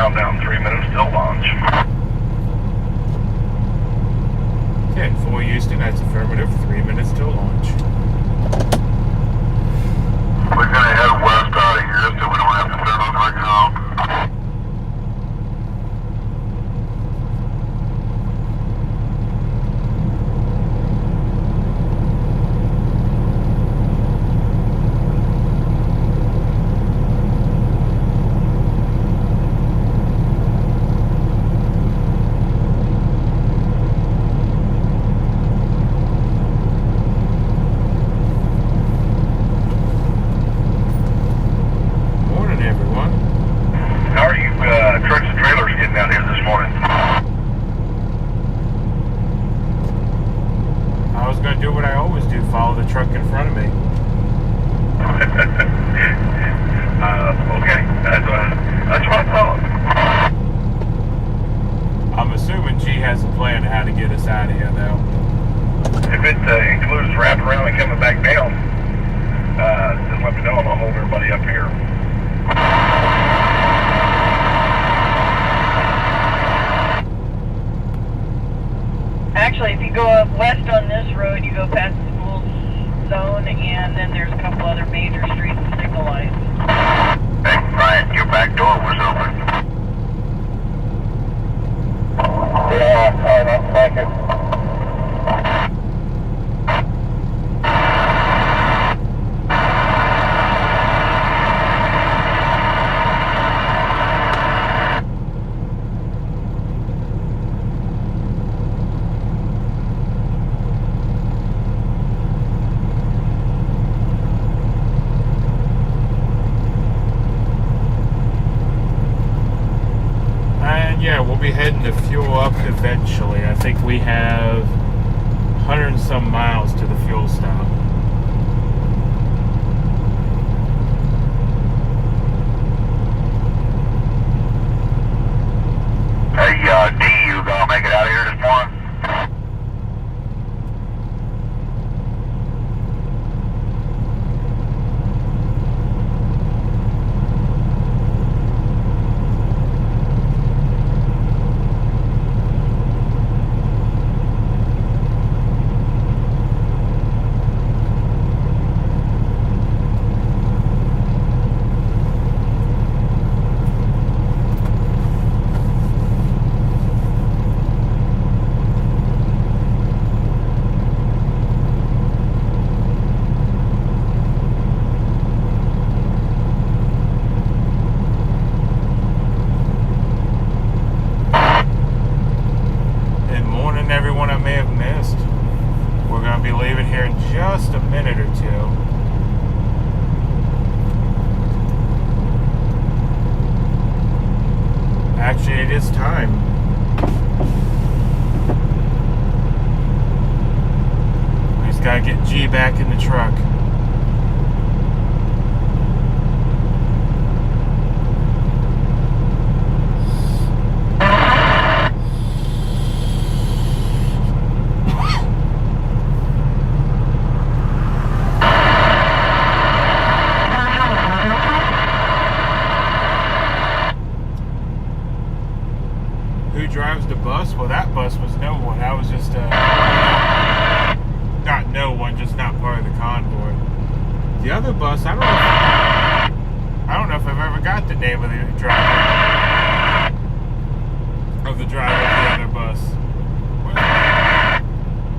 countdown, 3 minutes till launch. 10-4 Houston, that's affirmative, 3 minutes till launch. We're gonna head west out of here so we don't have to turn on the radio. Truck in front of me. Okay, that's what I thought. I'm assuming G has a plan how to get us out of here, though. If it includes wrapping around and coming back down, just let me know and I'll hold everybody up here. Actually, if you go up west on this road, you go past the school zone, and then there's a couple other major streets signalized. Hey, Ryan, your back door was open. Yeah, thank you. Yeah, we'll be heading to fuel up eventually. I think we have 100 and some miles to the fuel stop. Hey, D, you gonna make it out of here this morning? Just a minute or two. Actually, it is time. We just gotta get G back in the truck. Drives the bus? Well, that bus was no one. That was just not no one, just not part of the convoy. The other bus, I don't know if I've ever got the name of the driver of the other bus.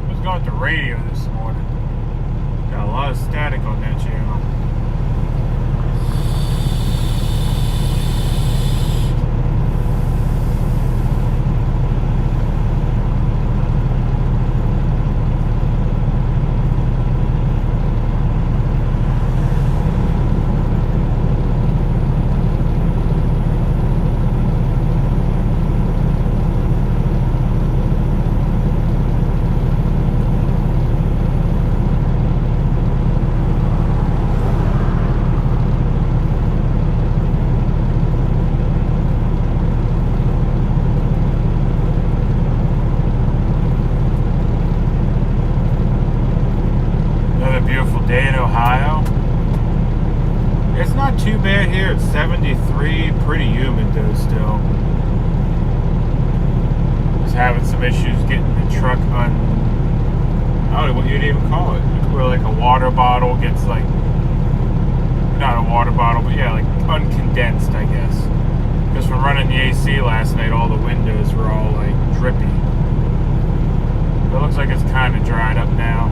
What's going with the radio this morning? Got a lot of static on that channel. here at 73, pretty humid though still. Just having some issues getting the truck I don't know what you'd even call it. Where like a water bottle gets like, not a water bottle, but yeah, like uncondensed, I guess. Because from running the AC last night, all the windows were all like drippy. It looks like it's kind of dried up now.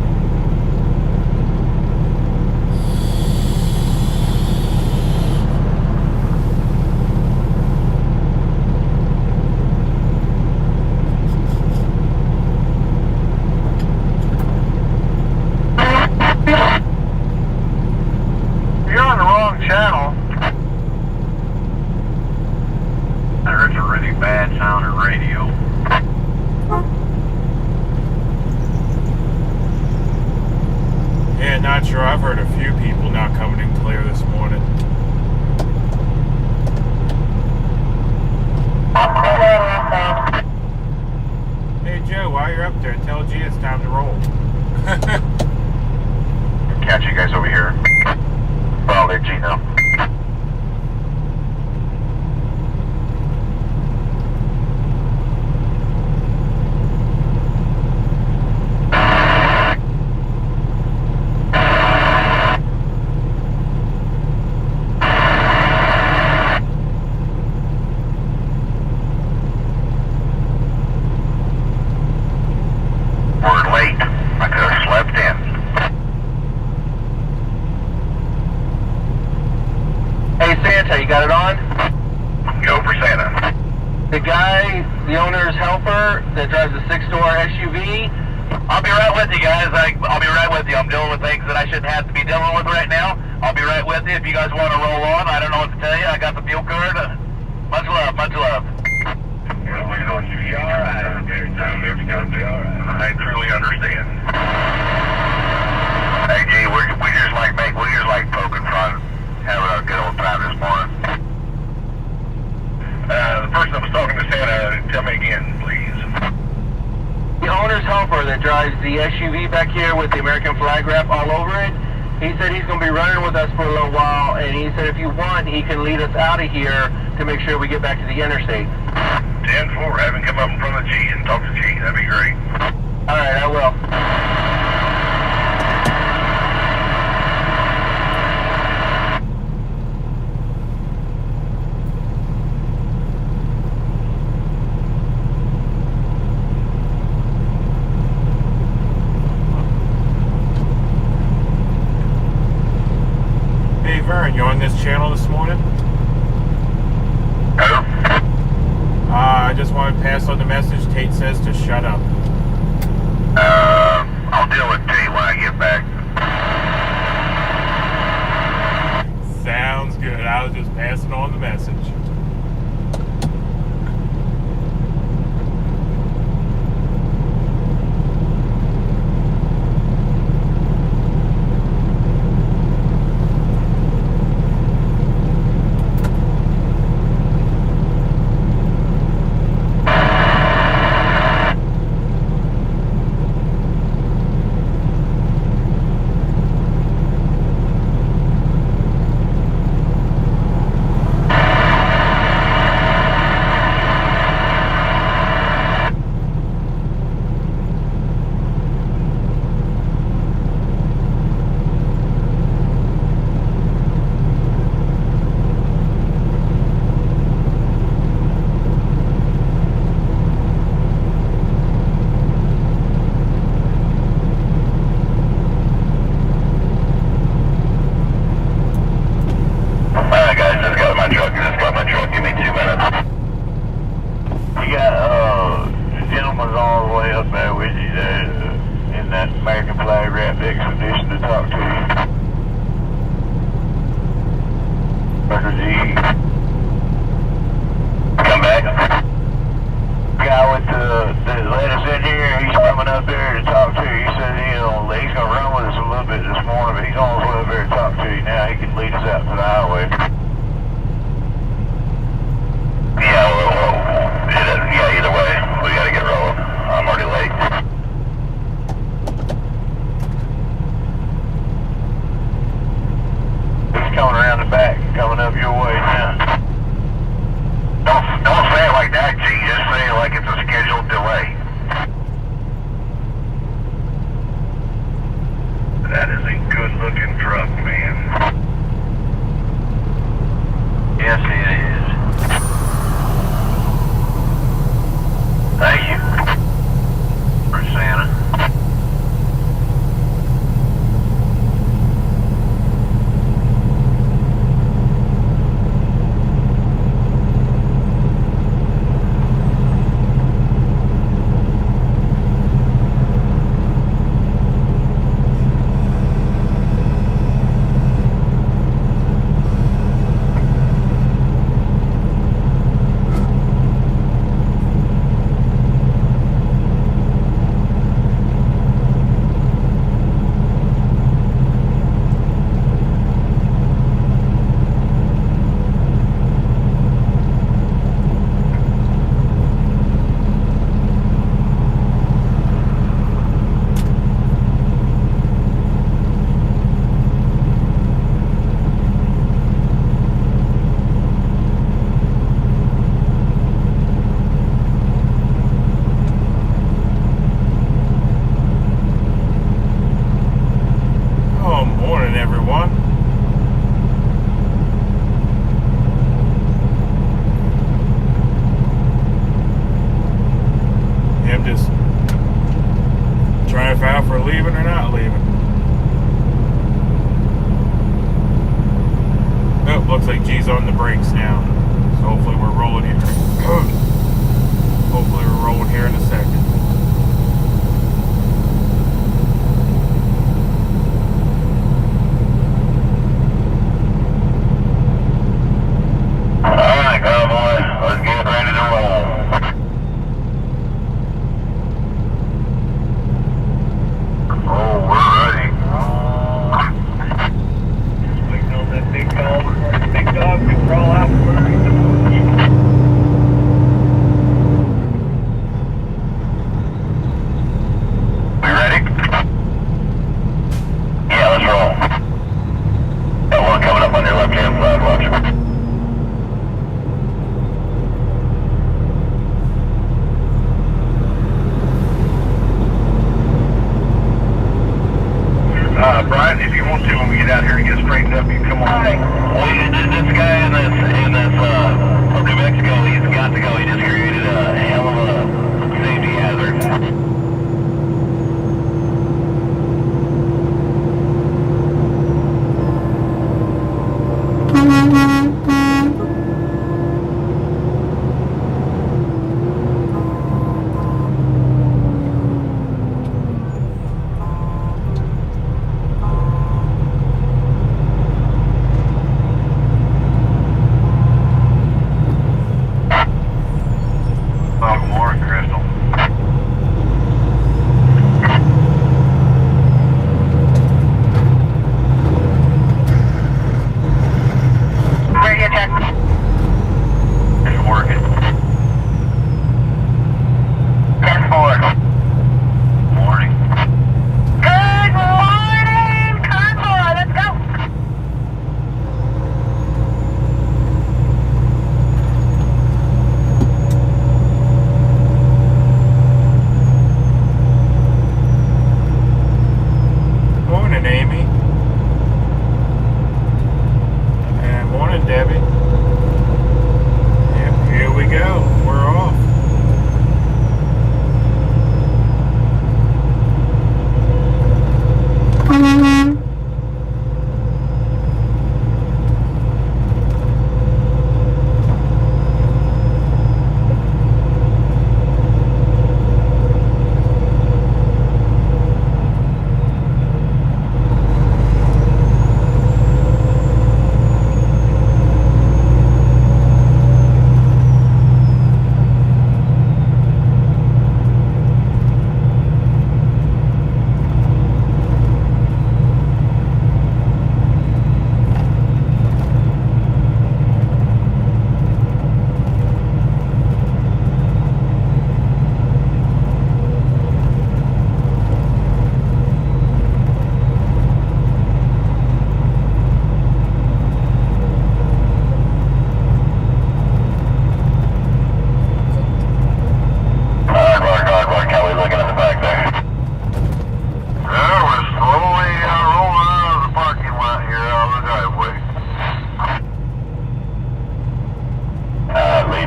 You're on the wrong channel. There's a really bad sounding radio. Yeah, not sure. I've heard a few people not coming in clear this morning. Hey Joe, while you're up there, tell G it's time to roll. Catch you guys over here. Well, there, Gino. We're late. I could have slept in. Hey Santa, you got it on? Go for Santa. The guy, the owner's helper that drives a 6-door SUV. I'll be right with you guys. I'll be right with you. I'm dealing with things that I shouldn't have to be dealing with right now. I'll be right with you if you guys want to roll on. I don't know what to tell you. I got the fuel card. Much love, much love. You'll be all right. Everything's be all right. I truly understand. Hey, G, we just like poking fun, having a good old time this morning. The person that was talking to Santa, tell me again, please. The owner's helper that drives the SUV back here with the American flag wrap all over it. He said he's going to be running with us for a little while, and he said if you want, he can lead us out of here to make sure we get back to the interstate. 10-4, have him come up in front of G and talk to G. That'd be great. All right, I will. Hey Vern, you on this channel this morning? Hello? I just want to pass on the message. Tate says to shut up. I'll deal with Tate when I get back. Sounds good. I was just passing on the message. Coming around the back, coming up your way. scheduled delay. That is a good-looking truck, man. Yes, it is. Thank you. For Santa. Looks like G's on the brakes now. So hopefully we're rolling here. Hopefully we're rolling here in a second. Alright, Convoy. Let's get ready to roll. Oh, we're ready. Just waiting on that big dog before the big dog can roll out first.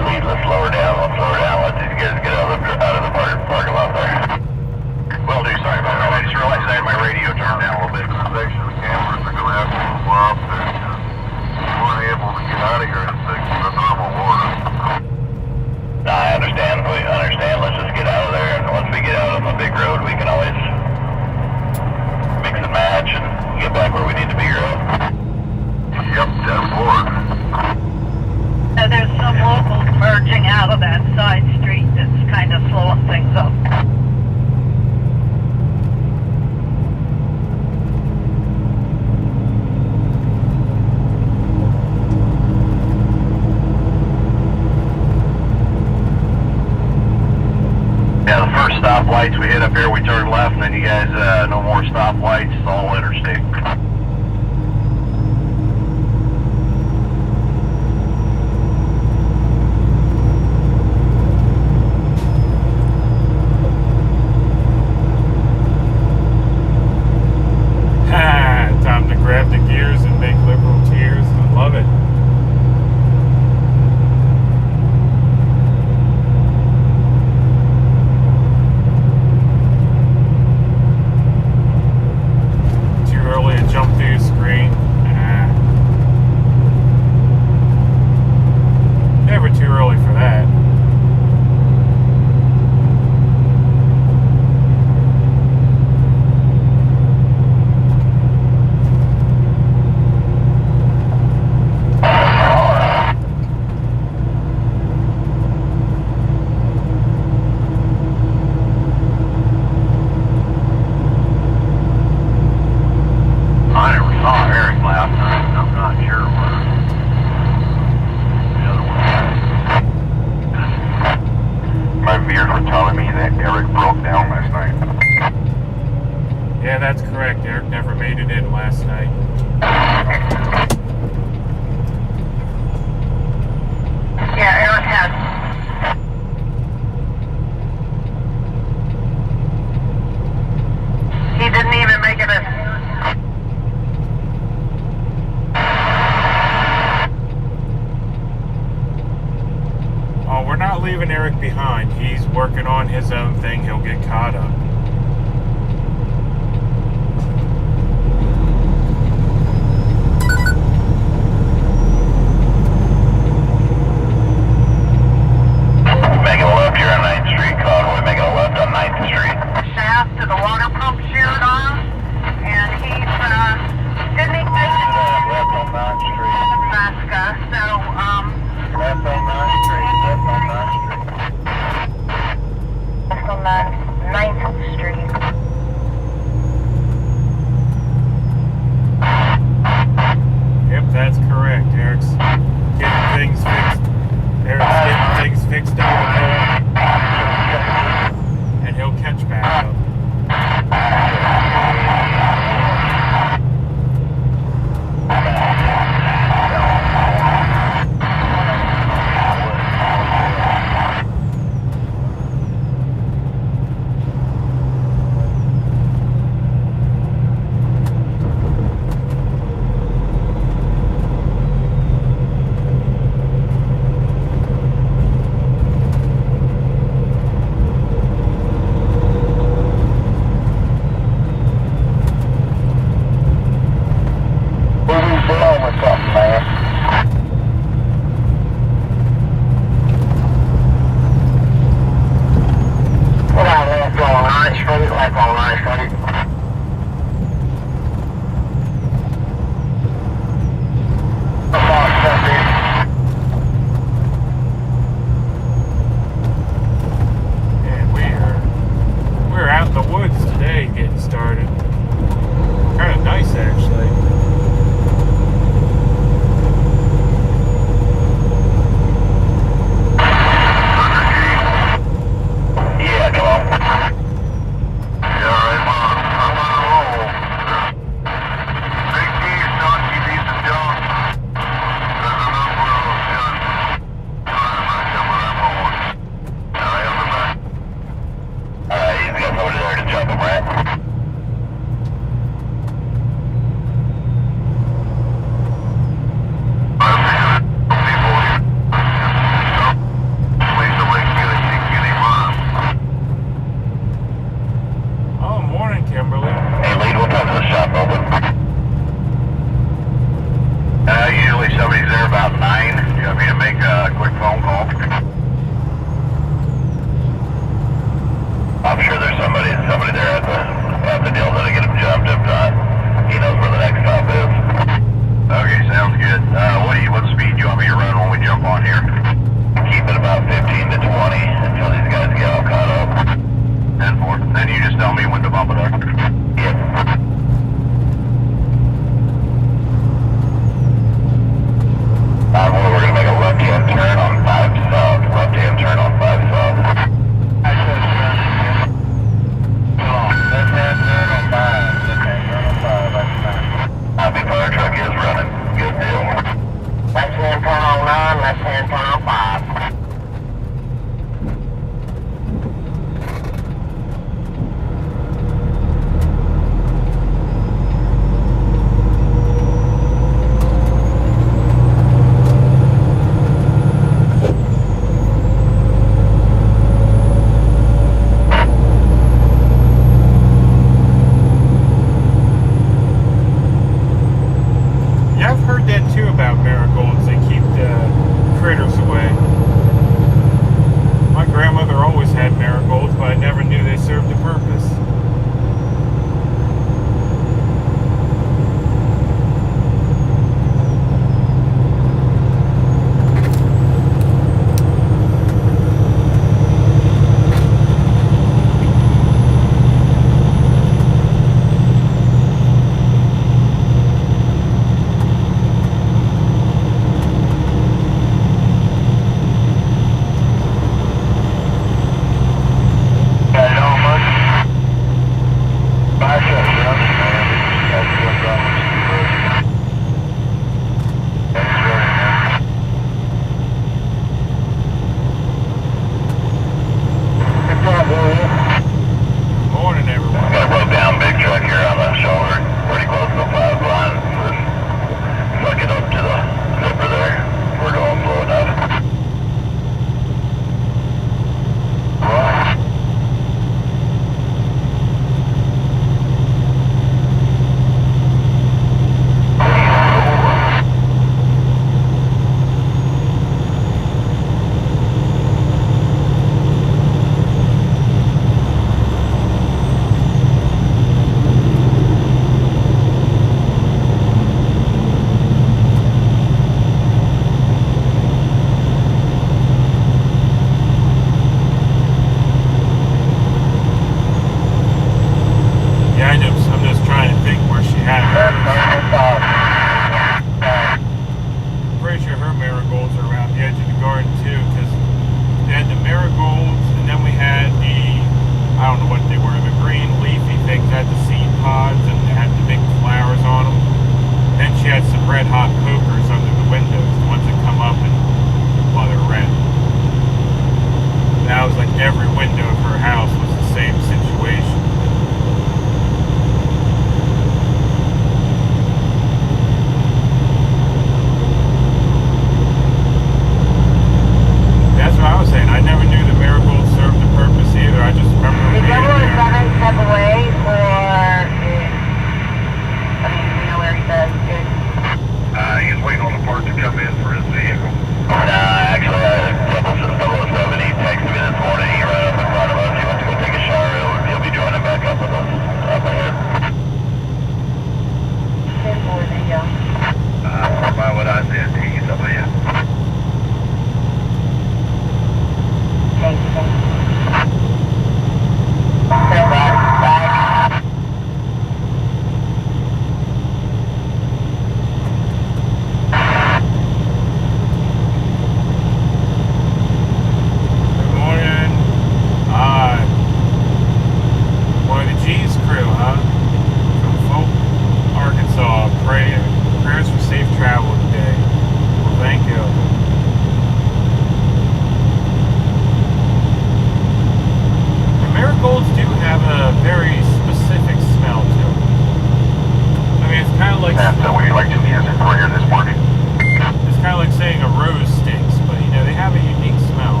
Please, let's slow her down. Let's slow her down. Let these guys get out of the parking lot there. Will do. Sorry about that. I just realized I had my radio turned down a little bit. Section of the cameras are going to have to move up. We weren't able to get out of here in the normal order. No, I understand. We understand. Let's just get out of there. And once we get out on the big road, we can always mix and match and get back where we need to be, right? Yep, 10-4. There's some locals merging out of that side street that's kind of slowing things up. Yeah, the first stoplights we hit up here, we turn left, and then you guys, no more stoplights, it's all interstate. Time to grab the gears and make liberal tears. I love it. Too early to jump through the screen. Never too early for that. I never saw Eric last night. I'm not sure where the other one was. My viewers were telling me that Eric broke down last night. Yeah, that's correct. Eric never made it in last night. Yeah, Eric has. He didn't even make it in. Oh, we're not leaving Eric behind. He's working on his own thing. He'll get caught up. Making a left here on 9th Street, Convoy, making a left on 9th Street. Shaft to the water pump sheared off, and he's, didn't he make it Left on 9th Street. in Nebraska, so, Left on 9th Street. Left on 9th Street. left on 9th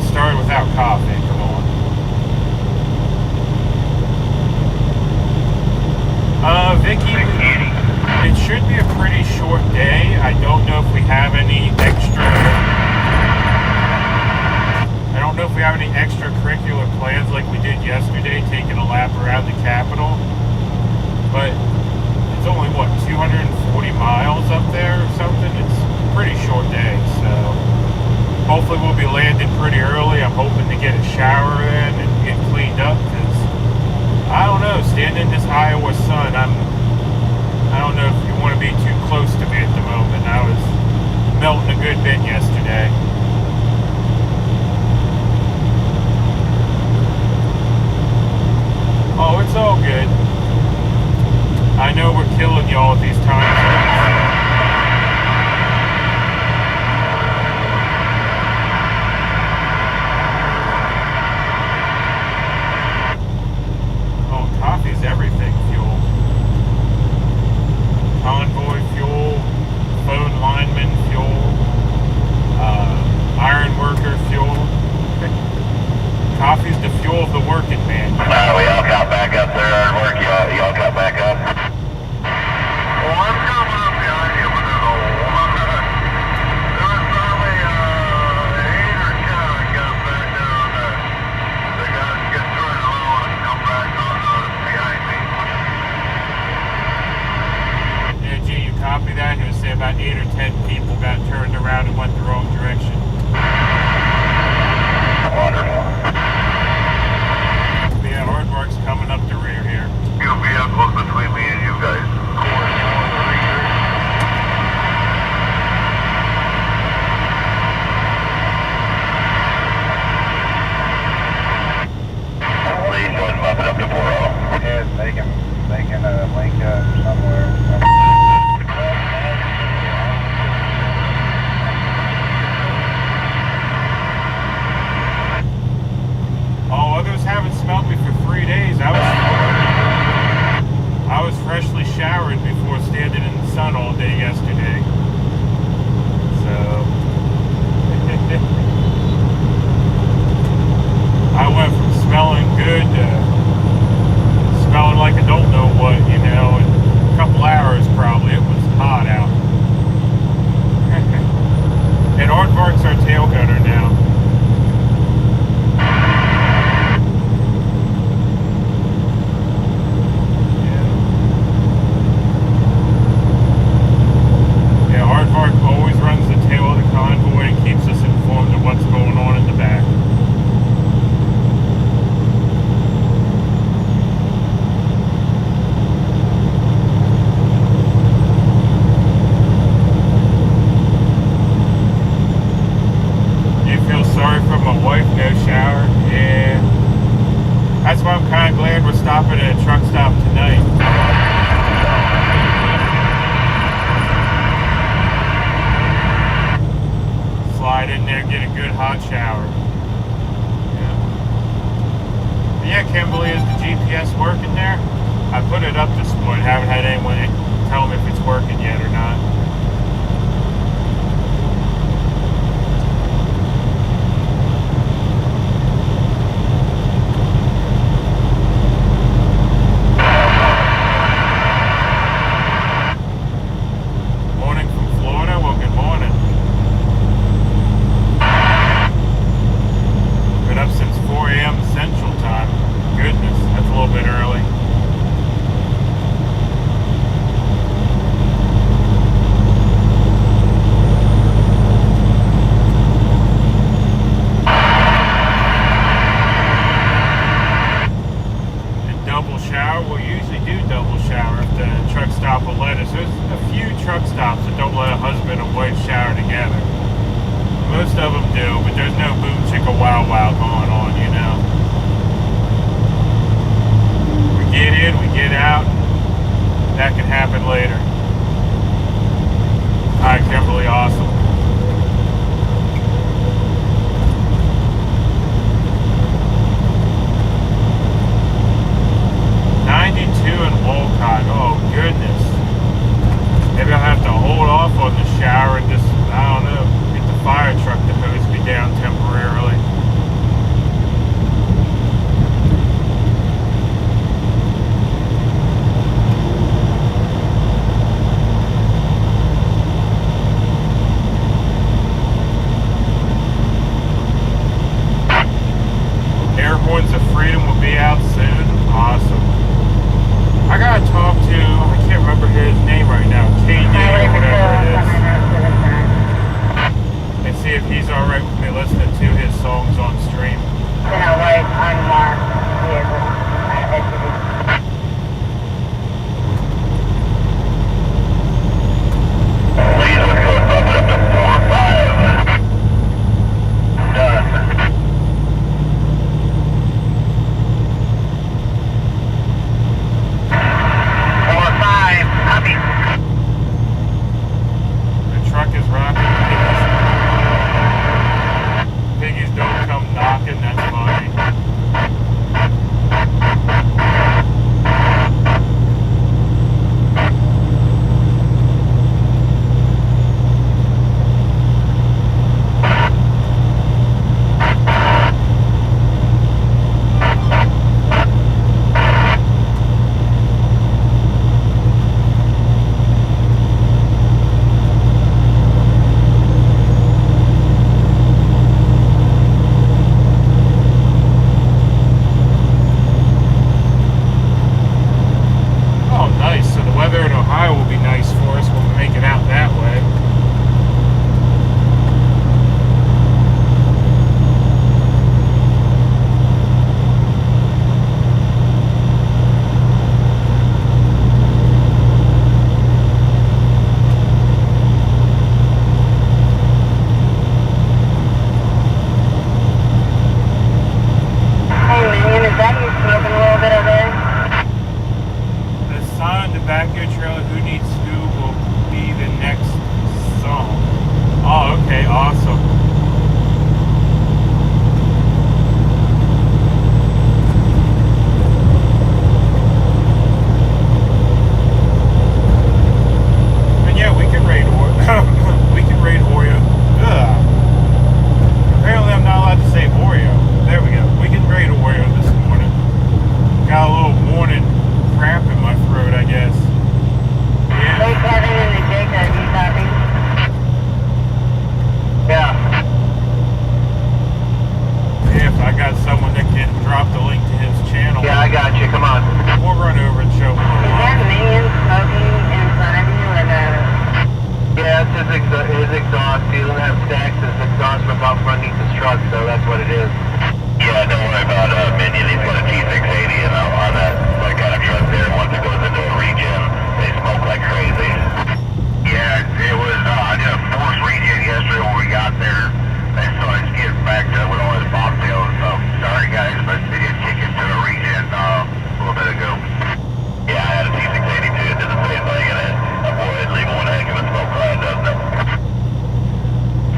get started without coffee. Come on. Vicky, it should be a pretty short day. I don't know if we have any extracurricular plans like we did yesterday, taking a lap around the Capitol. But it's only, what, 240 miles up there or something? It's a pretty short day, so hopefully we'll be landing pretty early. I'm hoping to get a shower in and get cleaned up, because I don't know, standing in this Iowa sun, I don't know if you want to be too close to me at the moment. I was melting a good bit yesterday. Oh, it's all good. I know we're killing y'all at these times. Oh, coffee's everything, fuel. Convoy fuel, phone lineman fuel, iron worker fuel. Coffee's the fuel of the working man. We all got back up there and work. Y'all got back up. Well, I'm coming up behind you with this hole. There was probably 8 or 10 that got back there on that. They got to get turned around and come back on behind me. Yeah, G, you copy that? It was say about 8 or 10 people got turned around and went the wrong direction. Wonderful. Yeah, Hardmark's coming up the rear here. Few vehicles between me and you guys. Lead one bumping up to 4-0. Yeah, they can link up somewhere. Oh, others haven't smelled me for 3 days. I was freshly showered before standing in the sun all day yesterday. So I went from smelling good to smelling like I don't know what, you know, in a couple hours probably. It was hot out. And Aardvark's our tail gunner now. Aardvark always runs the tail of the convoy and keeps us informed of what's going on in the back. You feel sorry for my wife? No shower? Yeah. That's why I'm kind of glad we're stopping at a truck stop tonight. Slide in there, get a good hot shower. Yeah, Kimberly, is the GPS working there? I put it up this morning. Haven't had anyone tell me if it's working yet or not. Morning from Florida. Well, good morning. Been up since 4 a.m. Central Time. Goodness, that's a little bit early. And double shower, we'll usually do double shower if the truck stop will let us. There's a few truck stops that don't let a husband and wife shower together. Most of them do, but there's no boom chicka wow wow going on, you know. We Horns of Freedom will be out soon. Awesome. I gotta talk to, I can't remember his name right now, KD or whatever it is, and see if he's alright with me listening to his songs on stream. Please, let's go bump it up to 4-5. Done. 4-5, copy. The truck is rocking. Piggies don't come knocking, that's funny.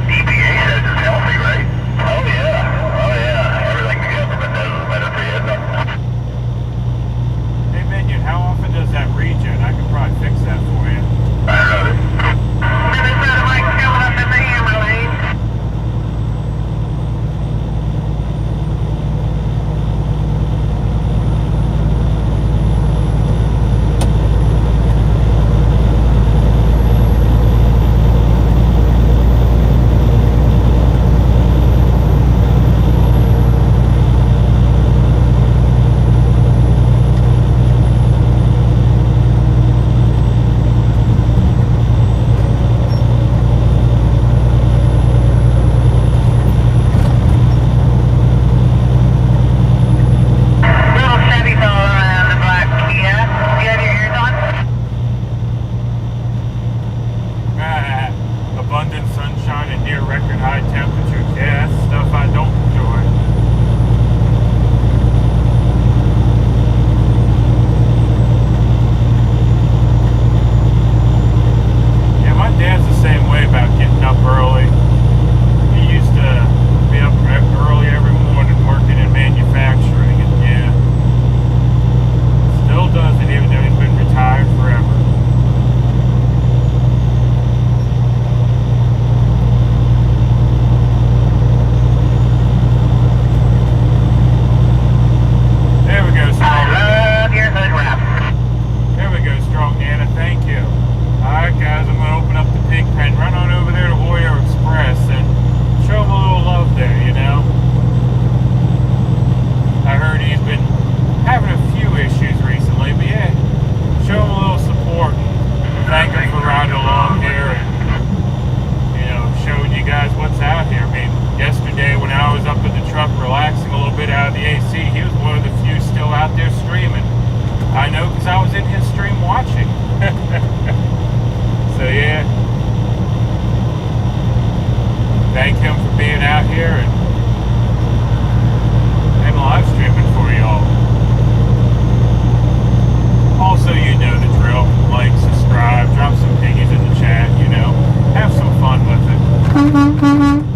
DPA says it's healthy, right? Oh yeah. out of the AC. He was one of the few still out there streaming. I know because I was in his stream watching. So yeah, thank him for being out here and live streaming for y'all. Also, you know the drill. Like, subscribe, drop some piggies in the chat, you know. Have some fun with it.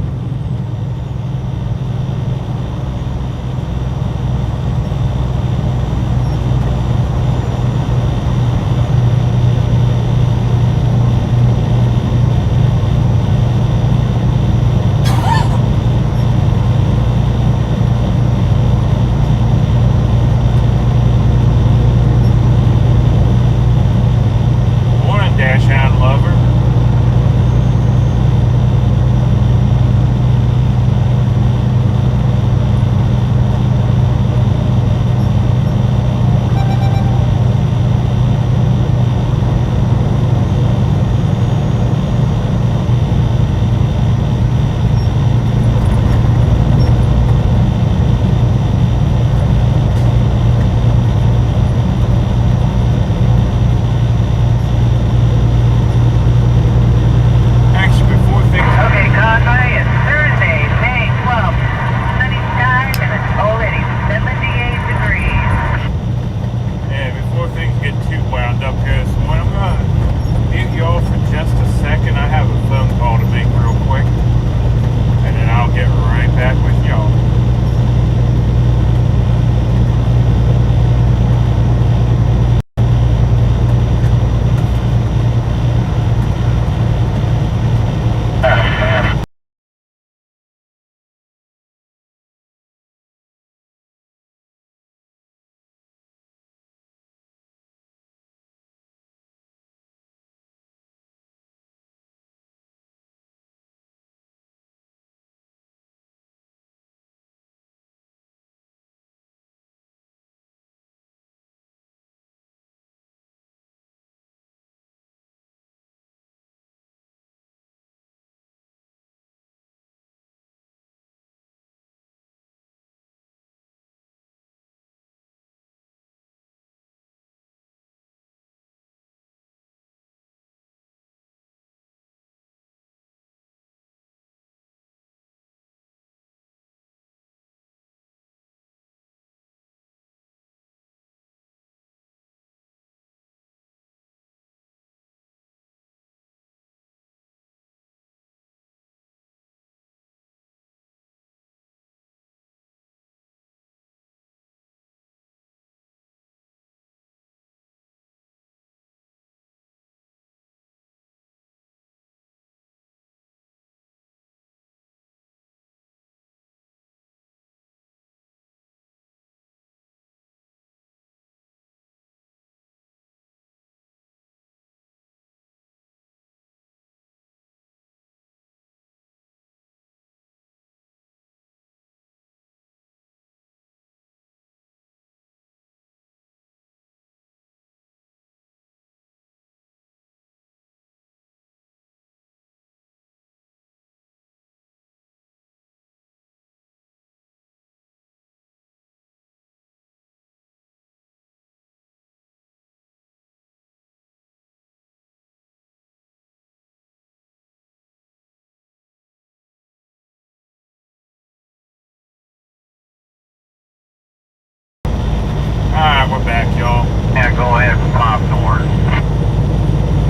Alright, we're back, y'all. Yeah, go ahead and pop north.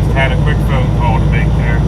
Just had a quick phone call to make there.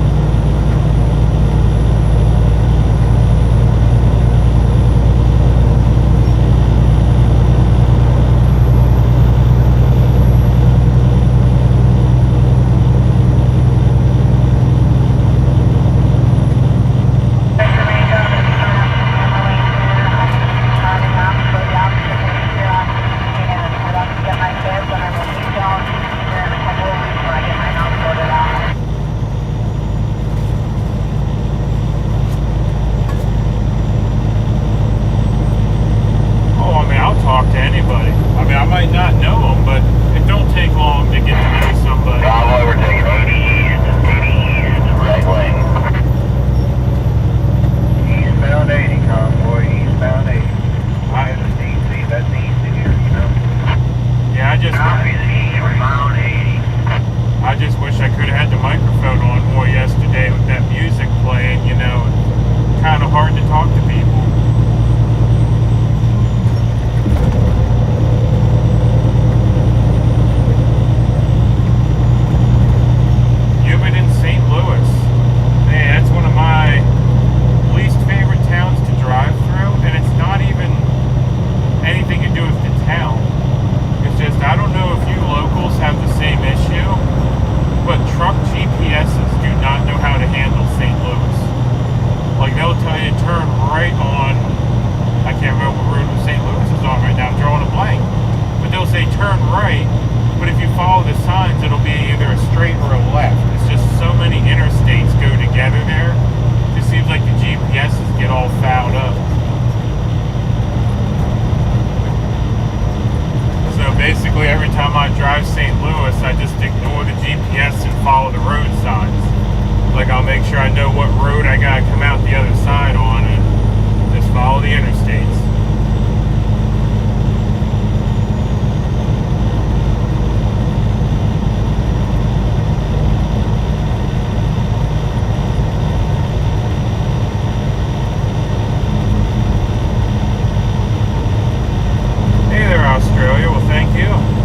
every time I drive St. Louis, I just ignore the GPS and follow the road signs. Like, I'll make sure I know what road I gotta come out the other side on and just follow the interstates. Hey there, Australia. Well, thank you.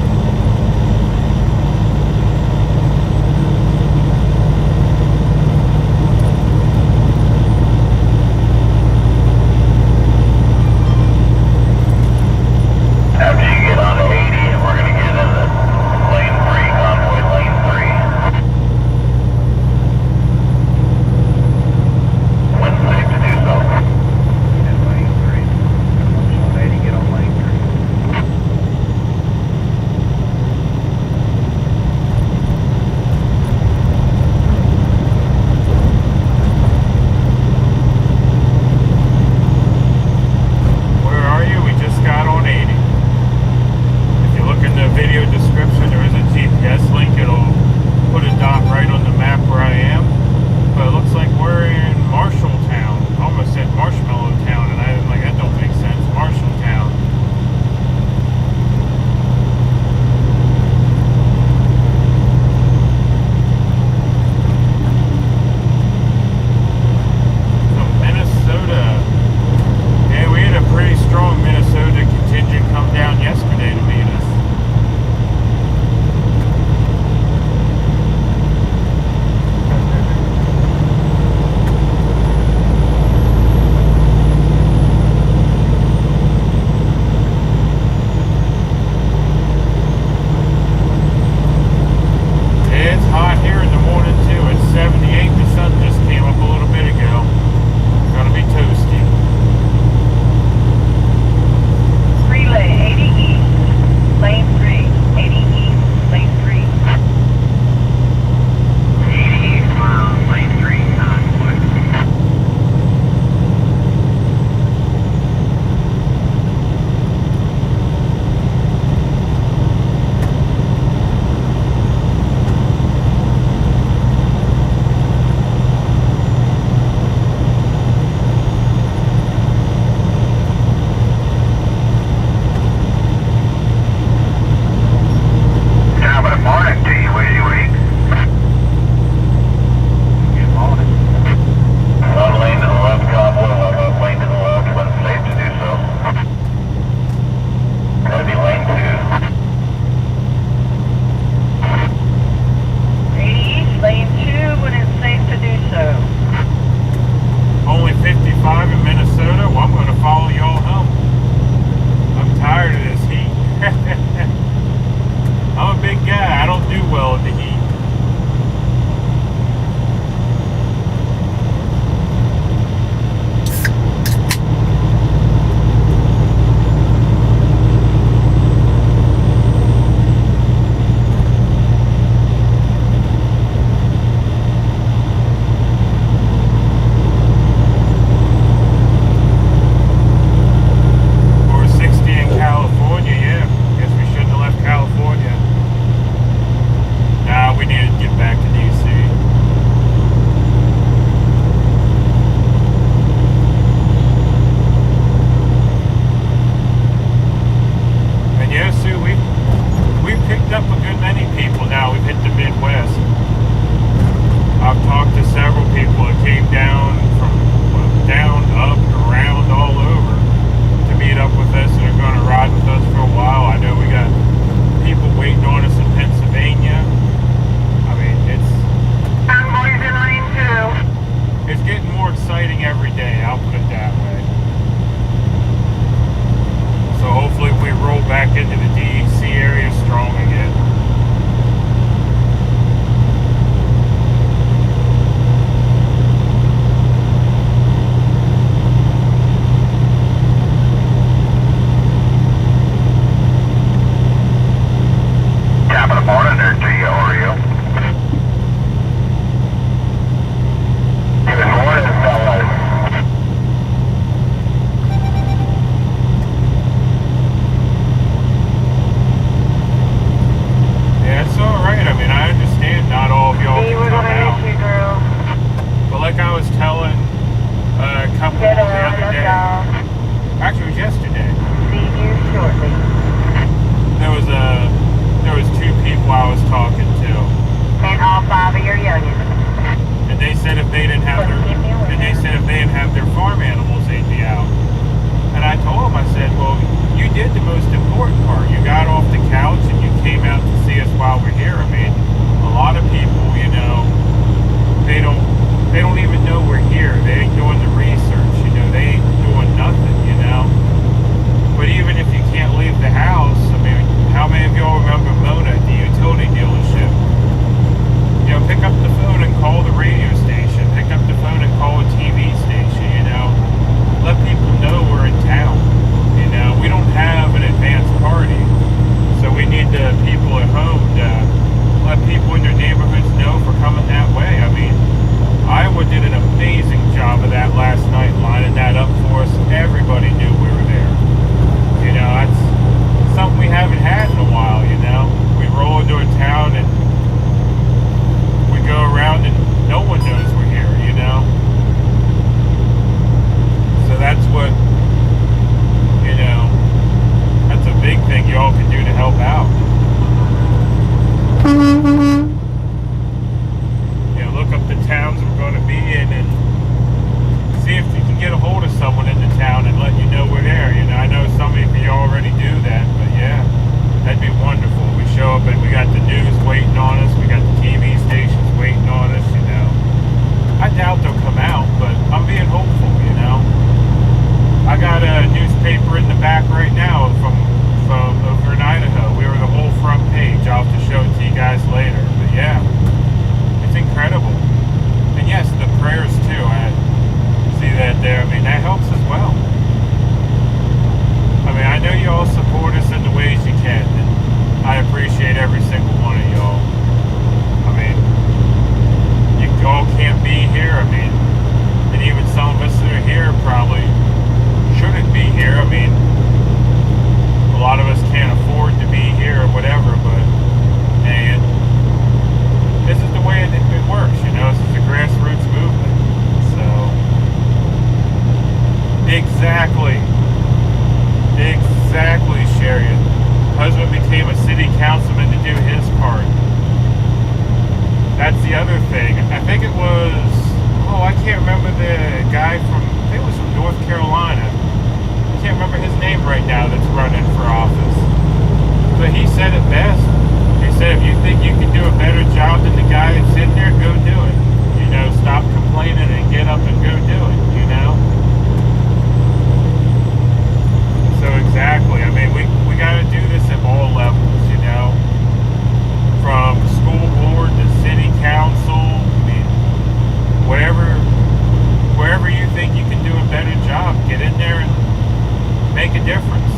difference.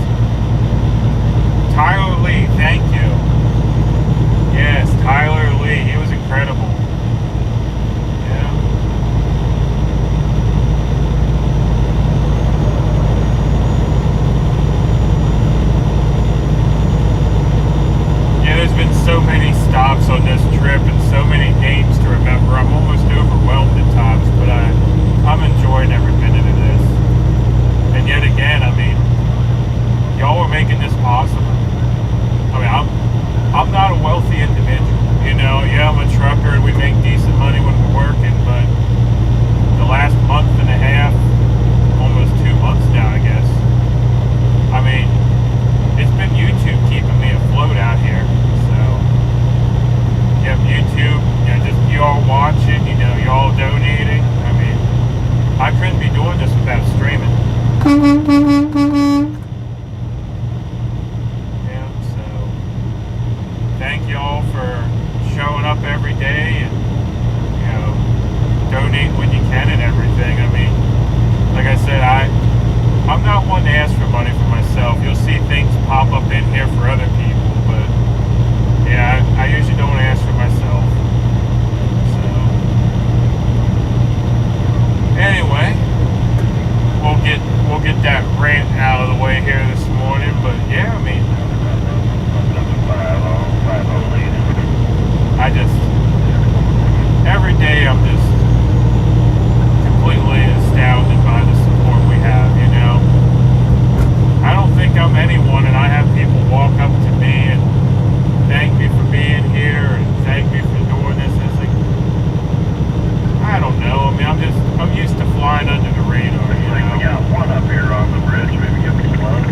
Tyler Lee, thank you. Yes, Tyler Lee, he was incredible. Yeah. Yeah, there's been so many stops on this trip and so many names to remember. I'm almost overwhelmed at times, but I'm enjoying every minute of this. And yet again, I mean, y'all are making this possible. I mean, I'm not a wealthy individual, you know. Yeah, I'm a trucker and we make decent money when we're working, but the last month and a half, almost 2 months now, I guess. I mean, it's been YouTube keeping me afloat out here. So, yeah, YouTube, you know, just you all watching, you know, you all donating. I mean, I couldn't be doing this without streaming. Yeah, so thank you all for showing up every day and, you know, donate when you can and everything. I mean, like I said, I'm not one to ask for money for myself. You'll see things pop up in here for other people, but yeah, I usually don't ask for myself. So anyway, we'll get that rant out of the way here this morning. But yeah, I mean, I just every day I'm just completely astounded by the support we have, you know. I don't think I'm anyone, and I have people walk up to me and thank me for being here and thank me for doing this. It's like, I don't know. I mean, I'm used to flying under the radar, you know. We got one up here on the bridge. Maybe give me some love.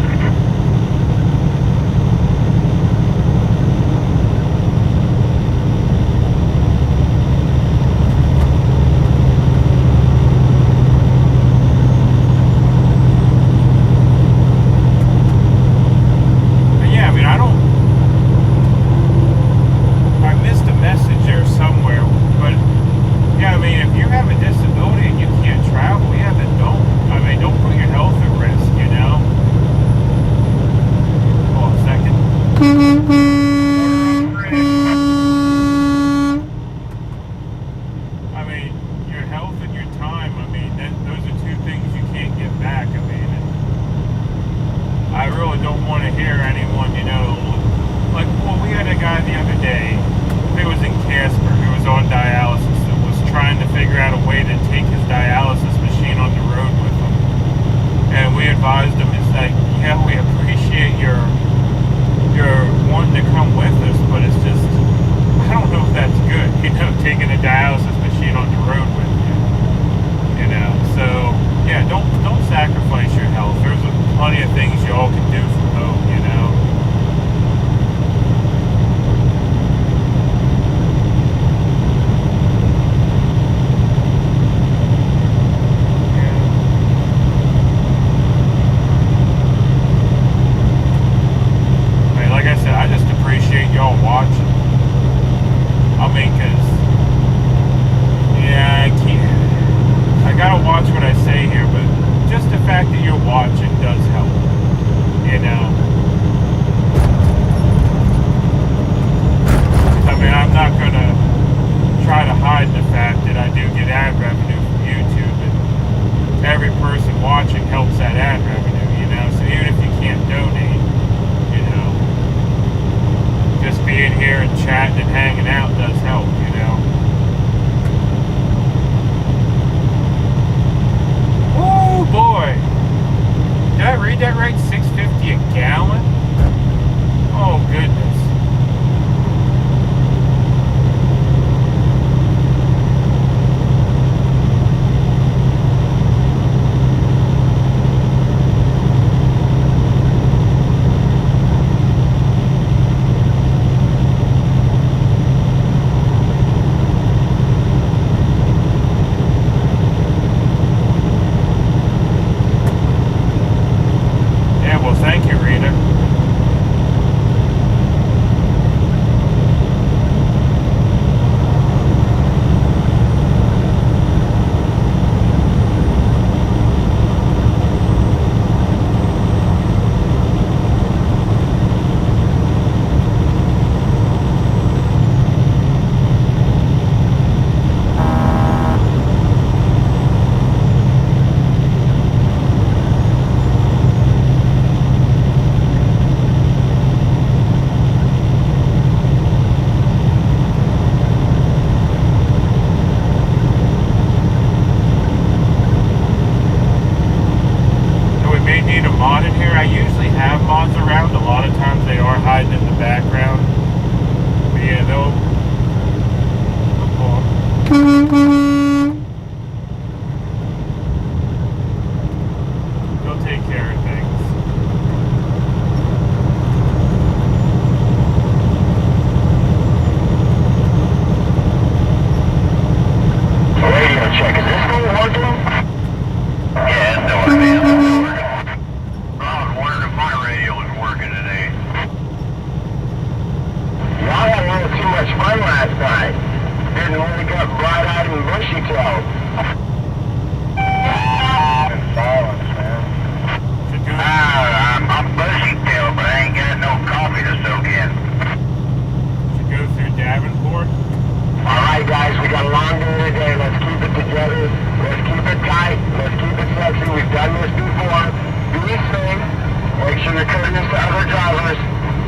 Other drivers,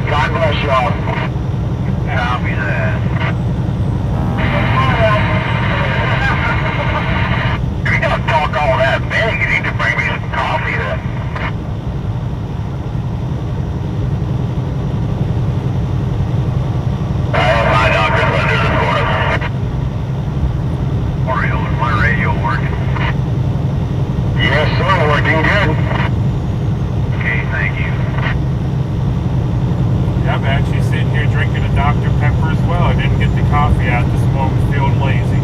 God bless y'all. Copy that. If you don't talk all that big, you need to bring me some coffee then. I have my doctor's letter this morning. Mario, is my radio working? Yes, sir, working good. Okay, thank you. I'm actually sitting here drinking a Dr. Pepper as well. I didn't get the coffee out this morning, feeling lazy.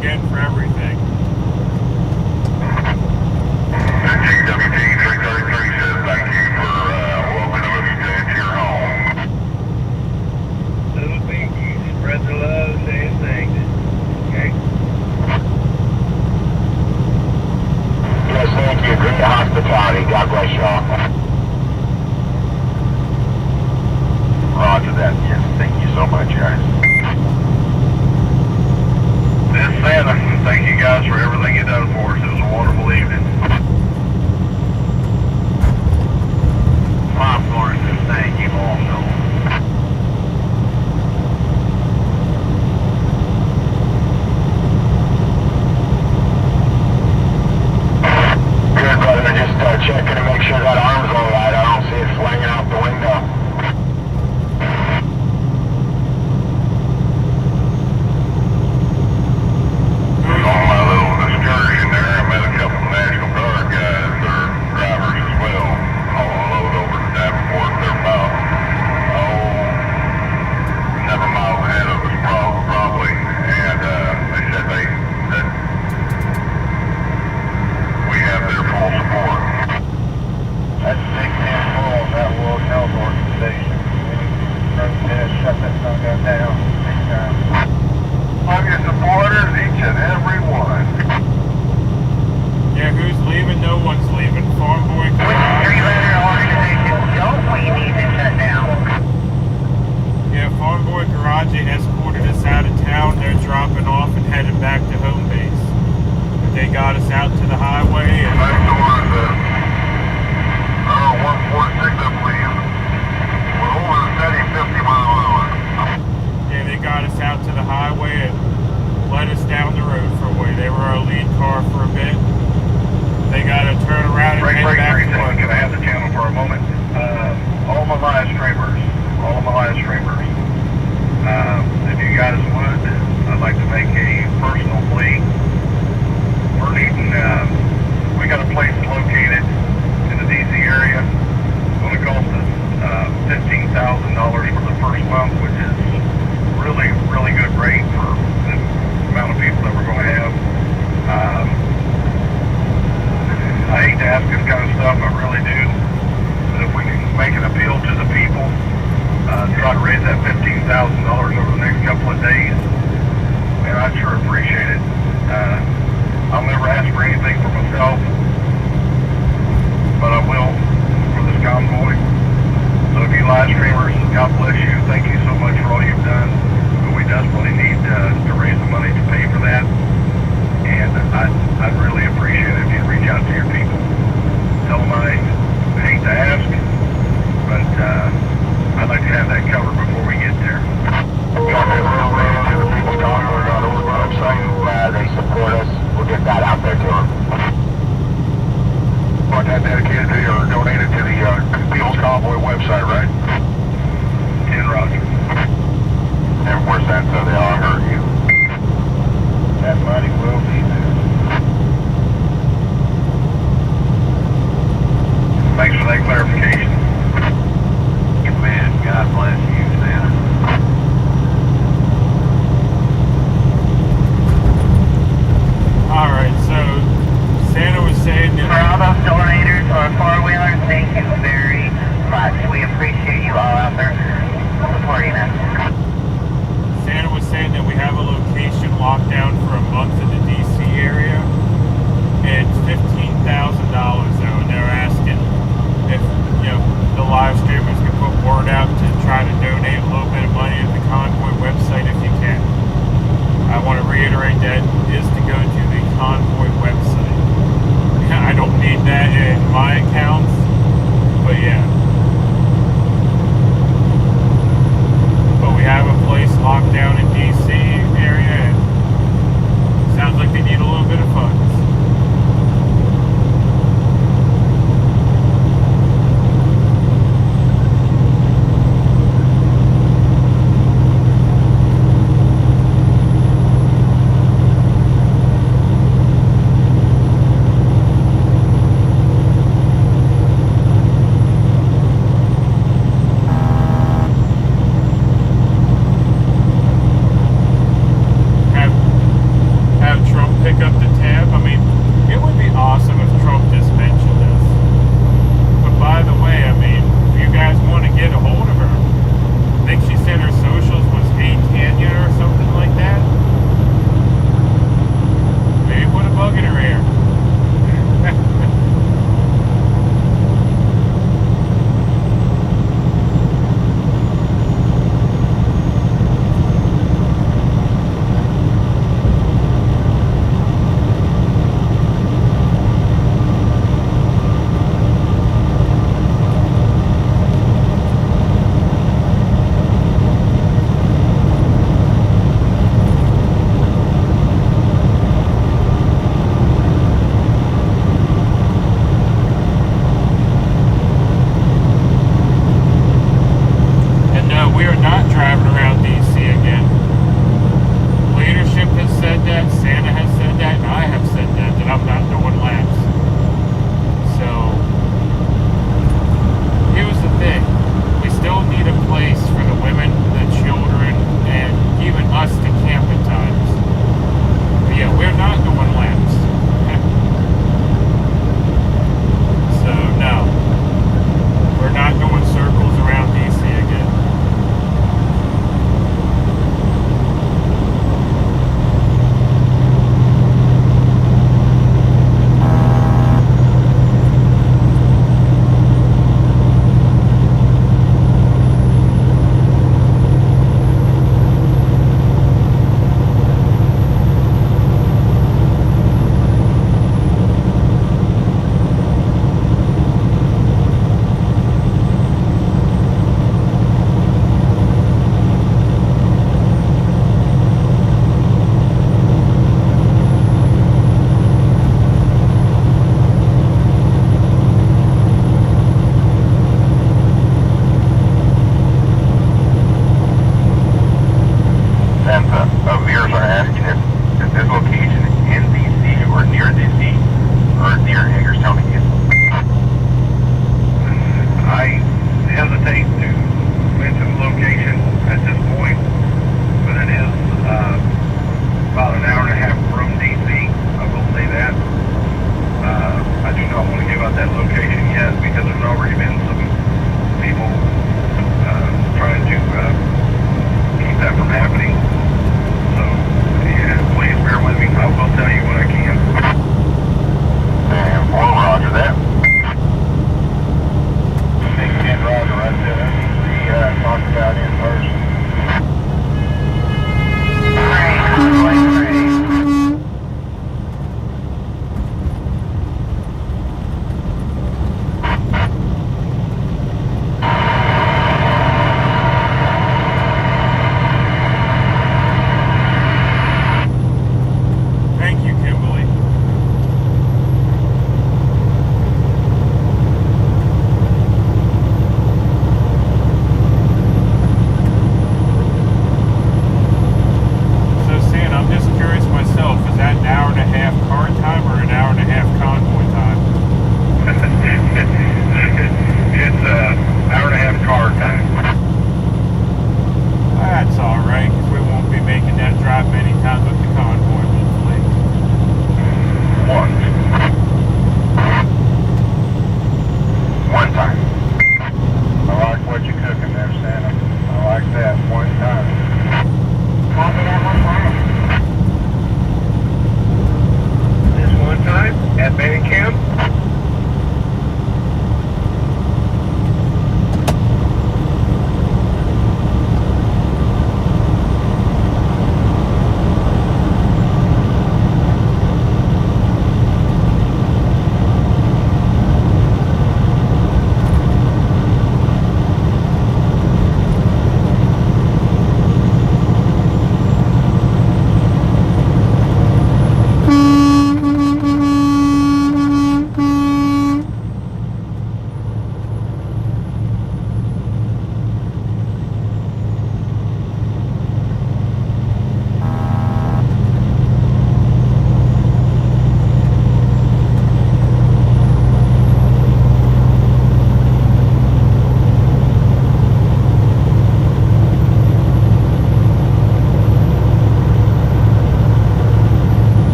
again for everything. GWT 333 says thank you for welcoming us into your home. So thank you. Spread the love, saying things. Okay. Yes, thank you. Great hospitality. God bless y'all. Roger that. Yes, thank you so much, guys. This Santa, thank you guys for everything you've done for us. It was a wonderful evening. Mom Florence says thank you also. Good, brother. Just checking to make sure that arm's all right. I don't see it swinging out the window. On my little excursion there, I met a couple of National Guard guys or drivers as well. All load over to Davenport. They're about, several miles ahead of us probably. And they said that we have their full support. That's a big handful of that World Health Organization. Shut that thing down. Big time. Love your supporters, each and every one. Yeah, who's leaving? No one's leaving. Farm Boy Garage. Three-letter organization don't we need to shut down? Yeah, Farm Boy Garage, they escorted us out of town. They're dropping off and heading back to home base. But they got us out to the highway and Next door is 146, I believe. We're over the steady 50 mile an hour. yeah, they got us out to the highway and led us down the road for a way. They were our lead car for a bit. They got to turn around and Break, head break, back. 3 seconds. Can I have the channel for a moment? All my live streamers, if you guys would, I'd like to make a personal plea. We're needing, we got a place located in the DC area. It's going to cost us $15,000 for the first month, which is really, really good rate for the amount of people that we're going to have. I hate to ask this kind of stuff, I really do. But if we can make an appeal to the people, try to raise that $15,000 over the next couple of days, man, I'd sure appreciate it. I'll never ask for anything for myself, but I will for this convoy. So if you live streamers, God bless you. Thank you so much for all you've done. But we desperately need to raise the money to pay for that. And I'd really appreciate it if you'd reach out to your people. Tell them I hate to ask, but I'd like to have that covered before we get there. Contact to the People's Convoy.org website. They support us. We'll get that out there to them. Want that dedicated to or donated to the People's Convoy website, right? 10 Roger. And where's that so they all heard you? That money will be there. Thanks for that clarification. Man, God bless you, Santa. Alright, so Santa was saying For that all those donators or four-wheelers, thank you very much. We appreciate you all out there supporting us. Santa was saying that we have a location locked down for a month in the DC area. And it's $15,000 though, and they're asking if the live streamers can put word out to try to donate a little bit of money at the Convoy website if you can. I want to reiterate that is to go to the Convoy website. I don't need that in my accounts, but yeah. But we have a place locked down in DC area, and sounds like they need a little bit of funds. his location in DC or near DC or near Hagerstown again? I hesitate to mention location at this point, but it is about an hour and a half from DC. I will say that. I do not want to give out that location yet because there's already been some people trying to keep that from happening. So, yeah, please bear with me. I will tell you what I can. And well, roger that. Big 10 Roger right there. That needs to be talked about in person. Thank you, Kimberly. So, Stan, I'm just curious myself, is that an hour and a half car time or an hour and a half convoy time? It's hour and a half car time. That's alright, because we won't be making that drive many times with the convoy, hopefully. One time. I like what you're cooking there, Santa. I like that. One time. Copy that one time. This one time at Bandcamp.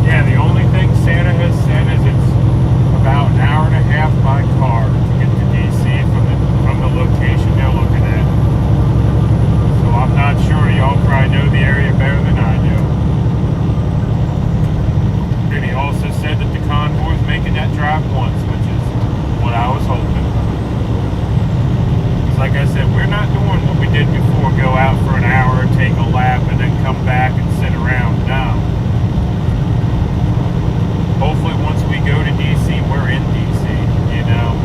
Yeah, the only thing Santa has said is it's about an hour and a half by car to get to DC from the location they're looking at. So I'm not sure. Y'all probably know the area better than I do. And he also said that the convoy is making that drive once, which is what I was hoping. Because like I said, we're not doing what we did before, go out for an hour, take a lap, and then come back and sit around. No. Hopefully once we go to DC, we're in DC, you know.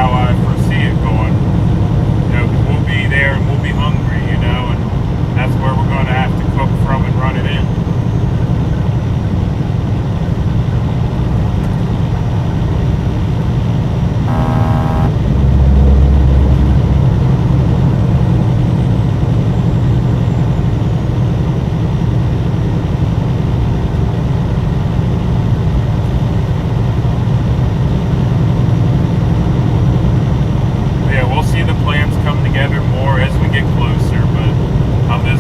how I foresee it going. You know, 'cause we'll be there and we'll be hungry, you know, and that's where we're going to have to cook from and run it in.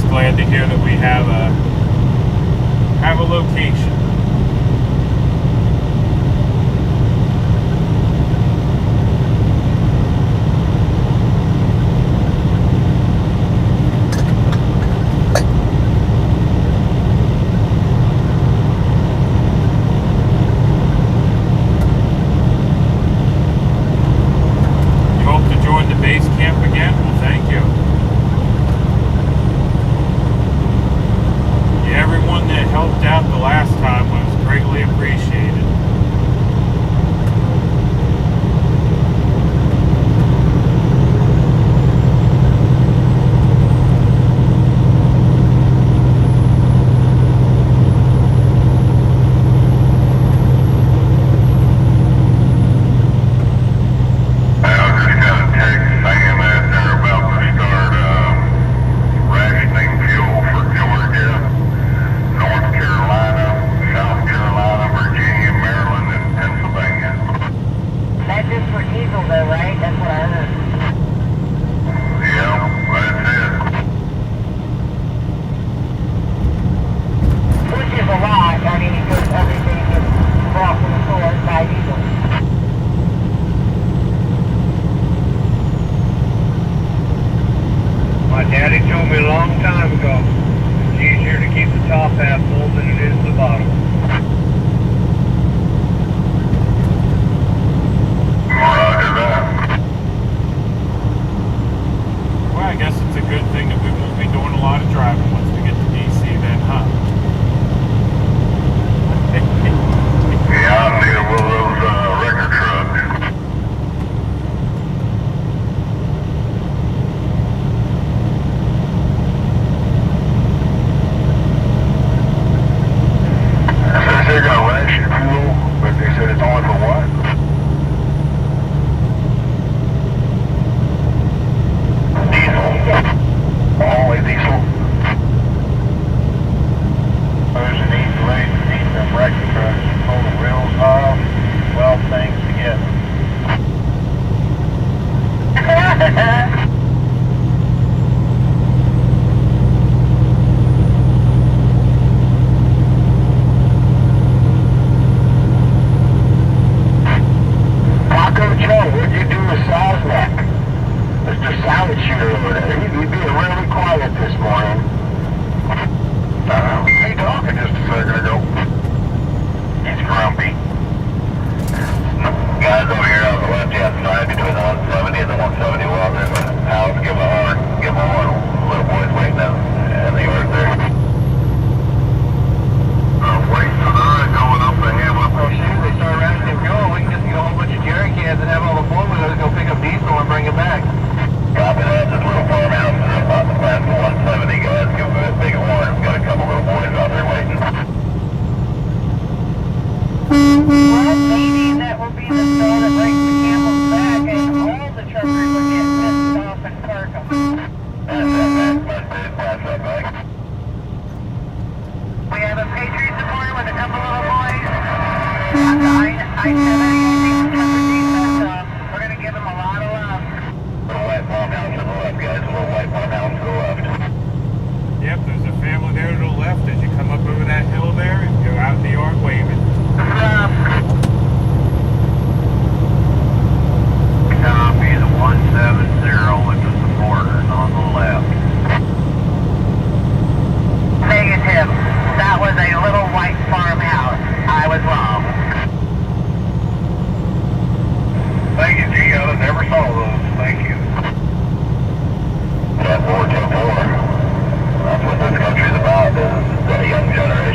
Glad to hear that we have a location. You hope to join the base camp again? Well, thank you. Everyone that helped out the last time was greatly appreciated. Daddy told me a long time ago, it's easier to keep the top half full than it is the bottom. Roger that. Well, I guess it's a good thing that we won't be doing a lot of driving once we get to DC then, huh? Yeah, I need one of those record trucks. They're gonna ration fuel, but they said it's only for what? Diesel. Only diesel. There's an easy way to feed them record trucks. Pull the wheels off, weld things together. What'd you do with Salzneck? Mr. Salad Shooter over there. He'd be really quiet this morning. He talking just a second ago. He's grumpy. Guys over here on the left-hand side between the 170 and the 170 well, there's a house. Give him a horn. Little boys waiting out in the yard there. Waiting for the ride going up the hill. Oh shoot, they start rationing fuel. We can just get a whole bunch of jerry cans and have all the four-wheelers go pick up diesel and bring it back. Copy that. This little farmhouse is about the past 170, guys. Give them a big horn. We've got a couple little boys out there waiting. Well, maybe that will be the straw that breaks the camel's back, and all the truckers will get pissed off and park them. Pass that back. Pass that back. We have a Patriot support with a couple little boys on the I-70, I think, we're going to give them a lot of love. Little white farmhouse to the left, guys. A little white farmhouse to the left. Yep, there's a family there to the left as you come up over that hill there and go out in the yard waving. Copy the 170 with the supporters on the left. Negative. That was a little white farmhouse. I was wrong. Thank you, G. I never saw those. Thank you. 10-4, 10-4. That's what this country's about, is the young generation.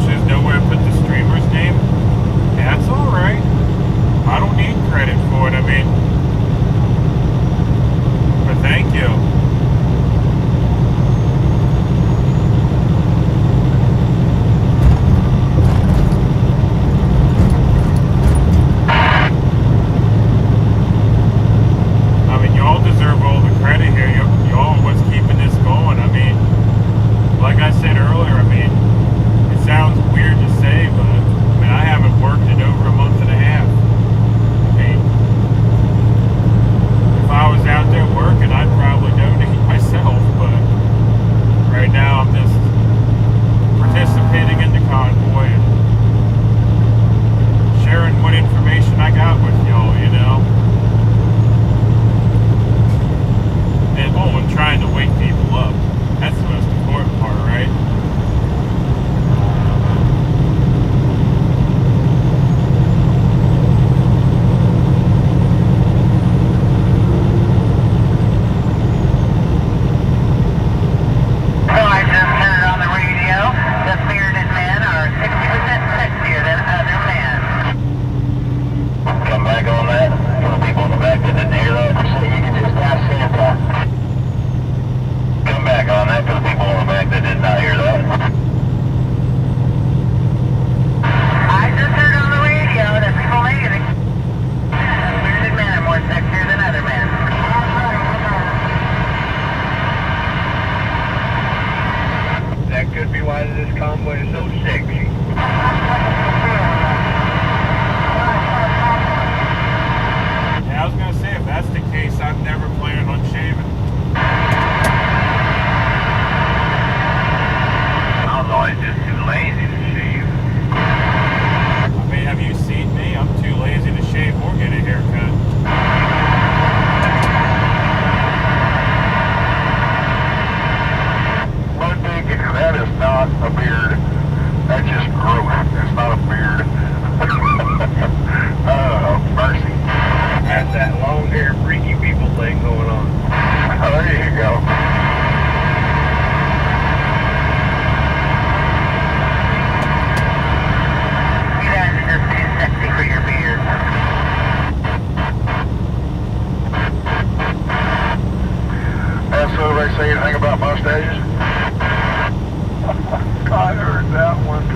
there's nowhere to put the streamer's name. That's alright. I don't need credit for it, I mean. But thank you. I mean, y'all deserve all the credit here. Y'all what's keeping this going. I mean, like I said earlier, I mean, it sounds weird to say, but I mean, I haven't worked in over a month and a half. I mean, if I was out there working, I'd probably donate myself, but right now I'm just participating in the convoy and sharing what information I got with y'all, you know. And I'm trying to wake people up. That's the most important part, right? So I just heard on the radio that bearded men are 60% sexier than other men. Come back on that. For the people in the back that didn't hear that, so you can just ask Santa. Come back on that for the people in the back that did not hear that. I just heard on the radio that people making it. Bearded men are more sexier than other men. That could be why this convoy is so sexy. Yeah, I was gonna say, if that's the case, I'm never planning on shaving. I was always just too lazy to shave. I mean, have you seen me? I'm too lazy to shave or get a haircut. Ludwig, that is not a beard. That's just growth. It's not a beard. Oh, mercy. That's that long hair freaky people thing going on. Oh, there you go. You guys are just too sexy for your beard. That's what they say anything about mustaches? I heard that one.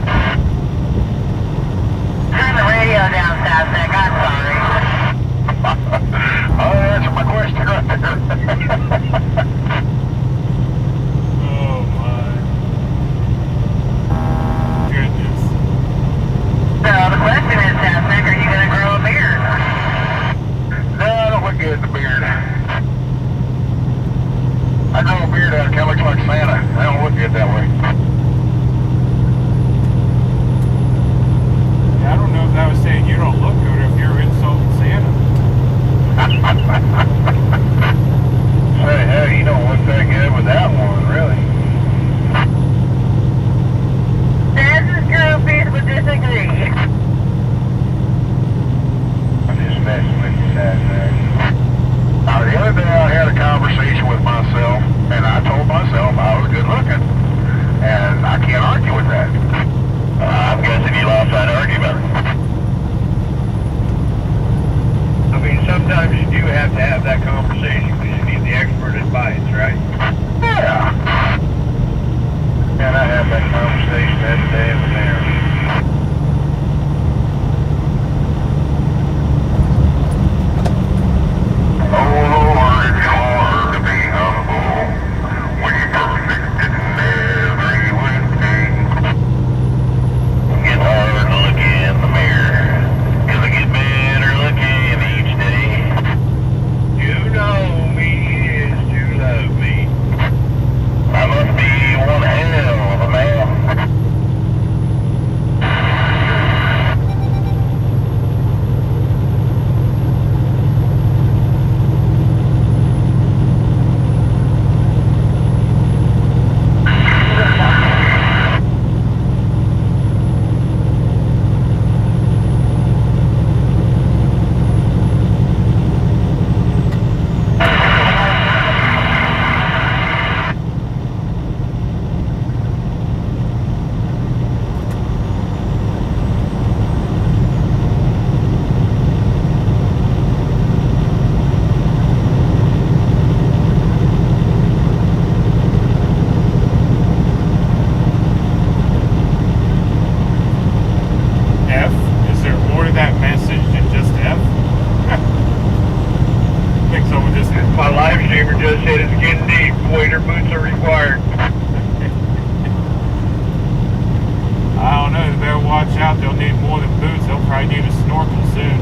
watch out. They'll need more than boots. They'll probably need a snorkel soon.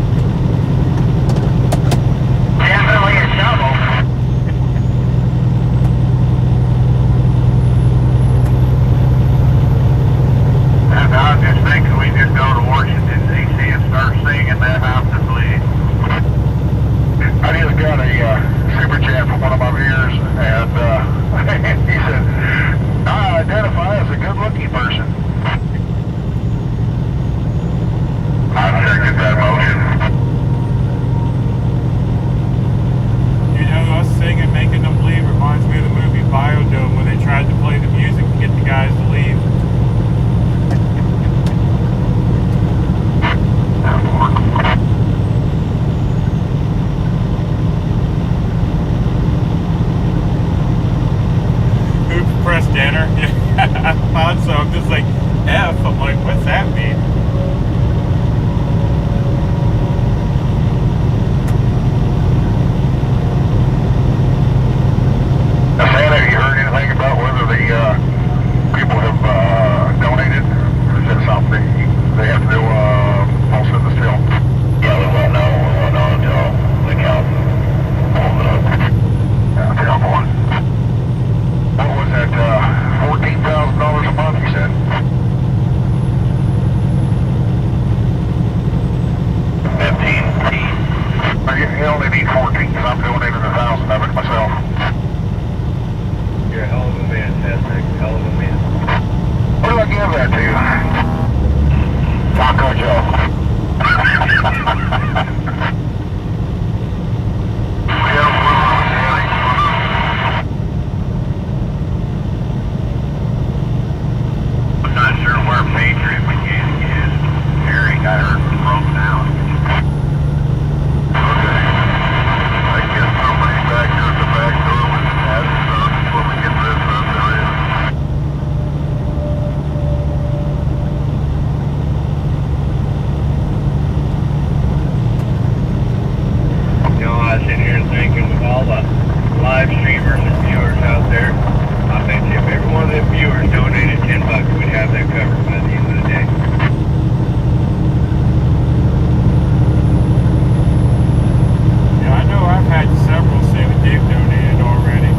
Definitely a shovel. And I was just thinking we just go to Washington, D.C. and start singing that House to Bleed. I just got a super chat from one of my viewers, and he said, I identify as a good-looking person. I second that motion. You know, us singing, making them leave reminds me of the movie Biodome when they tried to play the music to get the guys to leave. Oops, pressed enter. I thought so. I'm just like, F. I'm like, what's that mean? Santa, have you heard anything about whether the people have donated? Or is that something they have to do most of the still? Yeah, we won't know until the council pulls it up. Yeah, tell one. What was that, $14,000 a month, you said? 15. You only need 14, because I'm donating 1,000 of it myself. You're a hell of a man, Tesnick. Hell of a man. What do I give that to? Taco Joe. I'm not sure where Patriot Mechanic is. Eric, I heard was broken out. Okay. I guess somebody back here at the back door was having something before we get this up there. You know, I was sitting here thinking with all the live streamers and viewers out there, I bet you if every one of them viewers donated $10, we'd have that covered by the end of the day. Yeah, I know I've had several say that they've donated already.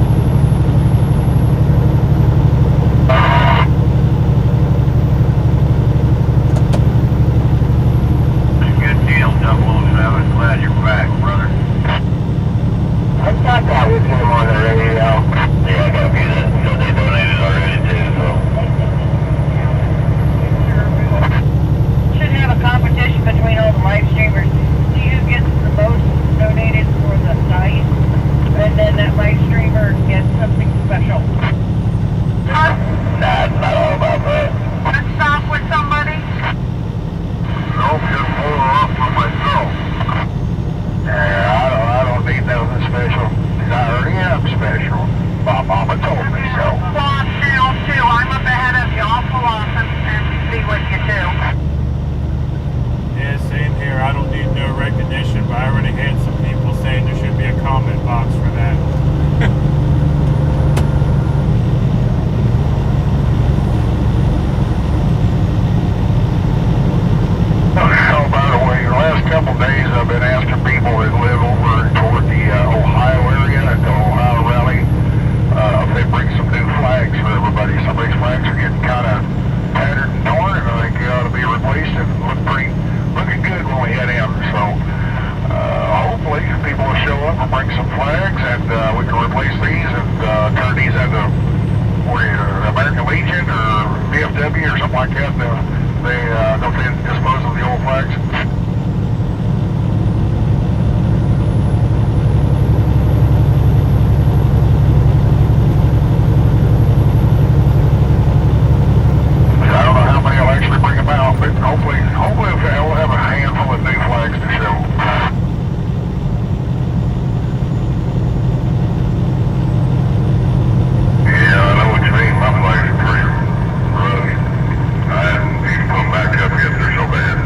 Good deal, 007. Glad you're back, brother. I thought that was him on the radio. Yeah, I got a few that said they donated already too, so. Should have a competition between all the live streamers. See who gets the most donated for the site, and then that live streamer gets something special. Nah, it's not all about that. Let's stop with somebody. Nope, just pull her off for myself. Yeah, I don't need nothing special. I already am special. My mama told me so. Well, I'm down too. I'm up ahead of you. I'll pull off and see what you do. Yeah, same here. I don't need no recognition, but I already had some people saying there should be a comment box for that. Oh, by the way, the last couple of days I've been asking people that live over toward the Ohio area at the Ohio Rally if they bring some new flags for everybody. Some of these flags are getting kind of tattered and torn, and I think they ought to be replaced and looking good when we head in. So hopefully people will show up and bring some flags, and we can replace these and turn these into American Legion or VFW or something like that. Don't they dispose of the old flags? I don't know how many will actually bring them out, but hopefully we'll have a handful of new flags to show. Yeah, I know what you mean. My flag's pretty rugged. I didn't even put them back up yet. They're so bad.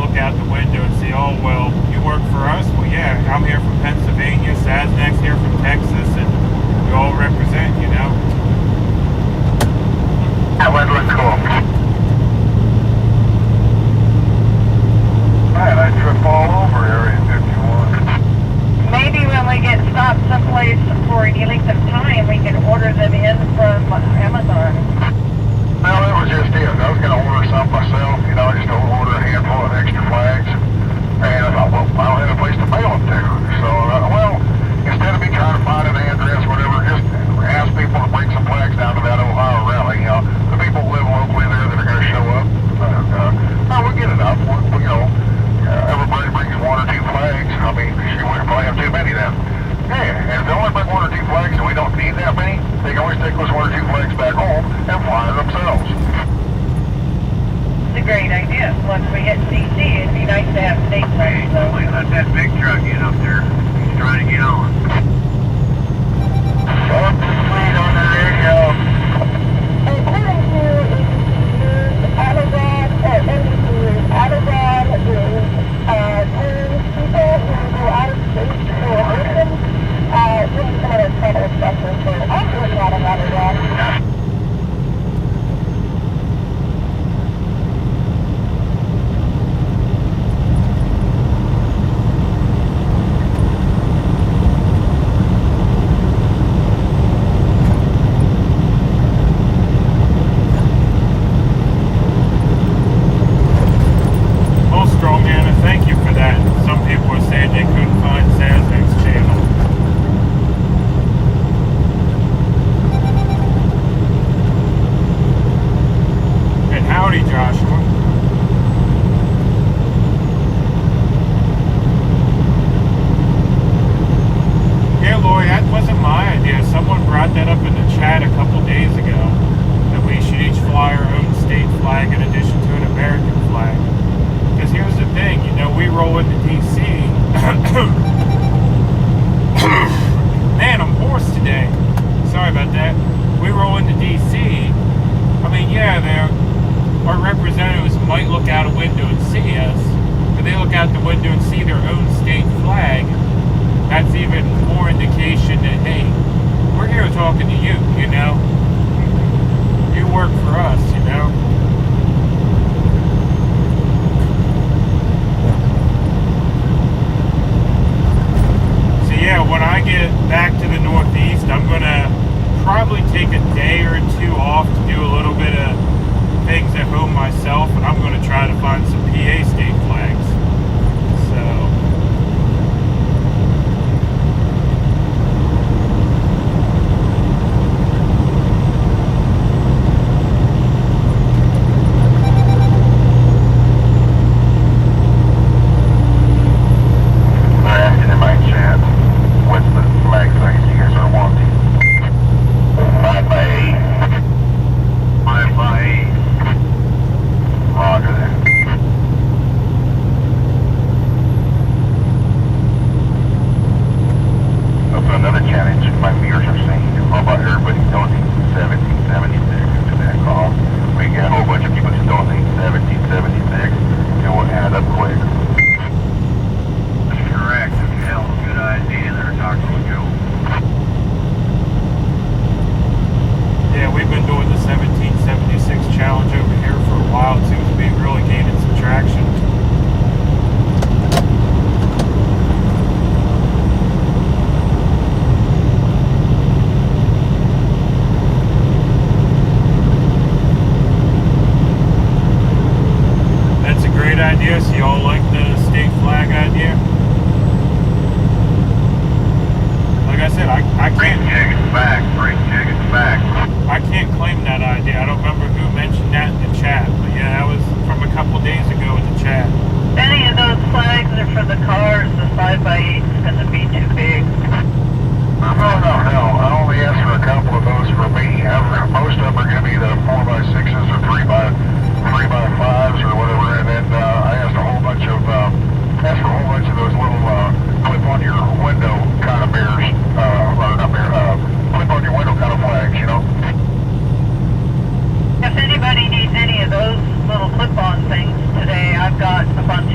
look out the window and say, oh, well, you work for us? Well, yeah, I'm here from Pennsylvania, Sasnak's here from Texas, and we all represent, you know? That looks cool. Man, I trip all over Area 51. Maybe when we get stopped someplace for any length of time, we can order them in from Amazon. Well, it was just it. I was going to order some myself, you know, just to order a handful of extra flags. And I thought, well, I don't have a place to mail them to. So, well, instead of me trying to find an address, whatever, just ask people to bring some flags down to that Ohio rally. You know, the people who live locally there that are going to show up. We'll get enough. You know, everybody brings 1 or 2 flags. I mean, we probably have too many then. Yeah, and if they only bring 1 or 2 flags and we don't need that many, they can always take those 1 or 2 flags back home and fly themselves. It's a great idea. Once we hit DC, it'd be nice to have state flags. So. Let that big truck get up there. He's trying to get on. Up to speed on the radio. According to Amazon, or NBC, Amazon is telling people who go out of state for a mission, doing some of their travel expenses. So I'm doing that on Amazon. If anybody needs any of those little clip-on things today, I've got a bunch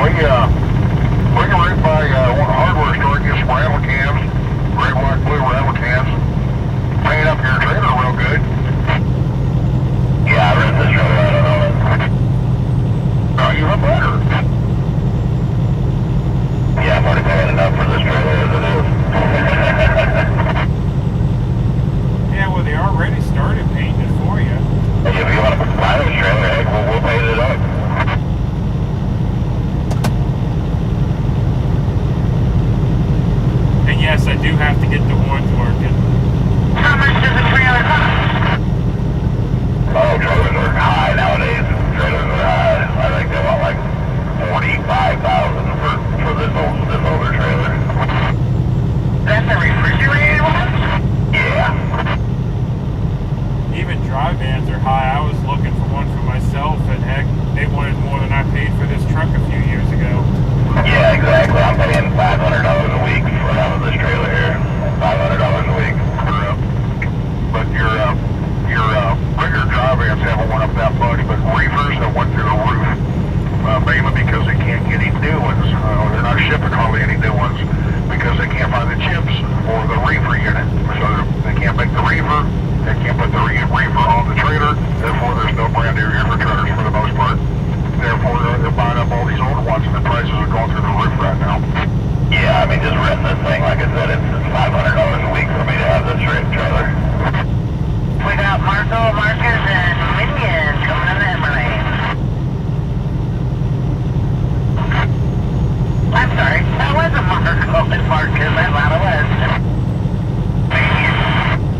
We can run by one hardware store and get some rattle cans, red, white, blue rattle cans. Paint up your trailer real good. Yeah, I read this trailer, I don't know it. Oh, you look better. Yeah, I'm already paying enough for this trailer as it is. Yeah, well, they already started painting it for you. Hey, if you want to buy this trailer, heck, we'll paint it up. And yes, I do have to get the horns working. How much does a trailer cost? Oh, trailers are high nowadays. Trailers are high. I think they want like $45,000 for this older trailer. That's a refrigerated one? Yeah. Even dry vans are high. I was looking for one for myself, and heck, they wanted more than I paid for this truck a few years ago. Yeah, exactly. I'm paying $500 a week for having this trailer here. $500 a week. But your bigger dry vans haven't went up that much, but reefers have went through the roof. Mainly because they can't get any new ones. They're not shipping hardly any new ones because they can't find the chips or the reefer unit. So they can't make the reefer. They can't put the reefer on the trailer. Therefore, there's no brand new reefer trailers for the most part. Therefore, they're buying up all these older ones, and the prices are going through the roof right now. Yeah, I mean, just renting this thing, like I said, it's $500 a week for me to have this trailer. We got Marco, Marcus, and Minion coming in the Emily. I'm sorry, that wasn't Marco, it's Marcus, I thought it was.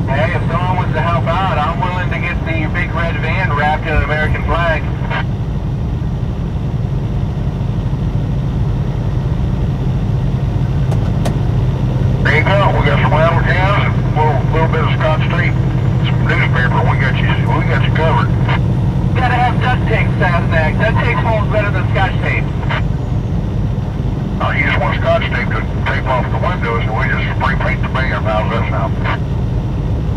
Hey, if someone wants to help out, I'm willing to get the big red van wrapped in an American flag. There you go. We got some rattle cans, a little bit of Scotch tape, some newspaper. We got you covered. Gotta have duct tape, Sasnack. Duct tape holds better than Scotch tape. You just want Scotch tape to tape off the windows, and we just spray paint the van. How's that sound?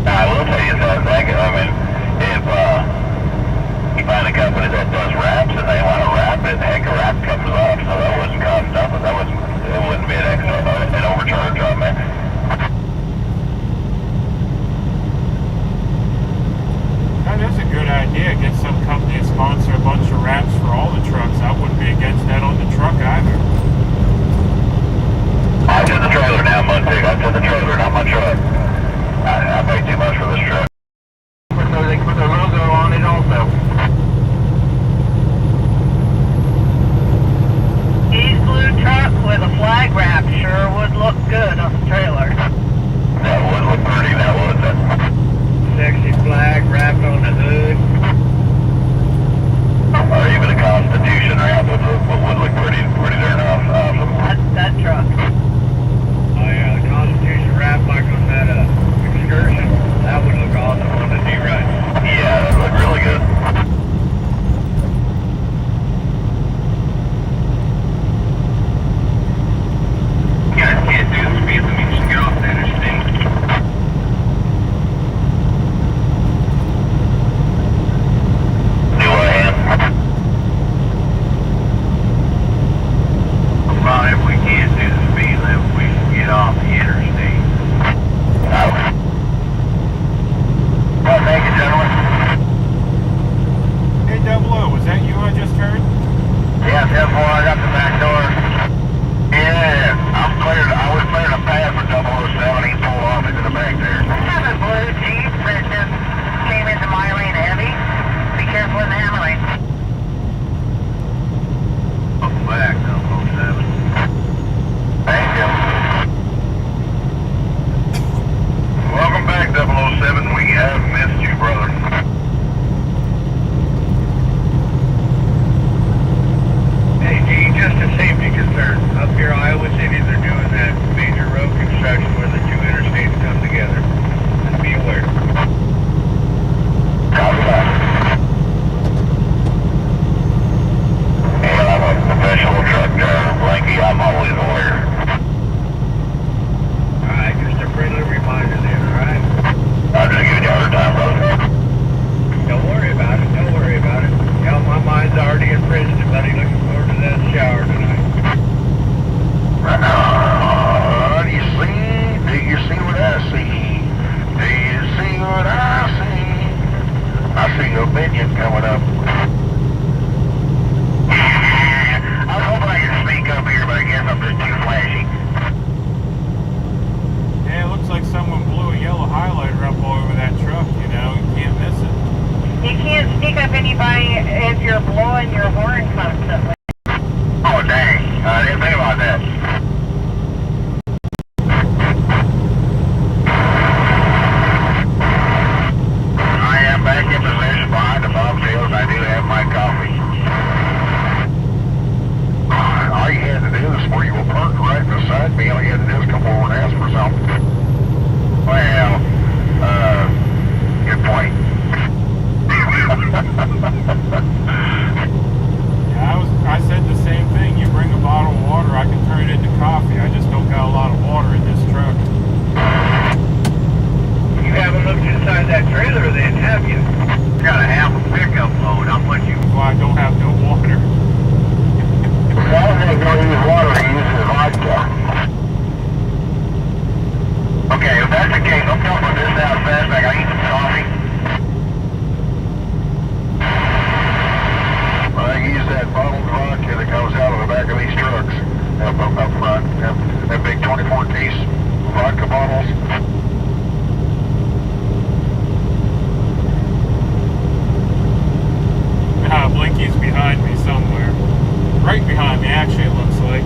I will tell you that, Zach, I mean, if you find a company that does wraps and they want to wrap it, heck, a wrap comes off, so that wouldn't cost nothing. It wouldn't be an overcharge on me. That is a good idea. Get some company to sponsor a bunch of wraps for all the trucks. I wouldn't be against that on the truck either. I took the trailer now, MudPig. I took the trailer, not my truck. I paid too much for this truck. So they can put their logo on it also. East blue truck with a flag wrap sure would look good on the trailer. That would look pretty, that would. Sexy flag wrapped on the hood. Or even a Constitution wrap would look pretty darn awesome. That truck. Oh yeah, the Constitution wrap like on that excursion. That would look awesome on the D-Rut. Yeah, that would look really good. You guys can't do the speed limit. You should get off the interstate. Do I am? Well, if we can't do the speed limit, we should get off the interstate. Well, thank you, gentlemen. Hey, Double O, was that you I just heard? Yeah, 10-4, I got the back door. Yeah, I was clearing a path for 007. He pulled off into the back there. I have a blue Jeep that just came into my lane heavy. Be careful in the hammer lane. Welcome back, 007. Thank you. Welcome back, 007. We have missed you, brother. Hey, G, beside me. All he had to do was come over and ask for something. Well, good point. I said the same thing. You bring a bottle of water, I can turn it into coffee. I just don't got a lot of water in this truck. You haven't looked inside that trailer then, have you? Got a half a pickup load. How much you... That's why I don't have no water. Well, I don't know use water, I use the vodka. Okay, if that's the case, I'm dumping this out fast. I gotta eat some coffee. I use that bottled vodka that comes out of the back of these trucks up front. That big 24-piece vodka bottles. Blinky's behind me somewhere. Right behind me, actually, it looks like.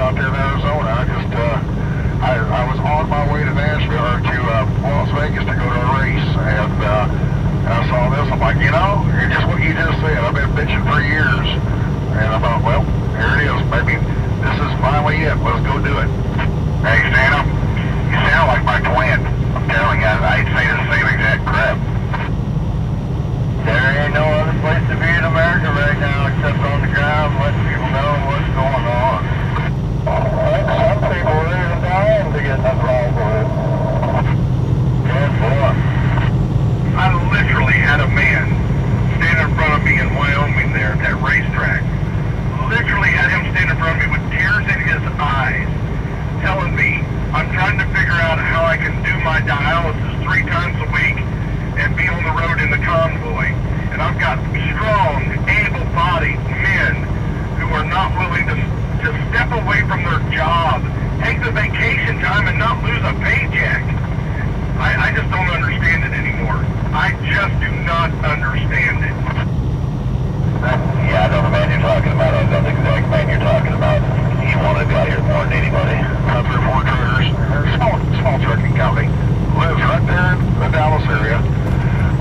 out there now. literally had him stand in front of me with tears in his eyes, telling me, I'm trying to figure out how I can do my dialysis 3 times a week and be on the road in the convoy. And I've got strong, able-bodied men who are not willing to step away from their job, take the vacation time, and not lose a paycheck. I just don't understand it anymore. I just do not understand it. Yeah, I know the man you're talking about. I know the exact man you're talking about. He wanted to be out here more than anybody. Up there, 4 truckers, small trucking company, lives right there in the Dallas area.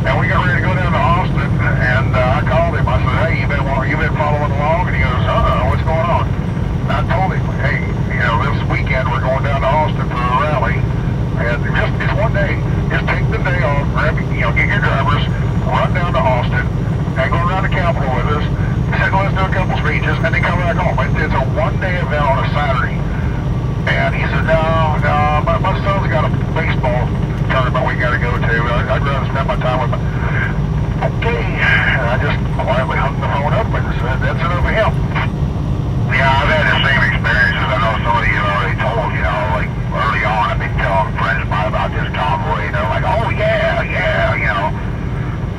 And we got ready to go down to Austin, and I called him. I said, hey, you been following along? And he goes, what's going on? And I told him, hey, this weekend we're going down to Austin for a rally. And it's one day. Just take the day off, grab, get your drivers, run down to Austin, and go around the Capitol with us. He said, let's do a couple speeches, and then come back home. It's a one-day event on a Saturday. And he said, no, my son's got a baseball tournament we got to go to. I'd rather spend my time with my... Okay. And I just quietly hung the phone up and said, that's it over him. Yeah, I've had the same experiences. I know some of you already told, like early on, I've been telling friends of mine about this convoy, and they're like, oh yeah,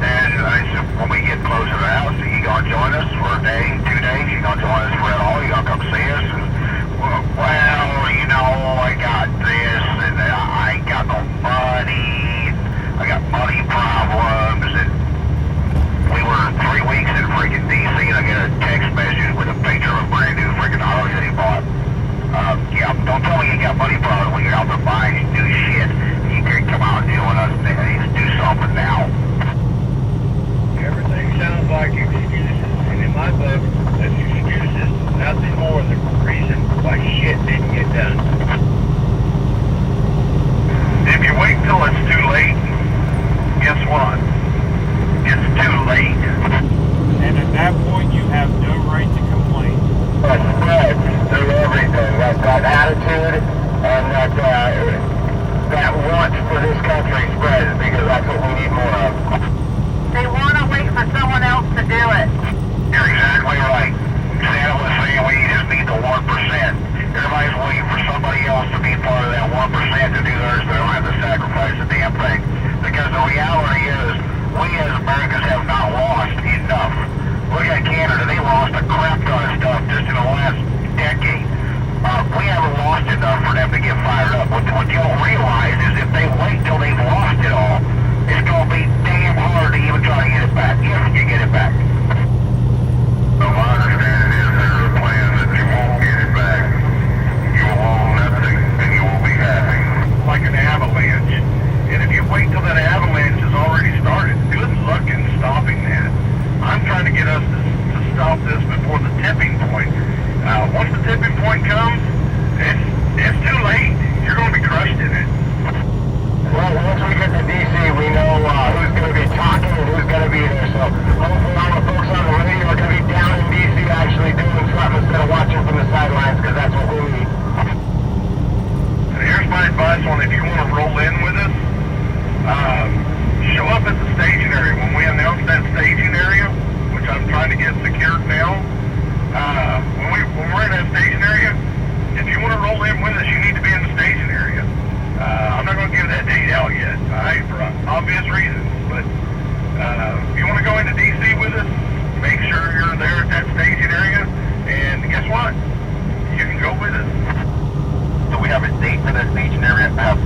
And I said, when we get closer to the house, are you going to join us for a day, 2 days? You going to join us for it all? You going to come see us? And, I got this, and I ain't got no money. I got money problems, and we were 3 weeks in freaking D.C., and I get a text message with a picture of a brand new freaking Harley that he bought. Don't tell me you got money problems when you're out there buying new shit. You can't come out and deal with us and do something now. Everything sounds like excuses, and in my book, that's excuses, nothing more than the reason why shit didn't get done. If you wait till it's too late, guess what? It's too late. And at that point, you have no right to complain. That spreads through everything. That attitude and that want for this country spreads because that's what we need more of. They want to wait for someone else to do it. You're exactly right. Santa was saying we just need the 1%. Everybody's waiting for somebody else to be part of that 1% to do theirs, so they don't have to sacrifice the damn thing. Because the reality is, we as Americans have not lost enough. Look at Canada, they lost a crap ton of stuff just in the last decade. We haven't lost enough for them to get fired up. What you don't realize is if they wait till they've lost it all, it's going to be damn hard to even try to get it back, if you get it back. So my understanding is there's a plan that you won't get it back. You will own nothing, and you will be happy. Like an avalanche. And if you wait till that avalanche has already started, good luck in stopping that. I'm trying to get us to stop this before the tipping point. Once the tipping point comes, it's too late. You're going to be crushed in it. Well, once we get to D.C., we know who's going to be talking and who's going to be there. So hopefully all the folks on the radio are going to be down in D.C. actually doing something instead of watching from the sidelines, because that's what we need. And here's my advice on if you want to roll in with us, show up at the staging area. When we announce that staging area, which I'm trying to get secured now, when we're in that staging area, if you want to roll in with us, you need to be in the staging area. I'm not going to give that date out yet, alright, for obvious reasons, but if you want to go into D.C. with us, make sure you're there at that staging area, and guess what? You can go with us. So we have a date for that staging area. I have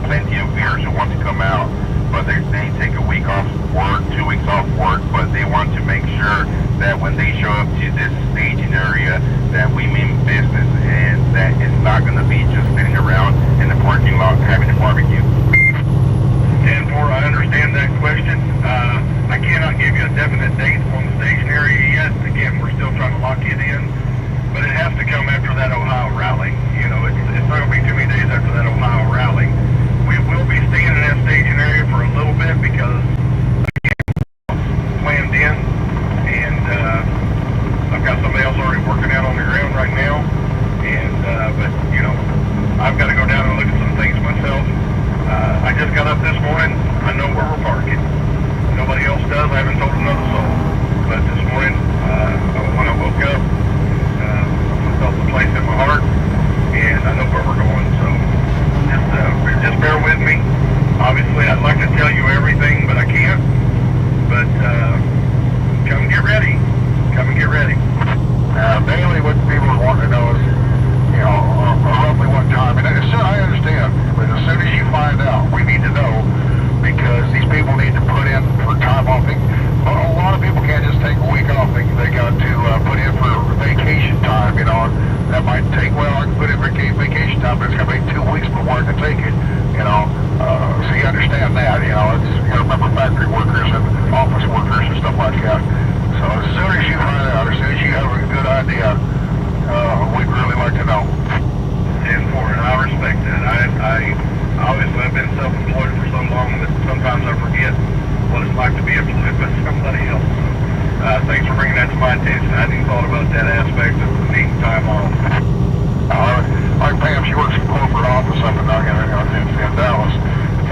plenty of viewers who want to come out, but they take a week off work, 2 weeks off work, but they want to make sure that when they show up to this staging area that we mean business and that it's not going to be just sitting around in the parking lot having a barbecue. And I understand that question. I cannot give you a definite date on the staging area yet. Again, we're still trying to lock it in, but it has to come after that Ohio rally. It's not going to be too many days after that Ohio rally. We will be staying in that staging area for a little bit because planned in, and I've got somebody else already working out on the ground time, but it's going to be 2 weeks before I can take it, you know. So you understand that, you know. It's, you got to remember factory workers and office workers and stuff like that. So as soon as you find out, as soon as you have a good idea, we'd really like to know. And I respect that. I obviously I've been self-employed for so long that sometimes I forget what it's like to be employed by somebody else. Thanks for bringing that to my attention. I hadn't thought about that aspect of needing time off. Like Pam, she works in corporate office up in Dallas,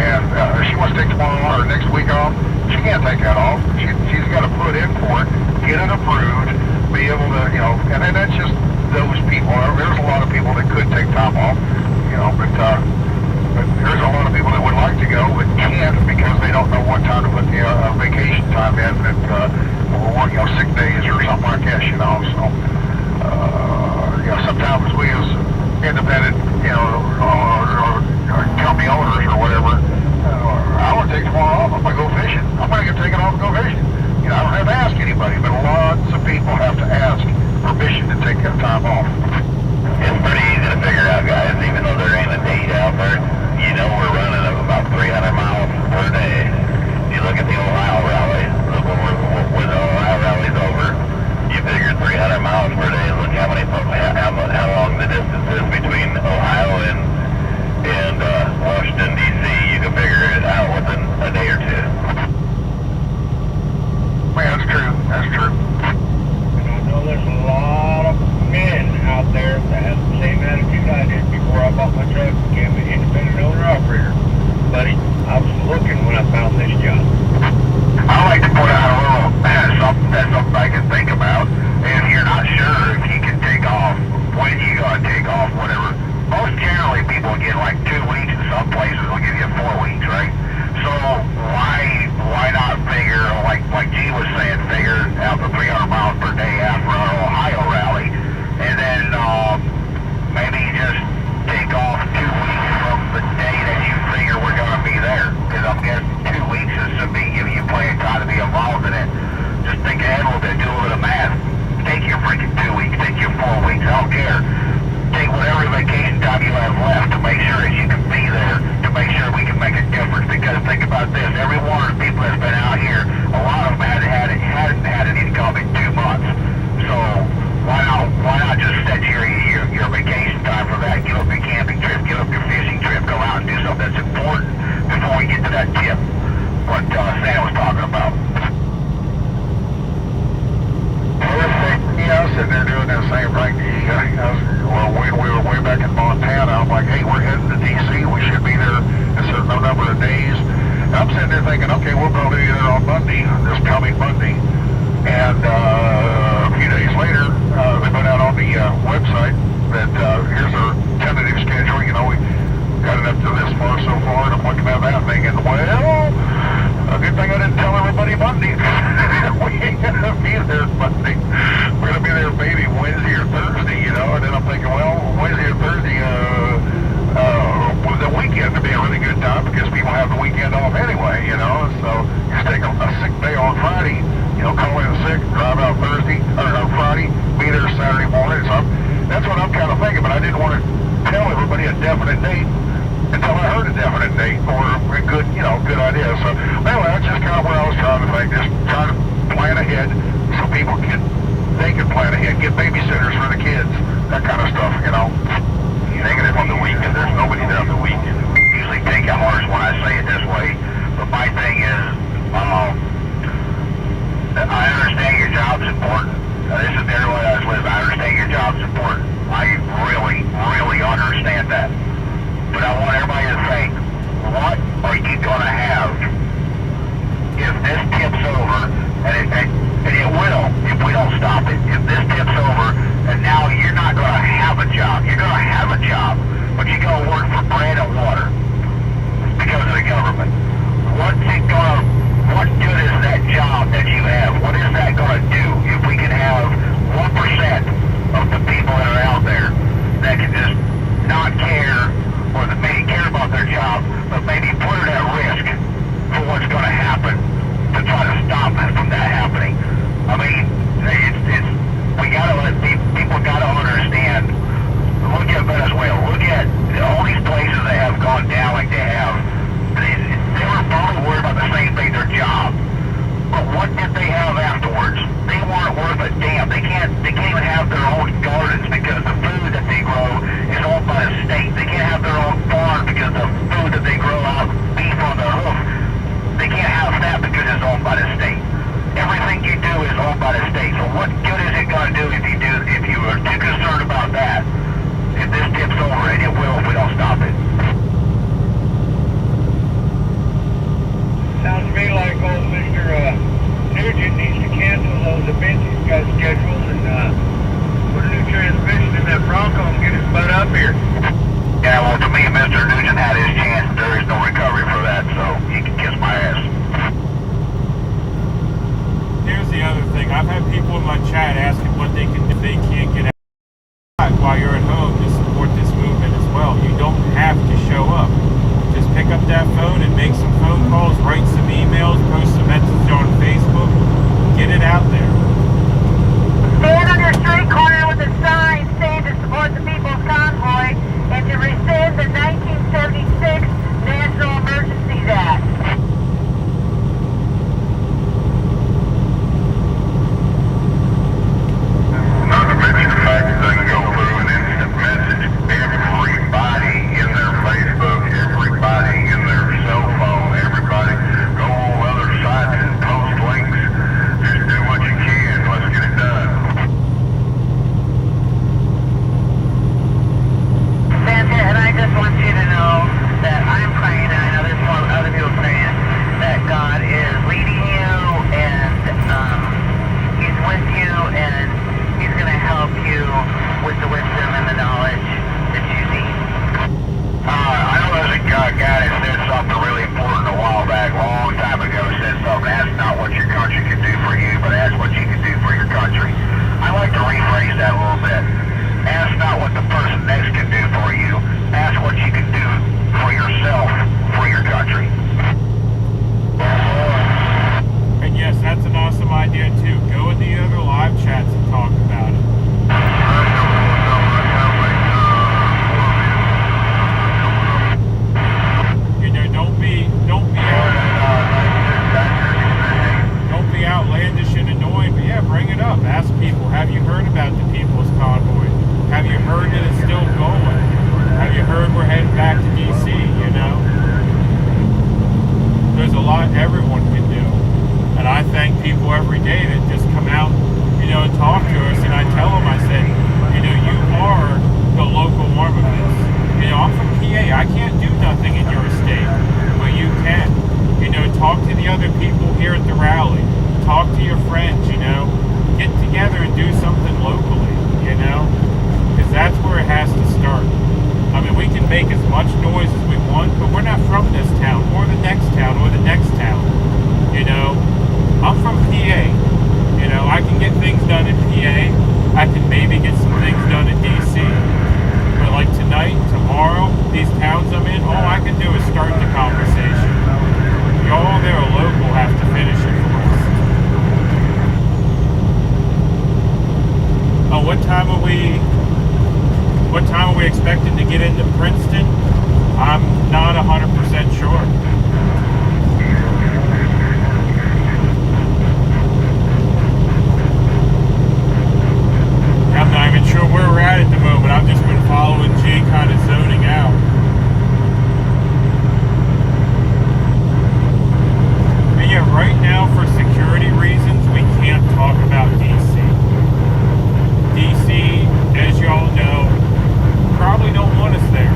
and she wants to take tomorrow or next week off. She can't take that off. She's got to put in for it, get it approved, be able to, you know, and then that's just those people. There's a lot of people that could take time off, you know, but there's a lot of people that would like to go but can't because they don't know what time to put the vacation time in, and or, you know, sick days or something like that, you know. So, you know, sometimes we as independent, you know, or company owners or whatever, I want to take tomorrow off. I'm going to go fishing. I'm going to take it off and go fishing. You know, I don't have to ask anybody, but lots of people have to ask permission to take that time off. It's pretty easy to figure out, guys, even though there ain't a date out there. You know we're running about 300 miles per day. You look at the Ohio rally, look when the Ohio rally's over, you figure 300 miles per day. Look how long the distance is between Ohio and Washington, D.C. You can figure it out within a day or two. Man, that's true. That's true. And I know there's a lot of men out there that have the same attitude I did before I bought my truck and became an independent owner-operator. Buddy, I was looking when I found this job. I like to put out a little something that's something I can think about. If you're not sure if you can take off, when you gotta take off, whatever. Most generally people get like 2 weeks, and some places will give you 4 weeks, right? So why not figure, like G was saying, figure out the 300 miles per day after our Ohio rally, and then maybe just take off 2 weeks from the day that you figure we're gonna be there. Because I'm guessing 2 weeks is to be giving you plenty of time to be involved in it. Just think ahead a little bit, do a little bit of math. Take your freaking 2 weeks, take your 4 weeks, I don't care. Take whatever vacation time you have left to make sure that you can be there, to make sure we can make a difference. Because think about this, every one of the people that's been out here, a lot of them hadn't had an income in 2 months. So why not just set your vacation time for that? Give up your camping trip, give up your fishing trip, go out and do something that's important before we get to that tip. What Sam was talking about. Yeah, I was sitting there doing that same thing. When we were way back in Montana, I'm like, hey, we're heading to D.C. We should be there in a certain number of days. And I'm sitting there thinking, okay, we'll probably be there on Monday, this coming Monday. And a few days later, they put out on the website that here's our tentative schedule. You know, we got it up to this far so far, and I'm looking at that thinking, well, a good thing I didn't tell everybody Monday. We ain't going to be there Monday. We're going to be there maybe Wednesday or Thursday, you know, and then I'm thinking, well, Wednesday or Thursday, the weekend would be a really good time because people have the weekend off anyway, you know, so just take a sick day on Friday, you know, call in sick, drive out Thursday, or Friday, be there Saturday morning, so that's what I'm kind of thinking, but I didn't want to tell everybody a definite date until I heard a definite date or a good, you know, good idea. So anyway, that's just kind of where I was trying to think, just trying to plan ahead so people can plan ahead, get babysitters for the kids, that kind of stuff, you know. Negative on the weekend, there's nobody there on the weekend. Usually take it harsh when I say it this way, but my thing is, I understand your job's important. This is everywhere I live. I understand your job's important. I really, really understand that. But I want everybody to think, what are you going to have if this tips over, and it will, if we don't stop it. If this tips over, and now you're not going to have a job. You're going to have a job, but you're going to work for bread and water because of the government. What good is that job that you have? What is that going to do if we can have 1% of the people that are out there that can just not care, or that maybe care about their job, but maybe put it at risk for what's going to happen to try to stop it from that happening? I mean, we got to let people got to understand. Look at Venezuela. Look at me and Mr. Nugent had his chance. There is no recovery for that, so he can kiss my ass. Here's the other thing. I've had people in my chat asking what they can if they can't get out while you're at home to support this movement as well. You don't have to show up. Just pick up that phone and make some phone calls, write some emails, post some messages on Facebook, get it out there. Stand on your street corner with a sign saying to support the People's Convoy and to rescind the 1976 National Emergencies Act. Not to mention the fact that they can go through an instant message. Everybody in their Facebook, everybody in their cell phone, everybody go on other sites and post links. Just do what you can. Let's get it done. Santa, and I just want you to know that I'm praying, and I know there's more other people praying, that God is leading you, and He's with you, and He's going to help you with the wisdom and the knowledge that you need. I know there's a guy that said something really important a while back, a long time ago, said something, ask not what your country can do for you, but ask what you can do for your country. I like to rephrase that a little bit. Ask not what the person next can do for you, ask what you can do for yourself, for your country. And yes, that's an awesome idea too. Go in the other live chats and talk about it. You know, don't be outlandish and annoying, but yeah, bring it up. Ask people, have you heard about the People's Convoy? Have you heard that it's still going? Have you heard we're heading back to DC, you know? There's a lot everyone can do. And I thank people every day that just come out, you know, and talk to us. And I tell them, I said, you know, you are the local arm of this. You know, I'm from PA. I can't do nothing in your state, but you can. You know, talk to the other people here at the rally. Talk to your friends, you know. Get together and do something locally, you know. Because that's where it has to start. I mean, we can make as much noise as we want, but we're not from this town, or the next town, or the next town. You know, I'm from PA. You know, I can get things done in PA. I can maybe get some things done in DC. But like tonight, tomorrow, these towns I'm in, all I can do is start the conversation. Y'all that are local have to finish it for us. Oh, what time are we expecting to get into Princeton? I'm not 100% sure. I'm not even sure where we're at the moment. I've just been following G, kind of zoning out. And yeah, right now for security reasons, we can't talk about DC. DC, as y'all know, probably don't want us there.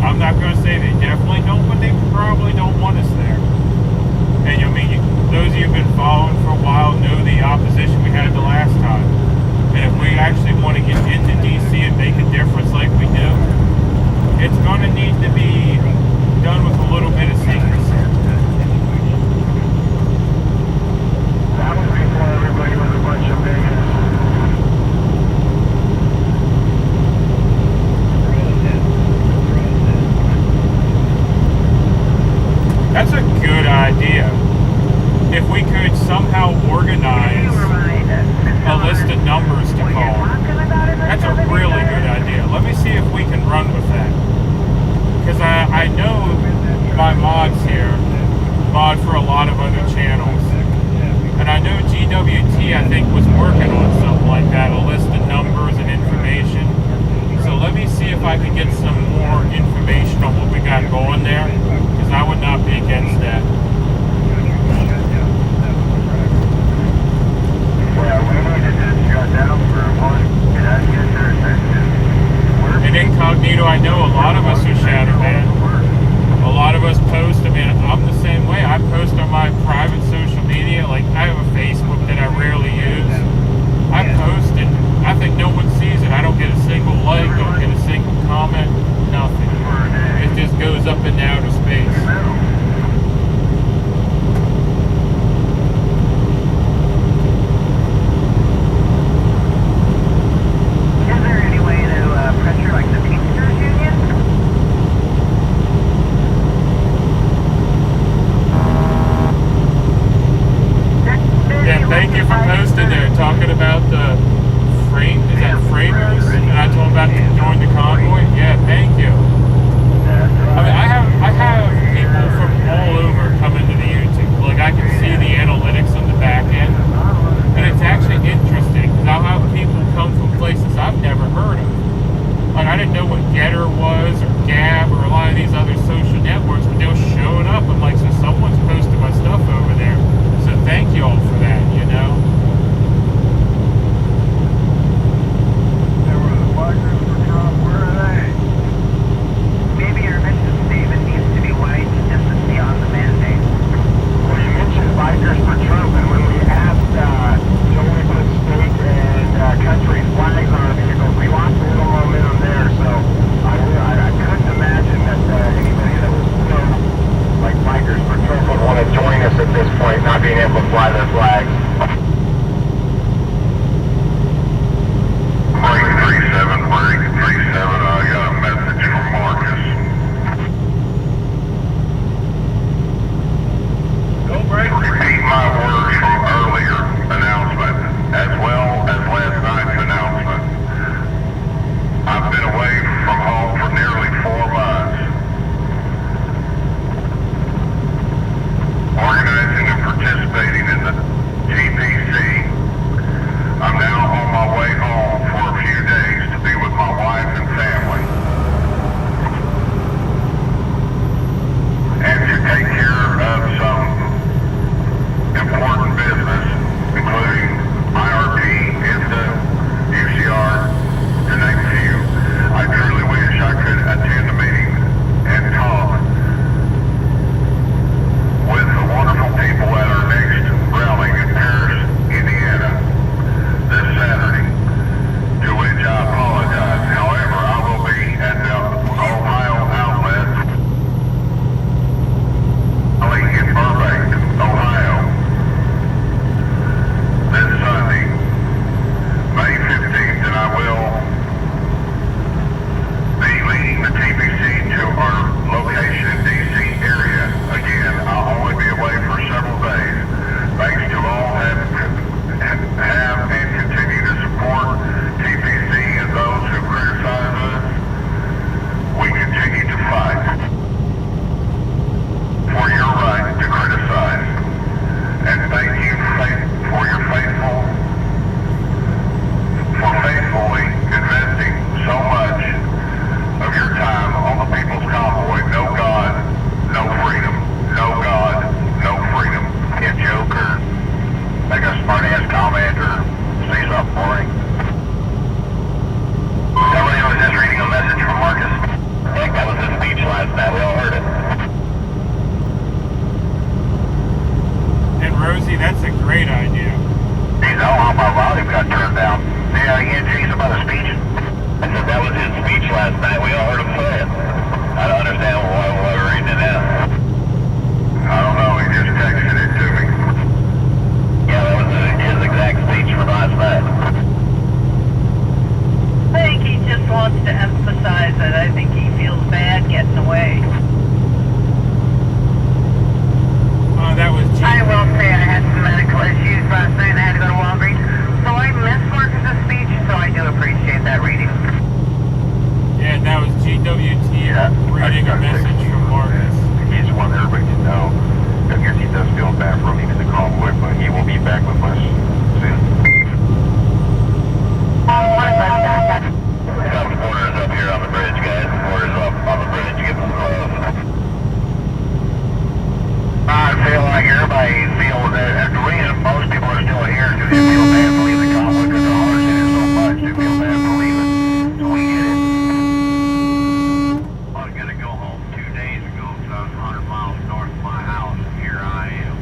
I'm not going to say they definitely don't, but they probably don't want us there. And I mean, those of you who've been following for a while know the opposition we had the last time. And if we actually want to get into DC and make a difference like we do, it's going to need to be done with a little bit of secrecy. That was before everybody was a bunch of bigots. That's a good idea. If we could somehow organize a list of numbers to call, that's a really good idea. Let me see if we can run with that. Because I know my mods here mod for a lot of other channels. And I know GWT, I think, was working on something like that, a list of numbers and information. So let me see if I can get some more information on what we got going there. Because I would not be against that. Well, we need to just shut down for a month. That gets their attention. In incognito, I know a lot of us are shadow banned. A lot of us post. I mean, I'm the same way. I post on my private social media. Like, I have a Facebook that I rarely use. I post and I think no one sees it. I don't get a single like, don't get a single comment, nothing. Getter was, or Gab, or a lot of these other social networks, but they were showing up. I'm like, so someone's posting my stuff over there. So thank you all for that, you know? There were the bikers for Trump. Where are they? Maybe your mission statement needs to be white just to see on the mandate. Well, you mentioned bikers for Trump, and when we asked to only put state and country flags on our vehicles, we lost a little momentum there. So I couldn't imagine that anybody that was so like bikers for Trump would want to join us at this point, not being able to fly their flags. Break 37, break 37, I got a message from Marcus. Go break. Repeat my words from earlier announcement, as well as last night's announcement. I've been away from home for nearly 4 months. Organizing and participating in the TPC. I'm now on my way home for a few days to be with my wife and family. And to take care of some important business, including IRP, ISTA, UCR, to name a few. I truly wish I could attend the meeting and talk with the wonderful people at our next rally in Paris, Indiana, this Saturday, to which I apologize. However, I will be at the Ohio outlet in Burbank, Ohio, this Sunday, May 15th, and I will be leading the TPC to our location in DC area. Again, I'll only be away for several days. Thanks to all have and continue to support TPC and those who criticize us. We continue to fight for your right to criticize. And thank you for your faithfully investing so much of your time on the People's Convoy. No God, no freedom. No God, no freedom. A joke or make a smart-ass comment or say something boring. Somebody was just reading a message from Marcus. Heck, that was his speech last night. We all heard it. And Rosie, that's a great idea. Geez, how my volume got turned down. Yeah, again, Jason, about the speech. I said that was his speech last night. We all heard him say it. I don't understand why we're reading it now. I don't know. He just texted it to me. Yeah, that was his exact speech from last night. I think he just wants to emphasize that I think he feels bad getting away. That was I will say I had some medical issues last night and I had to go to Walgreens. So I missed Marcus's speech, so I do appreciate that reading. Yeah, that was GWT reading a message from Marcus. He just wanted everybody to know. I guess he does feel bad for leaving the convoy, but he will be back with us soon. Got the borders up here on the bridge, guys. The borders up on the bridge. Give them close. I feel like everybody feels that the reason most people are still here is because they feel bad for leaving the convoy because the hard shit is so much. They feel bad for leaving. So we get it. I was going to go home 2 days ago because I was 100 miles north of my house, and here I am.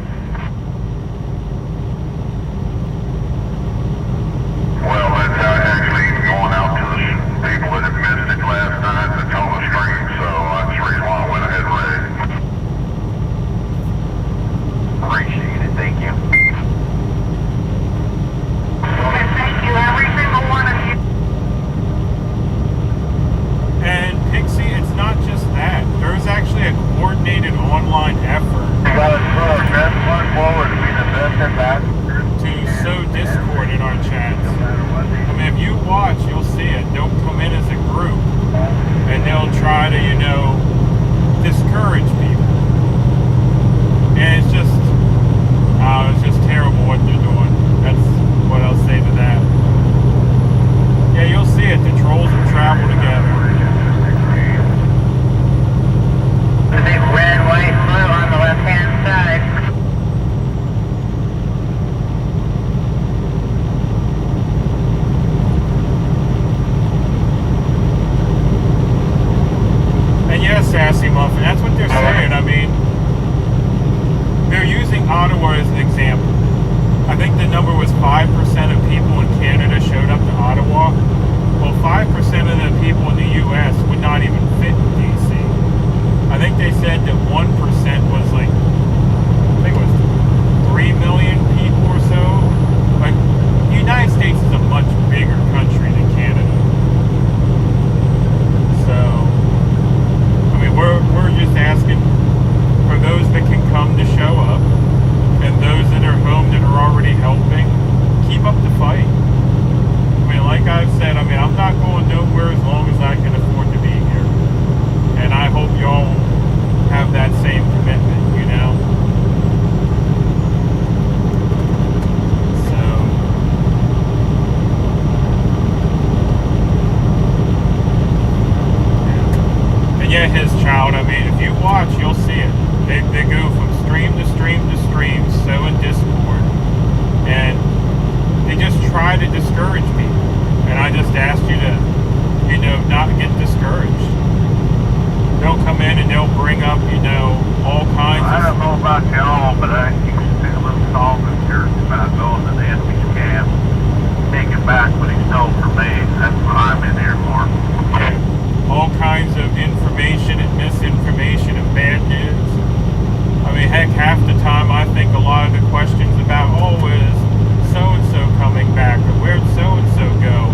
sassy muffin. That's what they're saying. I mean, they're using Ottawa as an example. I think the number was 5% of people in Canada showed up to Ottawa. Well, 5% of the people in the U.S. would not even fit in D.C. I think they said that 1% was like, I think it was 3 million people or so. Like, the United States is a much bigger country than Canada. So, I mean, we're just asking for those that can come to show up, and those that are home that are already helping, keep up the fight. I mean, like I've said, I mean, I'm not going nowhere as long as I can afford to be here. And I hope y'all have that same commitment, you know? So, yeah. And yeah, his child, I mean, if you watch, you'll see it. They go from stream to stream to stream, so in Discord. And they just try to discourage people. And I just asked you to, you know, not get discouraged. They'll come in and they'll bring up, you know, all kinds I don't of... know about y'all, but I used to do a little song in church about going to the enemy's camp, taking back what he stole from me. That's what I'm in here for. All kinds of information and misinformation and bad news. I mean, heck, half the time I think a lot of the questions about, oh, is so-and-so coming back, or where'd so-and-so go?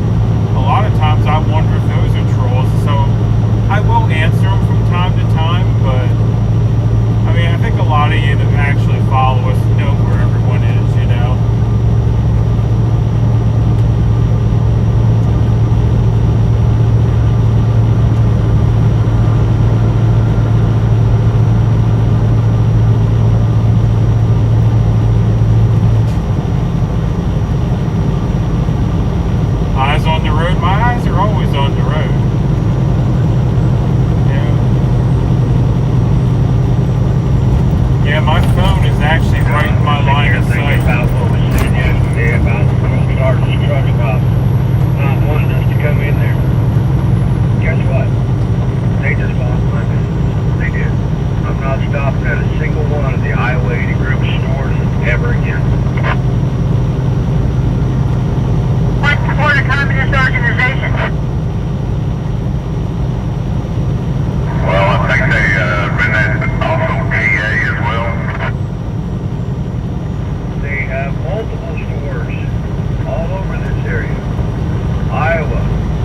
A lot of times I wonder if those are trolls, so I will answer them from time to time, but I mean, I think a lot of you that actually follow us know where everyone is, you know? Eyes on the road? My eyes are always on the road. Yeah, my phone is actually right in my line of sight. About what was said yesterday about the World Sergeant's truck stop not wanting us to come in there. Guess what? They just lost my business. They did. I'm not stopping at a single one of the Iowa 80 Group stores ever again. What support a communist organization? Well, I think they been at also PA as well. They have multiple stores all over this area. Iowa,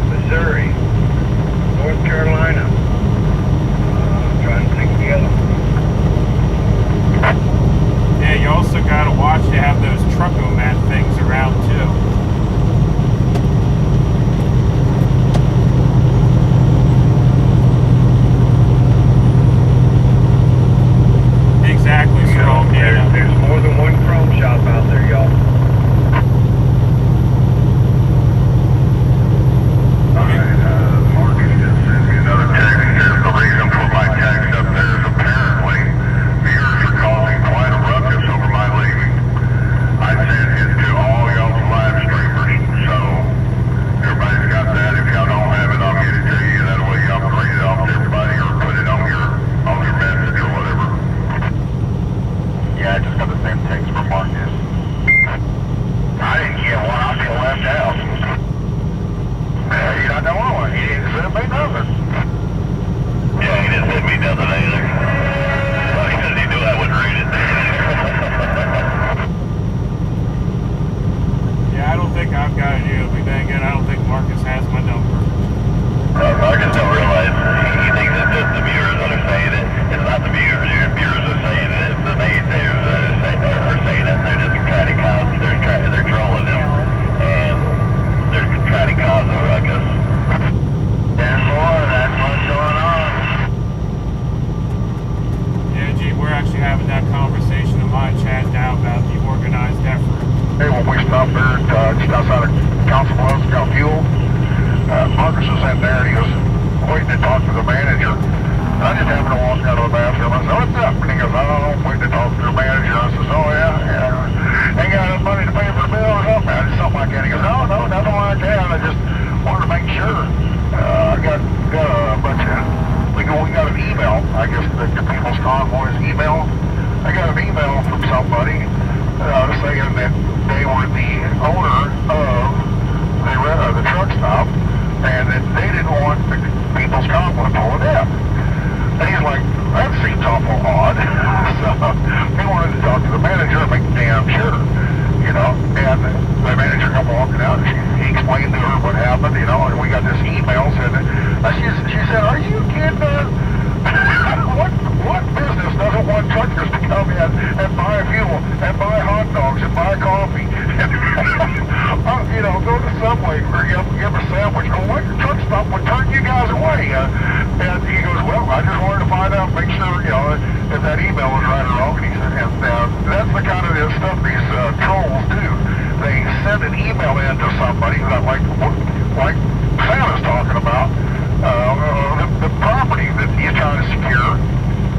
Missouri, North Carolina. I'm trying to think of the other one. Yeah, you also gotta watch to have those truckomat things around too. Exactly, You know, so yeah. there's more than one chrome shop out there, y'all. Marcus just sent me another text. He says the reason for my text up there is apparently viewers are causing quite a ruckus over my leaving. I sent it to all y'all's live streamers, so everybody's got that. If y'all don't have it, I'll get it to you. That way y'all can read it off to everybody or put it on your message or whatever. Yeah, I just got the same text from Marcus. I didn't get one. I feel left out. You don't know one. He didn't send me nothing. Yeah, he didn't send me nothing either. Well, he said he knew I wouldn't read it. Yeah, I don't think I've got it either, but then again, I don't think Marcus has my number. Marcus don't realize he thinks it's just the viewers that are saying it. It's not the viewers. The viewers are saying it. It's the naysayers that are saying it. They're just trying to cause. They're trolling him, and they're trying to cause a ruckus. And more, that's what's going on. Yeah, gee, we're actually having that conversation in my chat now about the organized effort. Hey, when we stopped there just outside of Council Bluffs, got fuel, Marcus was in there and he was waiting to talk to the manager. I just happened to walk out of the bathroom. I said, what's up? And he goes, oh, I'm waiting to talk to the manager. I says, oh, yeah. Ain't got enough money to pay for the bill or something. Something like that. He goes, no, nothing like that. I just wanted to make sure. I got a bunch of, we got an email the People's Convoy's email. I got an email from somebody saying that they were the owner of the truck stop and that they didn't want the People's Convoy pulling in. And he's like, that seems awful odd. So he wanted to talk to the manager and make damn sure, you know. And the manager come walking out and he explained to her what happened, you know, and we got this email said, she said, are you kidding? What business doesn't want truckers to come in and buy fuel and buy hot dogs and buy coffee? You know, go to Subway or give a sandwich. Oh, what truck stop would turn you guys away? And he goes, well, I just wanted to find out, make sure, you know, if that email was right or wrong. And he said, and that's the kind of stuff these trolls do. They send an email in to somebody like Santa's talking about, the property that he's trying to secure.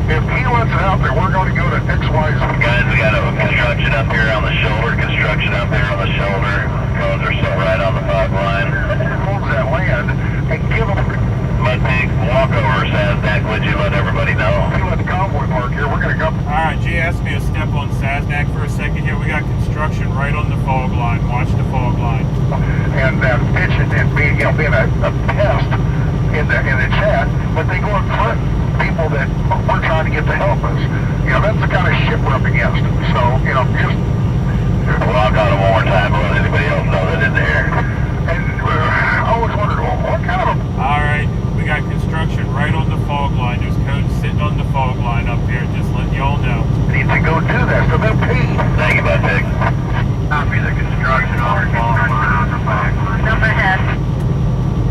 If he lets it out there, we're going to go to XYZ. Guys, we got a construction up here on the shoulder. Construction up here on the shoulder. Cones are still right on the fog line. Owns that land and give them. MudPig, walk over, Saznak. Would you let everybody know? If you let the convoy park here, we're going to go. Alright, G asked me to step on Saznak for a second here. We got construction right on the fog line. Watch the fog line. And pitching and being a pest in the chat, but they go and threaten people that we're trying to get to help us. You know, that's the kind of shit we're up against. So, you know, just... Well, I've got it one more time, but let anybody else know that in there. And I always wondered, well, what kind of... Alright, we got construction right on the fog line. There's cones sitting on the fog line up here. Just letting y'all know. Need to go do that, so they'll pay. Thank you, MudPig. Copy the construction on the fog line. Jump ahead.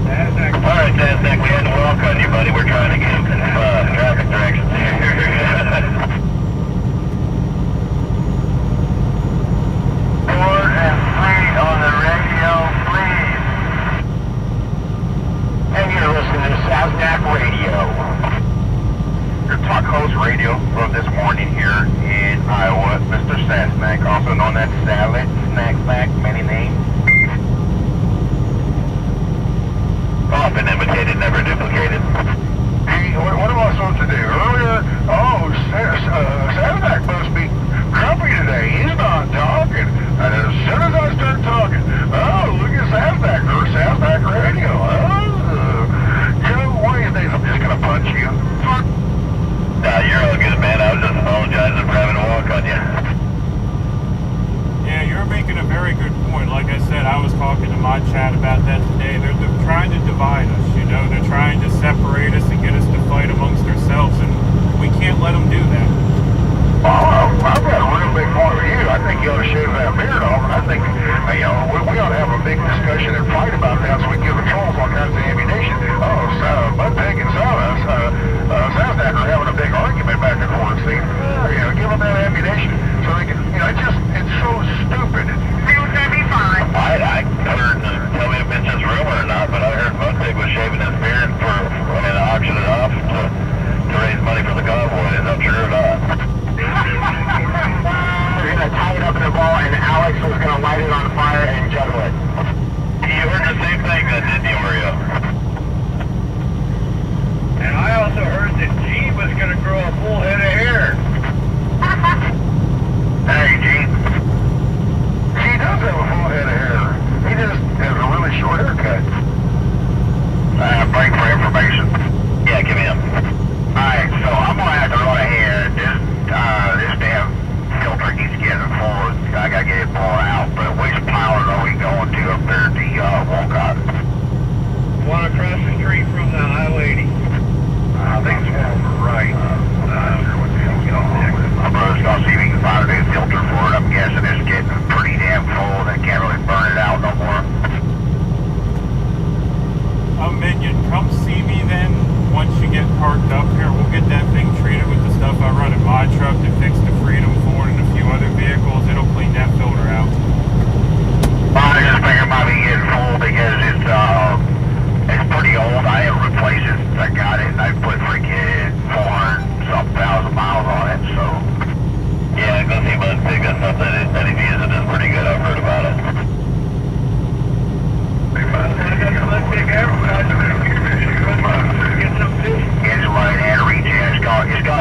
Alright, Saznak, we had to walk on you, buddy. We're trying to get some traffic directions here. Port and fleet on the radio, please. And you're listening to Saznak Radio. Your talk host radio from this morning here in Iowa, Mr. Saznak, also known as Salad, Snack, many names. Often imitated, never duplicated. Hey, what am I supposed to do? Earlier, Saznak must be grumpy today. He's not talking. And as soon as I start talking, oh, look at Saznak or Saznak Radio. Oh, Joe, one of these days I'm just going to punch you. Nah, you're all good, man. I was just apologizing for having to walk on you. Yeah, you're making a very good point. Like I said, I was talking to my chat about that today. They're trying to divide us, you know. They're trying to separate us and get us to fight amongst ourselves, and we can't let them do that. Oh, I've got a real big point with you. I think you ought to shave that beard off. I think, you know, we ought to have a big discussion and fight about that so we can give the trolls all kinds of ammunition. Oh, so MudPig and Saznak are having a big argument back and forth, see? You know, give them that ammunition so they can, you know, it's so stupid. Everyone's gonna be fine. I heard, tell me if it's just rumor or not, but I heard MudPig was shaving his beard to auction it off to raise money for the convoy. Is that true or not? They're gonna tie it up in a ball and Alex was gonna light it on fire and juggle it. You heard the same thing then, didn't you, Oreo? And I also heard that Gene was going to grow a full head of hair. Hey, Gene. He does have a full head of hair. He just has a really short haircut. Break for information. Yeah, give me him. Alright, so I'm gonna have to run ahead. This damn filter keeps getting full. I gotta get it pulled out. But which pile are we going to up there at the Walcott? One across the street from the I-80. I think it's one on the right. My brother's gonna see if he can find a new filter for it. I'm guessing it's getting pretty damn full and they can't really burn it out no more. Minion, come see me then once you get parked up here. We'll get that thing treated with the stuff I run in my truck to fix the Freedom Ford and a few other vehicles. It'll clean that filter out. I just think it might be getting full because it's pretty old. I haven't replaced it since I got it. I put freaking 400-something miles on it, so. Yeah, go see MudPig. That's something that he uses is pretty good. I've heard about it. Engine light and regen. It's got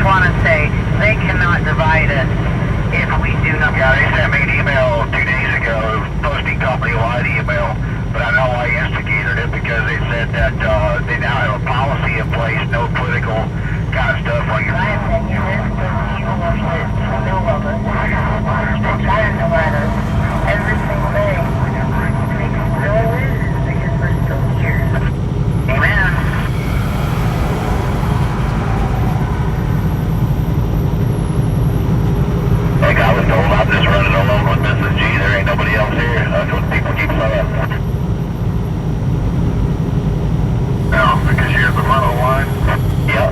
want to say they cannot divide us if we do not. Yeah, they sent me an email 2 days ago, posting company-wide email, but I know I instigated it because they said that they now have a policy in place, no political kind of stuff on your... My opinion is the evil of it, no of us. They're trying to divide us every single day. It makes me really lose because we're still here. Amen. Heck, I was told I'm just running alone with Mrs. G. There ain't nobody else here. That's what people keep saying. No, because you're at the front of the line? Yep.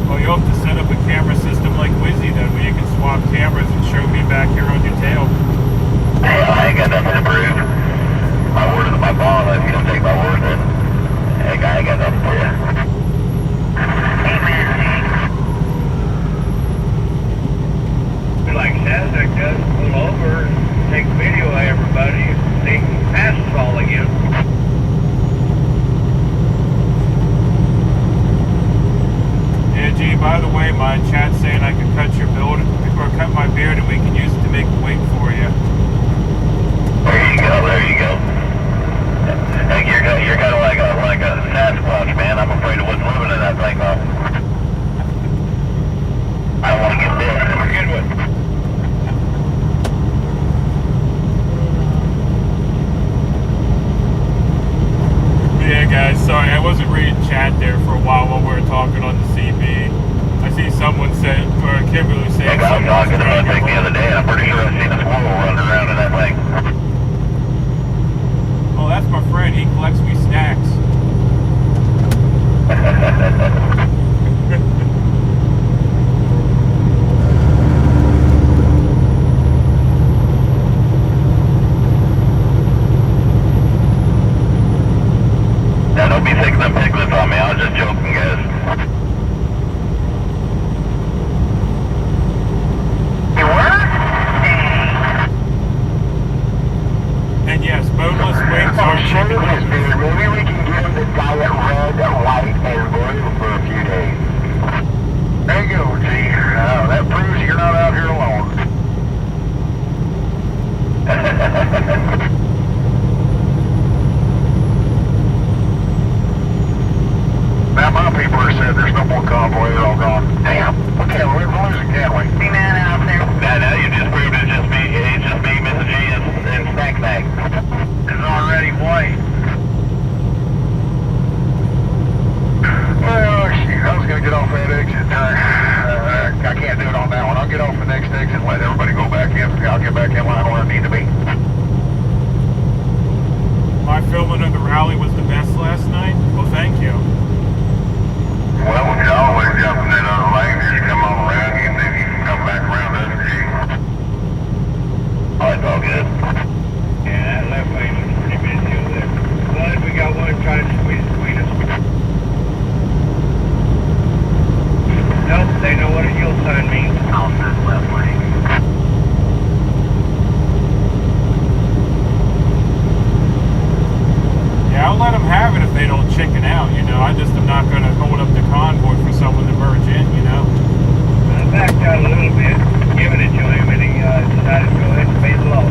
Well, you'll have to set up a camera system like Wizzy then, where you can swap cameras and show me back here on your tail. Hey, I ain't got nothing to prove. My word is my bond. If you don't take my word, then heck, I ain't got nothing for you. Amen, Like Sazak does, pull over and take video of everybody and they pass us all again. Yeah, G, by the way, my chat's saying I can cut your beard or cut my beard and we can use it to make a wig for you. There you go, there you go. Heck, you're kind of like a Sasquatch, man. I'm afraid of what's living in that thing, though. I don't want to get bit. We're good with. Yeah, guys, sorry, I wasn't reading chat there for a while we were talking on the CB. I see someone said, or Kimberly saying Heck, I was talking to that thing the other day, and I'm pretty sure I've seen a squirrel running around in that thing. Oh, that's my friend. He collects me snacks. Now, don't be taking them piglets on me. I was just joking, guys. You were? And yes, boneless wings are chicken. Maybe we can give him the diet red, white, and blue for a few days. There you go, G. That proves you're not out here alone. Now my people are said there's no more convoy, they're all gone. Damn, we can't win for losing, can't we? See man out there. Now you just proved it's just me, Mrs. G, and Snack Snack. It's already white. Oh, shoot, I was going to get off that exit. I can't do it on that one. I'll get off the next exit and let everybody go back in. I'll get back in line where I need to be. My filming of the rally was the best last night. Well, thank you. Well, you always jump in that other lane. Just come on around you and then you can come back around us, G. Oh, it's all good. Yeah, that left lane was pretty busy over there. But we got one trying to squeeze between us. Nope, they know what a yield sign means. Off this left lane. Yeah, I'll let them have it if they don't chicken out, you know. I just am not going to hold up the convoy for someone to merge in, you know. I backed out a little bit, giving it to him, and he decided to go ahead and pay the law.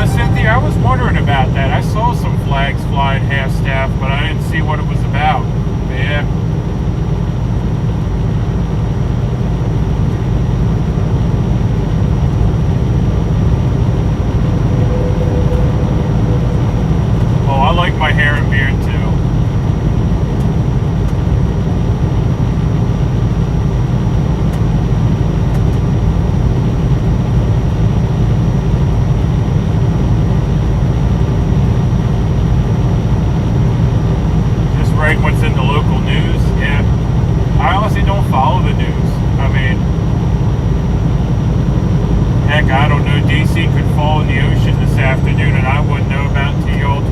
Cynthia, I was wondering about that. I saw some flags flying half-staff, but I didn't see what it was about. But yeah. Oh, I like my hair and beard too. What's in the local news? Yeah, I honestly don't follow the news. I mean, heck, I don't know. DC could fall in the ocean this afternoon, and I wouldn't know about it until.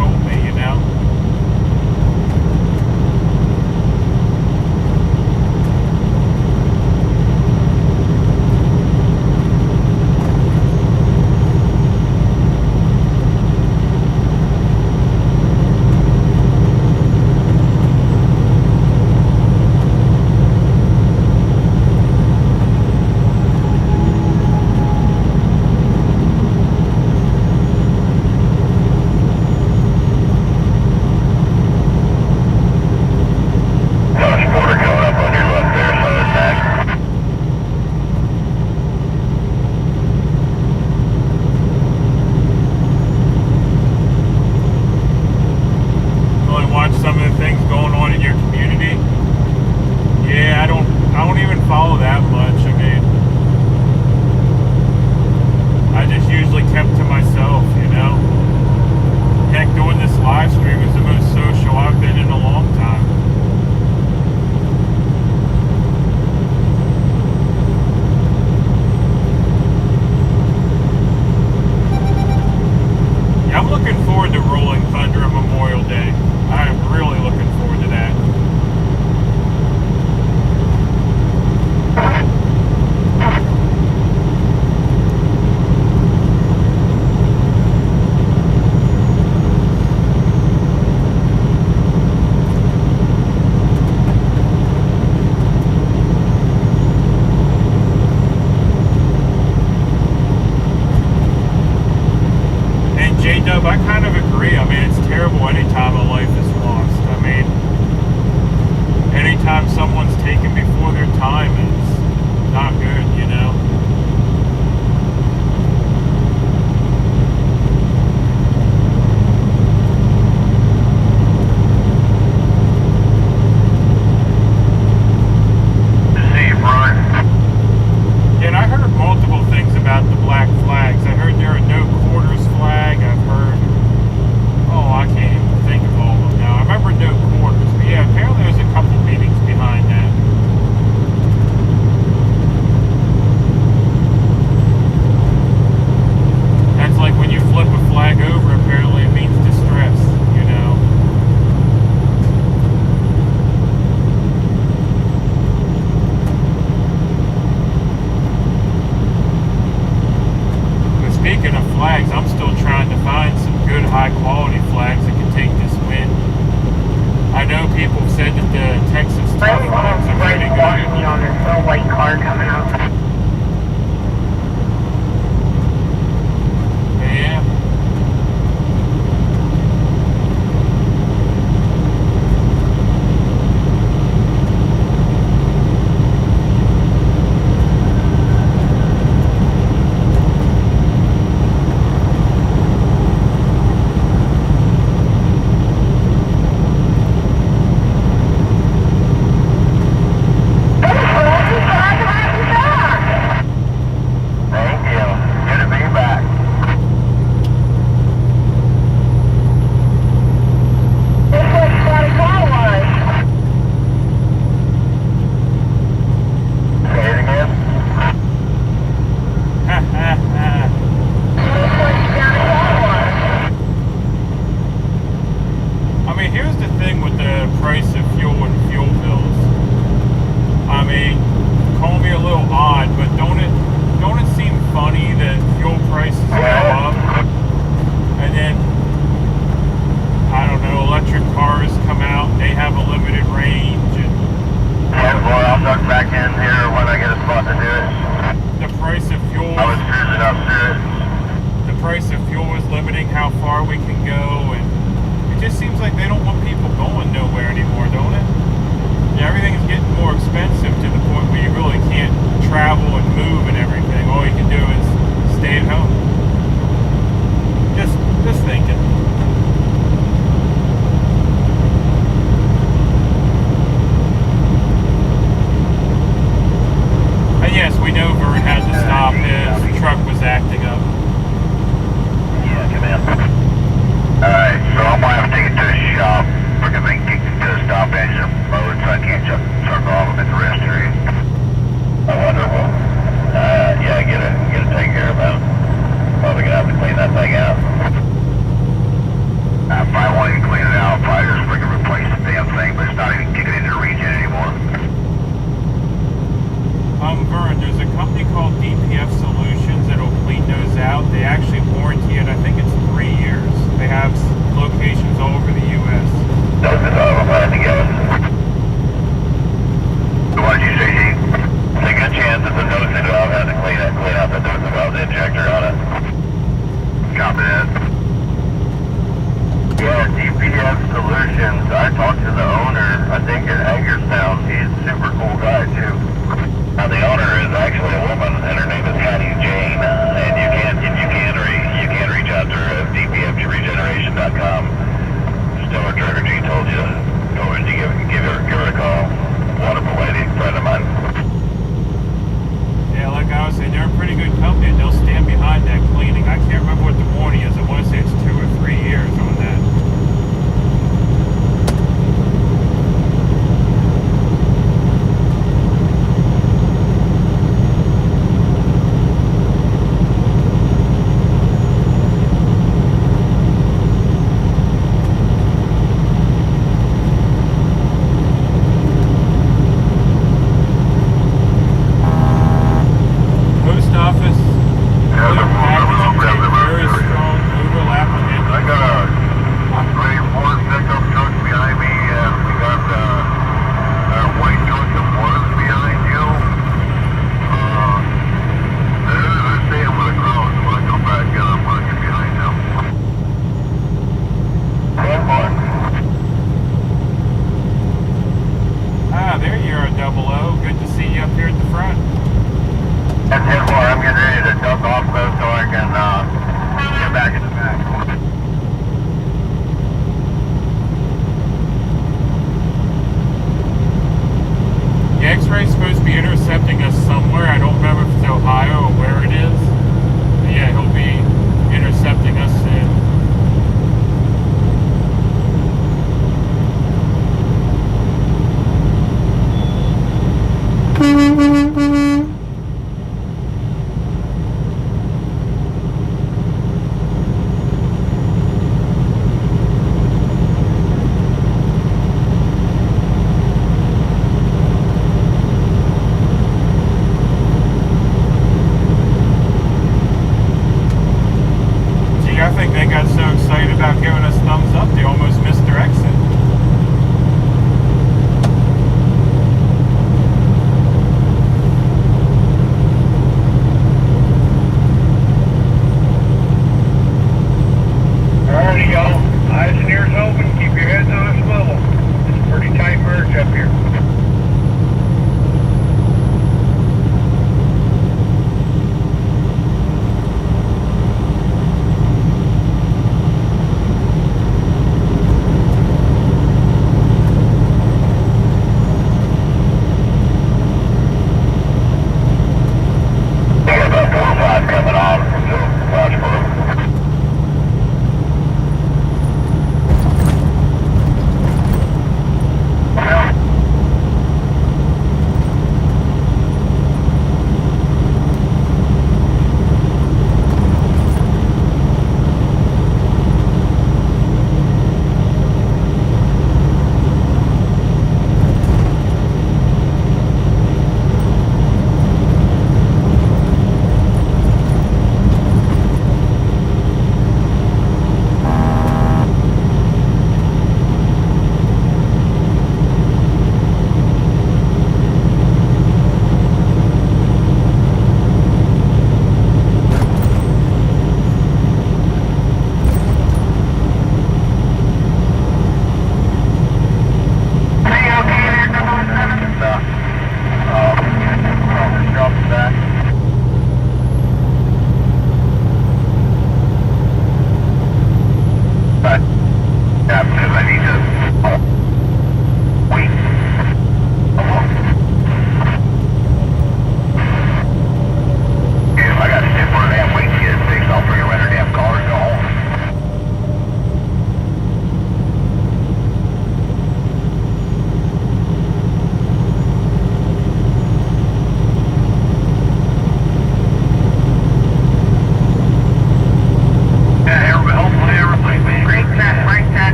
taken before their time is not good, you know. And I heard multiple things about the black flags. I heard there are no quarters flag. I've heard, oh, I can't even think of all of them now. I remember no quarters, but yeah, apparently there's a couple meanings behind that. That's like when you flip a flag over, apparently it means distress, you know. Speaking of flags, I'm still trying to find some good high quality flags that can take this wind. I know people have said that the Texas tough flags are pretty good. On this little white car coming up. Yeah. X-ray is supposed to be intercepting us somewhere. I don't remember if it's Ohio or where it is. But yeah, he'll be intercepting us soon.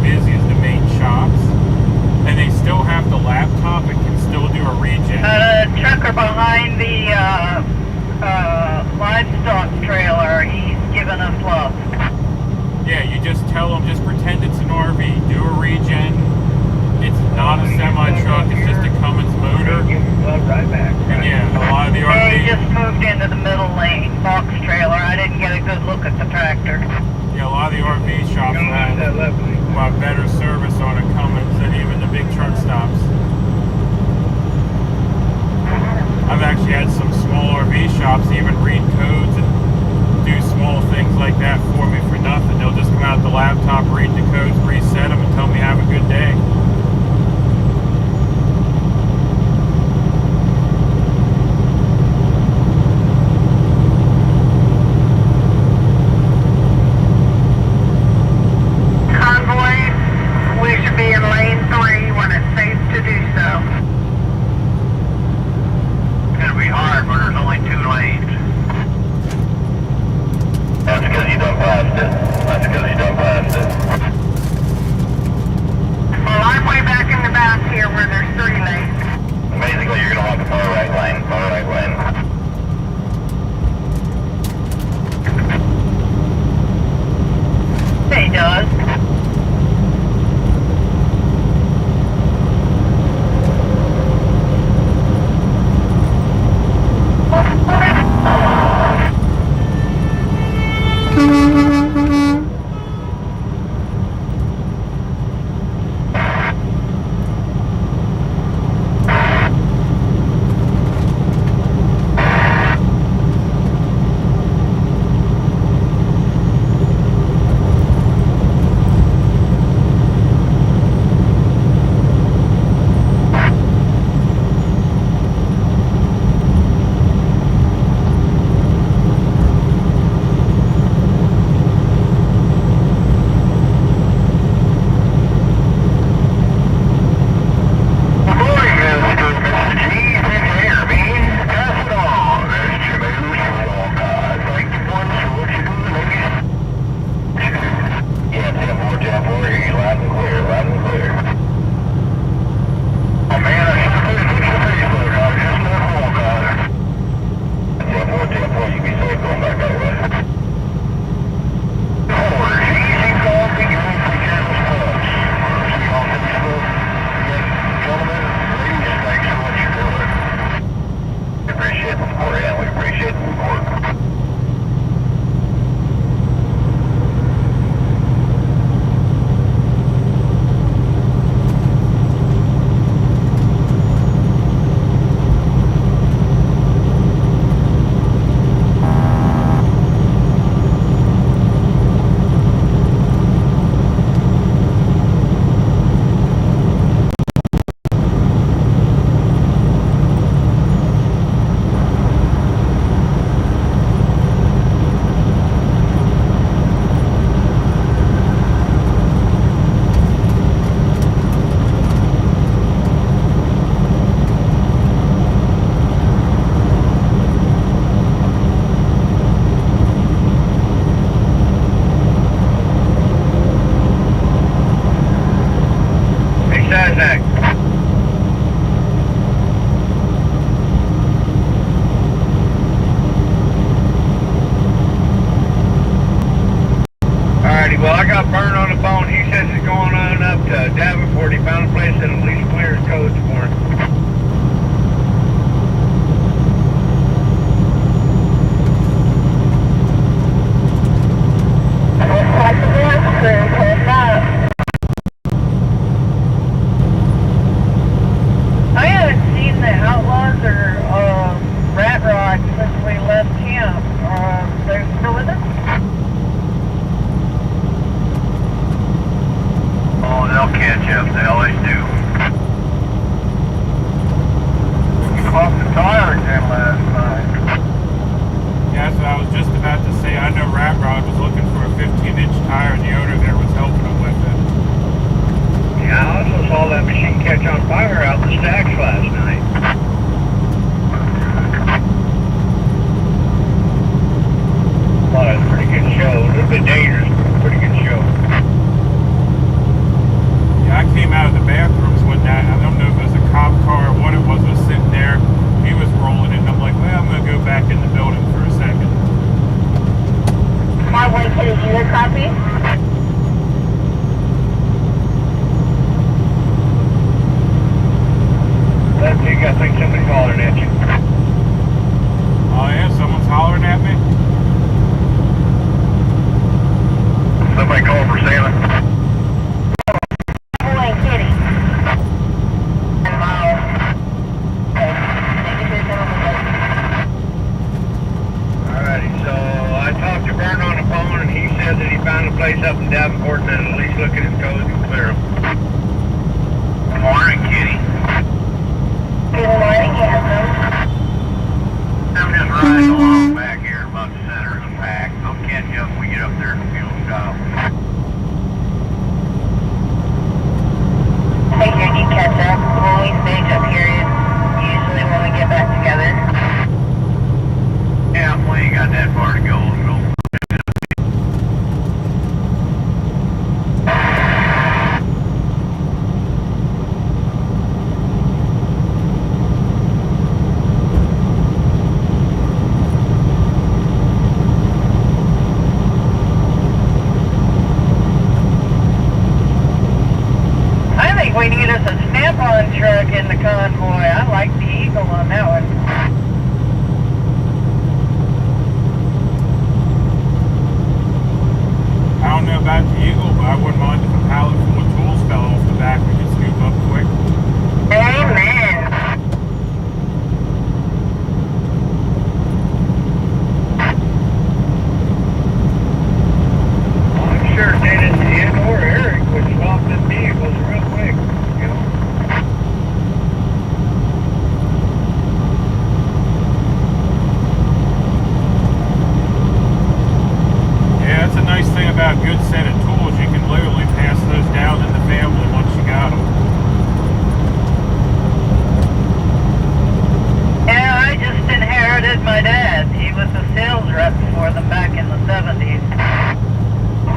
busy as the main shops, and they still have the laptop and can still do a regen. Trucker behind the livestock trailer, he's giving us love. Yeah, you just tell them, just pretend it's an RV, do a regen. It's not a semi-truck, it's just a Cummins motor. Right back. And yeah, a lot of the They RVs, just moved into the middle lane, box trailer. I didn't get a good look at the tractor. yeah, a lot of the RV shops have a lot better service on a Cummins than even the big truck stops. I've actually had some small RV shops even read codes and do small things like that for me for nothing. They'll just come out the laptop, read the codes, reset them, and tell me have a good day. Convoy, we should be in lane 3 when it's safe to do so. It's gonna be hard when there's only 2 lanes. That's because you done passed it. That's because you done passed it. Well, I'm way back in the back here where there's 3 lanes. Basically, you're gonna want the far right lane, far right lane. He does. Well, I got Bern on the phone. He says he's going on up to Davenport. He found a place that at least clears codes for him. I haven't seen the Outlaws or Rat Rod since we left camp. They're still with us? Oh, they'll catch up. They always do. Off the tire again last night. Yeah, that's what I was just about to say. I know Rat Rod was looking for a 15-inch tire, and the owner there was helping him with it. Yeah, I also saw that machine catch on fire out in the stacks last night. Well, that's a pretty good show. A little bit dangerous, but a pretty good show. think we need us a snap-on truck in the Convoy. I like the Eagle on that one. I don't know about the Eagle, but I wouldn't mind if a pallet full of tools fell off the back. We could scoop up quick. Amen. I'm sure Dennis and or Eric would swap them vehicles real quick, you know. Yeah, that's a nice thing about a good set of tools. You can literally pass those down in the family once you got them. Yeah, I just inherited my dad. He was a sales rep for them back in the 70s.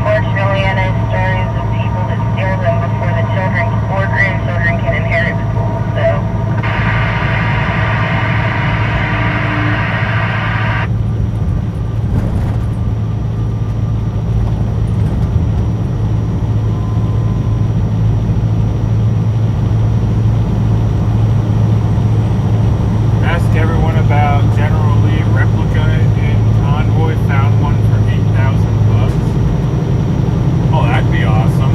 Fortunately, I know stories of people that steal them before the children or grandchildren can inherit the tools, so. Ask everyone about General Lee replica in Convoy. Found one for $8,000. Oh, that'd be awesome.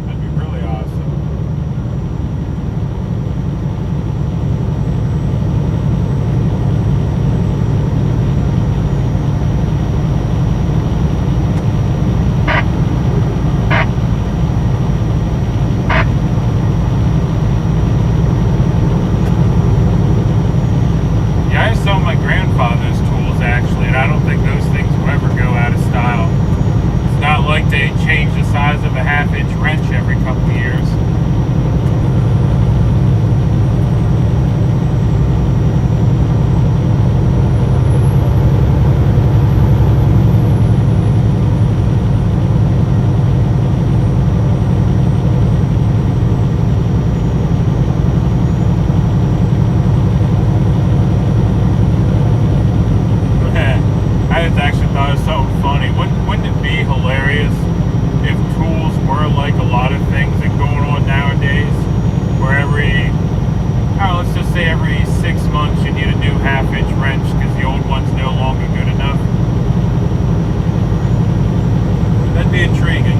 That'd be really awesome. Yeah, I saw my grandfather's tools actually, and I don't think those things will ever go out of style. It's not like they change the size of a half-inch wrench every couple of years. I just actually thought of something funny. Wouldn't it be hilarious if tools were like a lot of things that going on nowadays, where let's just say every 6 months you need a new half-inch wrench because the old one's no longer good enough? That'd be intriguing.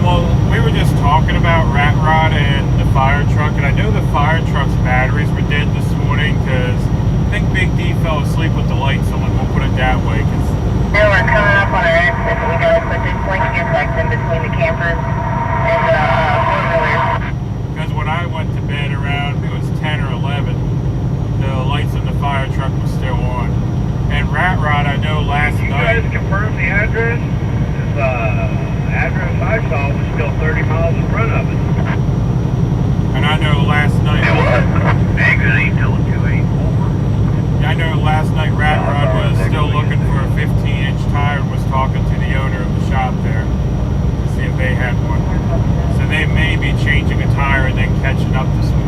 Well, we were just talking about Rat Rod and the fire truck, and I know the fire truck's batteries were dead this morning because I think Big D fell asleep with the lights on. We'll put it that way. Now we're coming up on our exit. We gotta put this blinking effect in between the campers and four-wheelers. Because when I went to bed around, it was 10 or 11, the lights in the fire truck were still on. And Rat Rod, I know last You night... guys confirm the address? The address I saw was still 30 miles in front of it. And I know last night... It was. Exit 284. I know last night Rat Rod was still looking for a 15-inch tire and was talking to the owner of the shop there to see if they had one. So they may be changing a tire and then catching up this morning.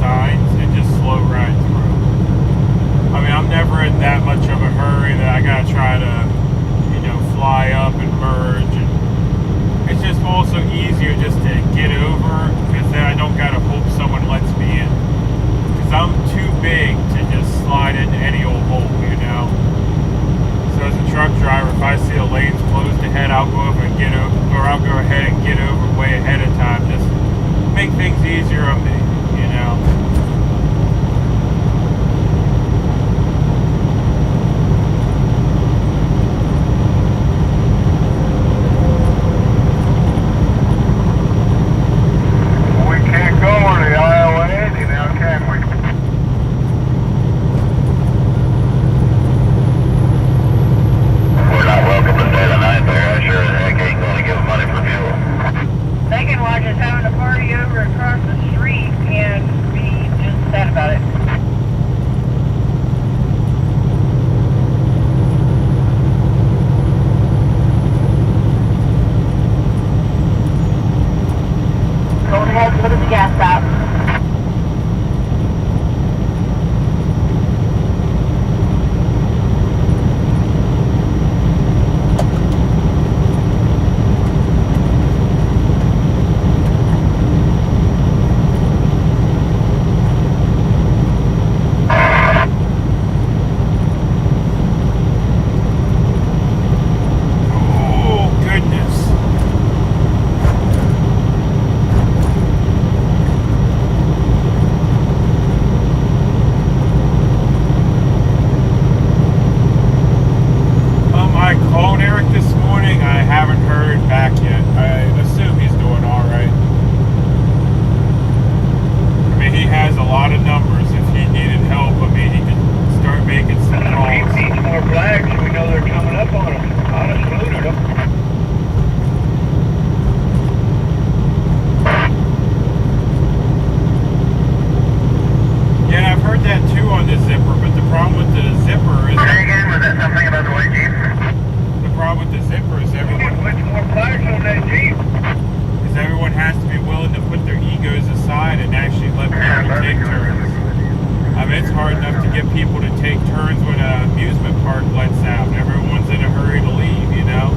signs and just slow right through. I mean, I'm never in that much of a hurry that I gotta try to, you know, fly up and merge. And it's just also easier just to get over, because then I don't gotta hope someone lets me in. Because I'm too big to just slide into any old hole, you know. So as a truck driver, if I see a lane's closed ahead, I'll go over and get over, or I'll go ahead and get over way ahead of time. Just make things easier on me, you know. We can't go on the Iowa 80 now, can we? We're not welcome to stay the night there. I sure as heck ain't gonna give them money for fuel. They can watch us having a party over across the street and be just sad about it. Go ahead, go to the gas stop. Oh, goodness. I called Eric this morning. I haven't heard back yet. I assume he's doing all right. I mean, he has a lot of numbers. If he needed help, I mean, he could start making some calls. If he needs more flags, we know they're coming up on them. I'd have saluted them. Yeah, I've heard that too on the zipper, but the problem with the zipper is Say again, was that something about the white Jeep? the problem with the zipper is We everyone can put some more flags on that Jeep. has to be willing to put their egos aside and actually let people take turns. I mean, it's hard enough to get people to take turns when an amusement park lets out and everyone's in a hurry to leave, you know?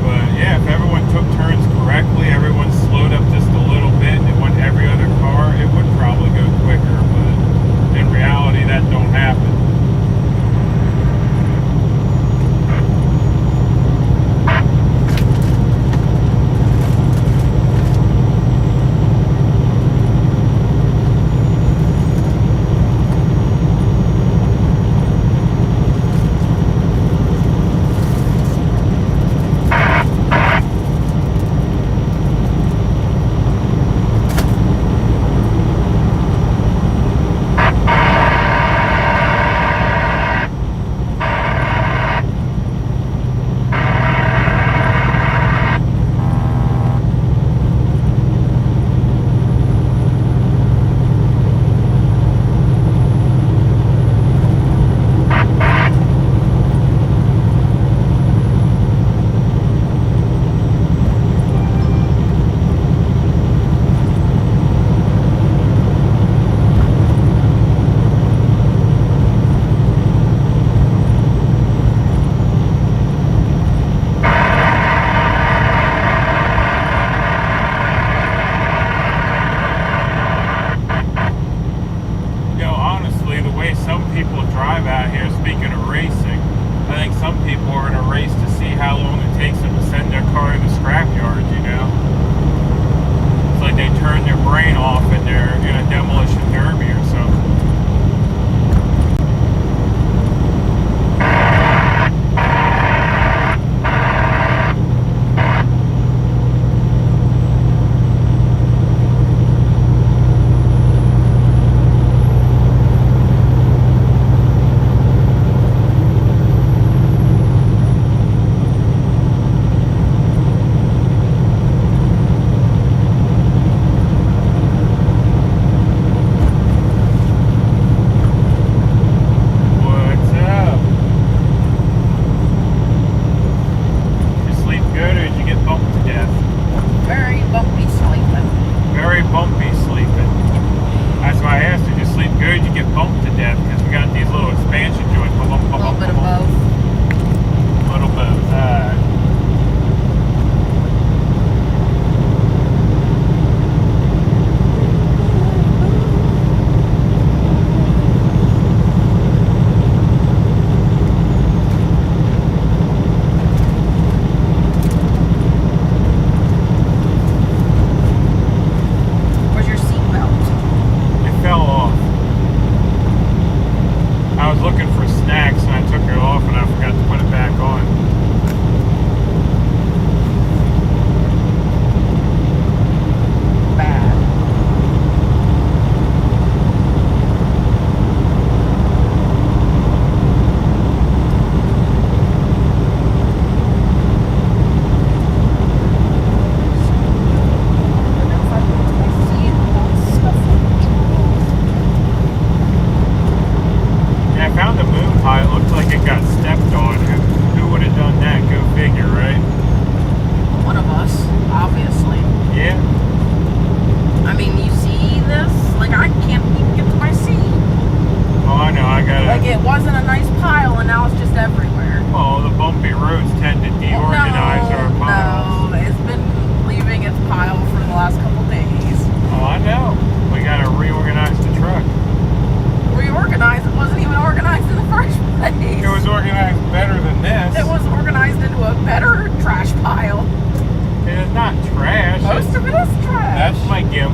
But yeah, if everyone took turns correctly, everyone slowed up just a little bit and it went every other car, it would probably go quicker, but in reality that don't happen.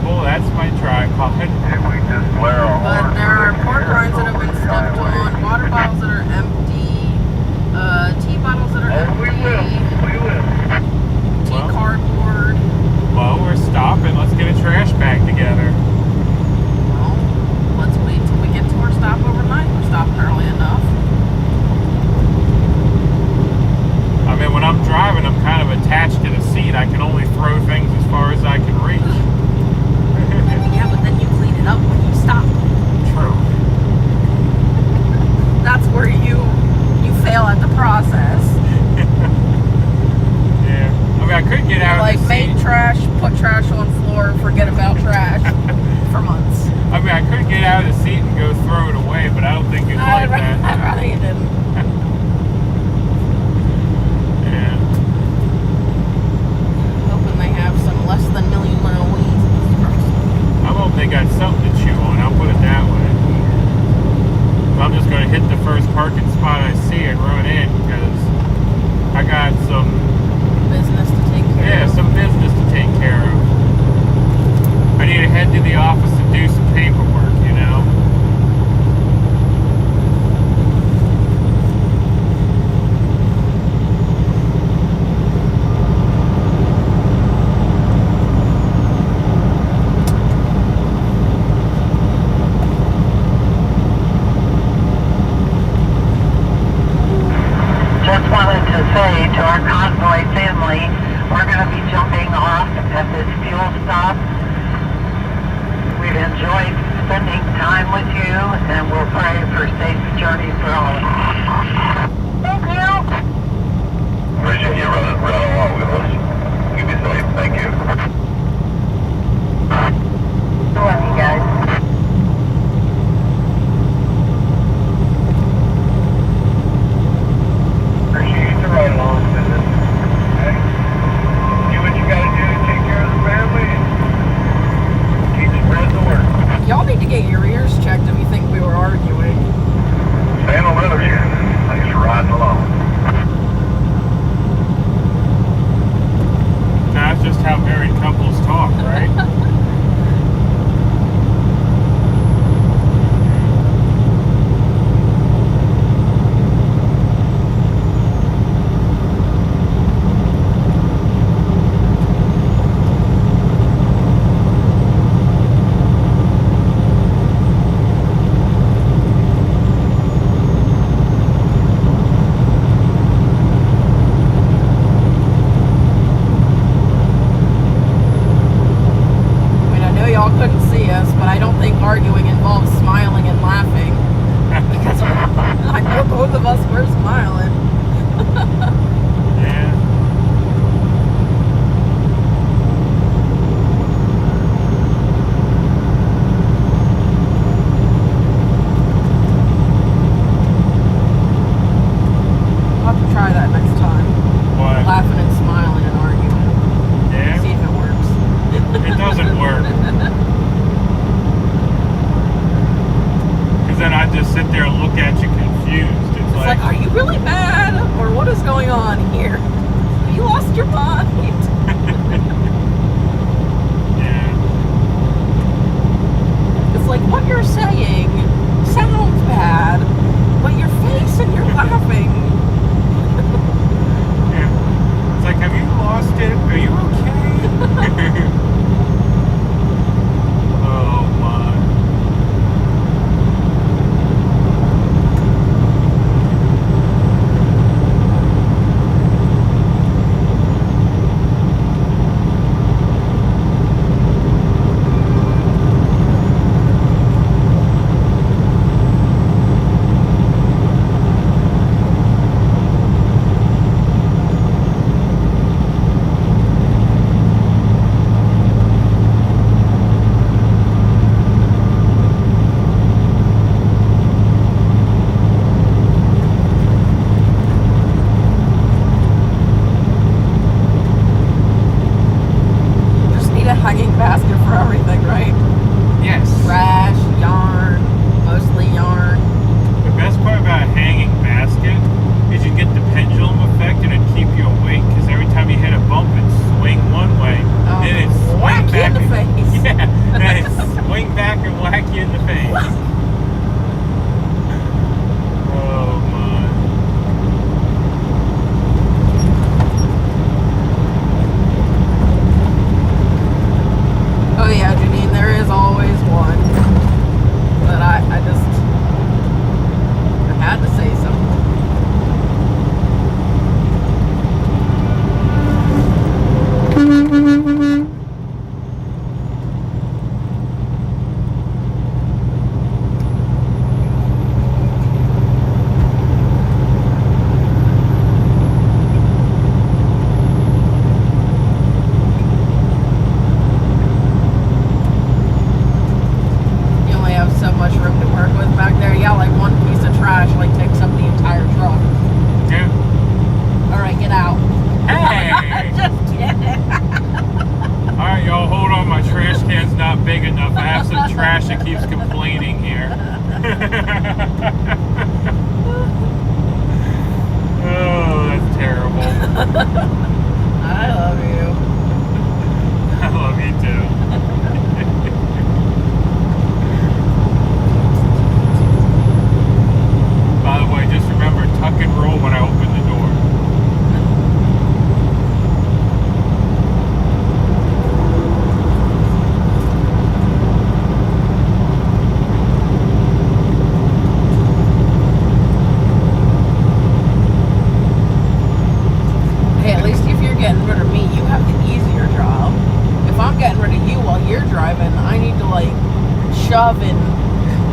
table. That's my tripod. If we just wear our But horns, there are we pork can rinds that have been stepped on, water bottles that are empty, tea bottles that are Oh, we will. empty, We will. tea Well. cardboard. Well, we're stopping. Let's get a trash bag together. Well, let's wait till we get to our stop overnight. We're stopping early enough. I mean, when I'm driving, I'm kind of attached to the seat. I can only throw things as far as I can reach. Yeah, but then you clean it up when you stop. True. That's where you fail at the process. Yeah. I mean, I could get out Like of the make seat. trash, put trash on floor, forget about trash for months. I mean, I could get out of the seat and go throw it away, but I don't think you'd like that. I'd rather you didn't. Yeah. Hoping they have some less than million-mile weeds. I hope they got something to chew on. I'll put it that way. I'm just going to hit the first parking spot I see and run in because I got some, Business to take care of. some business to take care of. I need to head to the office to do some paperwork, you know? Just wanted to say to our Convoy family, we're going to be jumping off at this fuel stop. We've enjoyed spending time with you, and we'll pray for safe journeys for all of us. Thank you. Appreciate you running along with us. You be safe. Thank you. Love you guys. Appreciate you right along with us. Okay? Do what you gotta do to take care of the family and keep spreading the word. Y'all need to get your ears checked if you think we were arguing. Stand on the other hand. Thanks for riding along. That's just how married couples talk, right? I mean, I know y'all couldn't see us, but I don't think arguing involves smiling and laughing. Because I know both of us were smiling. Yeah. I'll have to try that next time. What? Laughing and smiling and arguing. Yeah? See if it works. It doesn't work. Because then I just sit there and look at you confused. It's It's like, are you really mad? Or what is going on here? Have you lost your mind? yeah. It's like what you're saying sounds bad, but your face and you're laughing. Yeah. It's like, have you lost it? Are you okay? Oh my. Alicia keeps complaining here. Oh, that's terrible. I love you. I love you too. By the way, just remember, tuck and roll when I open the door. Hey, at least if you're getting rid of me, you have the easier job. If I'm getting rid of you while you're driving, I need to like shove and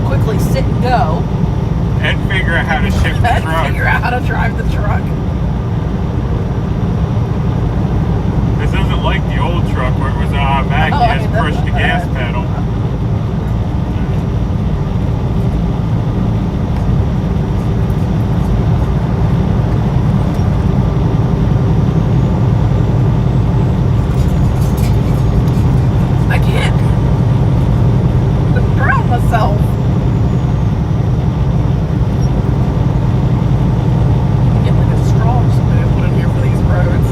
quickly sit and go. And figure out how to shift the And truck. figure out how to drive the truck. This isn't like the old truck where it was automatic. Oh, You just I know push the gas that. pedal. I can't drown myself. Get like a straw or something to put in here for these roads.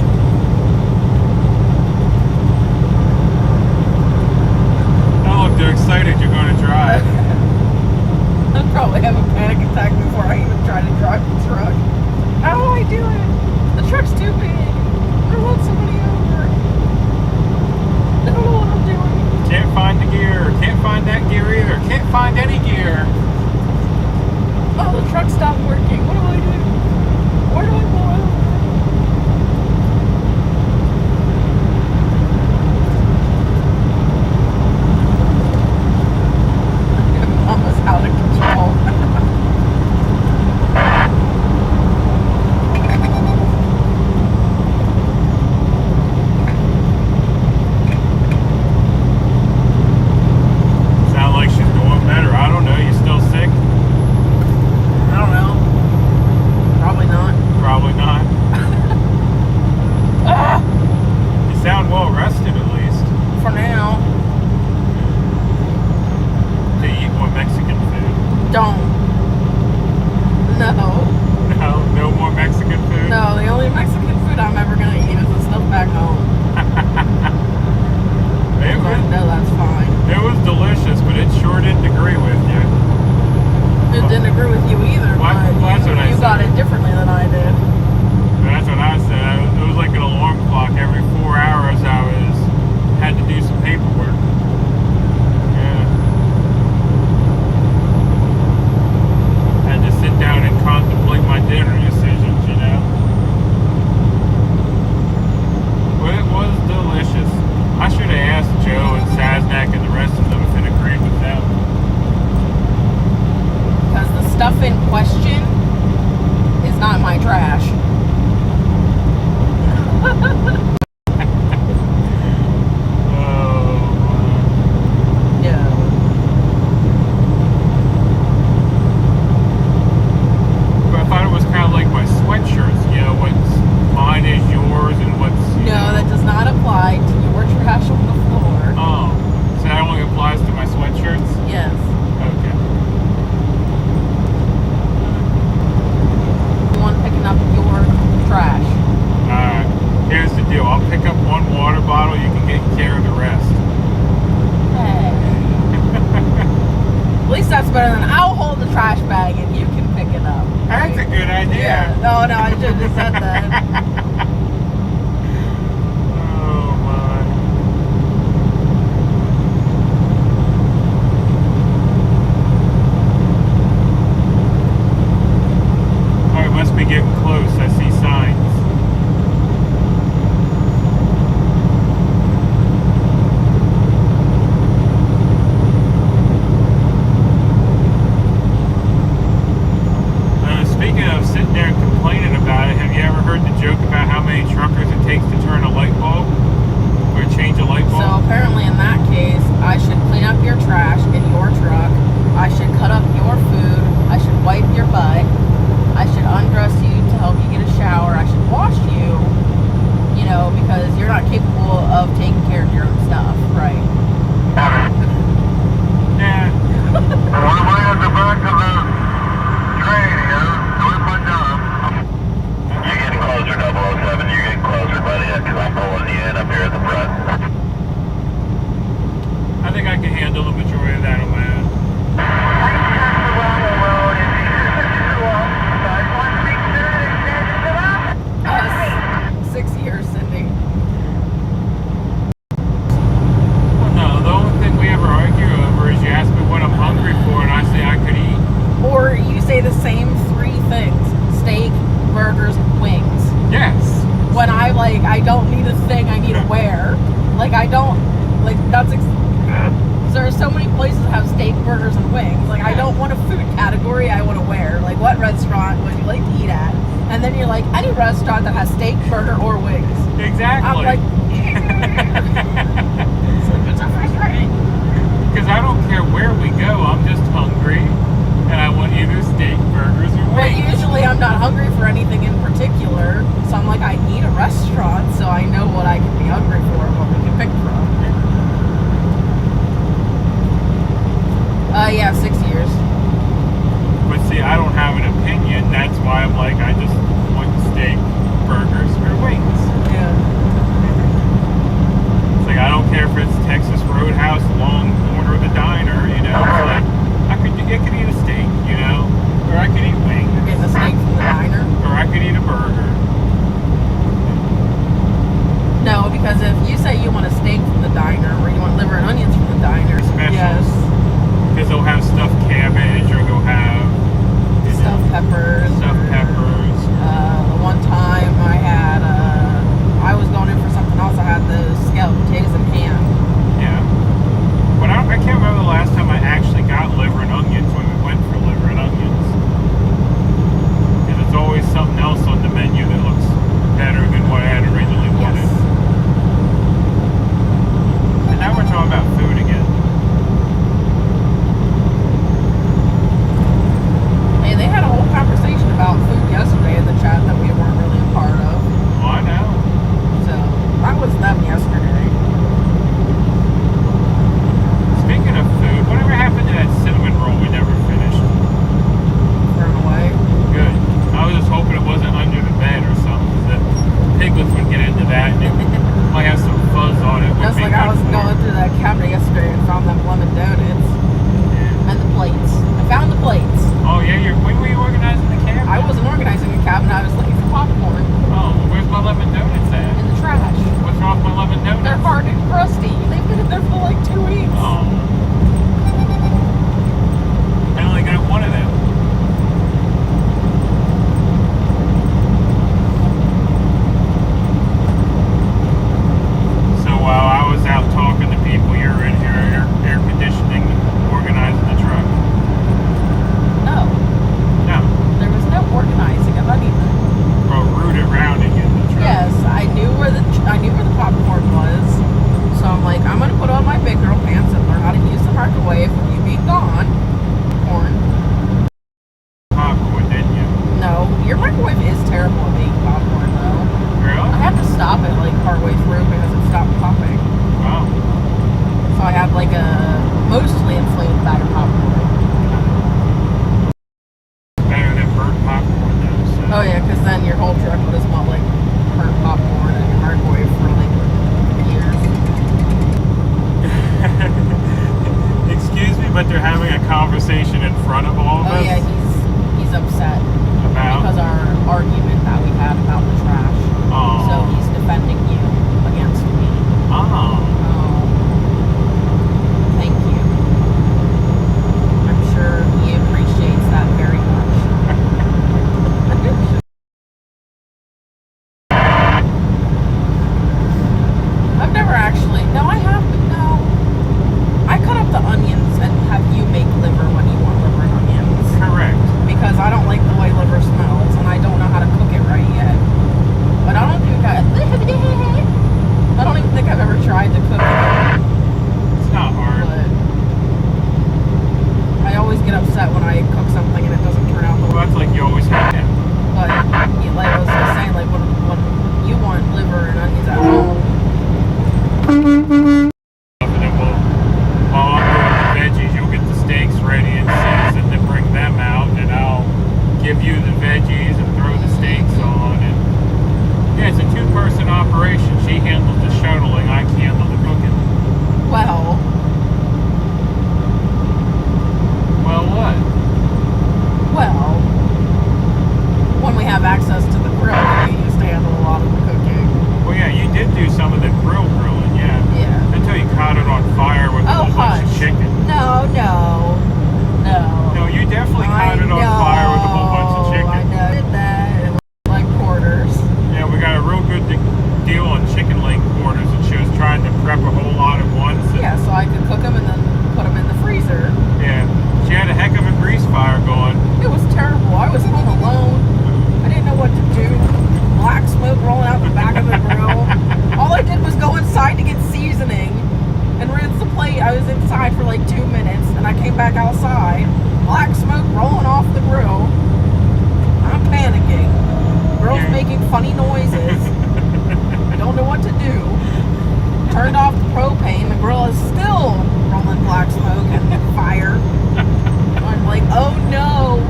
Oh, look, they're excited you're going to drive. I'd probably have a panic attack before I even try to drive the truck. How do I do it? The truck's too big. I want somebody over. I don't know what I'm doing. Can't find the gear. Can't find that gear either. Can't find any gear. Oh, the truck stopped working. What do I do? Where do I pull over? Almost out of control. Sound like she's doing better. I don't know. You still sick? I don't know. Probably not. Probably not. Ah! You sound well rested at least. For now. To eat more Mexican food. Don't. No. No, no more Mexican food. No, the only Mexican food I'm ever gonna eat is the stuff back home. It I was, know that's fine. it was delicious, but it sure didn't agree with you. It didn't agree with you either, Well, but that's what I you got said. it differently than I did. That's what I said. It was like an alarm clock. Every 4 hours had to do some paperwork. Yeah. Had to sit down and contemplate my dinner decisions, you know. But it was delicious. I should have asked Joe and Saznak and the rest of them if it agreed with them. Because the stuff in question is not my trash. No. But I thought it was kind of like my sweatshirts, you know, what's mine is yours and what's... you No, know. that does not apply to your trash on the floor. Oh, so that only applies to my sweatshirts? Yes. Okay. The one picking up your trash. Alright, here's the deal. I'll pick up one water bottle, you can get care of the rest. Hey. At least that's better than I'll hold the trash bag and you can pick it up. That's a good idea. No, I should have said that. Oh my. Oh, it must be getting close. I see signs. Speaking of sitting there and complaining about it, have you ever heard the joke about how many so many places have steak, burgers, and wings. Like, I don't want a food category, I want to wear. Like, what restaurant would you like to eat at? And then you're like, any restaurant that has steak, burger, or wings. Exactly. I'm like, it's so frustrating. Because I don't care where we go, I'm just hungry, and I want either steak, burgers, or But wings. usually I'm not hungry for anything in particular, so I'm like, I need a restaurant so I know what I can be hungry for and what we can pick from. Yeah, 6 years. But see, I don't have an opinion. That's why I'm like, I just want steak, burgers, or wings. Yeah. It's like, I don't care if it's Texas Roadhouse, Longhorn, or the Diner, you know? It's like, I could eat a steak, you know? Or I could eat wings. Getting a steak from the diner. Or I could eat a burger. No, because if you say you want a steak from the diner or you want liver and onions from the diner, Specials. yes. Because they'll have stuffed cabbage, or they'll have Stuffed peppers. stuffed peppers. The one time I was going in for something else, I had the scalloped potatoes and ham. Yeah. But I can't remember the last time I actually got liver and onions when we went for liver and onions. Because it's always something else on the menu that looks better than what I had originally wanted. Yes. And now we're talking about food again. Hey, they had a whole conversation about food yesterday in the chat that we weren't really a part of. Oh, I know. So that was them yesterday. Speaking of food, whatever happened to that cinnamon roll we never finished? Thrown away. Good. I was just hoping it wasn't under the bed or something, because the piglets would get into that and it might have some fuzz on it. Just like I was going through that cabinet yesterday and found them lemon donuts and the plates. I found the plates. Oh yeah, when were you organizing the cabinet? I wasn't organizing a cabinet. I was looking for popcorn Oh, well, where's my lemon donuts at? in the trash. What's wrong with my lemon donuts? They're hard and crusty. They've been in there for like 2 weeks. Oh. I only got one of them. So while I was out talking to people, you're in here air conditioning, organizing the truck. No, No. there was no organizing of anything. Or rooted rounding in the truck. Yes, I knew where the popcorn was. So I'm like, I'm gonna put on my big girl pants and learn how to use the microwave with you being gone. Corn. Popcorn, didn't you? No, your microwave is terrible at making popcorn though. I Really? had to stop it like partway through because it stopped popping. Wow. So I had like a mostly inflated bag of popcorn. Better than burnt popcorn though. So. Oh yeah, because then your whole truck would have smelled like burnt popcorn in your microwave for like years. Excuse me, but they're having a conversation in front of all of Oh us yeah, he's upset because about. our argument that we had about the trash. Oh. So he's defending you against me. Oh. Oh, thank you. I'm sure he appreciates that very much. I've never actually. No, I have. No. I cut up the onions and have you make liver when you want liver and onions. Correct. Because I don't like the way liver smells and I don't know how to cook it right. 2 minutes, and I came back outside. Black smoke rolling off the grill. I'm panicking. Girl's making funny noises. I don't know what to do. Turned off the propane. The grill is still rolling black smoke and fire. I'm like, oh no.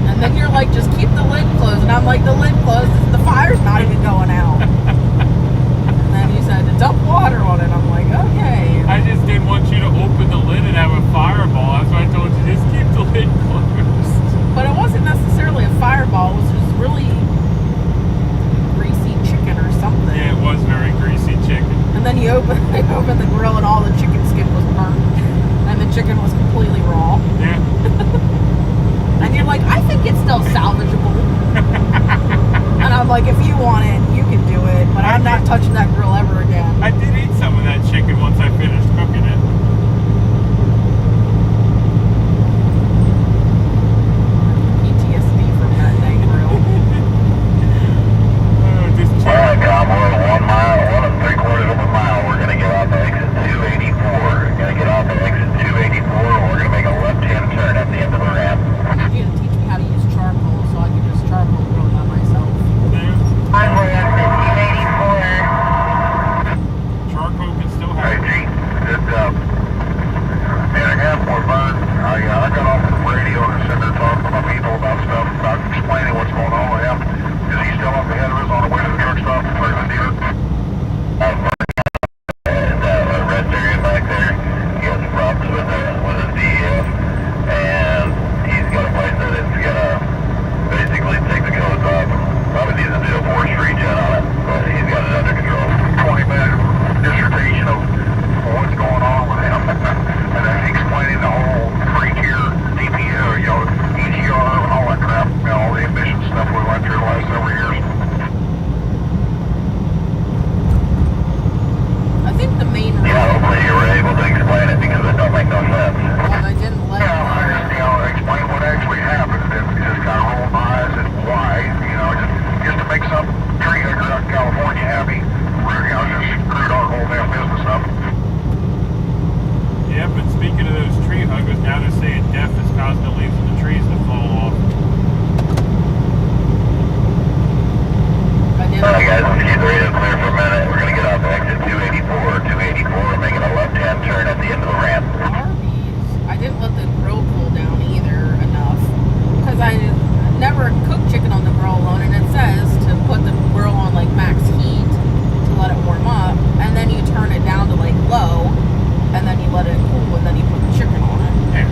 And then you're like, just keep the lid closed. And I'm like, the lid closed. The fire's not even going out. And then you said to dump water on it. I'm like, okay. I just didn't want you to open the lid and have a fireball. That's why I told you, just keep the lid closed. But it wasn't necessarily a fireball. It was just really greasy chicken or something. Yeah, it was very greasy chicken. And then you open the grill and all the chicken skin was burnt. And the chicken was completely raw. Yeah. And you're like, I think it's still salvageable. And I'm like, if you want it, you can do it. But I'm not touching that grill ever again. I did eat some of that chicken once I finished cooking it. PTSD from that dang grill. Just All chicken. right, Convoy, 1 mile, 1 3/4 of a mile. We're gonna get off exit 284. Gonna get off at exit 284. We're gonna make a left-hand turn at the end of the ramp. You had to teach me how to use charcoal so I could just charcoal grill by myself. Convoy exit 284. Charcoal can still Hey, have. G, man, I got more burn. I got off the radio and sitting there talking to my people about stuff, about explaining what's going on with him. Is he still up ahead of us on the way to the truck stop or the dealer? And rest area back there, he has problems with his DEF, and he's got a place that it's gonna basically take the codes off. Probably needs to do a force regen on it, but he's got it under control. 20-minute dissertation of what's going on with him, and then explaining the whole three-tier DPO, EGR, and all that crap, all the emission stuff we went through the last several years. I think the main reason Yeah, hopefully you were able to explain it because it don't make no sense. why they didn't let Yeah, I just, explain what actually happened, and just kind of roll my eyes and why, just to make some tree hugger out in California happy, just screwed our whole damn business up. Yeah, but speaking of those tree huggers, now they're saying DEF is causing the leaves of the trees to fall off. I didn't. Alright guys, let's keep the radio clear for a minute. We're gonna get off exit 284, making a left-hand turn at the end of the ramp. Arby's. I didn't let the grill cool down either enough because I never cook chicken on the grill alone, and it says to put the grill on like max heat to let it warm up, and then you turn it down to like low, and then you let it cool, and then you put the chicken on it. Yeah.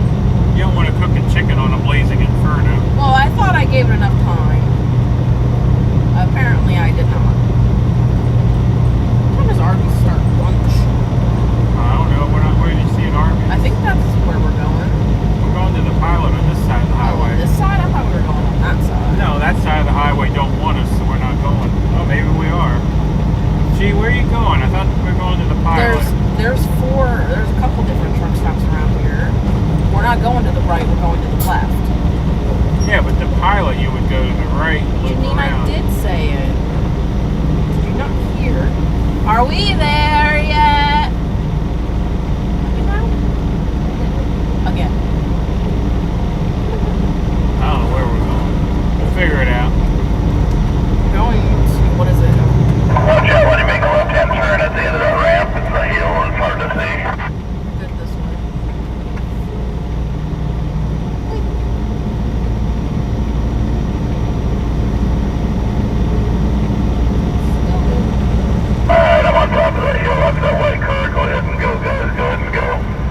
You don't want to cook a chicken on a blazing inferno. Well, I thought I gave it enough time. Apparently, I did not. When does Arby's start lunch? I don't know. Where did you see an Arby's? I think that's where we're going. We're going to the pilot on this side of the Oh, highway. on this side? I thought we were going on that side. No, that side of the highway don't want us, so we're not going. Oh, maybe we are. Gee, where are you going? I thought we were going to the pilot. There's a couple different truck stops around here. We're not going to the right, we're going to the left. Yeah, but the pilot, you would go to the right and loop You mean around. I did say it? Did you not hear? Are we there yet? Again. I don't know where we're going. We'll figure it out. Going to, what is it? Watch out when you make a left-hand turn at the end of that ramp. It's a hill and it's hard to see. Good this way. Alright, I'm on top of that hill after that white car. Go ahead and go, guys. Go ahead and go.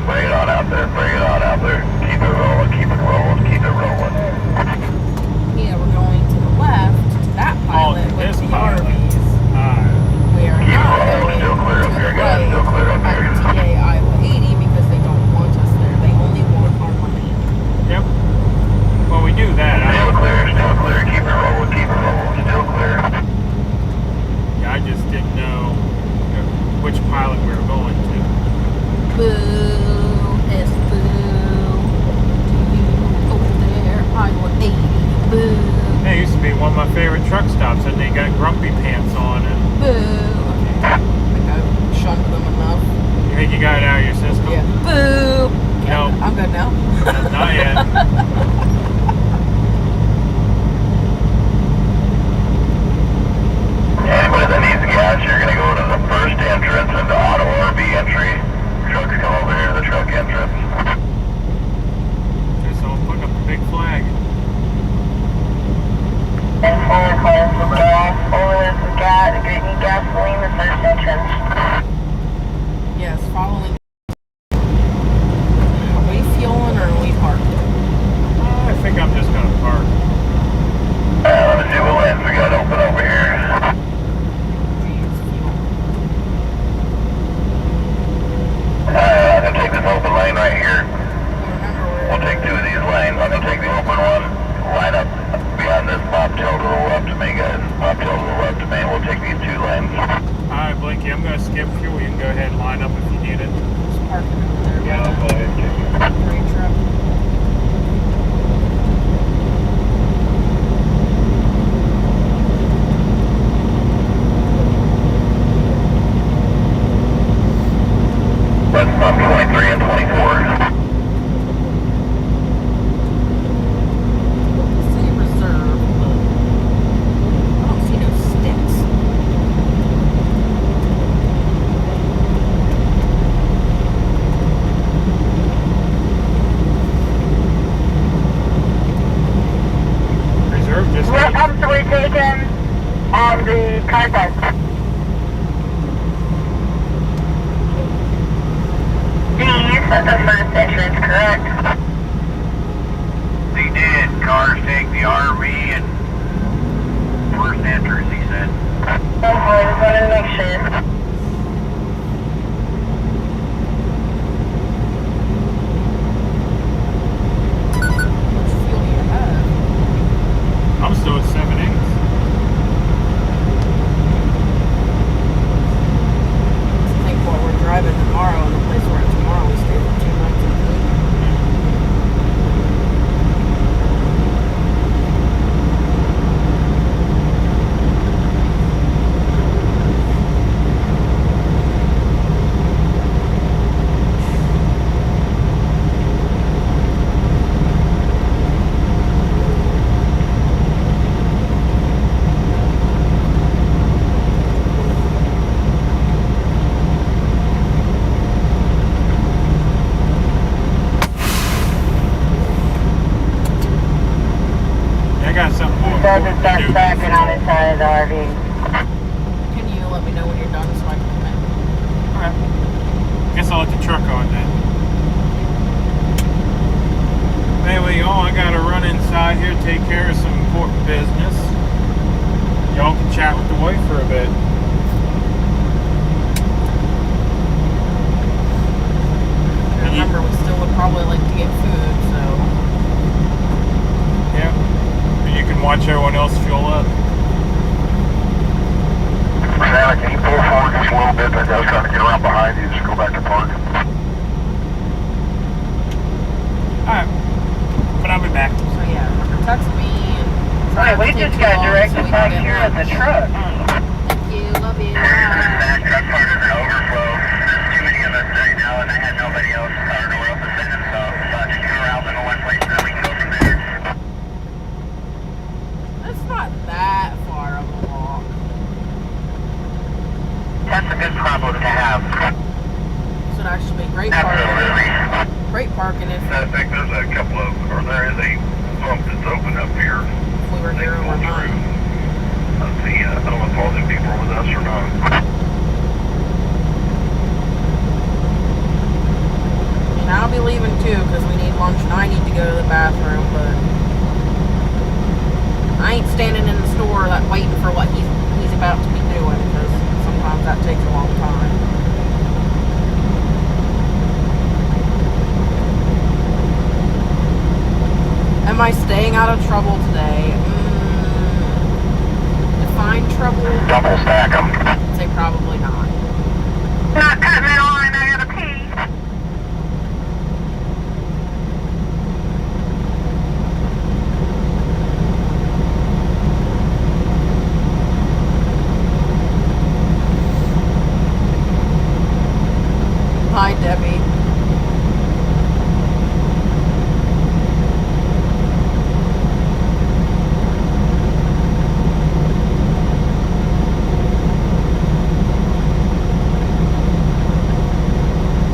Bring it on out there. Bring it on out there. Keep it rolling. Keep it rolling. Keep it rolling. Yeah, we're going to the left to that pilot to with this the pilot. Arby's. We are Keep not rolling. going Still clear up to here, the guys. Still clear up right here. at TA Iowa 80 because they don't want us there. They only want our money. Yep. Well, we knew that. Still clear. Still clear. Keep it rolling. Keep it rolling. Still clear. I just didn't know which pilot we were going to. Boo, it's boo. Do you over there, Iowa 80? Boo, That used to be one of my favorite truck stops, and they got grumpy pants on. And boo. Okay, I think I onto them enough. You think you got it out of your system? Yeah. Boo! No. I'm good now. Not yet. Anybody that needs gas, you're gonna go to the first entrance into auto RV entry. Trucks come over here to the truck entrance. Okay, so I'm putting up a big flag. And forward cars with gas, or some gas, getting gasoline, the first entrance. Yes, following. Are we fueling or are we parked? I think I'm just gonna park. Let me see what lanes we got open over here. Jeez, fuel. I'm gonna take this open lane right here. Remember where? We'll take two of these lanes. I'm gonna take the open one, line up behind this bobtail to the left of me, guys. Bobtail to the left of me, and we'll take these two lanes. Alright, Blinky, I'm gonna skip fuel. You can go ahead and line up if you need it. Just parking over there. Yeah, I'll go ahead and take it. Green truck. That's from 23 and 24. City Reserve, but I don't see no sticks. Reserve just What pumps are we taking on the carpet? These are the first entrance, correct? They did. Cars take the RV and first entrance, he said. Convoy, just wanted to make sure. How much fuel do you have? I'm still at 7/8. I think while we're driving tomorrow, and the place we're at tomorrow, we stay for 2 nights in the I got something more He says important it's to do. that stacking on his side of the RV. Can you let me know when you're done so I can come in? Alright. Guess I'll let the truck on then. Anyway, y'all, I gotta run inside here, take care of some important business. Y'all can chat with the wife for a bit. And remember, we still would probably like to get food, so. Yeah. And you can watch everyone else fuel up. Santa, can you pull forward just a little bit? That guy's trying to get around behind you. Just go back to park. Alright. But I'll be back. So yeah, text me and. Wait, we just got directed back here at the truck. Thank you, love you. That truck part is an overflow. There's too many of us right now, and I had nobody else or nowhere else to send them, so just go around in one place, and then we can go from there. That's not that far of a walk. That's a good problem to have. This would actually be great parking. Absolutely. Great parking if I think there's a couple of, or there is a pump that's open up here. we were They here pull overnight. through. Let's see, I don't know if all them people are with us or not. And I'll be leaving too because we need lunch and I need to go to the bathroom, but I ain't standing in the store like waiting for what he's about to be doing because sometimes that takes a long time. Am I staying out of trouble today? Define trouble? Double stack them. I'd say probably not. Not cutting it on, I gotta pee. Hi, Debbie.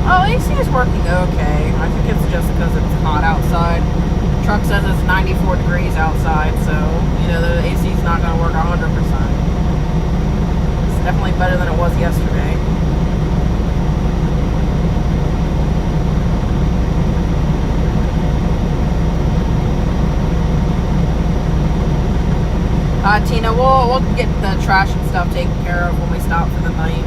Oh, AC is working okay. I think it's just because it's hot outside. The truck says it's 94 degrees outside, so, you know, the AC is not going to work 100%. It's definitely better than it was yesterday. Tina, we'll get the trash and stuff taken care of when we stop for the night.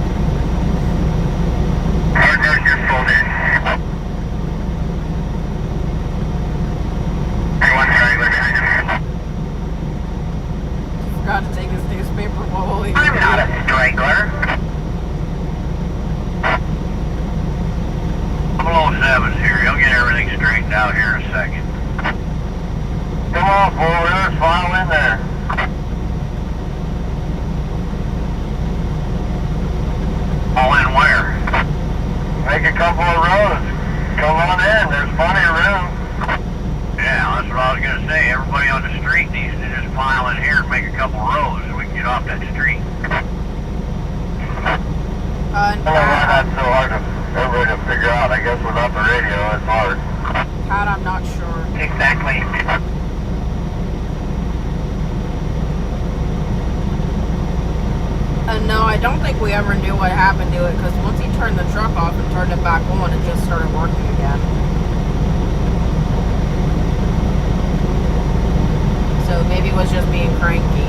Forgot to take his newspaper while we I'm not a strangler. 007's here. He'll get everything straightened out here in a second. Come on, four-wheelers, file in there. All in where? Make a couple of rows. Come on in, there's plenty of room. Yeah, that's what I was going to say. Everybody on the street needs to just pile in here and make a couple rows so we can get off that street. I don't know why that's so hard to everybody to figure out. I guess without the radio, it's hard. Pat, I'm not sure. Exactly. No, I don't think we ever knew what happened to it, because once he turned the truck off and turned it back on, it just started working again. So maybe it was just being cranky.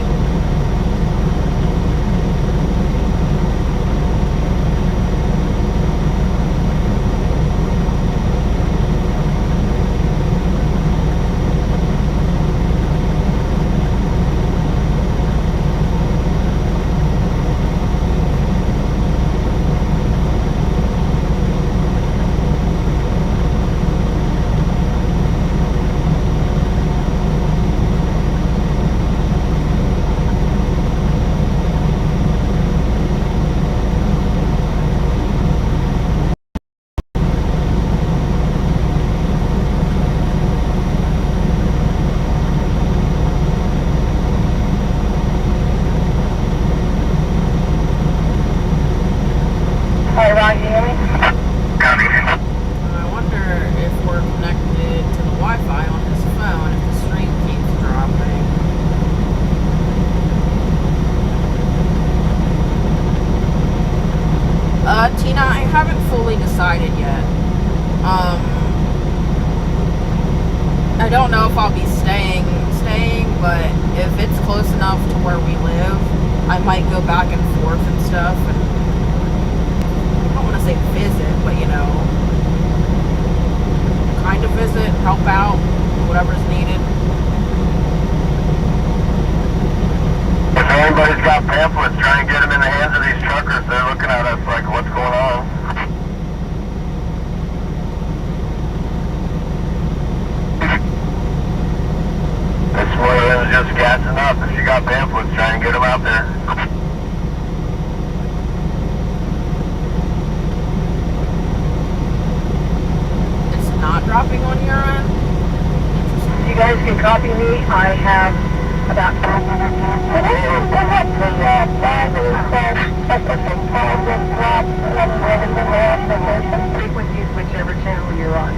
Hi, Ron, can you hear me? I wonder if we're connected to the Wi-Fi on his phone, if the stream keeps dropping. Tina, I haven't fully decided yet. I don't know if I'll be staying, but if it's close enough to where we live, I might go back and forth and stuff, and I don't want to say visit, but you know, kind of visit, help out, whatever's needed. If anybody's got pamphlets, try and get them in the hands of these truckers. They're looking at us like, what's going on? This one is just gassing up. If you got pamphlets, try and get them out there. It's not dropping on your end? You guys can copy me. I have about 5 minutes. Frequencies, whichever channel you're on.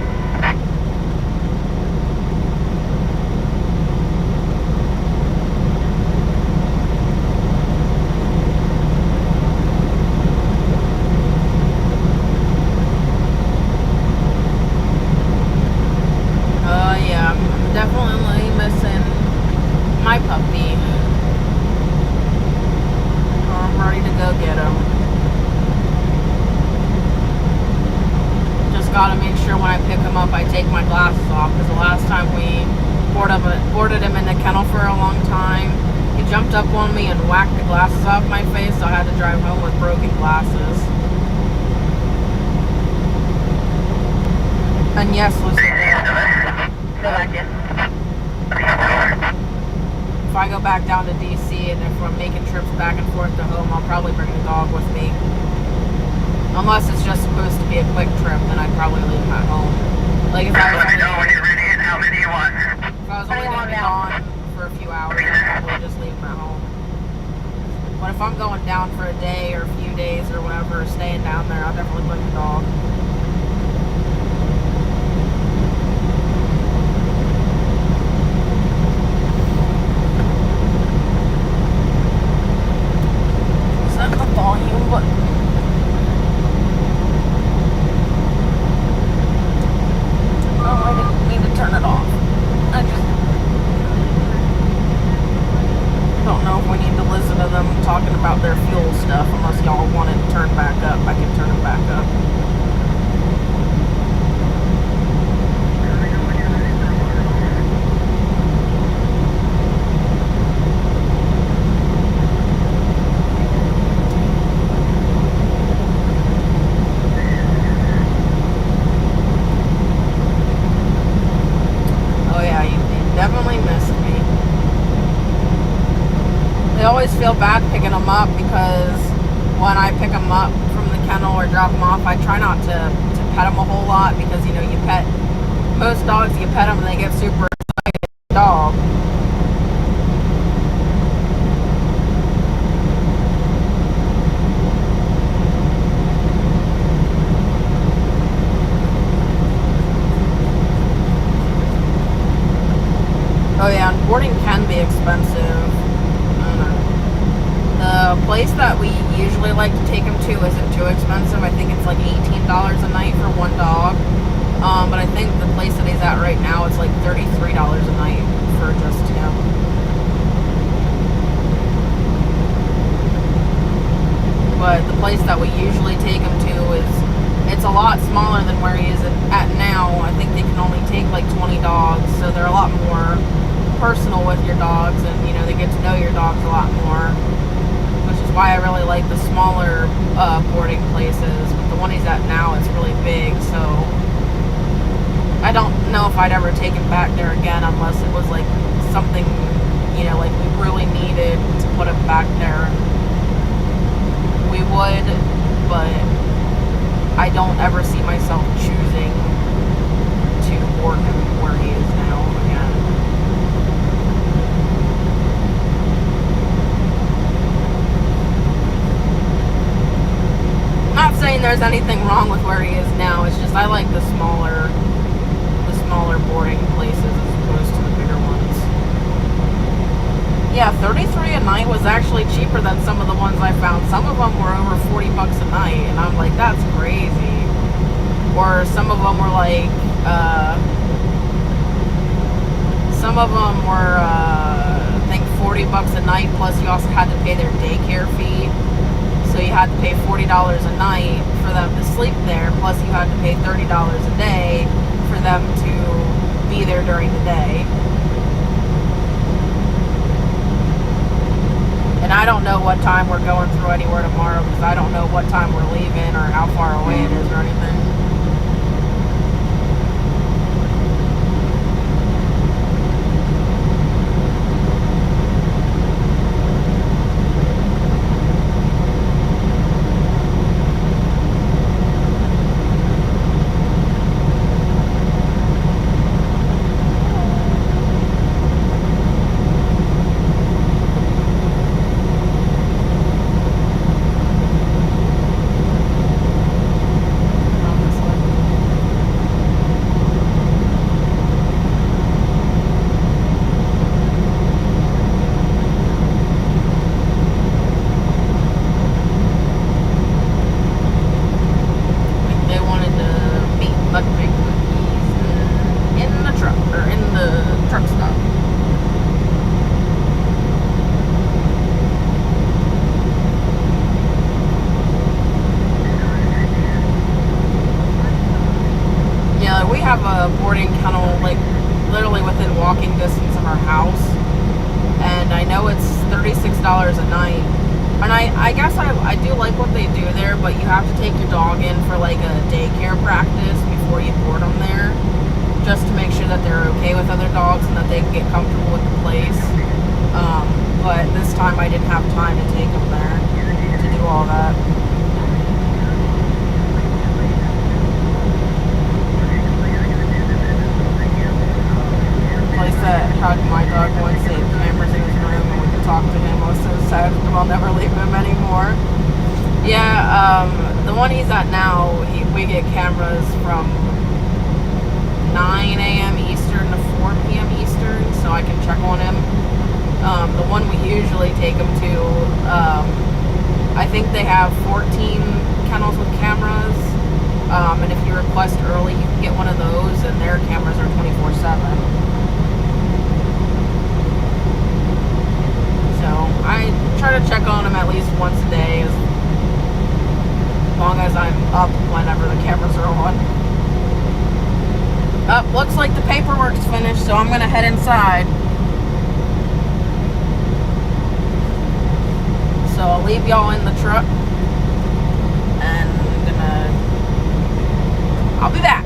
Yeah, I'm definitely missing my puppy. I'm ready to go get him. Just gotta make sure when I pick him up I take my glasses off, because the last time we boarded him in the kennel for a long time, he jumped up on me and whacked the glasses off my face, so I had to drive home with broken glasses. And yes, Lucy, if I go back down to DC and if I'm making trips back and forth to home, I'll probably bring the dog with me. Unless it's just supposed to be a quick trip, then I'd probably leave them at home. Like if I was Let me only, know when you're ready and how many you want. if I was only going to be gone for a few hours, I'd probably just leave them at home. But if I'm going down for a day or a few days or whatever, staying down there, I'll definitely bring the dog. Set the volume button. Oh, I didn't mean to turn it off. I just don't know if we need to listen to them talking about their fuel stuff unless y'all want it to turn back up. I can turn it back up. Oh yeah, you definitely missed me. I always feel bad picking them up because when I pick them up from the kennel or drop them off, I try not to pet them a whole lot because, you know, you pet most dogs, you pet them and they get super excited. Dog. Oh yeah, and boarding can be expensive. The place that we usually like to take them to isn't too expensive. I think it's like $18 a night for one dog. But I think the place that he's at right now, it's like $33 a night for just him. But the place that we usually take him to it's a lot smaller than where he is at now. I think they can only take like 20 dogs, so they're a lot more personal with your dogs, and you know, they get to know your dogs a lot more. Which is why I really like the smaller boarding places. But the one he's at now is really big, so I don't know if I'd ever take him back there again unless it was like something, you know, like we really needed to put him back there. We would, but I don't ever see myself choosing to board him where he is now again. Not saying there's anything wrong with where he is now. It's just I like the smaller boarding places as opposed to the bigger ones. Yeah, $33 a night was actually cheaper than some of the ones I found. Some of them were over $40 a night, and I'm like, that's crazy. Or some of them were like, some of them were, I think $40 a night, plus you also had to pay their daycare fee. So you had to pay $40 a night for them to sleep there, plus you had to pay $30 a day for them to be there during the day. And I don't know what time we're going through anywhere tomorrow because I don't know what time we're leaving or how far away it is or anything. have a boarding kennel like literally within walking distance of our house, and I know it's $36 a night. And I guess I do like what they do there, but you have to take your dog in for like a daycare practice before you board them there, just to make sure that they're okay with other dogs and that they can get comfortable with the place. But this time I didn't have time to take them there to do all that. cameras from 9 a.m. Eastern to 4 p.m. Eastern, so I can check on him. The one we usually take him to, I think they have 14 kennels with cameras, and if you request early, you can get one of those, and their cameras are 24/7. So I try to check on him at least once a day, as long as I'm up whenever the cameras are on. Looks like the paperwork's finished, so I'm gonna head inside. So I'll leave y'all in the truck, and I'll be back.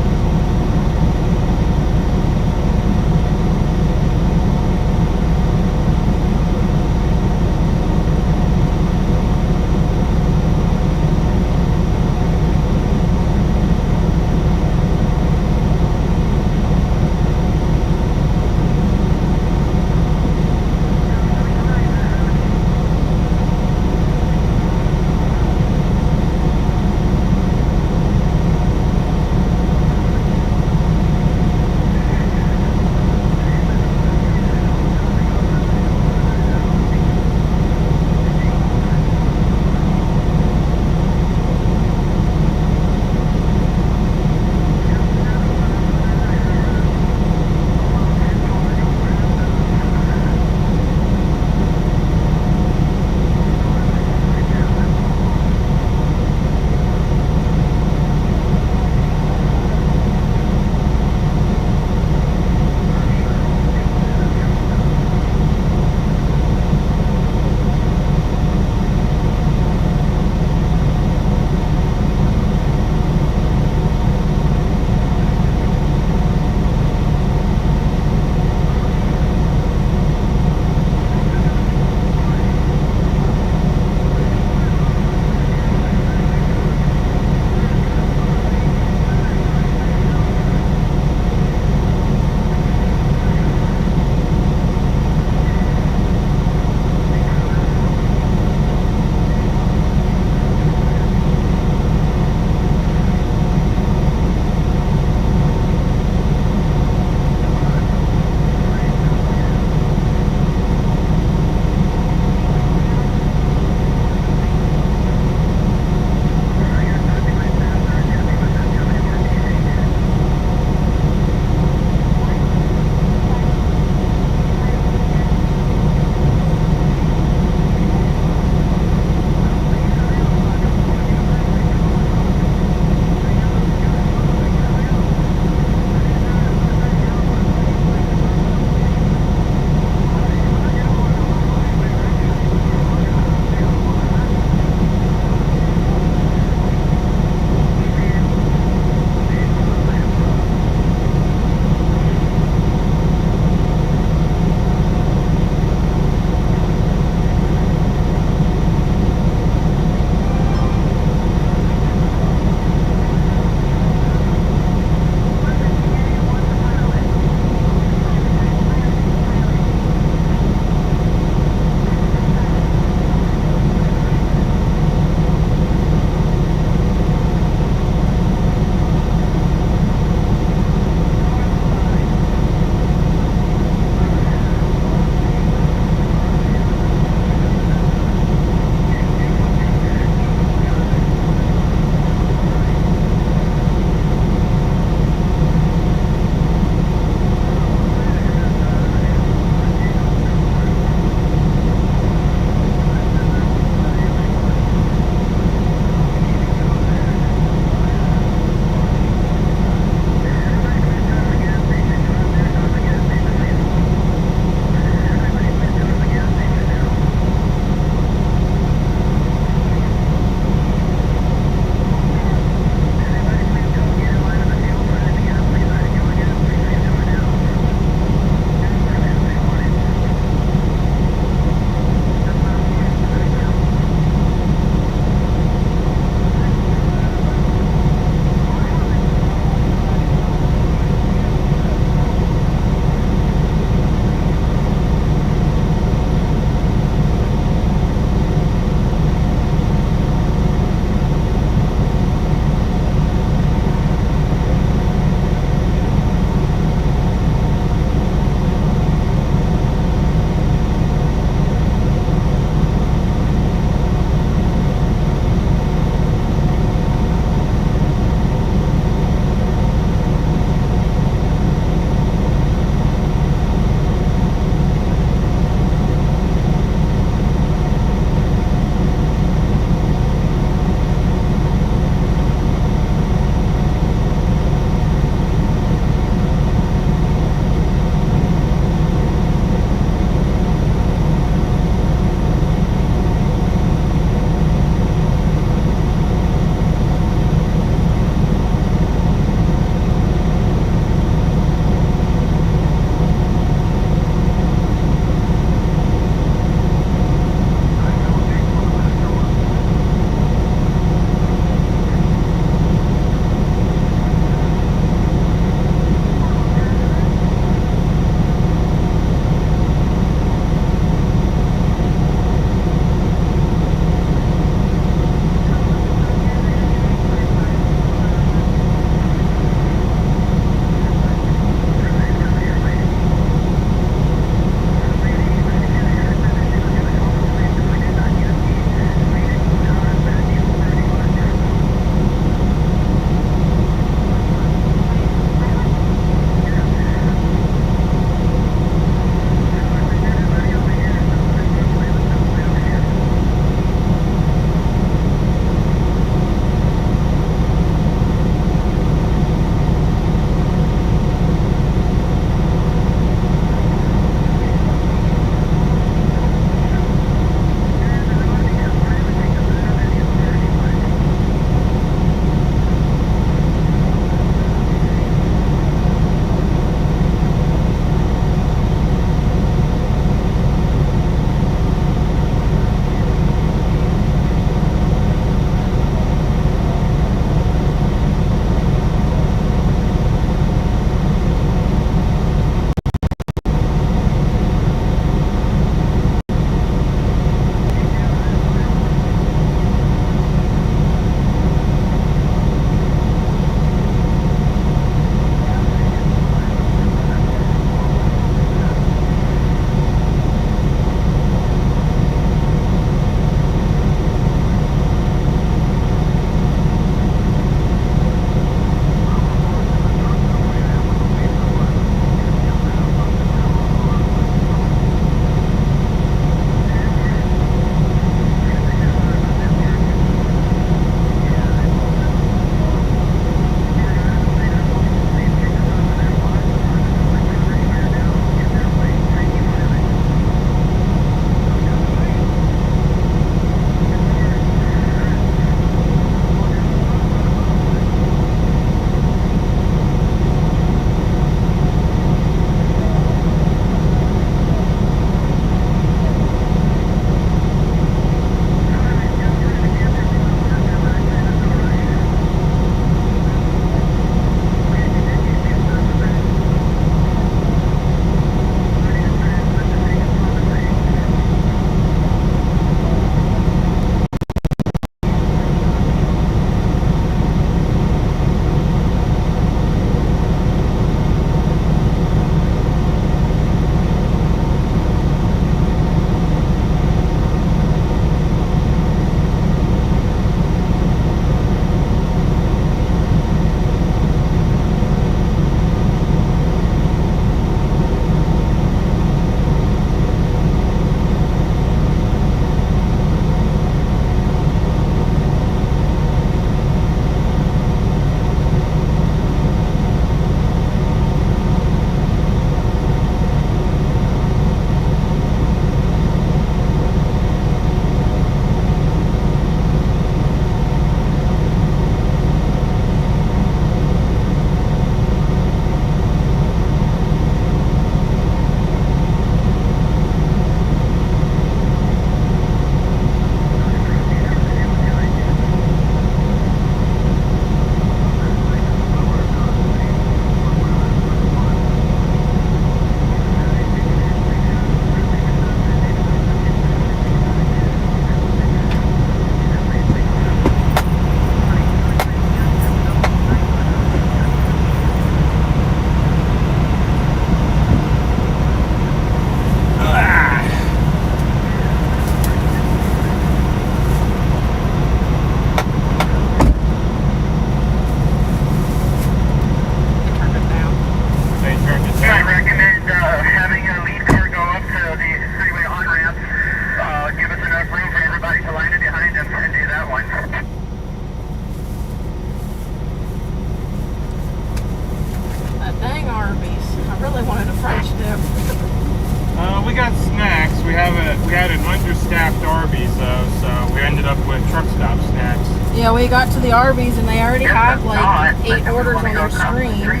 hats. Yeah, we got to the Arby's and they already have like 8 orders on their screen.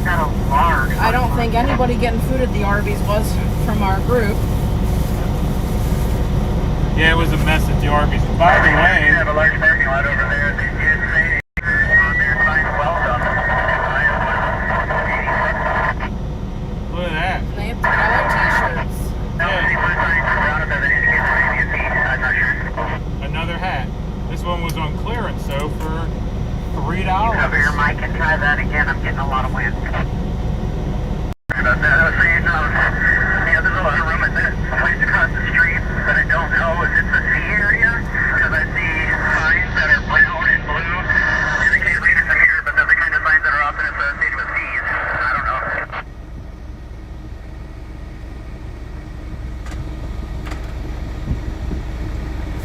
I don't think anybody getting food at the Arby's was from our group. Yeah, it was a mess at the Arby's. By the You way, have a large parking lot over there. They did say on their sign, welcome. look at that. And they have $3 t-shirts. Another hat. This one was on clearance, so for $3. Cover your mic and try that again. I'm getting a lot of wind. About that, I was saying, yeah, there's a lot of room at that place across the street, but I don't know if it's a C area, because I see signs that are brown and blue, indicate lead us here, but they're the kind of signs that are often associated with C's. I don't know.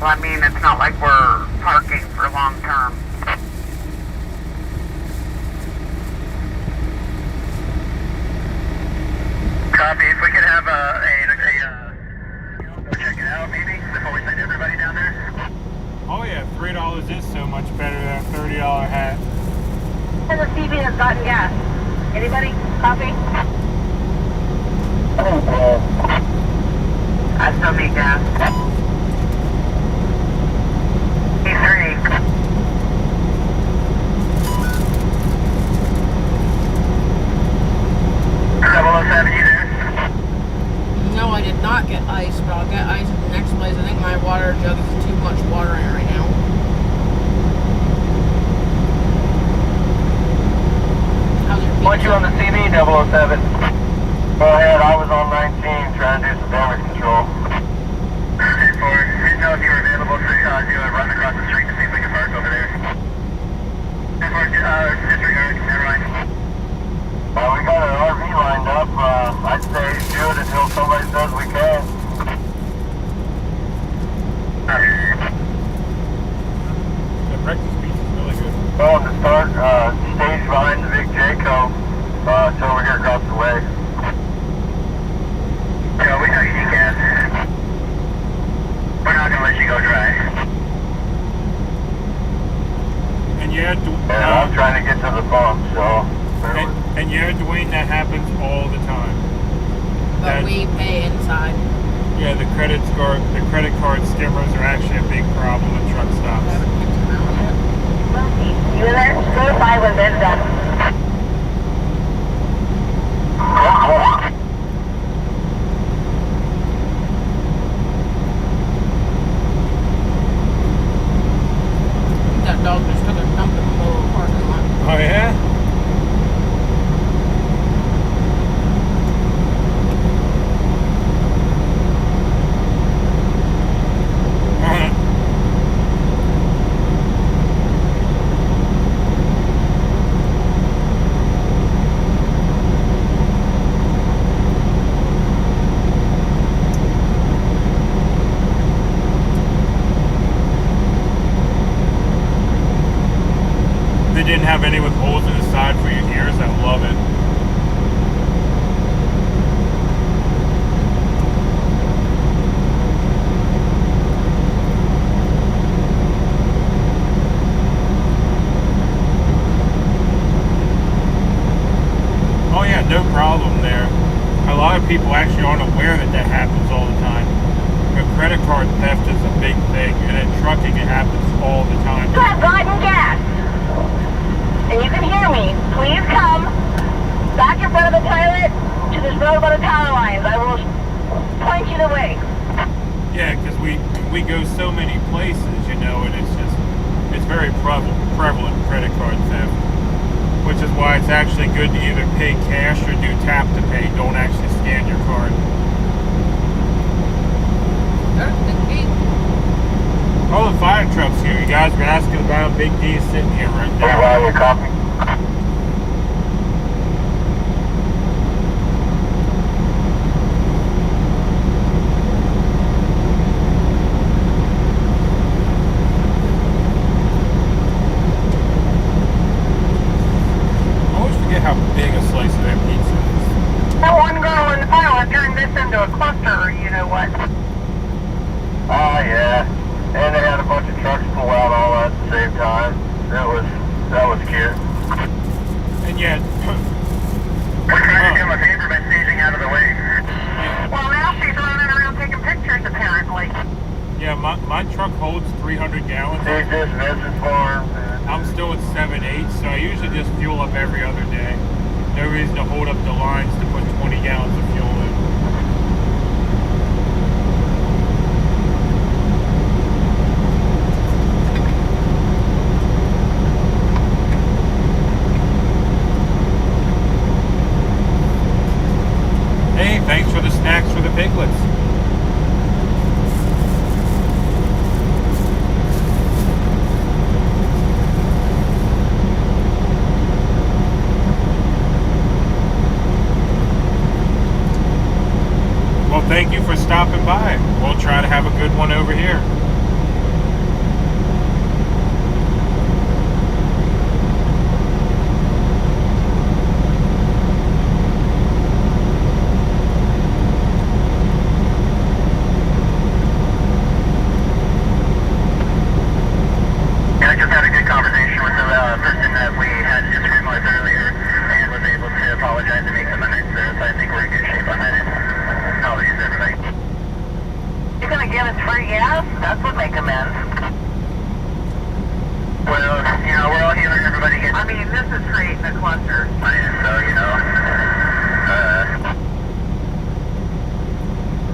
Well, I mean, it's not like we're parking for long term. Copy. If we could have go check it out, maybe, before we send everybody down there. Oh yeah, $3 is so much better than a $30 hat. And the CB has gotten gas. Anybody? Copy? I still need gas. E3. 007, you there? No, I did not get ice, but I'll get ice at the next place. I think my water jug is too much water in it right now. How's your Put you on the CB, 007. Go ahead, I was on 19 trying to do some damage control. 10-4, didn't know if you were available to run across the street to see if we can park over there. 10-4, disregard, never mind. We got an RV lined up. I'd say do it until somebody says we can. The breakfast beach is really good. Going to start stage behind the big Jayco till over here across the way. Yeah, we know you need gas. We're not gonna let you go dry. And yeah, Yeah, I'm trying to get to the pump, so. and yeah, Dwayne, that happens all the time. But we pay inside. Yeah, the credit card skimmers are actually a big problem at truck I stops. haven't picked them out yet. You there? Go to 5 when Ben's done. That dog just took a dump in the middle of the parking lot. Oh yeah? They didn't have any with holes in the side for your ears. I love it. Oh yeah, no problem there. A lot of people actually aren't aware that that happens all the time. But credit card theft is a big thing, and in trucking it happens all the time. You have gotten gas. And you can hear me. Please come back in front of the toilet to this road by the power lines. I will point you the way. Yeah, because we go so many places, you know, and it's very prevalent credit card theft, which is why it's actually good to either pay cash or do tap to pay. Don't actually scan your card. All the fire trucks here. You guys were asking about Big D sitting here right Hey, now. Ryan, your copy. I always forget how big a slice of that pizza is. That one girl in the pilot turned this into a cluster, or you know what? Oh, yeah. And they had a bunch of trucks pull out all that time. That was cute. And yet, We're trying to get my paperman staging out of the way. Well, now she's running around taking pictures, apparently. yeah, my truck holds 300 gallons. Dude, this message farm. I'm still at 7.8, so I usually just fuel up every other day. No reason to hold up the lines to put 20 gallons of fuel in. Hey, thanks for the snacks for the piglets. Well, thank you for stopping by. We'll try to have a good one over here. I just had a good conversation with the person that we had a disagreement with earlier and was able to apologize and make some amends there, so I think we're in good shape on that end. Apologies, everybody. You're gonna give us free gas? That would make amends. Well, you know, we're all healing, everybody gets... I mean, this is creating a cluster. So, you know,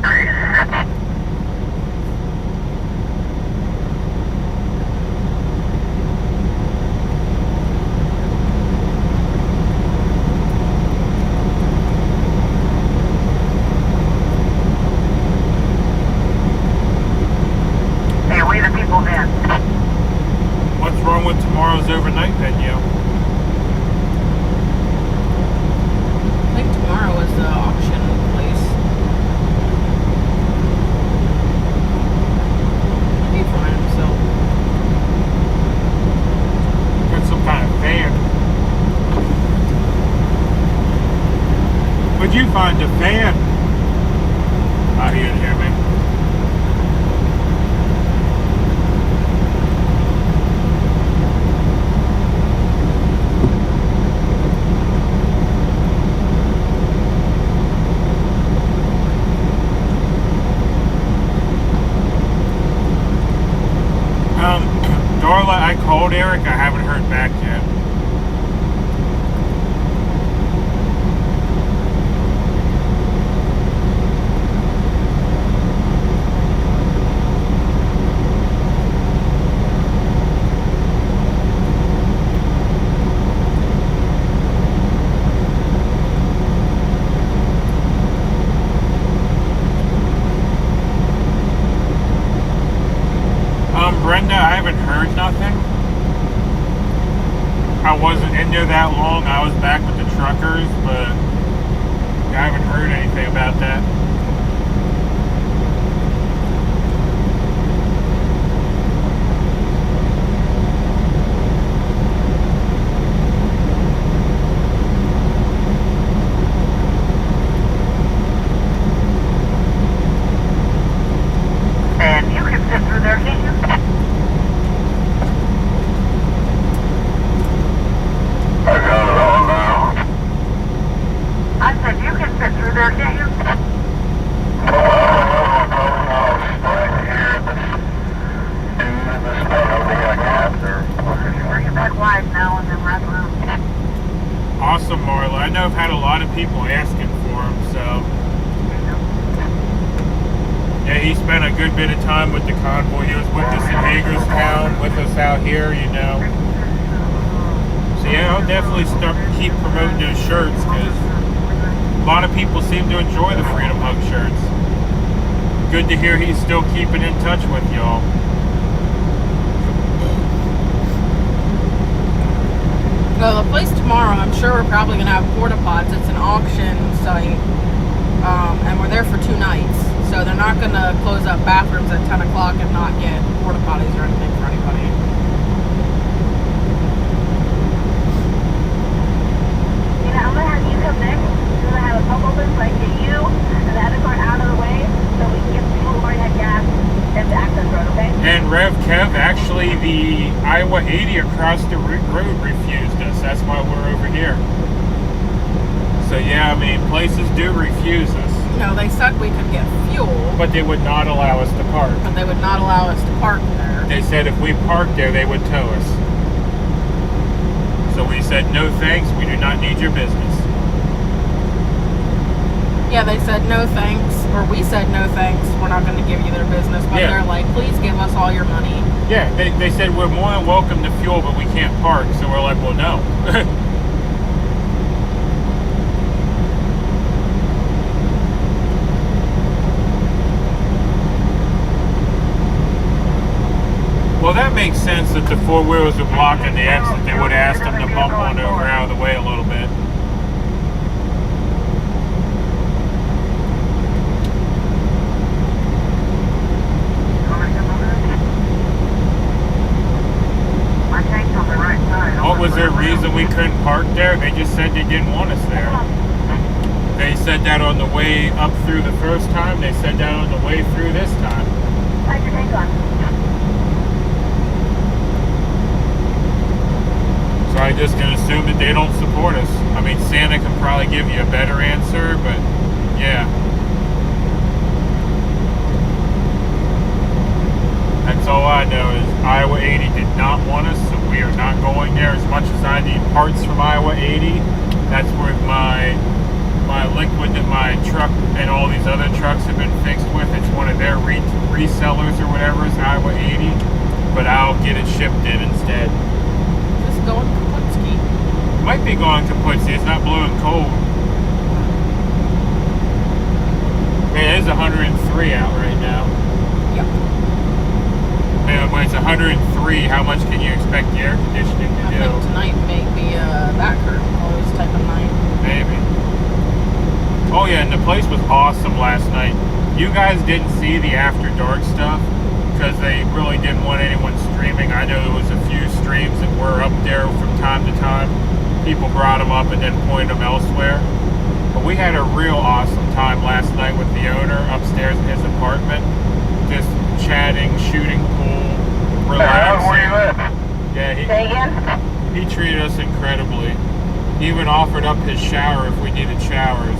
great. Hey, we the people then. What's wrong with tomorrow's overnight venue? I think tomorrow is the auction place. He'll be fine, so. Got some kind of fan. What'd you find? A fan? Ah, he didn't hear me. Darla, I called Eric. I haven't heard back yet. Brenda, I haven't heard nothing. I wasn't in there that long. I was back with the truckers, but I haven't heard anything about that. And you can sit through there, can't you? I got it all now. I said you can sit through there, can't you? Bring it back wide now and then wrap around. Awesome, Marla. I know I've had a lot of people asking for him, so. Yeah, he spent a good bit of time with the convoy. He was with us in Hagerstown, with us out here, you know. So yeah, I'll definitely keep promoting those shirts, because a lot of people seem to enjoy the Freedom Hug shirts. Good to hear he's still keeping in touch with y'all. Well, the place tomorrow, I'm sure we're probably going to have porta pots. It's an auction site, and we're there for 2 nights. So they're not going to close up bathrooms at 10 o'clock and not get porta potties or anything for anybody. You know, I'm gonna have you come next. We're gonna have a bubble loop like you and the other car out of the way so we can get the people who already had gas and the access road, okay? And Rev Kev, actually, I Iowa 80 across the road refused us. That's why we're over here. So yeah, I mean, places do refuse us. No, they said we could get fuel, But they would not allow us to park. but they would not allow us to park there. They said if we parked there, they would tow us. So we said, no thanks, we do not need your business. Yeah, they said no thanks, or we said no thanks, we're not going to give you their business, but Yeah. they're like, please give us all your money. Yeah, they said we're more than welcome to fuel, but we can't park. So we're like, well, no. Well, that makes sense that the four-wheelers were blocking the exit. They would have asked them to bump one over out of the way a little bit. My tank's on the right side. What was their reason we couldn't park there? They just said they didn't want us there. They said that on the way up through the first time. They said that on the way through this time. How's your tank on? So I just can assume that they don't support us. I mean, Santa can probably give you a better answer, but yeah. That's all I know is Iowa 80 did not want us, so we are not going there. As much as I need parts from Iowa 80, that's where my liquid that my truck and all these other trucks have been fixed with. It's one of their resellers or whatever is Iowa 80, but I'll get it shipped in instead. Just going to Kaputski. Might be going to Kaputski. It's not blowing cold. Man, it is 103 out right now. Yep. Man, when it's 103, how much can you expect the air conditioning to I do? think tonight may be that curtain closed type of night. Maybe. Oh yeah, and the place was awesome last night. You guys didn't see the after dark stuff because they really didn't want anyone streaming. I know there was a few streams that were up there from time to time. People brought them up and then pointed them elsewhere. But we had a real awesome time last night with the owner upstairs in his apartment. Just chatting, shooting pool, relaxing. Where you at? Yeah, Say again? he treated us incredibly. He even offered up his shower if we needed showers.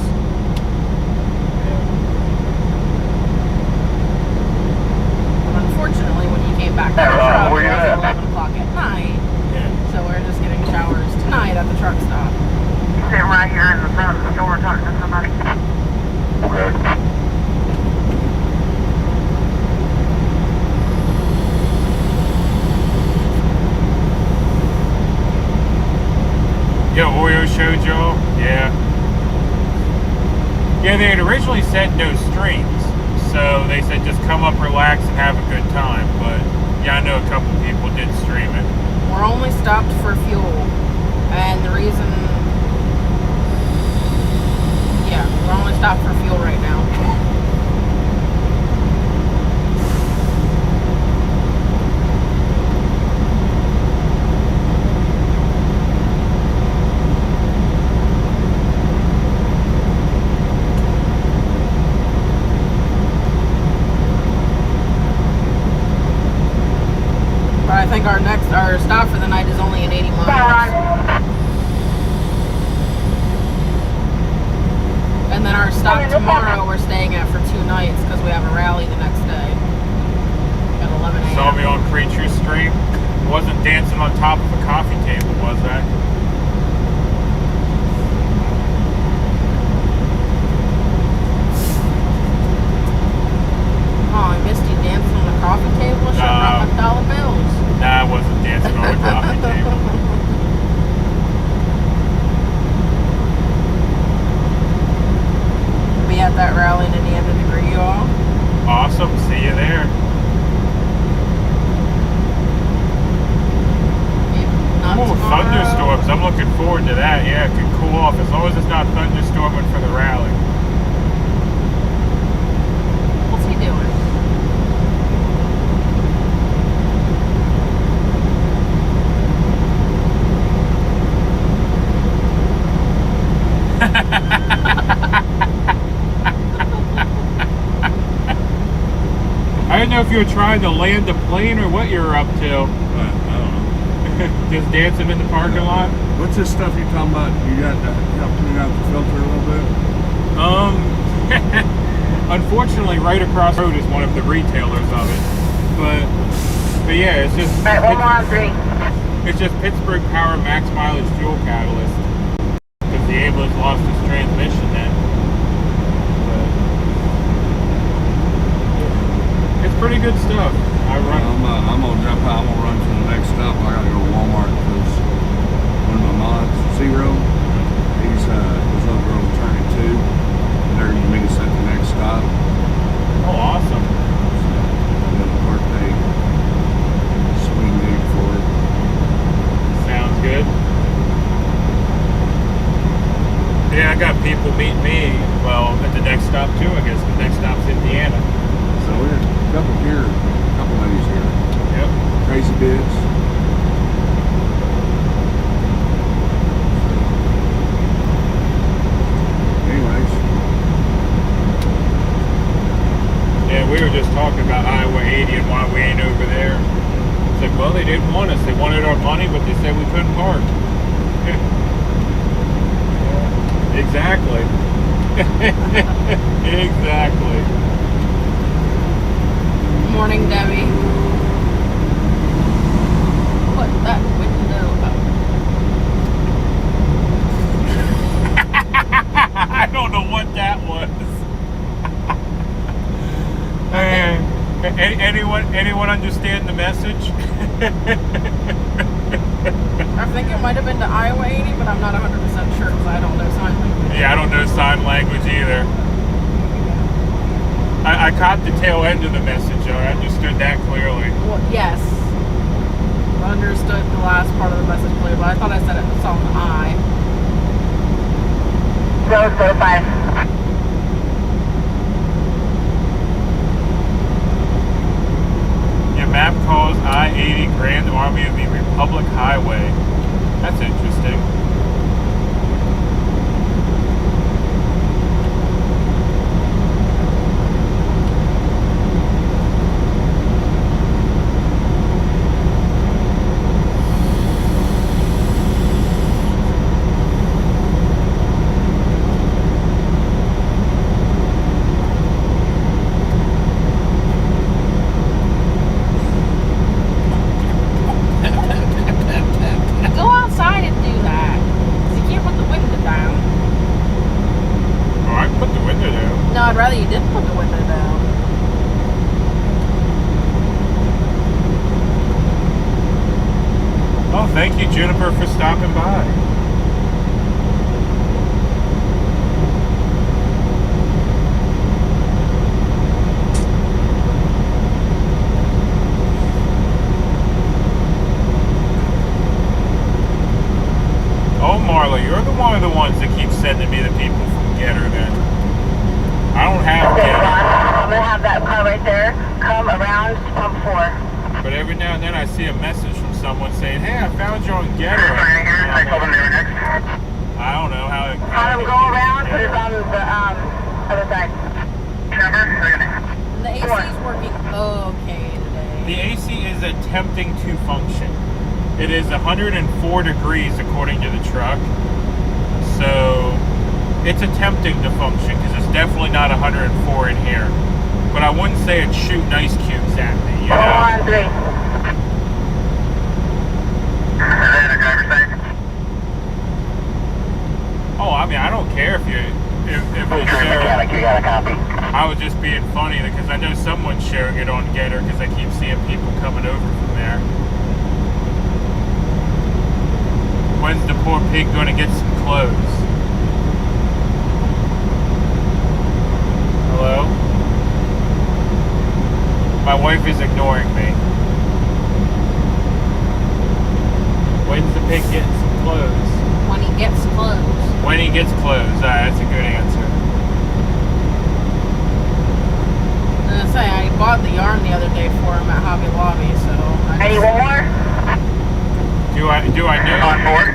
Unfortunately, when you came back to the Hey, truck, where it you was at? 11 o'clock at night. Yeah. So we're just getting showers tonight at the truck stop. Sitting right here in the front of the store talking to somebody. Okay. Yeah, Oreo showed y'all. Yeah. Yeah, they had originally said no streams. So they said just come up, relax, and have a good time. But yeah, I know a couple people did stream it. We're only stopped for fuel. And the reason... Yeah, we're only stopped for fuel right now. But I think our stop for the night is only at 80 miles. And then our stop tomorrow we're staying at for 2 nights because we have a rally the next day at 11 a.m. Saw me on Preacher's stream. Wasn't dancing on top of a coffee table, was I? Oh, I missed you dancing on the coffee table, showing off $1 bills. Nah, I wasn't dancing on the coffee table. Be at that rally in Indiana to greet you all. Awesome. See you there. Not Ooh, tomorrow. thunderstorms. I'm looking forward to that. Yeah, it could cool off as long as it's not thunderstorming for the rally. What's he doing? I didn't know if you were trying to land a plane or what you were up to. I don't know. Just dancing in the parking lot. What's this stuff you talking about? You got to clean out the filter a little bit? Unfortunately, right across the road is one of the retailers of it. But yeah, it's just. Alright, one more on 3. It's just Pittsburgh Power Max Mileage Fuel Catalyst. Because the ambulance lost its transmission then. But it's pretty good stuff. I'm gonna jump out. I'm gonna run to the next stop. I gotta go to Walmart because one of my mods, Zero, he's over on Turning 2. And they're gonna meet us at the next stop. Oh, awesome. So, a birthday swing gig for it. Sounds good. Yeah, I got people meeting me, well, at the next stop too, I guess. The next stop's Indiana. So we had a couple here, a couple ladies here. Yep. Crazy Bits. Anyways. Yeah, we were just talking about Iowa 80 and why we ain't over there. It's like, well, they didn't want us. They wanted our money, but they said we couldn't park. Exactly. Exactly. Morning, Debbie. Put that window up. I don't know what that was. Anyone understand the message? I think it might have been to Iowa 80, but I'm not 100% sure because I don't know sign language. Yeah, I don't know sign language either. I caught the tail end of the message, though. I understood that clearly. Well, yes. I understood the last part of the message clearly, but I thought I said it was on the I. Rose 05. Your map calls I-80 Grand Army of the Republic Highway. That's interesting. Go outside and do that. 'Cause you can't put the window down. Oh, I put the window down. No, I'd rather you didn't put the window down. Oh, thank you, Juniper, for stopping by. Oh, Marla, you're one of the ones that keeps sending me the people from Getter then. I don't have Okay, Getter. I'm gonna have that car right there come around to pump 4. But every now and then I see a message from someone saying, hey, I found you on Getter. Right here, And I I'm told them they were like, next. I don't know how it Have them go around, put it on the other side. Trevor, they're gonna. The AC is working okay today. The AC is attempting to function. It is 104 degrees according to the truck. So it's attempting to function because it's definitely not 104 in here. But I wouldn't say it's shooting ice cubes at me, you know? On 3. Is that a driver's side? Oh, I mean, I don't care if you share. Mechanic, you got a copy. I was just being funny because I know someone's sharing it on Getter because I keep seeing people coming over from there. When's the poor pig going to get some clothes? Hello? My wife is ignoring me. When's the pig getting some clothes? When he gets clothes. When he gets clothes. That's a good answer. I was gonna say, I bought the yarn the other day for him at Hobby Lobby, so Any one more? Do I know? On board.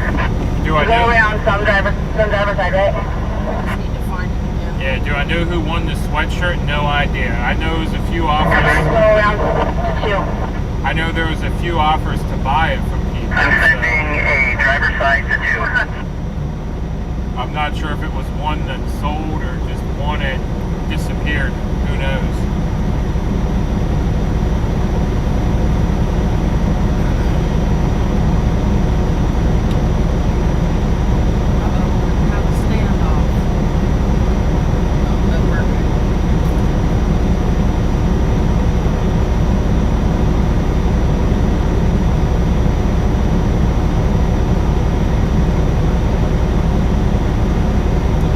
Do I Go know? around some driver side, right? I just need to find him again. Yeah, do I know who won the sweatshirt? No idea. I know there's a few Go offers. around to 2. I know there was a few offers to buy it from people. I'm sending trying to do. I'm not sure if it was one that sold or just one that disappeared. Who knows? Have a standoff. Oh, no working.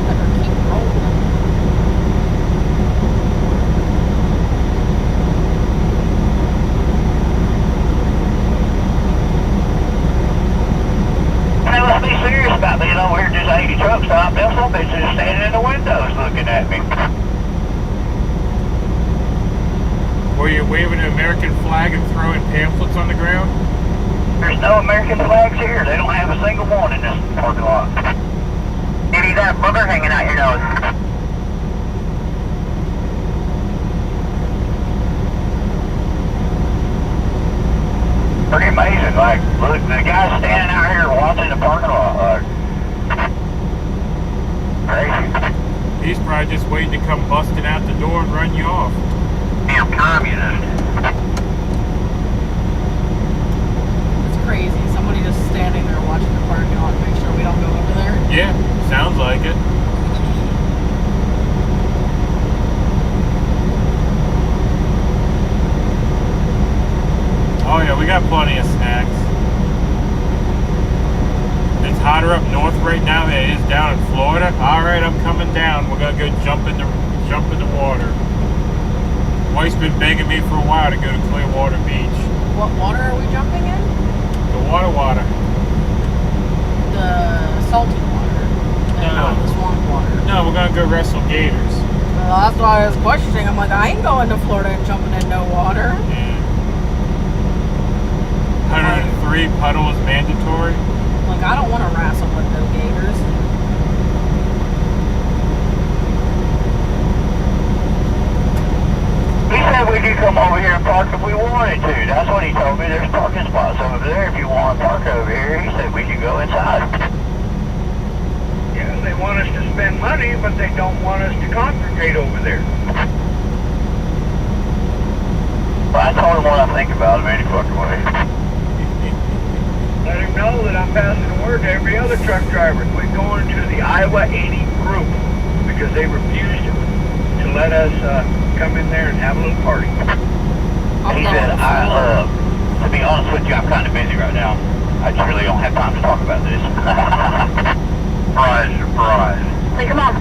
Better keep rolling. Hey, let's be serious about being over here just 80 truck stop. Them some bitches are standing in the windows looking at me. Were you waving an American flag and throwing pamphlets on the ground? There's no American flags here. They don't have a single one in this parking lot. Maybe that booger hanging out your nose. Pretty amazing. Like, look, the guy's standing out here watching the parking lot. Crazy. He's probably just waiting to come busting out the door and run you off. Damn communist. It's crazy. Somebody just standing there watching the parking lot to make sure we don't go over there. Yeah, sounds like it. Oh yeah, we got plenty of snacks. It's hotter up north right now than it is down in Florida. Alright, I'm coming down. We're gonna go jump in the water. Wife's been begging me for a while to go to Clearwater Beach. What water are we jumping in? The water. The salty water. And No. not the swamp water. No, we're gonna go wrestle gators. Well, that's why I was questioning. I'm like, I ain't going to Florida and jumping in no water. Yeah. 103 puddle is mandatory. Like, I don't want to wrestle with no gators. He said we could come over here and park if we wanted to. That's what he told me. There's parking spots over there if you want to park over here. He said we could go inside. Yeah, they want us to spend money, but they don't want us to congregate over there. But I told him what I think about him any fucking way. Let him know that I'm passing the word to every other truck driver. We're going to the Iowa 80 group because they refused to let us come in there and have a little party. He said, to be honest with you, I'm kind of busy right now. I just really don't have time to talk about this. Surprise, surprise. Hey, come on.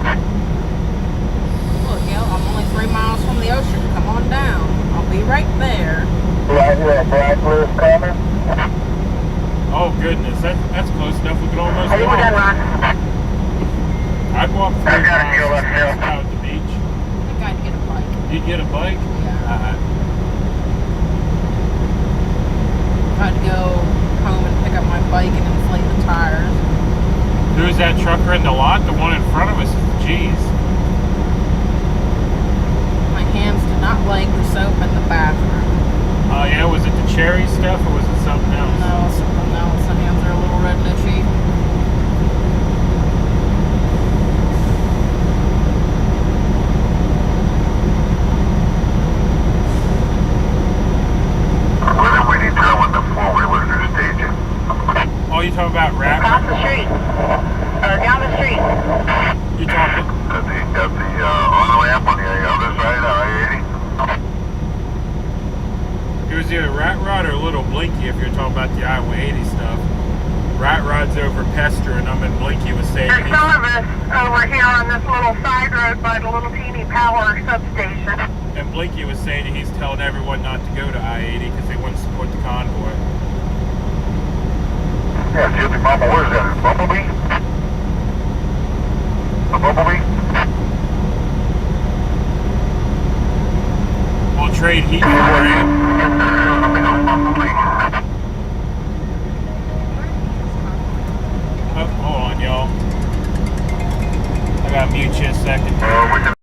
Look, yo, I'm only 3 miles from the ocean. Come on down. I'll be right there. Right here at Blacklist coming. Oh goodness, that's close enough. We could almost Are you walk. done, Ron? I'd walk 3 I gotta miles feel that hill. out at the beach. I think I'd get a bike. You'd get a bike? Yeah. I'd go home and pick up my bike and inflate the tires. Who's that trucker in the lot? The one in front of us is the G's. My hands do not like the soap in the bathroom. Oh yeah, was it the cherry stuff or was it something else? No, something else. The hands are a little red and itchy. Where do we determine the four-wheelers are staging? Oh, you talking about Across rap? the street. Or down the street. You talking? At the on-ramp on the other side of I-80? It was either Rat Rod or Little Blinky if you're talking about the Iowa 80 stuff. Rat Rod's over Pester and I'm in Blinky was saying There's some of us over here on this little side road by the little teeny power substation. and Blinky was saying he's telling everyone not to go to I-80 because they wouldn't support the convoy. Yeah, Gypsy Mama, where is that? A Bumblebee? A Bumblebee? We'll trade heat for it. Oh, hold on, y'all. I gotta mute you a second. We can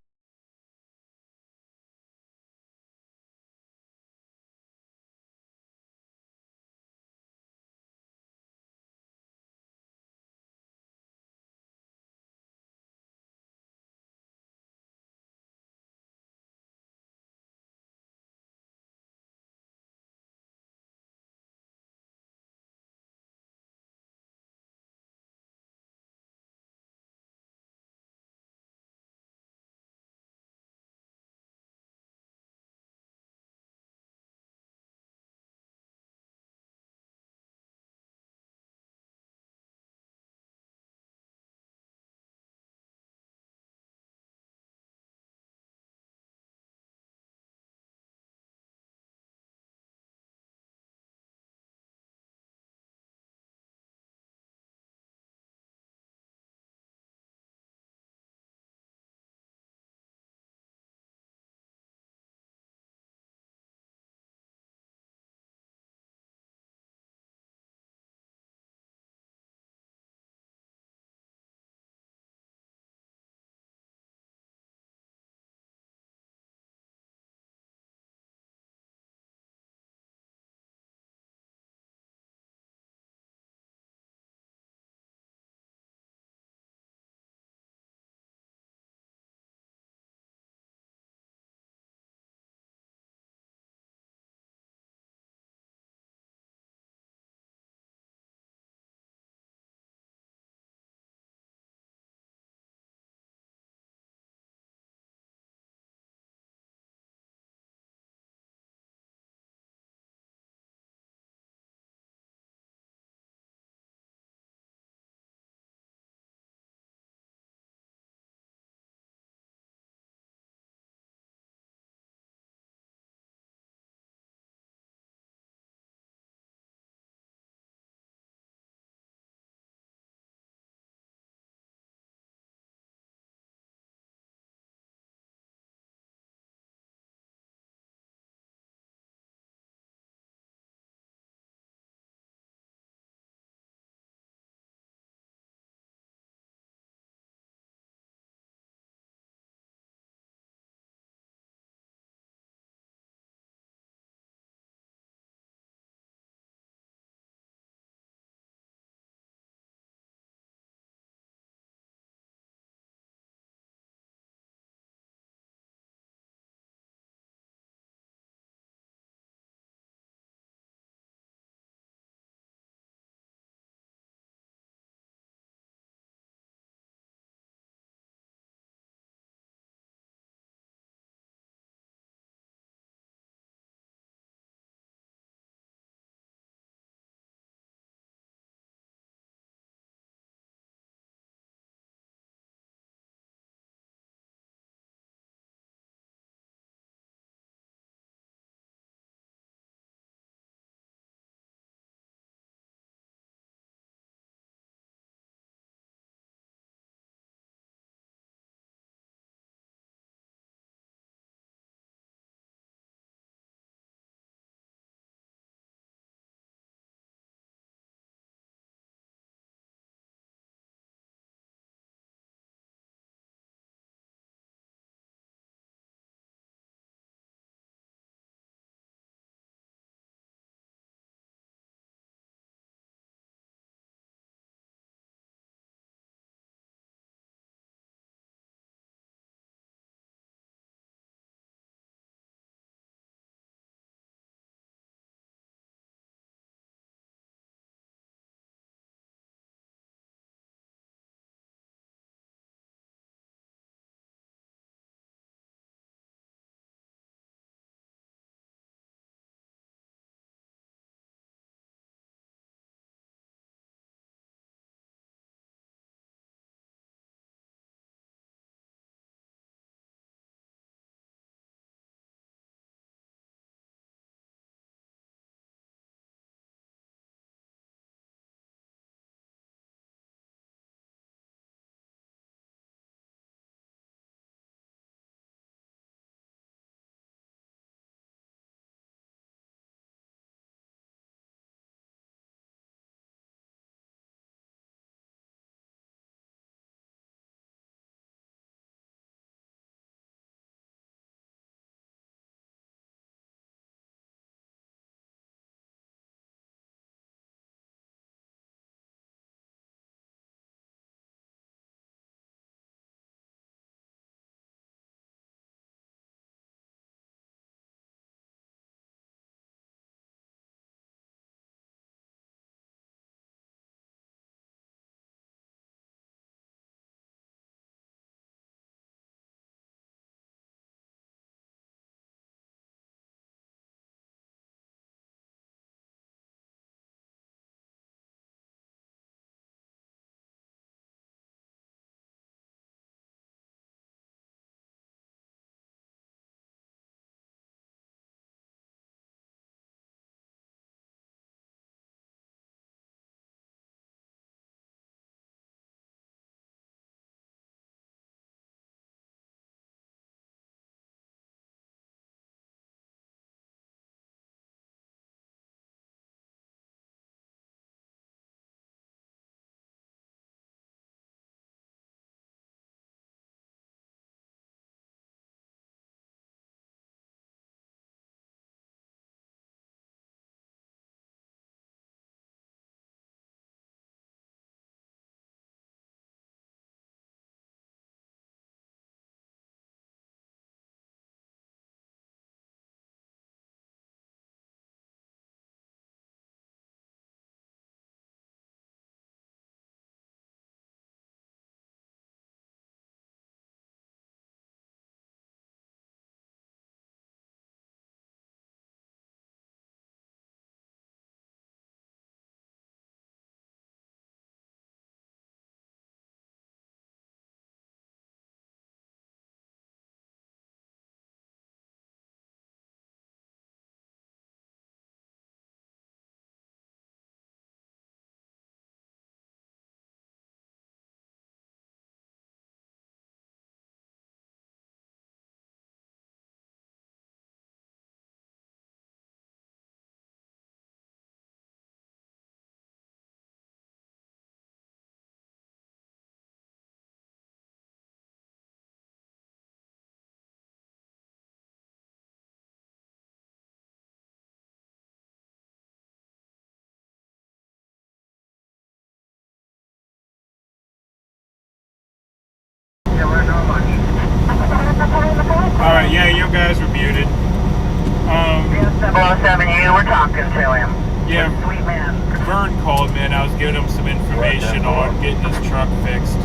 Yeah, Sweet man. Vern called me and I was giving him some information on getting his truck fixed.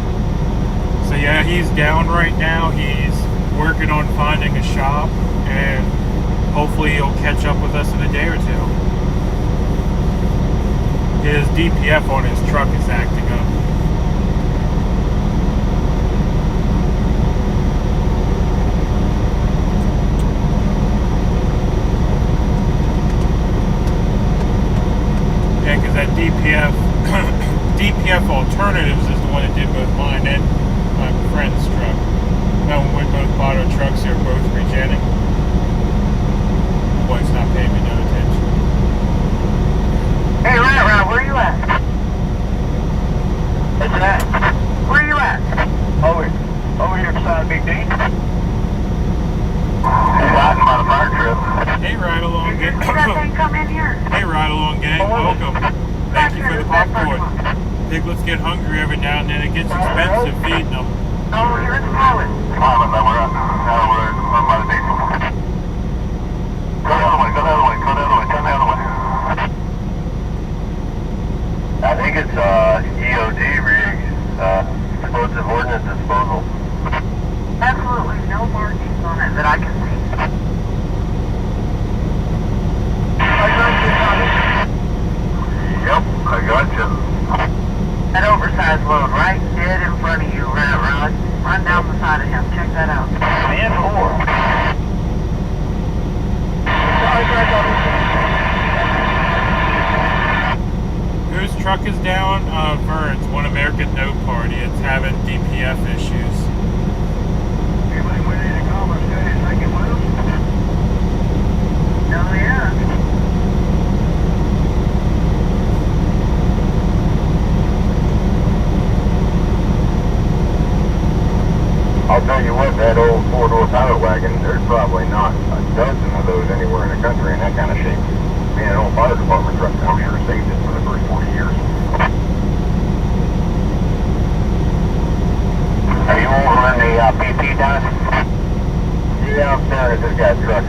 So yeah, he's down right now. He's working on finding a shop and hopefully he'll catch up with us in a day or two. His DPF on his truck is acting up. Yeah, because that DPF Alternatives is the one that did both mine and my friend's truck. Now when we both bought our trucks, they were both regenning. Boy's not paying me no attention. Hey, right, where you at? What's that? Where you at? Over here beside Big D. Riding by the fire trip. Hey, Ride Along Did you Gang. see that thing come in here? Hey, Ride Along Gang. Welcome. Thank you for the popcorn. Piglets get hungry every now and then. It gets expensive feeding them. Oh, you're in the pilot. Pilot, now we're up by the diesel. Go the other way, turn the other way. I think it's EOD rig, explosive ordnance disposal. Absolutely no markings on it that I can see. Yep, I got you. That oversized load right dead in front of you, Rod. Run down the side of him. Check that out. 10-4. Whose truck is down? Vern's, One American No Party. It's having DPF issues. Anybody went in to call us, got his second with him? Oh, yeah. I'll tell you what, that old four-door pilot wagon, there's probably not a dozen of those anywhere in the country in that kind of shape. Being an old fire department truck, I'm sure saved it for the first 40 years. Are you over in the PP, Dennis? Yeah, I'm staring at this guy's truck.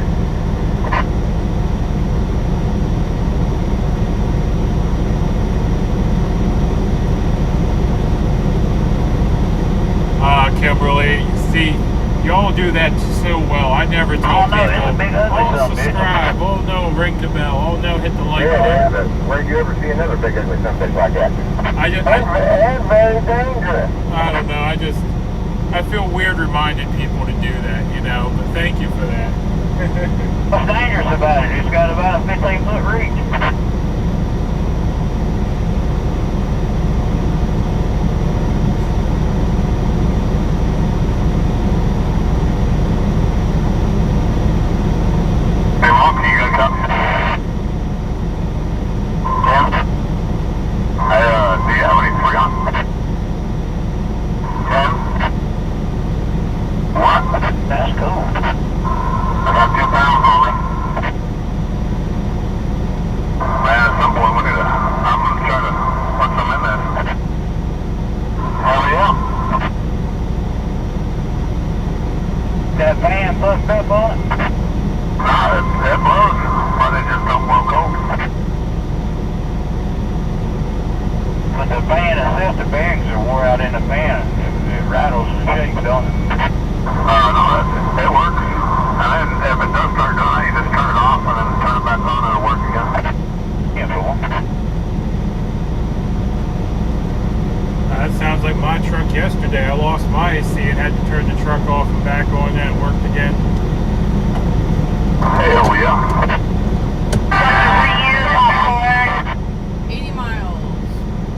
Kimberly, see, y'all do that so well. I never tell people, subscribe, oh no, ring the bell, oh no, hit the like button. But where'd you ever see another big ugly sunfish like that? That's very dangerous. I don't know, I feel weird reminding people to do that, you know, but thank you for that. What's dangerous about it? It's got about a 15-foot reach. That van fucked up on it? Nah, it blows, but it just don't blow cold. But the van itself, the bearings are wore out in the van. It rattles and shakes, don't it? No, it works. And then if it does start doing it, you just turn it off and then turn it back on and it'll work again. Yeah, fool. That sounds like my truck yesterday. I lost my AC and had to turn the truck off and back on, and it worked again. Hell yeah. 80 miles.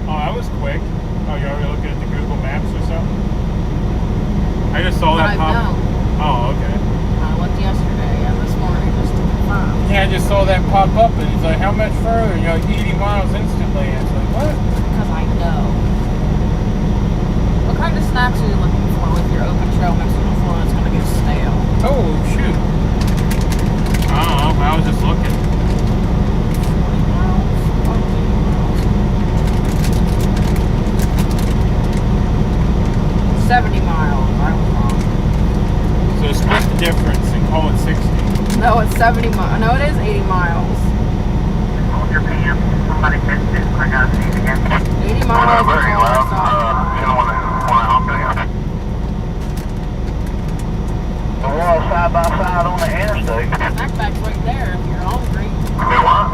Oh, that was quick. Oh, you already looking at the Google Maps or something? I just saw that pop. No. Oh, okay. I looked yesterday and this morning just to confirm. Yeah, I just saw that pop up, and it's like, how much further? And you're like 80 miles instantly. And it's like, what? Because I know. What kind of snacks are you looking for with your open trail mix on the floor that's going to get stale? Oh, shoot. I don't know. I was just looking. 70 miles. I was wrong. So split the difference and call it 60. No, it's 70 miles. No, it is 80 miles. Hold your pants. 80 miles Very until I loud. stop. You know, when I honk at you. The wall side by side on the interstate. Snack bag's right there if you're hungry. They what?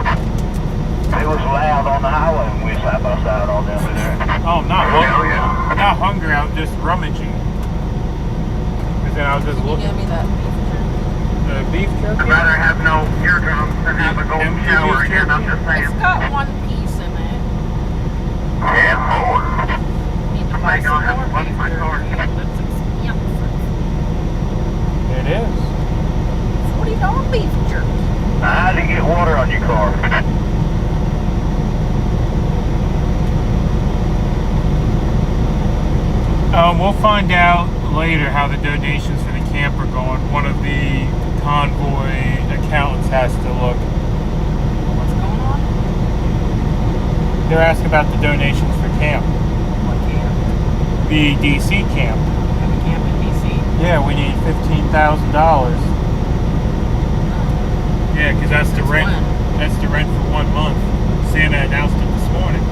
It was loud on the highway when we side by side all down through there. Oh, I'm not Hell hungry. yeah. I'm not hungry. I'm just rummaging. Because then I was just Can you looking. give me that beef jerky? The beef I'd jerky? rather have no eardrums than have a golden Empty shower beef again, I'm jerky? just saying. It's got one piece in it. And more. Need to I'm buy like, some I'll have more to wash beef my car. jerky. That's expensive. It is. $40 beef jerky. How to get water on your car? We'll find out later how the donations for the camp are going. One of the Convoy accountants has to look. What's going on? They're asking about the donations for camp. What camp? The DC camp. Have a camp in DC? Yeah, we need $15,000. Yeah, because that's the Since rent. when? That's the rent for 1 month. Santa announced it this morning.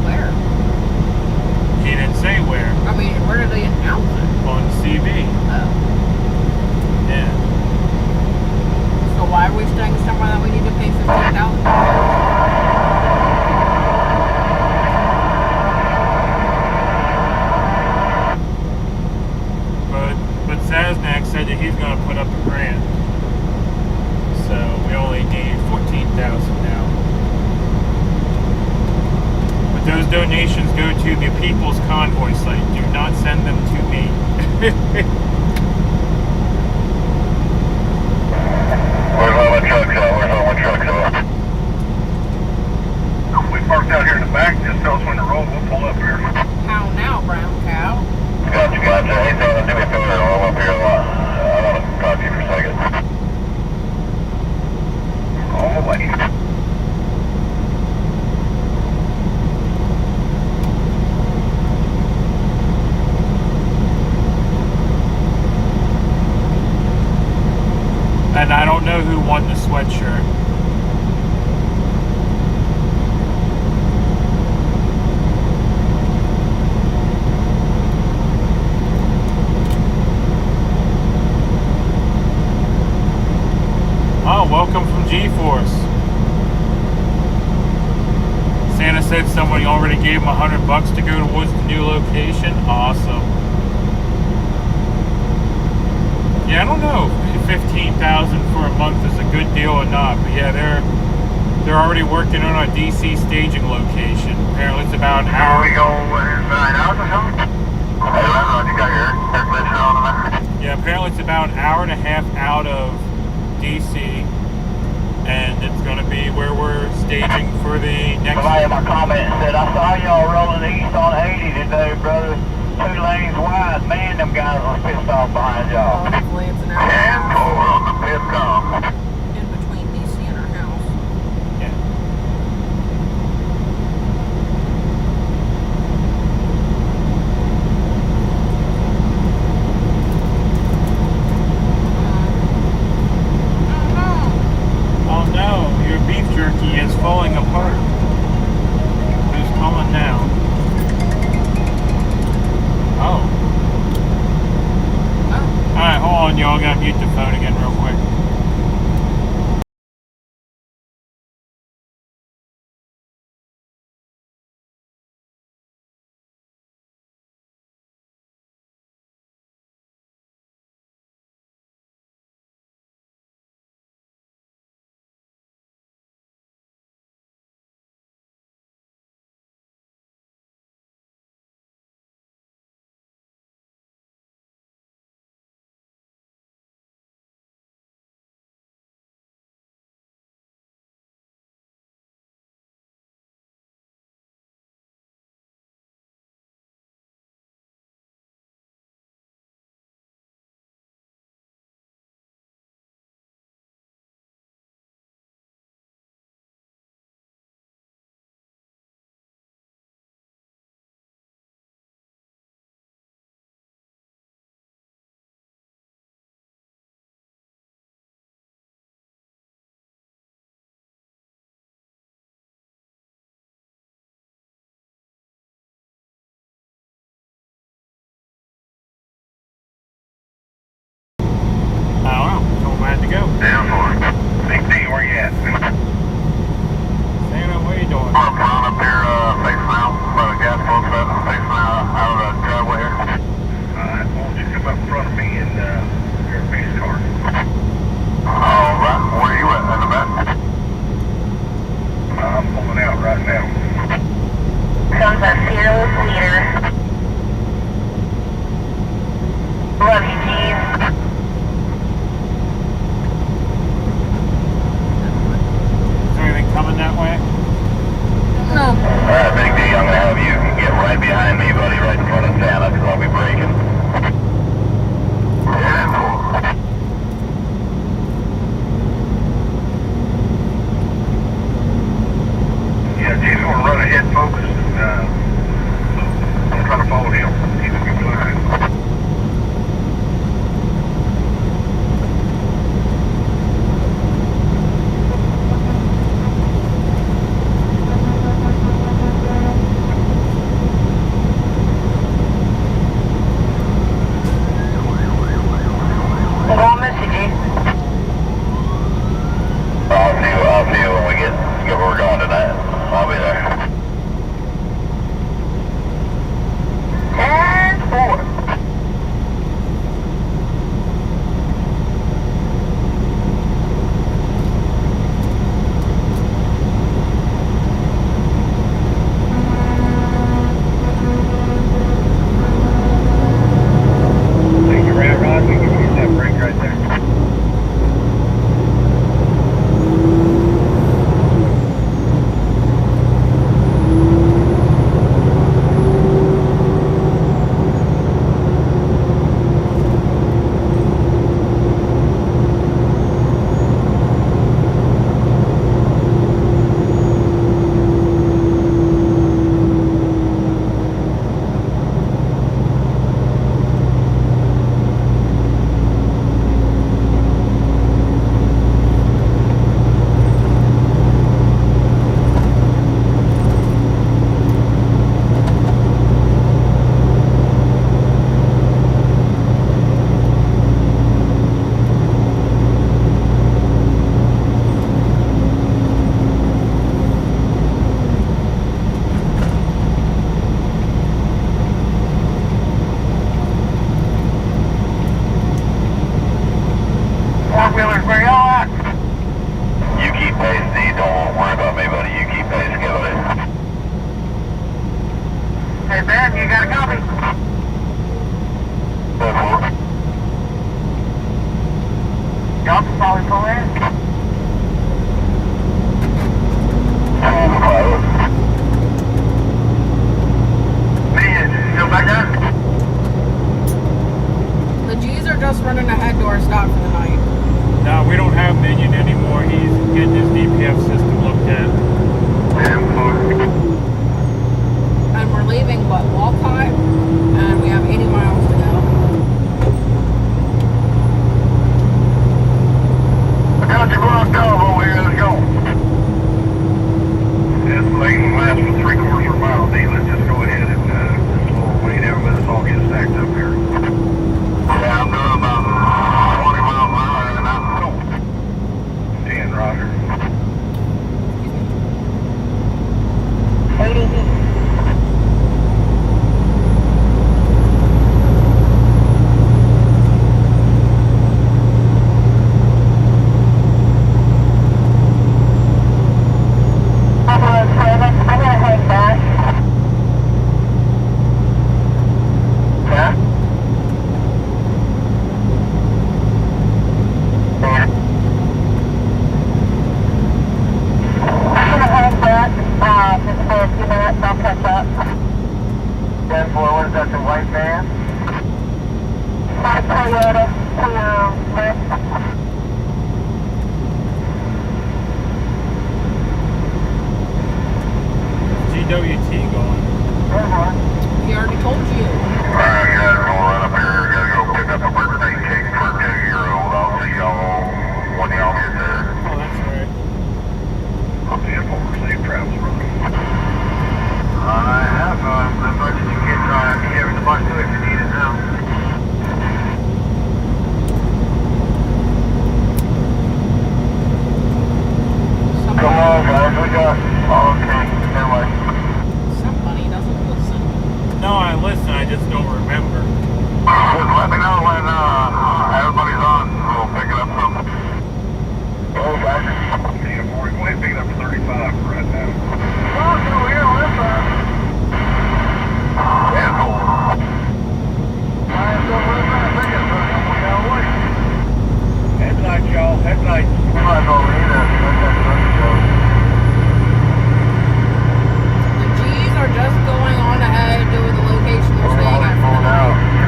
Where? He didn't say where. I mean, where did they announce it? On CB. Oh. Yeah. So why are we staying somewhere that we need to pay $15,000? But Saznak said that he's going to put up a grant. So we only need $14,000 now. But those donations go to the People's Convoy site. Do not send them to me. Where's all my trucks at? Where's all my trucks at? We parked out here in the back, just tell us when to roll, we'll pull up here. How now, brown cow? Gotcha. Hey, Tony, do me a favor. I'm up here a lot. I want to talk to you for a second. On the way. And I don't know who won the sweatshirt. Oh, welcome from G-Force. Santa said someone already gave him $100 to go towards the new location. Awesome. Yeah, I don't know if $15,000 for a month is a good deal or not, but yeah, they're already working on a DC staging location. Apparently, it's about an How hour. we go inside out or something? Hey, I don't know. You got your air conditioner on there? Yeah, apparently it's about an hour and a half out of DC, and it's going to be where we're staging for the next. Somebody in my comment said, I saw y'all rolling east on 80 today, brother. 2 lanes wide. Man, them guys was pissed off behind y'all. Hopefully it's an hour And and a half more on the pit com. in between DC and our house. Yeah. Oh no, your beef jerky is falling apart. Who's calling now? Oh. Alright, hold you got a copy? Johnson, probably pull in. Still back there? The G's are just running ahead to our stop for the night. No, we don't have Minion anymore. He's getting his DPF system looked at. And we're leaving, what, Walcott? And we have 80 miles to go. I got your blocked off over here. Let's go. This lane will last for 3/4 of a mile. D, let's just go ahead and just wait there and let us all get stacked up here. Yeah, I'm doing about 20 miles an hour and I'm 10, Roger. 80 east. I'm gonna head back. Yeah? I'm gonna head back, just for a few minutes, I'll catch up. 10-4, what is that, the white van? My Toyota to Lyft. GWT going. He already told you. Alright, guys, we'll run up here. Gotta go pick up a birthday cake for a 2-year-old. I'll see y'all when y'all get there. Oh, that's right. I'll see you for safe travels, brother. I have emergency kits here in the bus too if you need it now. Come on, guys, we got. Okay, never mind. Somebody doesn't listen. No, I listen. I just don't remember. Just let me know when everybody's on. We'll pick it up from. Oh, guys. Yeah, boy, go ahead and pick it up for 35 right now. Oh, so here on this side. Yeah, cool. Alright, so we're trying to pick it, so we gotta wait. Headlights, y'all, headlights. We might as well leave it. The G's are just going on ahead to the location they're staying at for the night. You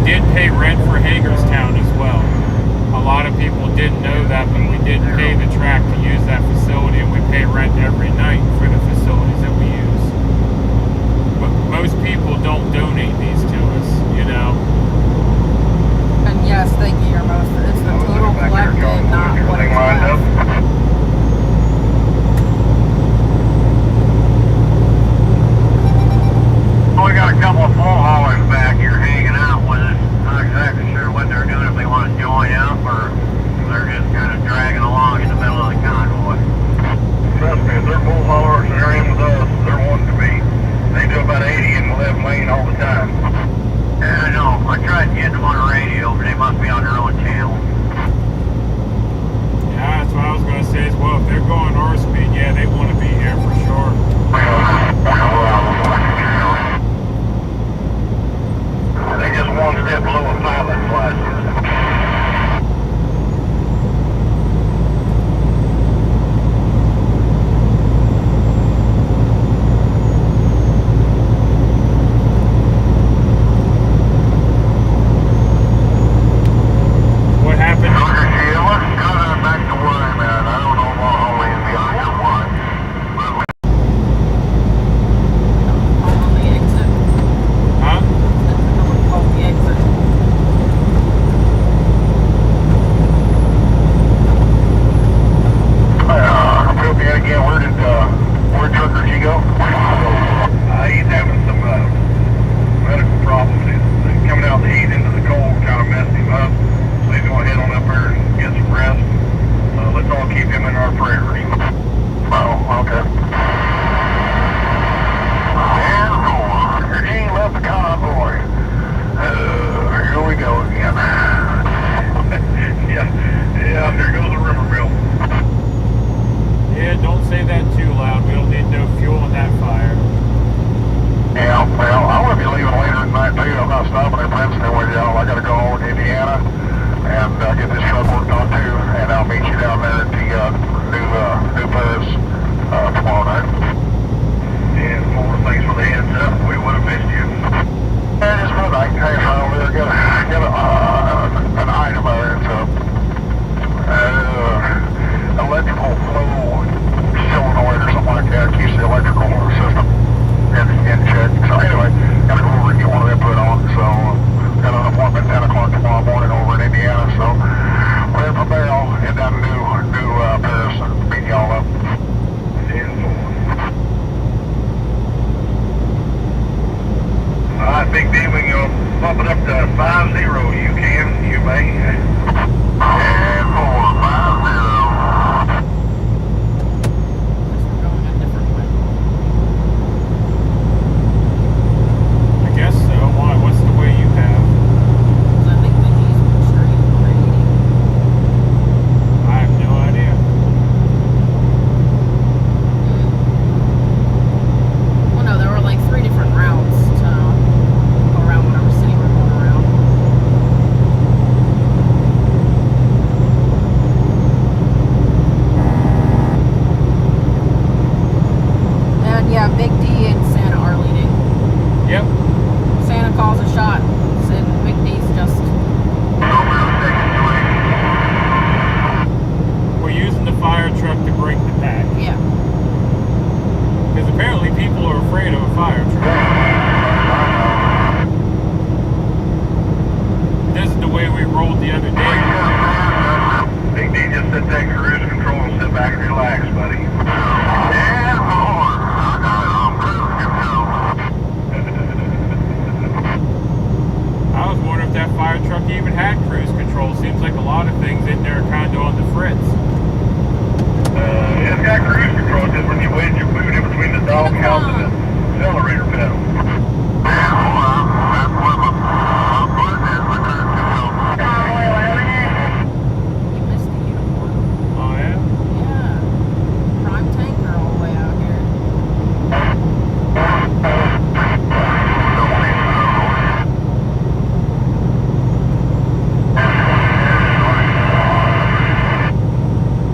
did pay rent for Hagerstown as well. A lot of people didn't know that, but we did pay the track to use that facility, and we pay rent every night for the facilities that we use. But most people don't donate these to us, you know. And yes, thank you, your most. It's the total collected, not what it's lined up. left. We got a couple of full haulers back here hanging out with us. Not exactly sure what they're doing, if they want to join up or if they're just kind of dragging along in the middle of the convoy. Trust me, if they're full haulers and they're in with us, they're wanting to be. They do about 80 in the left lane all the time. Yeah, I know. I tried getting them on the radio, but they must be on their own channel. Yeah, that's what I was going to say as well. If they're going our speed, yeah, they want to be here for sure. They just one step below a pilot license. What happened? Dr. Sheila, coming back to where I'm at. I don't know what hallway is behind or what. On the exit. Huh? I would call the exit. Fill me in again. Where trucker did he go? He's having some medical problems. He's coming out of the heat into the cold, kind of messed him up. So he's going to head on up there and get some rest. Let's all keep him in our prayers. Oh, okay. And your team left the convoy. Here we go again. yeah, there goes the river mill. Yeah, don't say that too loud. We don't need no fuel in that fire. Yeah, well, I want to be leaving later tonight too. I'm not stopping in Princeton with y'all. I got to go home to Indiana and get this truck worked on too. And I'll meet you down there at the new Paris tomorrow night. And more thanks for the heads up. We would have missed you. And it's midnight. Hey, over there, get an item there. It's electrical flow solenoid or something like that. Keeps the electrical system in check. So anyway, gotta go over and get one of them put on. So got an appointment at 10 o'clock tomorrow morning over in Indiana. So we're from there. I'll head down to new Paris and meet y'all up. I think then we can bump it up to 5-0. You can, you may. And 450. We're going a different way. I guess so. Why? What's the way you have? Because I think the G's were straight already. I have no idea. Well, no, there were like 3 different routes to go around whatever city we're going around. And yeah, Big D and Santa are leading. Yep. Santa calls a shot, and Big D's just. We're using the fire truck to break the pack. Yeah. Because apparently people are afraid of a fire truck. This is the way we rolled the other day. Big D just set that cruise control and sit back and relax, buddy. And more. I got it on cruise control. I was wondering if that fire truck even had cruise control. Seems like a lot of things in there are kind of on the fritz. It's got cruise control, just when you wedge your boot in between the doghouse and the accelerator pedal. Yeah, well, that's where my foot is, the cruise control. You missed the uniform. Oh, yeah? Yeah. Prime tanker all the way out here.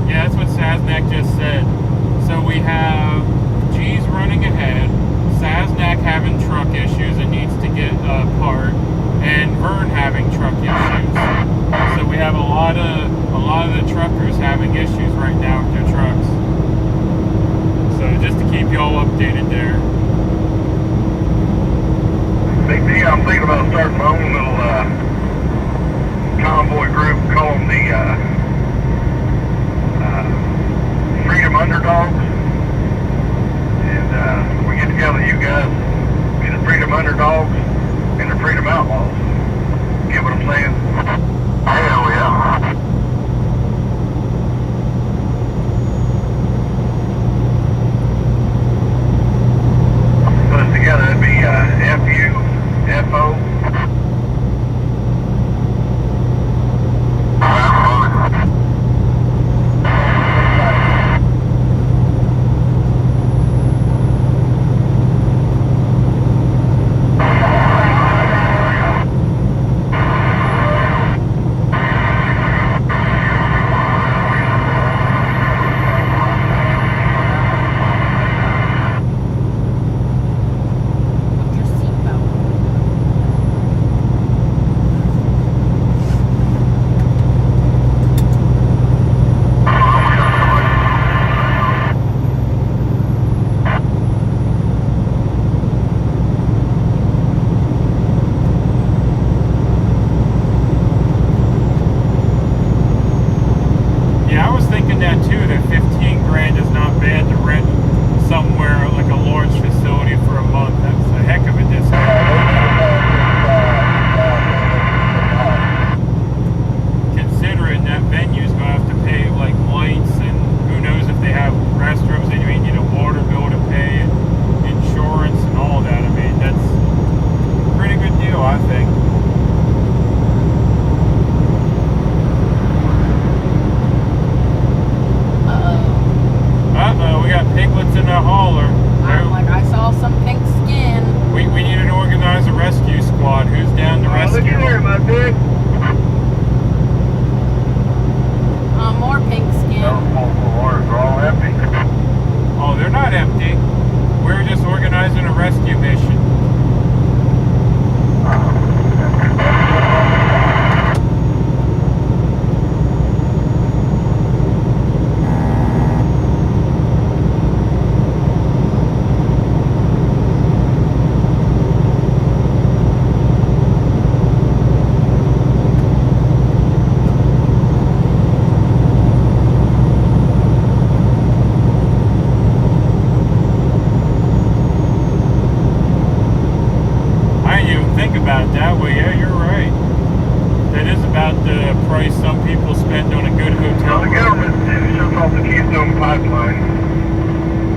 Yeah, that's what Saznak just said. So we have G's running ahead, Saznak having trouble. that 15 grand is not bad to rent somewhere like a large facility for a month. That's a heck of a discount. Considering that venue's gonna have to pay like lights and who knows if they have restrooms, and you may need a water bill to pay and insurance and all that. I mean, that's a pretty good deal, I think. Uh-oh, we got piglets in the hauler. I'm like, I saw some pink skin. We need to organize a rescue squad. Who's down to rescue? Look at here, my dude. More pink skin. Multiple waters are all empty. Oh, they're not empty. We're just organizing a rescue mission. About it that way, yeah, you're right. That is about the price some people spend on a good hotel. Well, the government shuts off the Keystone Pipeline,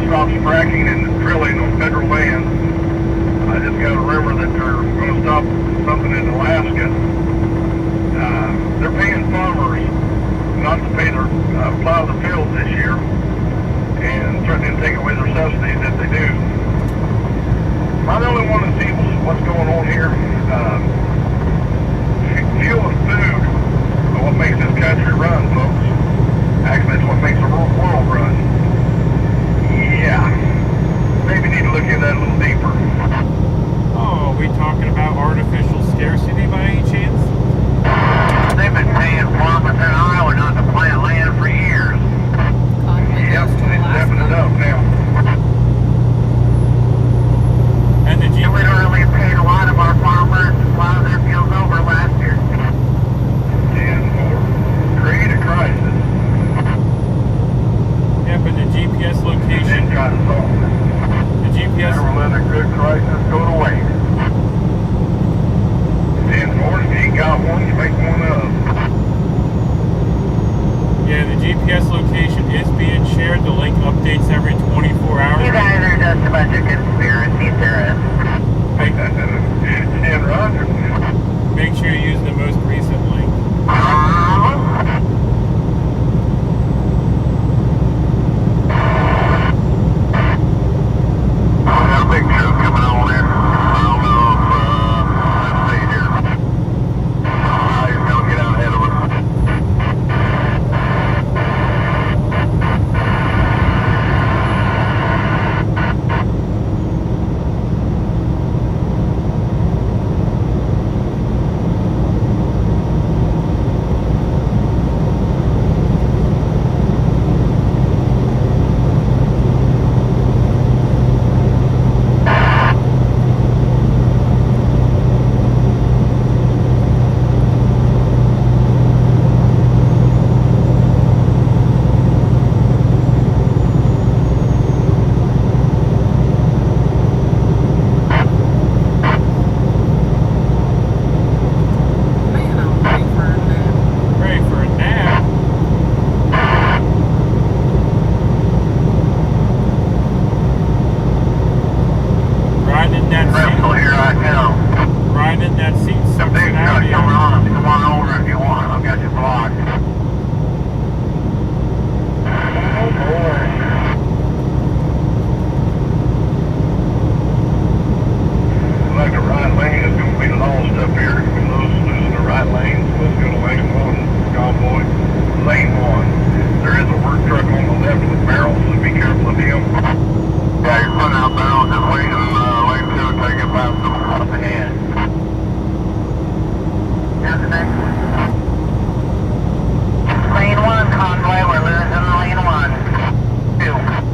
stops fracking and drilling on federal land. I just got a rumor that they're going to stop something in Alaska. They're paying farmers not to pay their plow the fields this year, and threatening to take away their subsidies if they do. Am I the only one that sees what's going on here? Fuel and food are what makes this country run, folks. Actually, it's what makes the world run. Yeah. Maybe need to look into that a little deeper. Oh, are we talking about artificial scarcity by any chance? They've been paying farmers in Iowa not to plant land for years. Yep, they're stepping it up now. And the We literally paid a lot of our farmers to plow their fields over last year. And more. Create a crisis. Yeah, but the GPS Then location, try to solve it. the GPS, Never let a good crisis go to waste. And more, if you ain't got one, you make one up. yeah, the GPS location is being shared. The link updates every 24 hours. You guys are just a bunch of conspiracy theorists. And Roger. Make sure you use the most recent link. We got a big truck coming on here. I don't know if let's see here. He's gonna get out ahead of us. Man, I'm ready for a nap. Ready for a nap? Riding in that Crystal, seat. here I come. Riding in that seat. The big truck Cincinnati. coming on. Come on over if you want. I've got you blocked. Oh boy. Like the right lane is going to be lost up here. We're losing the right lane. Let's go to lane 1, Convoy. Lane 1. There is a work truck on the left with barrels, so be careful of him. Yeah, he's putting out barrels and waiting lane 2 to take it past them up ahead. Here's the next one. Lane 1, Convoy, we're losing lane 1. 2.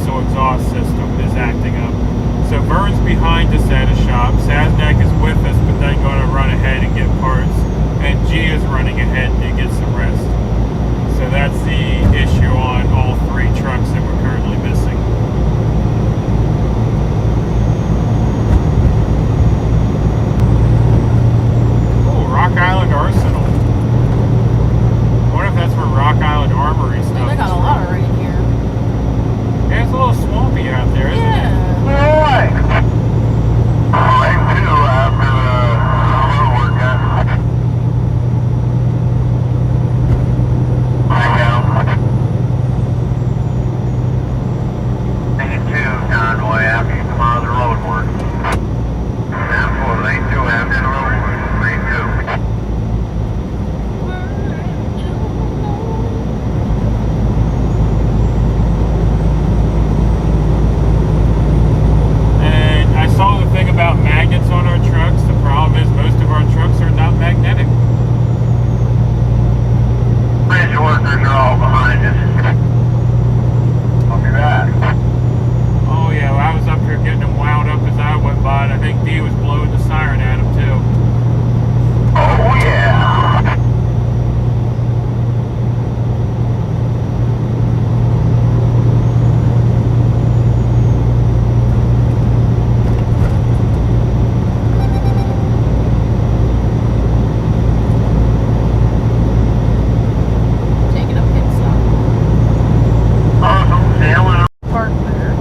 diesel exhaust system is acting up. So Vern's behind us at a shop. Saznak is with us, but then going to run ahead and get parts. And G is running ahead to get some rest. So that's the issue on all 3 trucks that we're currently missing. Oh, Rock Island Arsenal. I wonder if that's where Rock Island Armory stuff They got is a from. lot of rain here. Yeah, it's a little swampy out there, isn't it? Yeah. Alright. Lane 2 after road work done. Lane down. Lane 2 Convoy after you come out of the road work. And for lane 2 after the road work. Lane 2. And I saw the thing about magnets on our trucks. The problem is most of our trucks are not magnetic. Bridge workers are all behind us. I'll be back. Oh yeah, well, I was up here getting them wound up as I went by, and I think D was blowing the siren at him too. Oh yeah. Taking a pit stop. Awesome. Sailing Park there.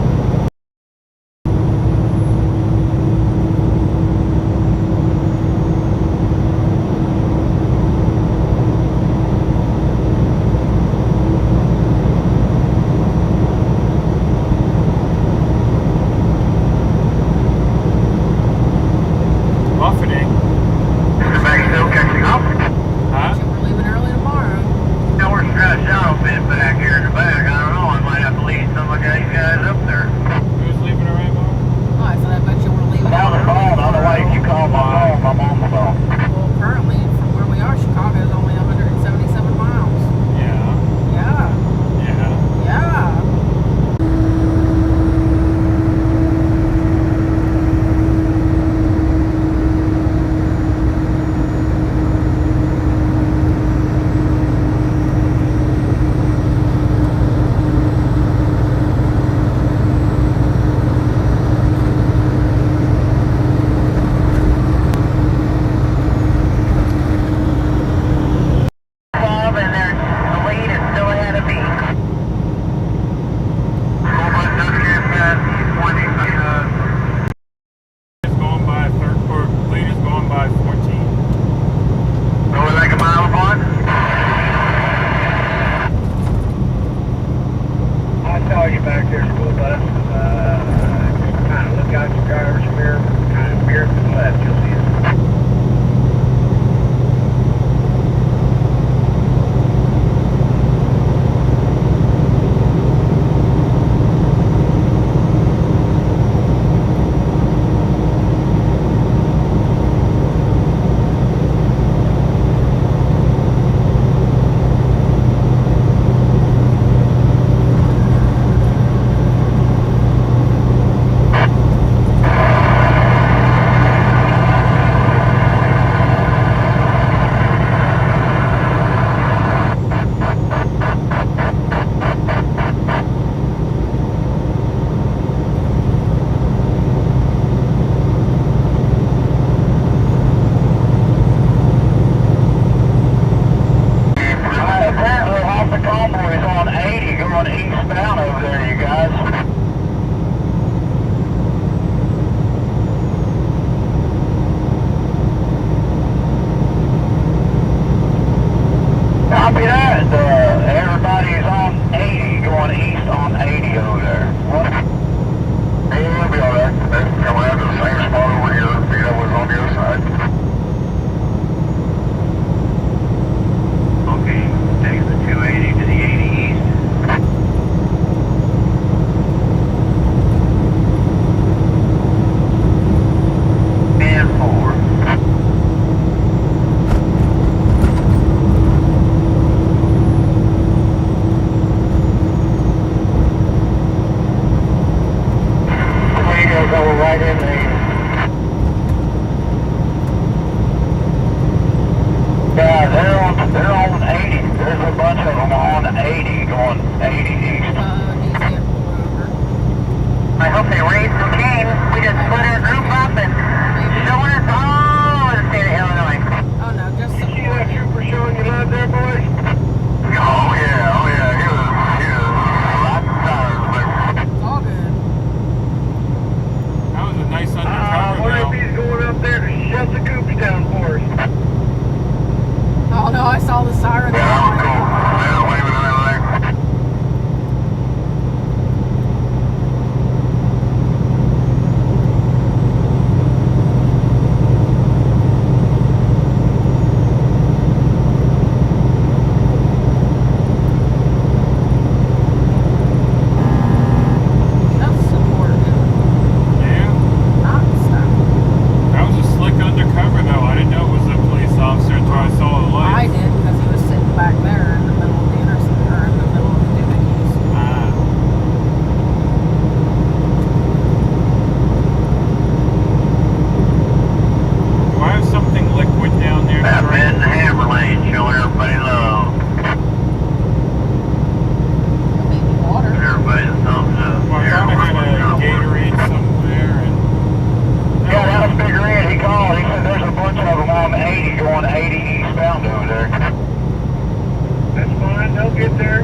get there,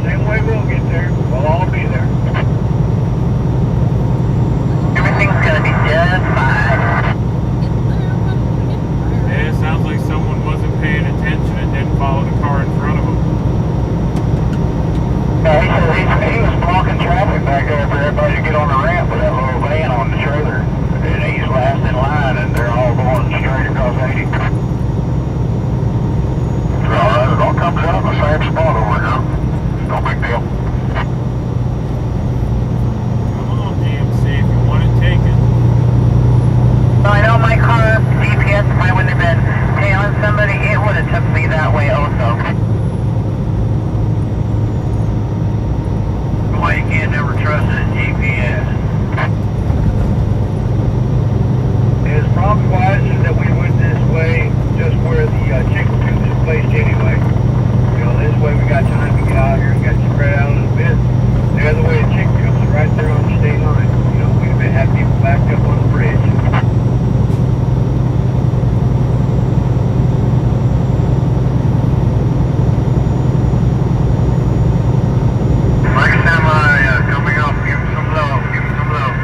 same way we'll get there. We'll all be there. Everything's gonna be just fine. Yeah, it sounds like someone wasn't paying attention and didn't follow the car in front of them. Yeah, he was blocking traffic back there for everybody to get on the ramp with that little van on the trailer. And he's last in line, and they're all going straight across 80. Alright, it all comes out in the same spot over here. No big deal. Come on, DMC, if you want to take it. So I know my car GPS, if I wouldn't have been tailing somebody, it would have took me that way also. Why you can't never trust a GPS. It's probably wiser that we went this way, just where the chicken coop is placed anyway. You know, this way we got time to get out here and got spread out a little bit. The other way, the chicken coop is right there on the state line. You know, we'd have had people backed up on the bridge. Coming up, give him some love, give him some love.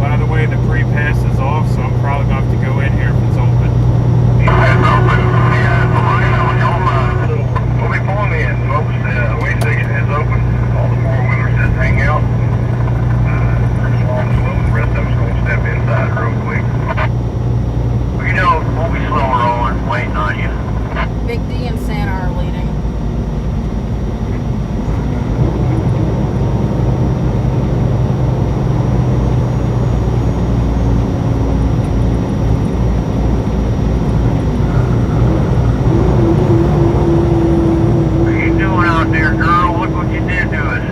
By the way, the pre-pass is off, so I'm probably going to have to go in here if it's open. Yeah, it's open. Yeah, we'll be pulling in, folks. The way station is open. All the four-wheelers just hang out. Pretty slow and slow. The rest of us going to step inside real quick. Well, you know, we'll be slow rolling, waiting on you. Big D and Santa are leading. What are you doing out there, girl? Look what you did to us.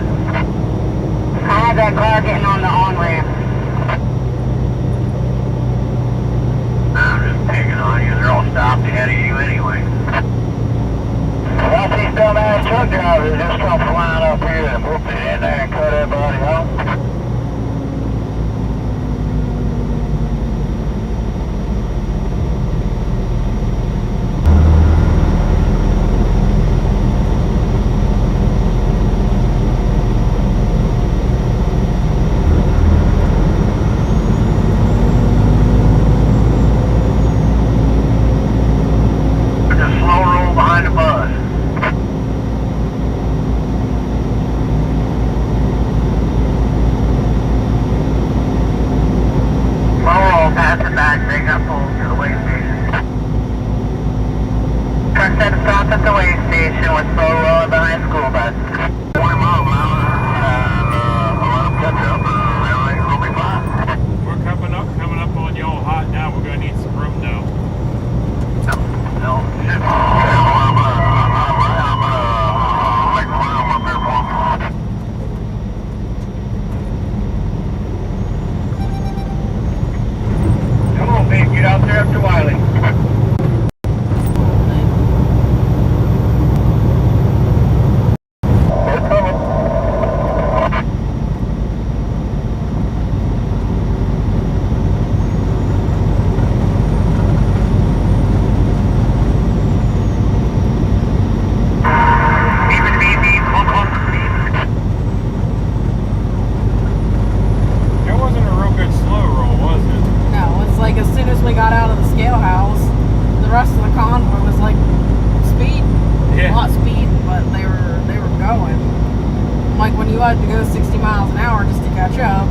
I had that car getting on the on-ramp. I'm just picking on you. They're all stopped ahead of you anyway. Watch these dumbass truck drivers just come flying up here and whoop it in there and cut everybody off. Just slow roll behind the bus. Slow roll past the back, they got pulled to the way station. Truck said to stop at the way station with slow rolling behind school bus. 20 miles an hour, and let them catch up, and everything's gonna be fine. We're coming up on y'all hot now. We're going to need some room now. No, shit. I'm make a room up there for me. Come on, babe, get out there after Wiley. They're coming. Even beep beep, hold on for me. That wasn't a real good slow roll, was it? No, it's like as soon as we got out of the scale house, the rest of the convoy was like speed. Yeah. Not speed, but they were going. Like when you had to go 60 miles an hour just to catch up.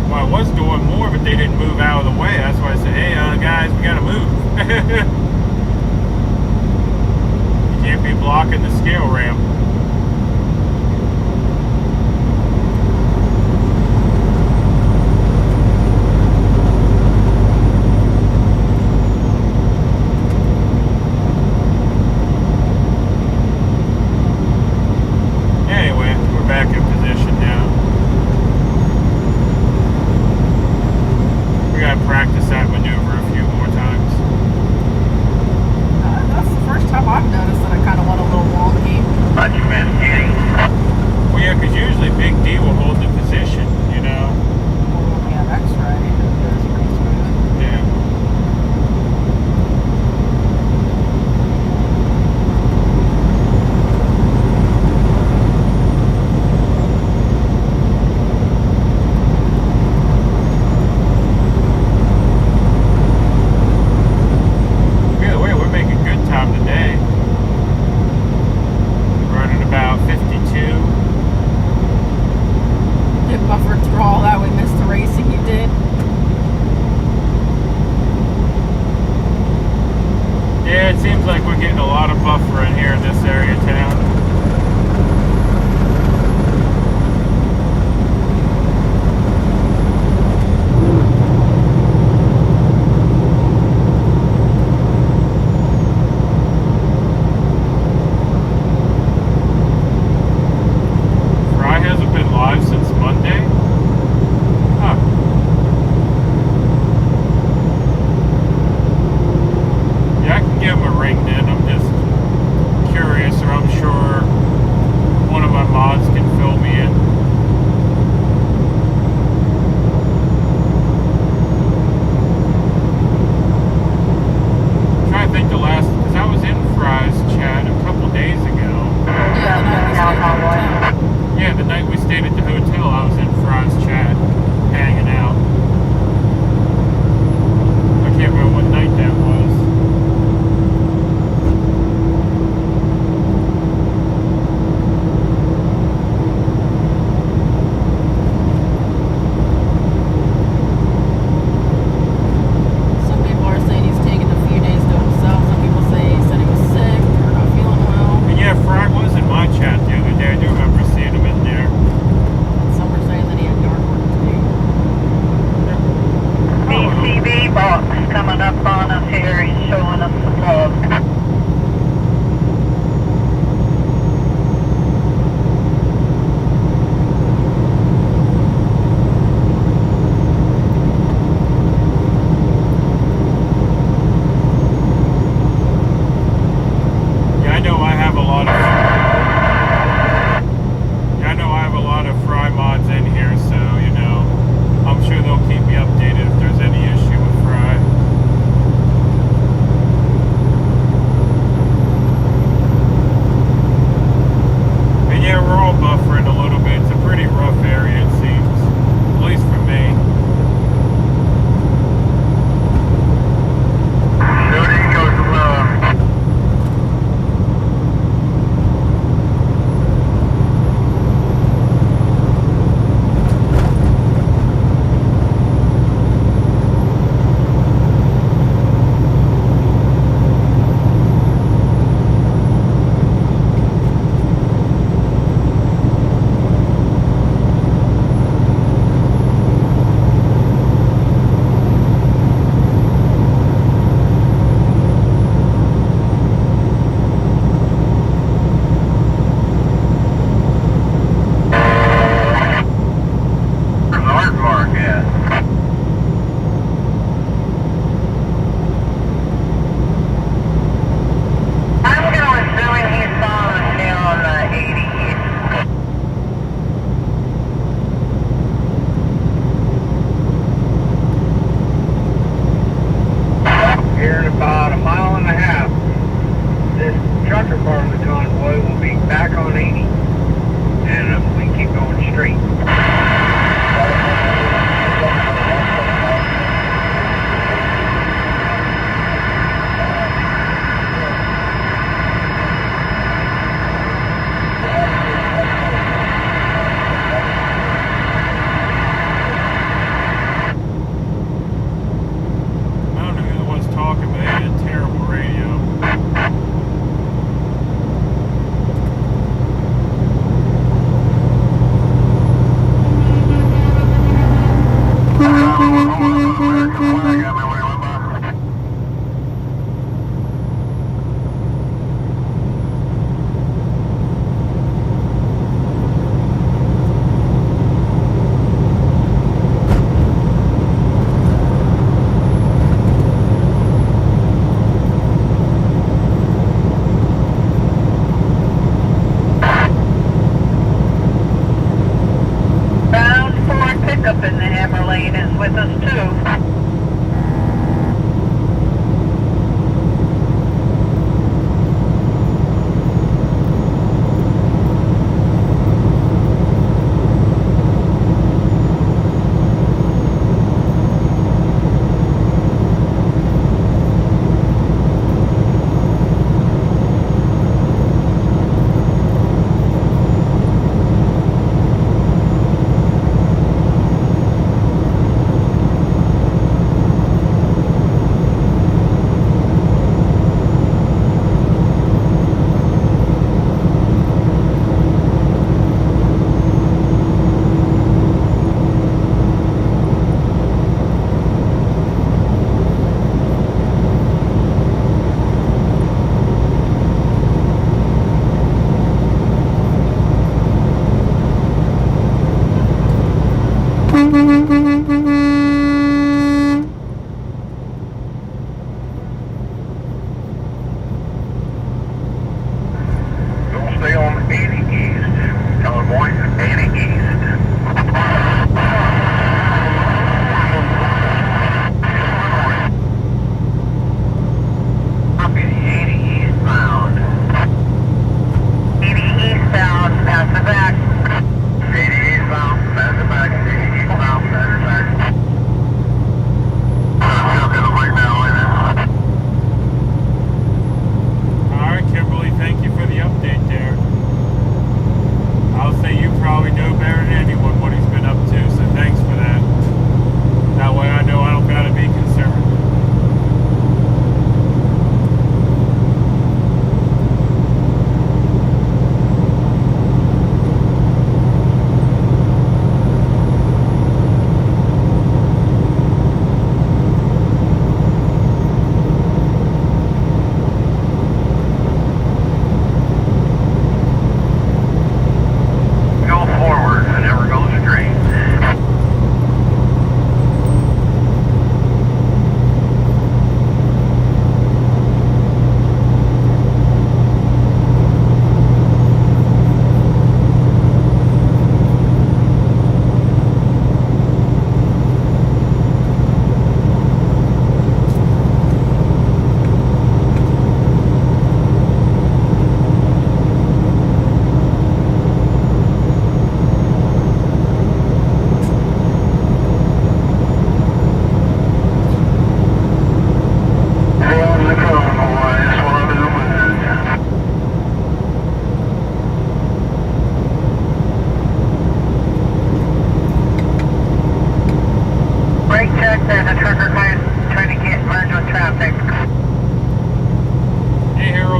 Well, I was doing more, but they didn't move out of the way. That's why I said, hey, guys, we got to move. You can't be blocking the scale ramp. Anyway, we're back in position now. We gotta practice that maneuver a few more times. That's the first time I've noticed that I kind of went a little wonky. Much Yeah, it seems like we're getting a lot of buffer in here in this area of town. Fry hasn't been live since Monday? Huh. Yeah, I can give him a ring then. I'm just curious, or I'm sure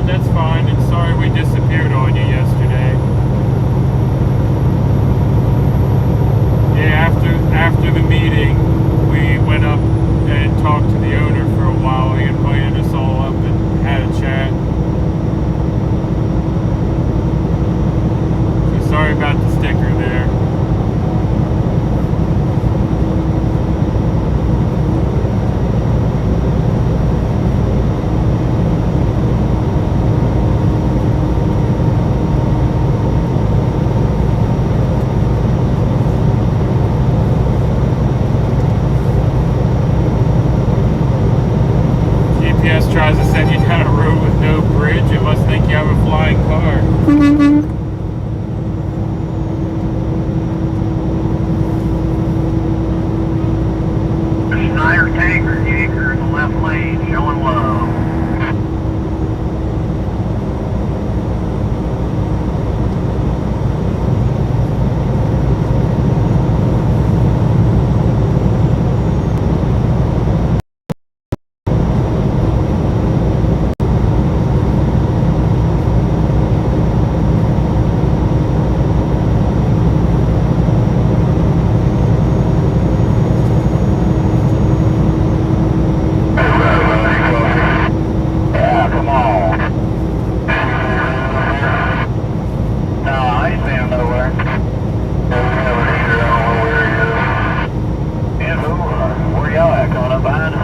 No, that's fine, and sorry we disappeared on you yesterday. Yeah, after the meeting, we went up and talked to the owner for a while. He invited us all up and had a chat. So sorry about the sticker there. GPS tries to send you down a road with no bridge. It must think you have a flying car. Schneider tanker, Jaker in the left lane, showing low. Yeah, come on. No, I ain't seeing him nowhere. And where y'all at? Coming up behind us?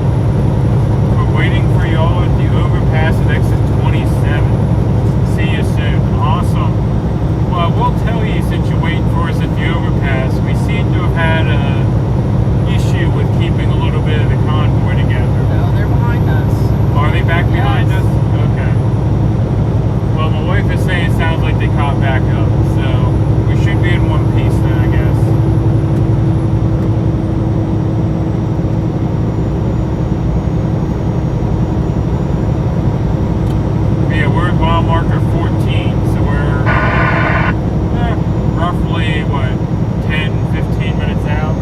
We're waiting for y'all at the overpass at exit 27. See you soon. Awesome. Well, we'll tell you since you're waiting for us at the overpass. We seem to have had an issue with keeping a little bit of the convoy together. No, they're behind us. Are they back behind Yes. us? Okay. Well, my wife is saying it sounds like they caught back up, so we should be in one piece then, I guess. Yeah, we're at mile marker 14, so we're roughly, what, 10, 15 minutes out?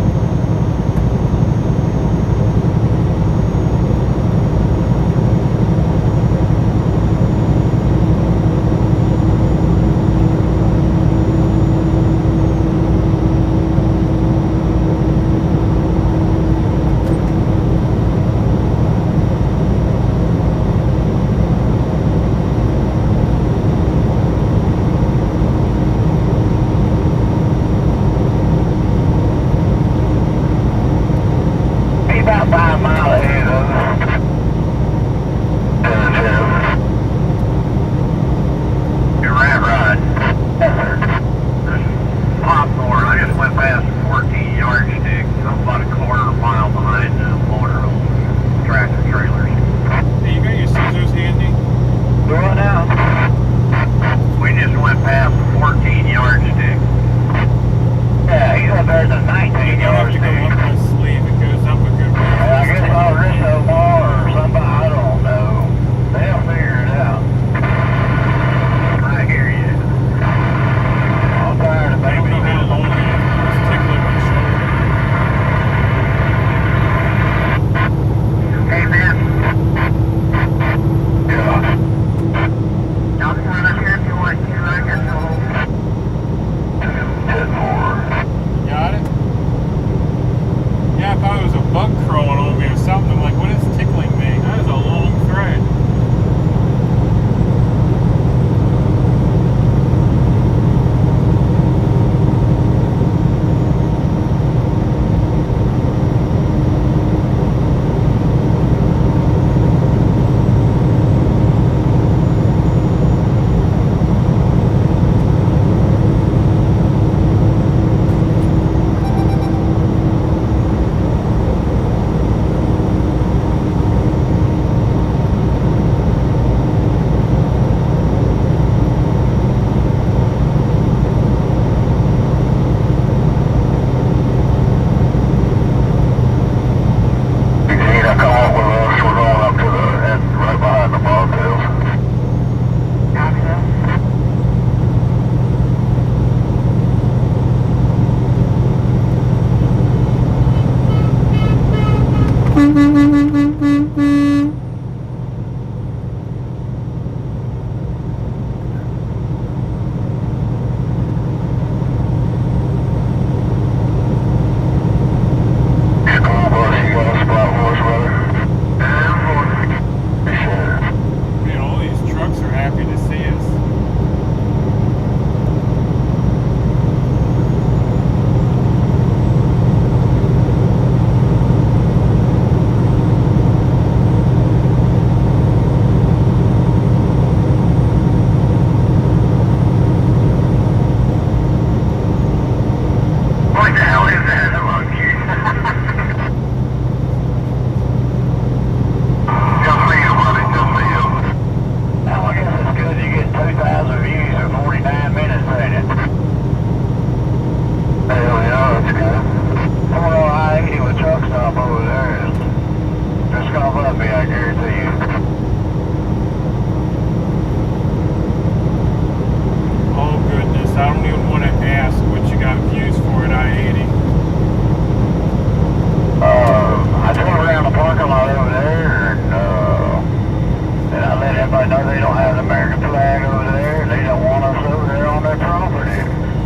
everybody knows they don't have an American flag over there. They don't want us over there on their property.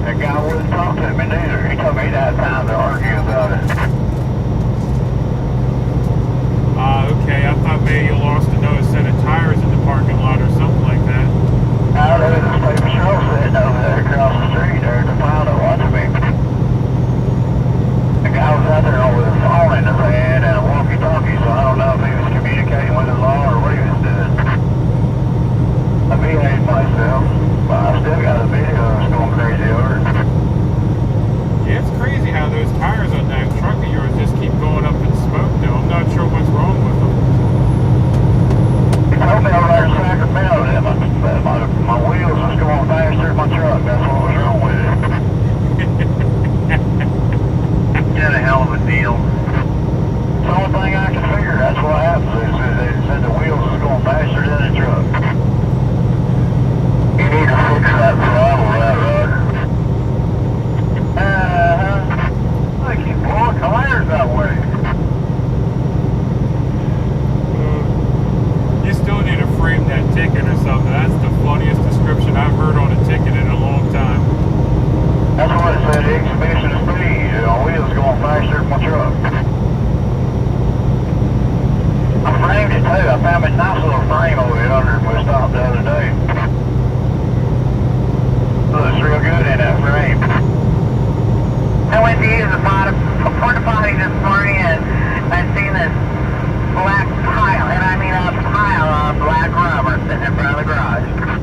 That guy wouldn't talk to me neither. He told me he'd have time to argue about it. Okay, I thought maybe you lost another set of tires in the parking lot or something like that. Now there was a state patrol sitting over there across the street there at the pilot watching me. The guy was out there with his phone in his hand and a walkie-talkie, so I don't know if he was communicating with the law or what he was doing. I behaved myself, but I still got a video I was going crazy over it. Yeah, it's crazy how those tires on that truck of yours just keep going up in smoke though. I'm not sure what's wrong with them. He told me over there in Sacramento that my wheels was going faster than my truck. That's what was wrong with it. Had a hell of a deal. It's the only thing I can figure. That's what happens. They said the wheels was going faster than the truck. You need to fix that throttle, right, Rod? They keep blowing tires that way. You still need to frame that ticket or something. That's the funniest description I've heard on a ticket in a long time. That's what it said. Exhibition of speed. My wheels going faster than my truck. I framed it too. I found a nice little frame over here under we stopped the other day. Looks real good in that frame. I went to use the porta potty this morning and I seen this black pile, and I mean a pile of black rubber sitting in front of the garage.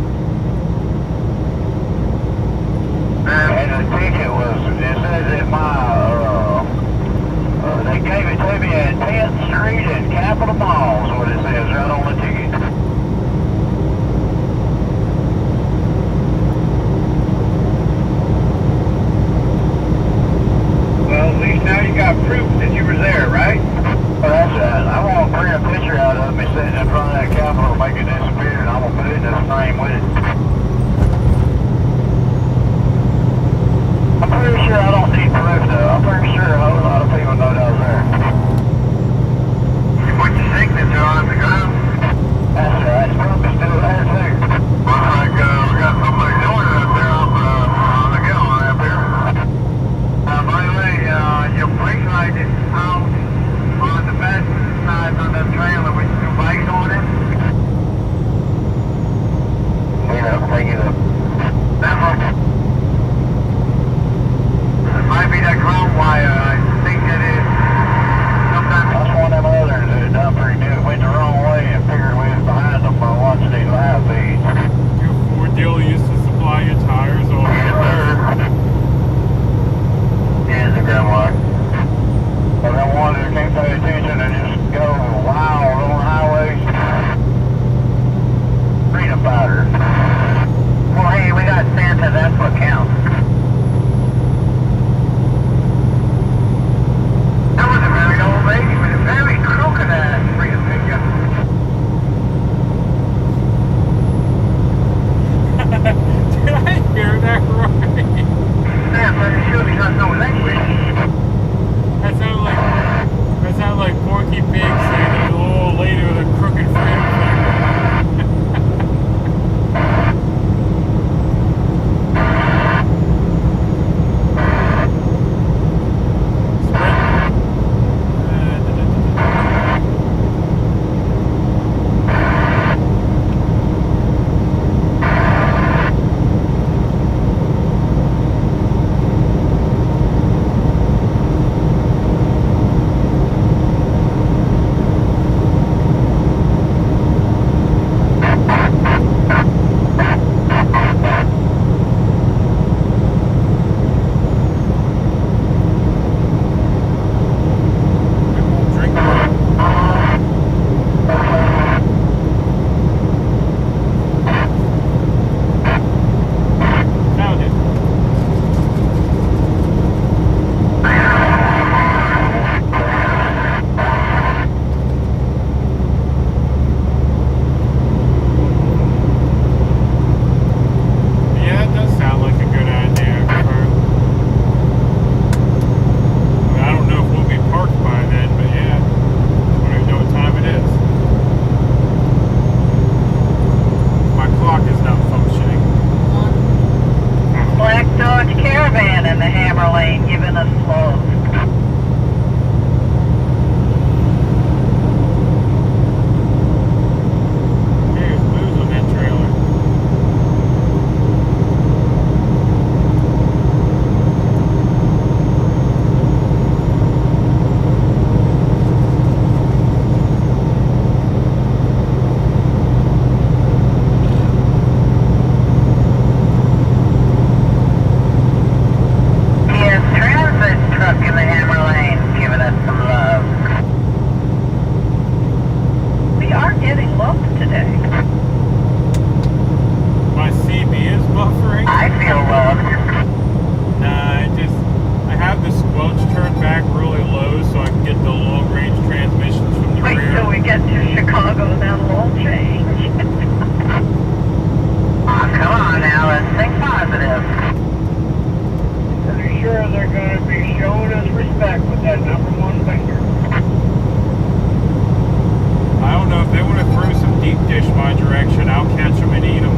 I'll catch them and eat them.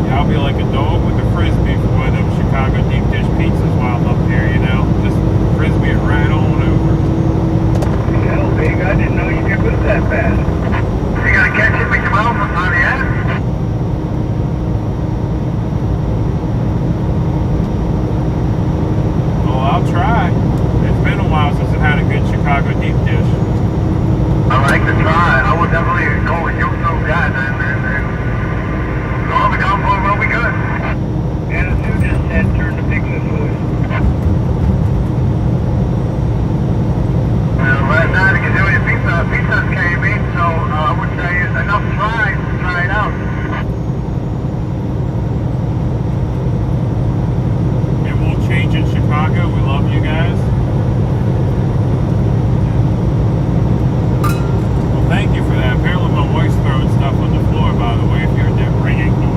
Yeah, I'll be like a dog with a frisbee for one of them Chicago deep dish pizzas while I'm up here, you know? Just frisbee it right on over. Hell, big, I didn't know you could move that fast. You gotta catch it with your mouth sometime, yeah? Oh, I'll try. It's been a while since I've had a good Chicago deep dish. I like to try. I would definitely go with you two guys and all the convoy will be good. And as you just said, turn the piglet loose. Well, right now you can do your pizza's came in, so I would say it's enough try it out. It won't change in Chicago. We love you guys. Well, thank you for that. Apparently my wife's throwing stuff on the floor, by the way, if you heard that ringing noise.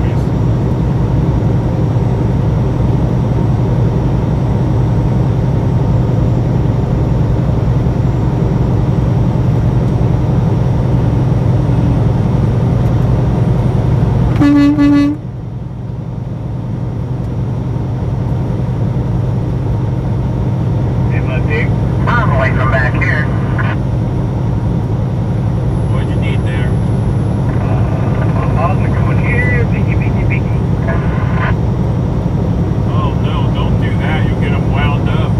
Hey, my pig. I'm away from back here. What'd you need there? My mom's going here, biggie, biggie, biggie. Oh no, don't do that. You'll get them wound up.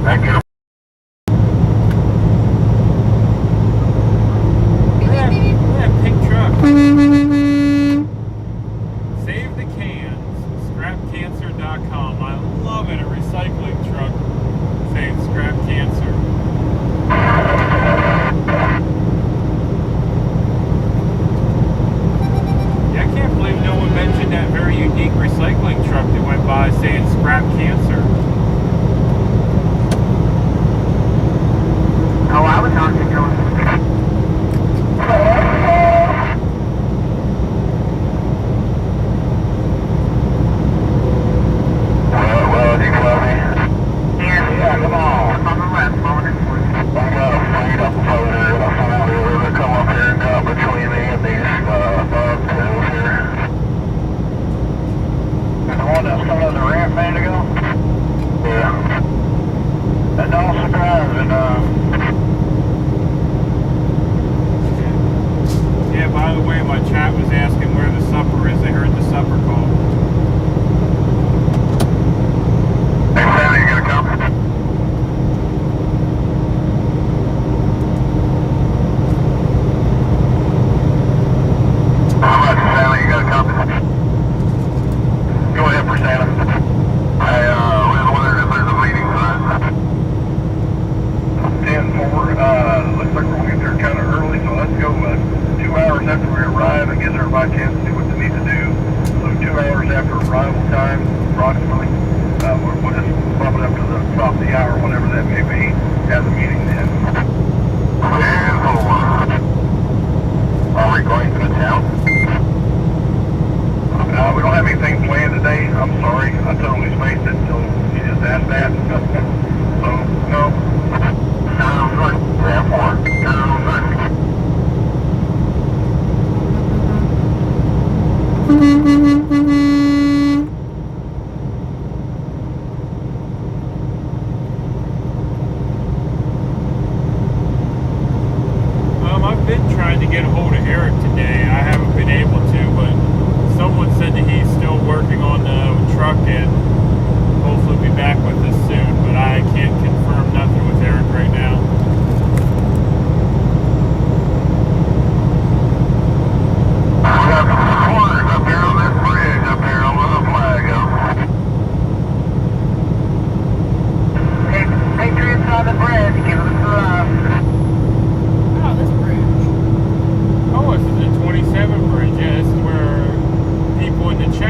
Back here. Yeah, pink truck. Save the cans. Scrapcancer.com. I love it. A recycling truck. Save scrap cancer. Yeah, I can't believe no one mentioned that very unique recycling truck that went by saying scrap cancer. Oh, I was talking to him. Well, do you love me? Yeah, come on. On the left, moment. I got a freedom photo and a four-wheeler to come up here and cut between me and these bobtails here. And the one that's coming up the ramp a minute ago? Yeah. That don't surprise me, Yeah, by the way, my chat was asking where the supper is. They heard the supper call. Hey, Sally, you gonna come? How much, Sally, you gonna come? Go ahead for Santa. I was wondering if there's a meeting tonight. 10-4, looks like we're gonna get there kind of early, so let's go 2 hours after we arrive and give everybody a chance to see what they need to do. So 2 hours after arrival time, approximately, we'll just bump it up to the top of the hour, whenever that may be, have the meeting then. 10-4. Are we going to the town? We don't have anything planned today. I'm sorry, I totally spaced it until you just asked that. So, no. Sounds good. 10-4. Sounds good. I've been trying to get a hold of Eric today. I haven't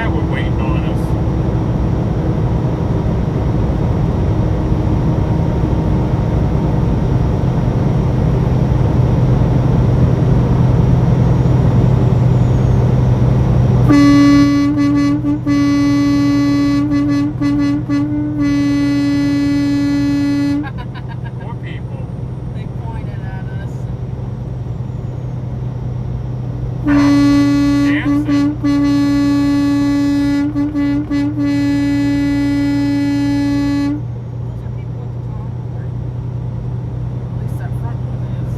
that were waiting on us. Poor people. They pointed at us. Dancing. Those are people at the convoy. At least that front one is.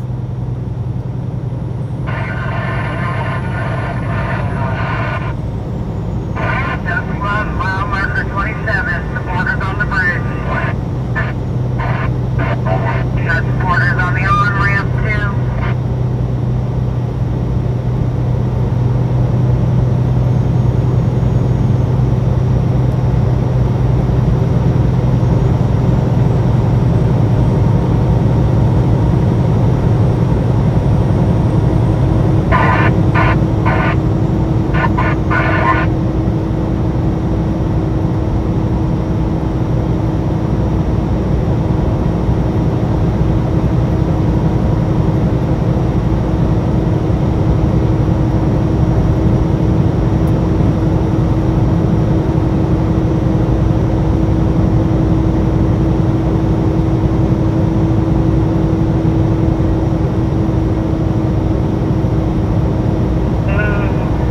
Just above mile marker 27, supporters on the bridge. Got supporters on the on-ramp too.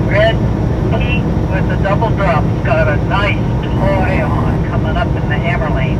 Red heat with the double drops got a nice toy on coming up in the hammer lane.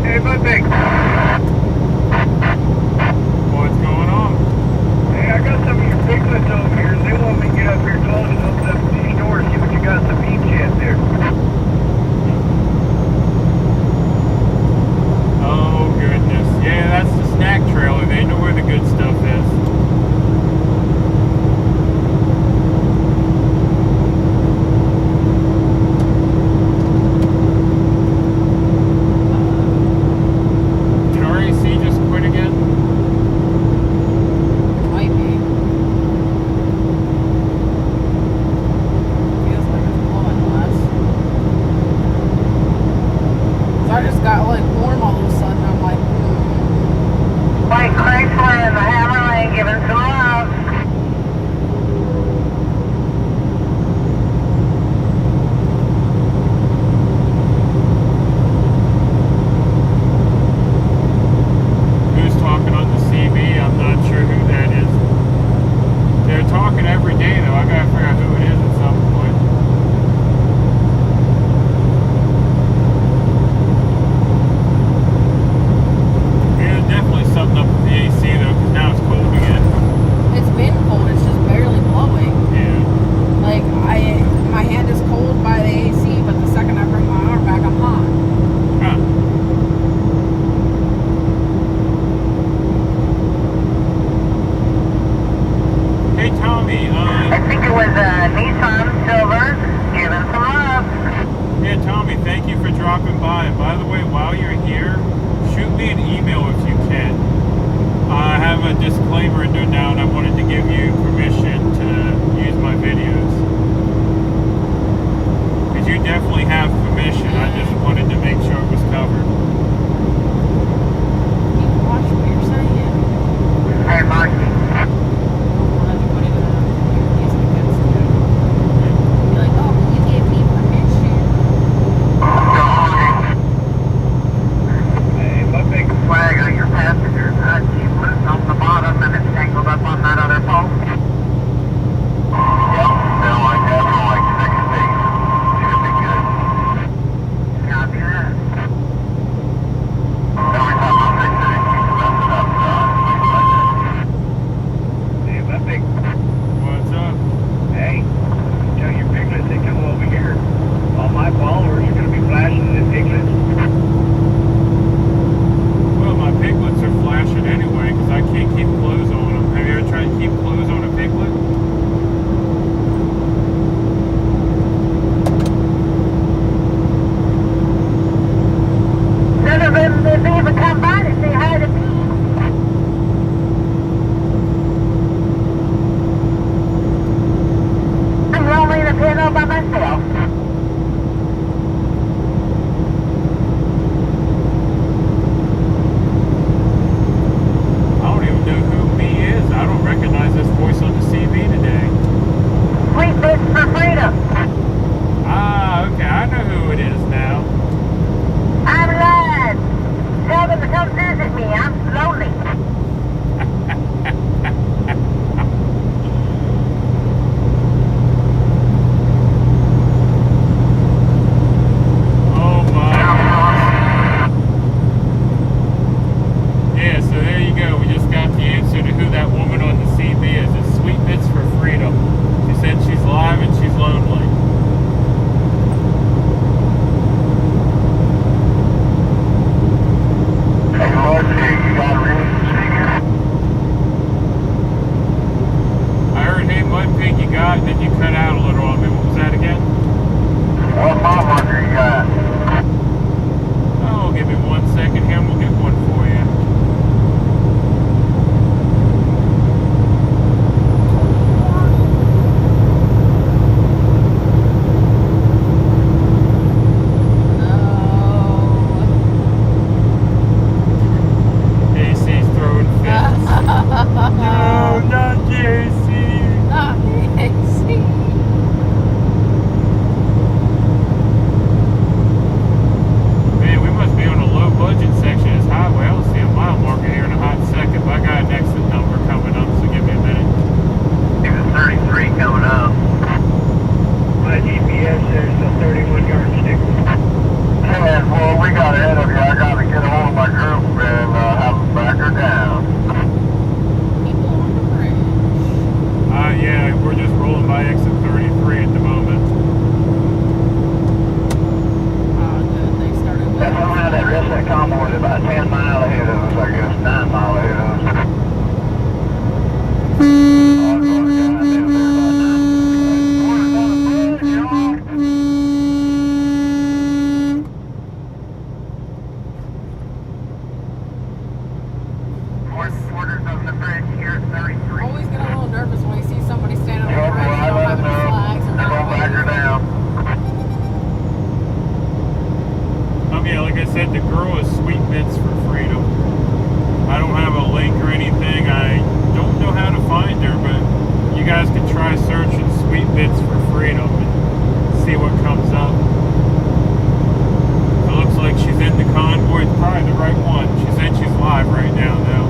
Hey, MudPig. What's going on? Hey, I got some of your piglets over here. They want me to get up here close and open up these doors, see what you got in the beach yet there. Oh, goodness. Yeah, that's the snack trailer. They know where the good stuff is. Did our AC just quit again? Might be. Feels like it's blowing less. 'Cause I just got like warm all of a sudden. I'm like, White Chrysler in the hammer lane giving some love. Who's talking on the CB? I'm not sure who that is. They're talking every day, though. I gotta figure out who it is at some point. Yeah, there's definitely something up with the AC, though, because now it's cold again. it's been cold. It's just barely blowing. Yeah. Like my hand is cold by the AC, but the second I bring my arm back, I'm hot. Huh. Hey, Tommy, I think it was Nissan all by myself. I don't even know who me is. I don't recognize this voice on the CV today. Sweet bits for freedom. Ah, okay, I know who it is now. I'm alive. Tell them to come visit me. I'm lonely. Oh my. Yeah, so there you go. We just got the answer to who that woman on the CV is. It's Sweet Bits for Freedom. She said she's live and she's lonely. Hey, Marcy, you got a ring speaker? I heard, hey, MudPig, you got, and then you cut out a little on me. What was that again? What mile marker you got? Oh, give me 1 second here and we'll get one for you. AC's throwing fits. No, not JC. Not AC. Man, we must be on a low budget section of this highway. I'll see a mile marker here in a hot second, but I got an exit number coming up, so give me a minute. It was 33 coming up. My GPS says a 31 yardstick. Yeah, well, we got ahead of you. I got to get a hold of my group and have them back her down. People on the bridge. Yeah, we're just rolling by exit 33 at the moment. Oh, good. They started with That's somehow that rest of that convoy is about 10 miles ahead of us, I guess, 9 miles ahead of us. Oh, God, they're about 9. Quarters on the bridge, y'all. Quarters on the bridge here at 33. always get a little nervous when you see somebody standing on Yeah, the bridge boy, and I don't let have them any know. flags or They're going to back her down. Yeah, like I said, the girl is Sweet Bits for Freedom. I don't have a link or anything. I don't know how to find her, but you guys can try searching Sweet Bits for Freedom and see what comes up. It looks like she's in the convoy. It's probably the right one. She said she's live right now, though.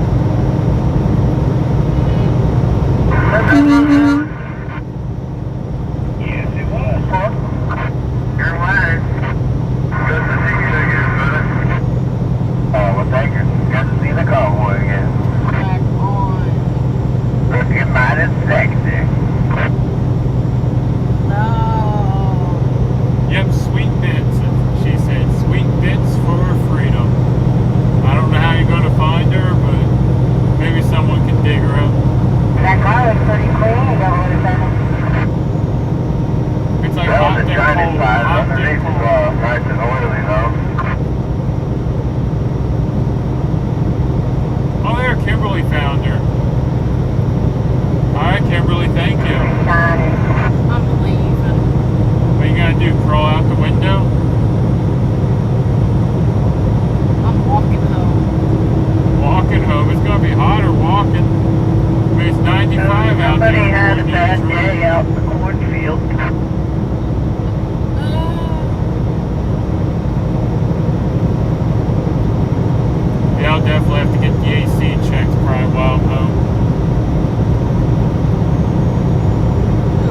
Yes, it was. You're live. Good to see you again, brother. Well, thank you. Good to see the convoy again. back on. Looking mighty sexy. No. Yep, Sweet Bits. She said Sweet Bits for Freedom. I don't know how you're going to find her, but maybe someone can dig her up. That car is pretty clean. You don't really think It's like That hot was a there, Chinese cold, fire. hot there, Underneath is cold. nice and oily, though. Oh, there, Kimberly found her. All right, Kimberly, thank you. I'm leaving. What you gonna do? Crawl out the window? I'm walking home. Walking home. It's gonna be hotter walking. I mean, it's 95 out there. somebody had a According to bad the day truck. out in the cornfield. Yeah, I'll definitely have to get the AC checked probably while I'm home. Who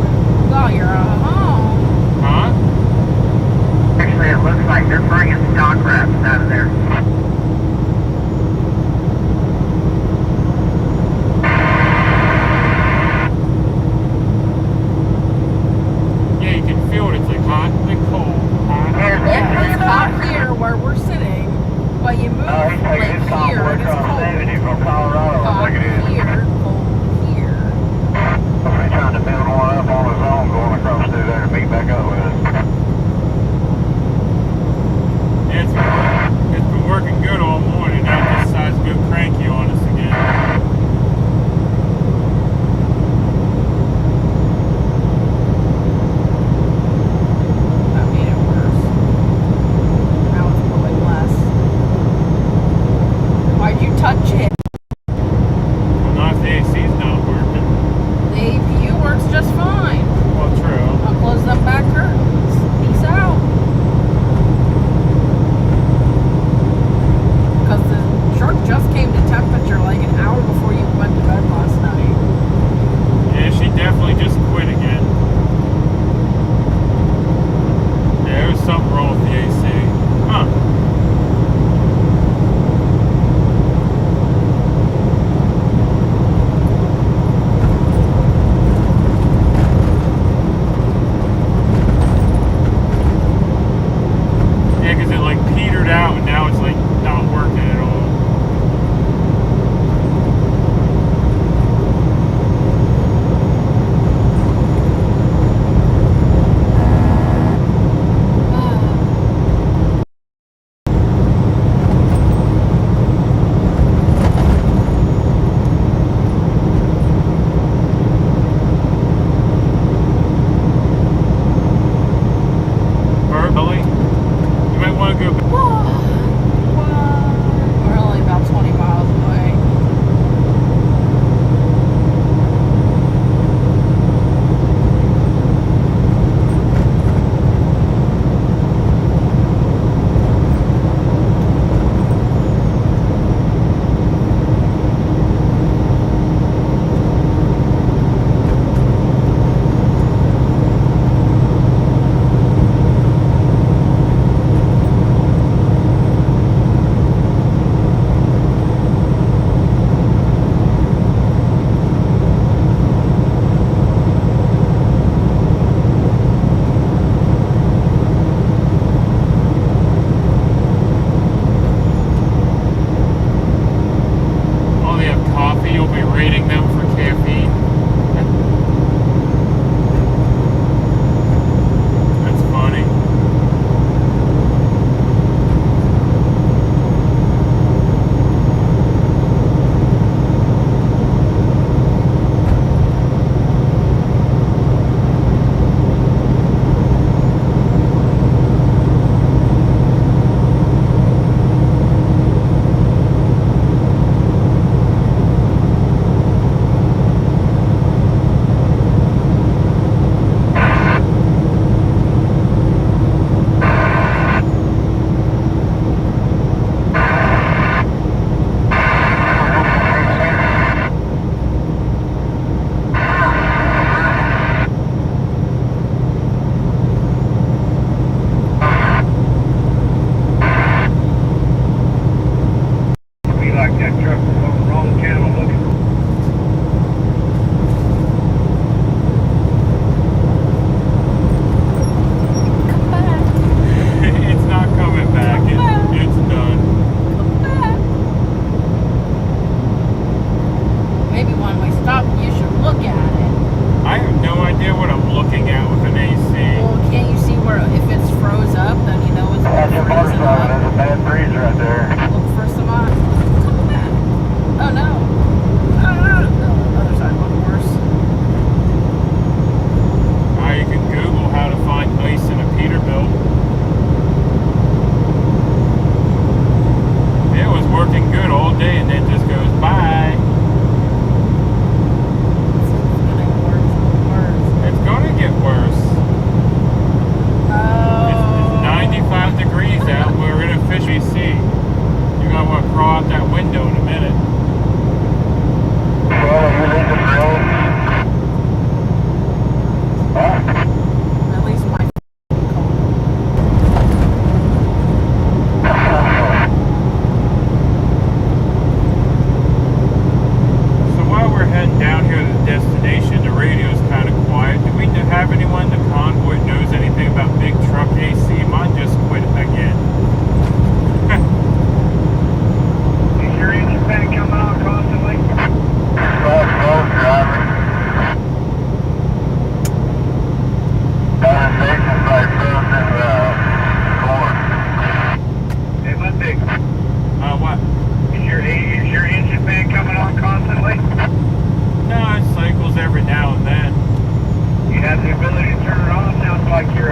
have the ability to turn it off? Sounds like your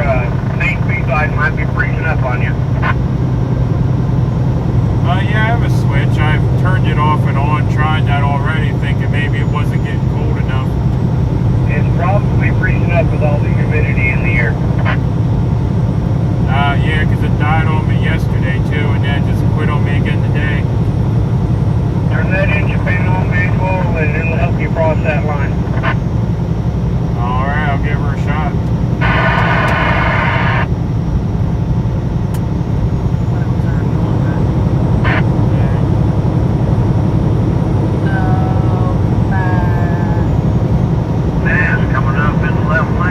main speed light might be freezing up on you. Yeah, I have a switch. I've turned it off and on, tried that already, thinking maybe it wasn't getting cold enough. It's probably freezing up with all the humidity in the air. Yeah, because it died on me yesterday too, and then just quit on me again today. Turn that engine fan on manual and it'll help you cross that line. Alright, I'll give her a shot. Coming up in the left lane.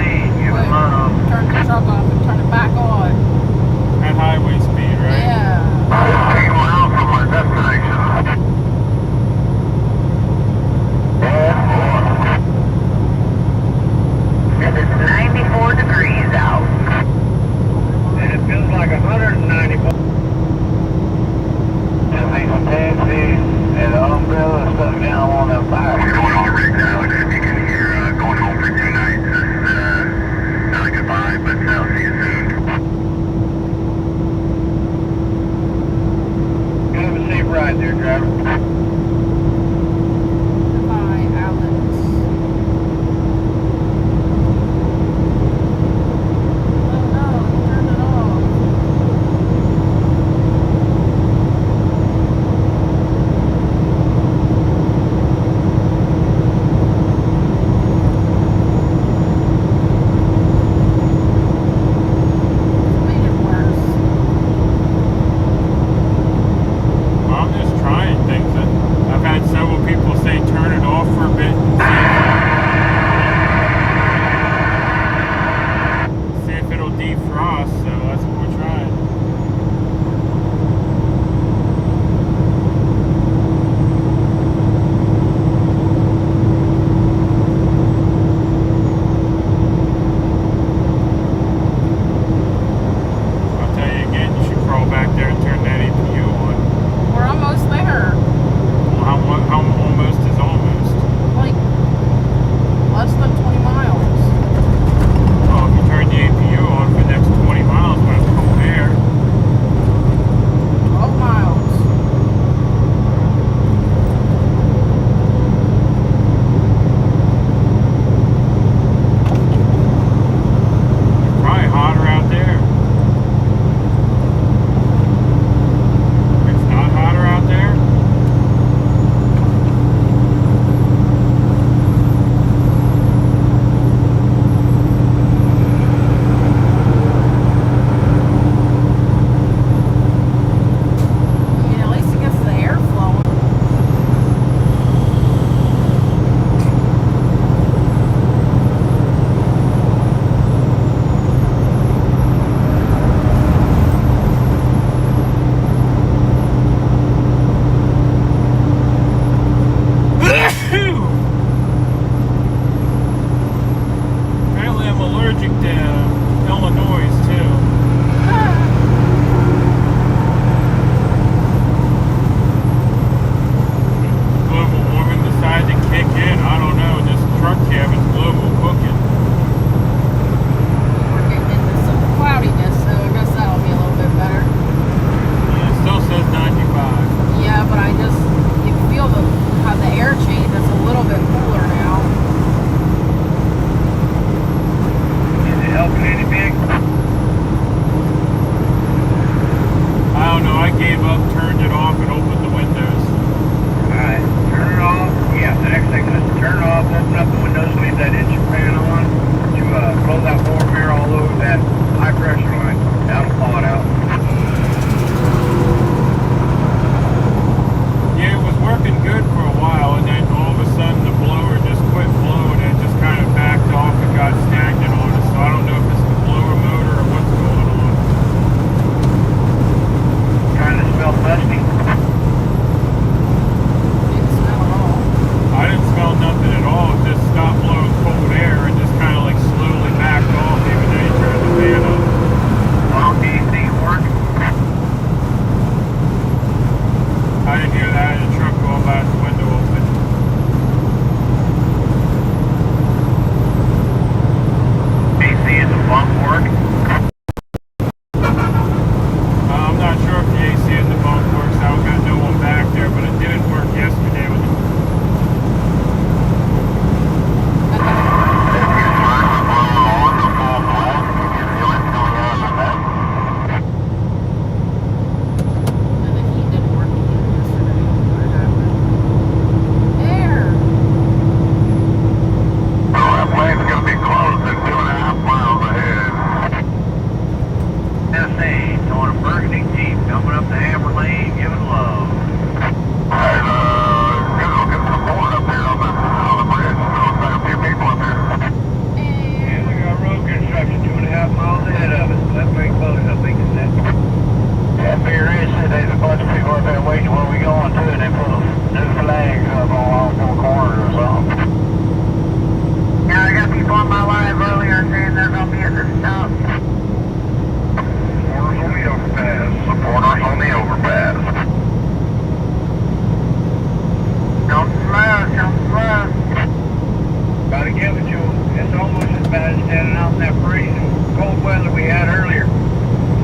weather we had earlier.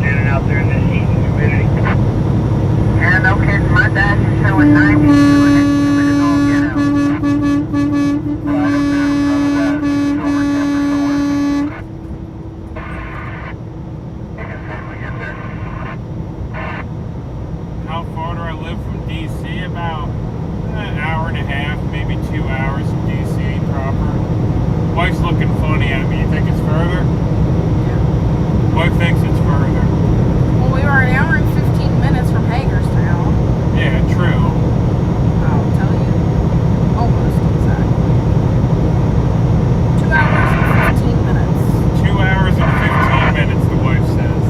Standing out there in this heat and humidity. Yeah, no kidding. My dash is showing 92 and it's humid as all get out. Right up there in front of that silver camper somewhere. You can safely get there. How far do I live from DC? About an hour and a half, maybe 2 hours from DC proper. Wife's looking funny at me. You think it's further? Yeah. Wife thinks it's further. Well, we were an hour and 15 minutes from Hagerstown. Yeah, true. I'll tell you. Almost exactly. 2 hours and 15 minutes. 2 hours and 15 minutes, the wife says.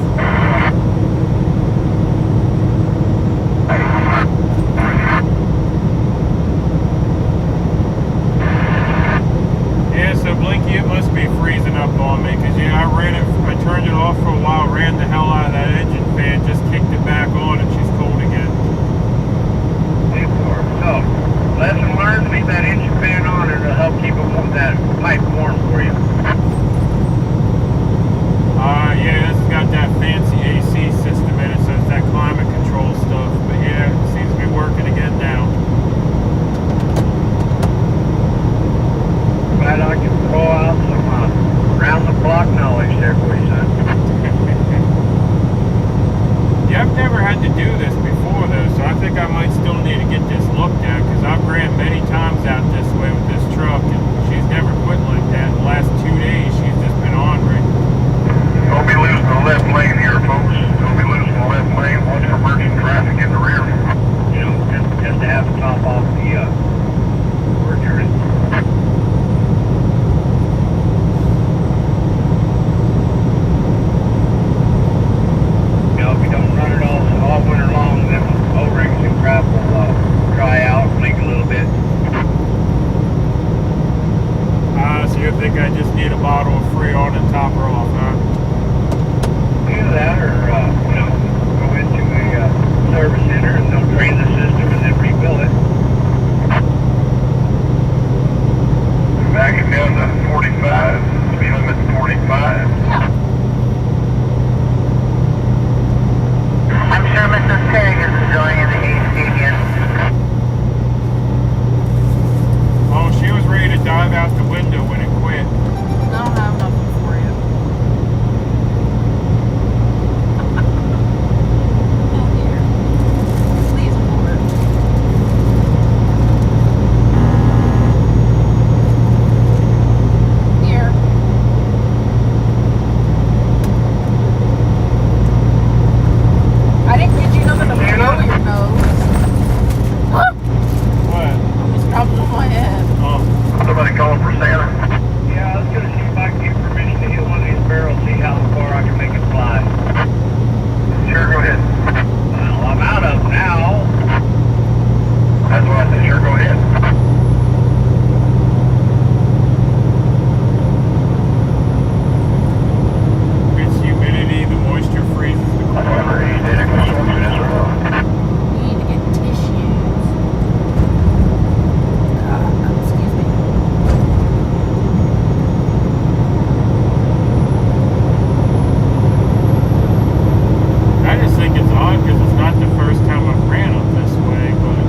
Yeah, so Blinky, it must be freezing up on me, because yeah, I turned it off for a while, ran the hell out of that engine fan, just kicked it back on, and she's cold again. So, lesson learned, leave that engine fan on and it'll help keep that pipe warm for you. Yeah, this has got that fancy AC system in it, so it's that climate control stuff, but yeah, it seems to be working again now. Glad I can throw out some round-the-clock knowledge there for you, son. Yeah, I've never had to do this before though, so I think I might still need to get this looked at, because I've ran many times out this way with this truck, and she's never quit like that. The last 2 days, she's just been ornery. Don't be losing the left lane here, folks. Don't be losing the left lane. Watch for merchant traffic in the rear. You know, just to have to top off the we're turning. You know, if you don't run it all winter long, then O-rings and crap will dry out, leak a little bit. So you think I just need a bottle of Freon and top her off, huh? Either that or, you know, go into a service center and they'll drain the system and then refill it. Backing down to 45. Speed limit 45. I'm sure Mrs. Peg is enjoying the AC again. Oh, she was ready to dive out the window when it quit. I don't have nothing for you. Oh, here. Please pour it. Here. I didn't get you nothing to blow your nose. What? Almost dropped it on my head. Oh, Somebody calling for Santa. Yeah, I was gonna see if I can get permission to hit one of these barrels, see how far I can make it fly. Sure, go ahead. Well, I'm out of them now. That's what I said. Sure, go ahead. it's humidity, the moisture freezes the car. However, he did it construction as well. We need to get tissues. Excuse me. I just think it's odd because it's not the first time I've ran up this way, but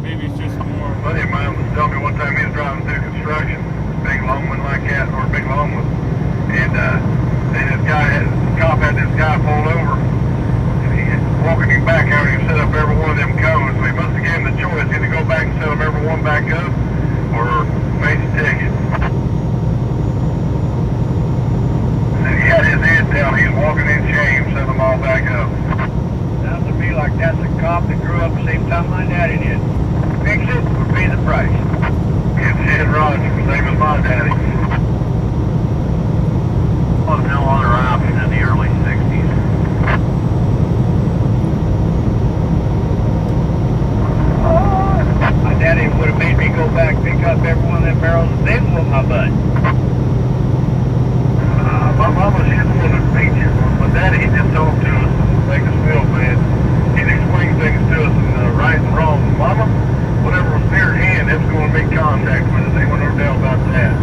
maybe it's just more. A buddy of mine was telling me one time he was driving through construction, big long one like that, or a big long one, and cop had this guy pulled over, and he walking him back out and he set up every one of them cones, so he must have given him the choice, either go back and set them every one back up, or face a ticket. And he had his head down, he was walking in shame, set them all back up. Sounds to me like that's a cop that grew up the same time my daddy did. Fix it or pay the price. It's Ed Rogers, same as my daddy. Was no other option in the early 60s. My daddy would have made me go back, pick up every one of them barrels, and then whoop my butt. My mama, she's the one that beat you. My daddy, he just talked to us and make us feel bad. He'd explain things to us in right and wrong. Mama, whatever was near hand, it was going to make contact with us. Ain't no doubt about that.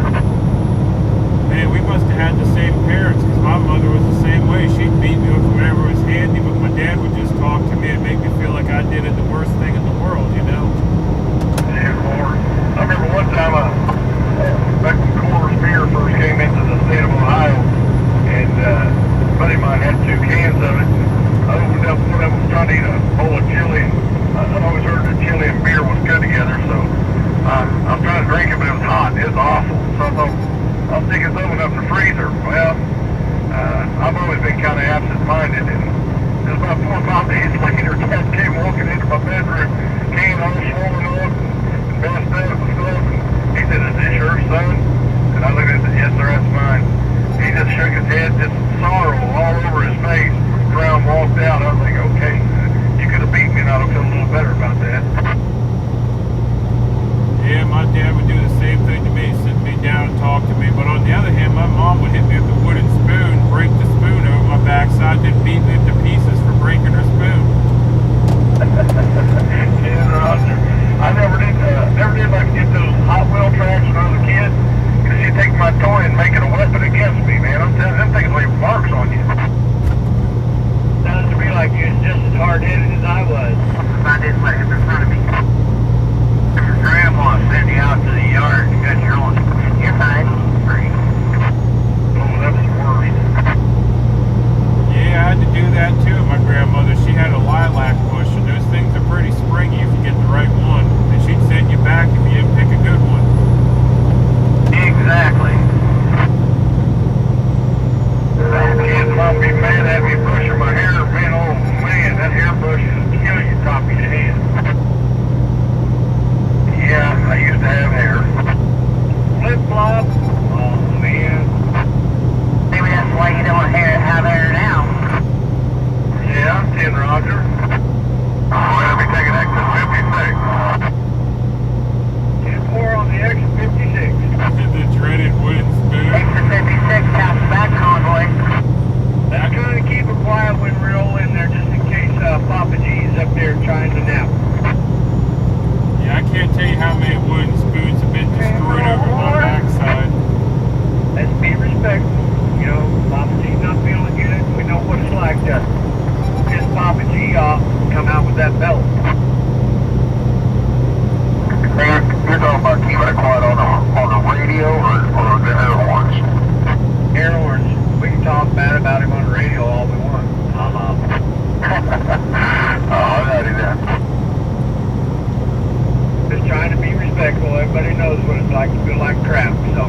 I'll stick his oven up in the freezer. Well, I've always been kind of absent-minded, and just about 4 or 5 days later, Dad came walking into my bedroom, can all swollen up and messed up and stuff. And he said, "Is this yours, son?" And I looked at it and said, "Yes, sir, that's mine." He just shook his head, just sorrow all over his face. Brown walked out. I was like, "Okay, you could have beat me, and I'd have felt a little better about that." Yeah, my dad would do the same thing to me, sit me down and talk to me. But on the other hand, my mom would hit me with a wooden spoon, break the spoon over my backside, then beat me to pieces for breaking her spoon. Yeah, Roger. I never did like get those Hot Wheel tracks when I was a kid. Because she'd take my toy and make it a weapon against me, man. I'm telling you, them things leave marks on you. Sounds to me like you're just as hard-headed as I was. I didn't let him in front of me. Your grandma sent you out to the yard and got your own. You're fine. Free. Oh, that was the worst. Yeah, I had to do that too. My grandmother, she had a lilac bush, and those things are pretty springy if you get the right one. And she'd send you back if you didn't pick a good one. Exactly. Kids might be mad at me brushing my hair. Man, oh man, that hairbrush is killing you top of your head. Yeah, I used to have hair. Flip-flop? Oh, man. Maybe that's why you don't have hair now. Yeah, 10 Roger. Oh, let me take an exit 56. 10-4 on the X56. The dreaded wooden spoon. Exit 56, pass back convoy. Let's try to keep it quiet when we roll in there just in case Papa G's up there trying to nap. Yeah, I can't tell you how many wooden spoons have been destroyed over my backside. Let's be respectful. You know, Papa G's not feeling good. We know what it's like to piss Papa G off and come out with that belt. Man, you're talking about keeping it quiet on the radio or the air horns? Air horns. We can talk bad about him on the radio all we want. Oh, that is that. Just trying to be respectful. Everybody knows what it's like to feel like crap, so.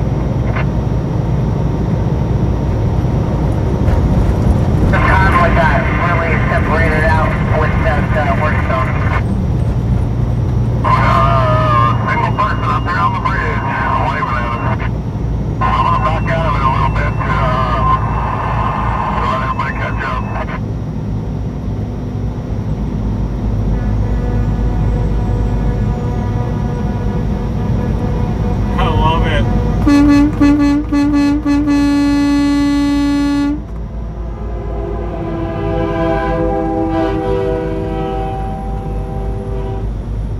The convoy got really separated out with that work zone. Single person up there on the bridge, waving at us. I'm gonna back out of it a little bit to let everybody catch up. I love it.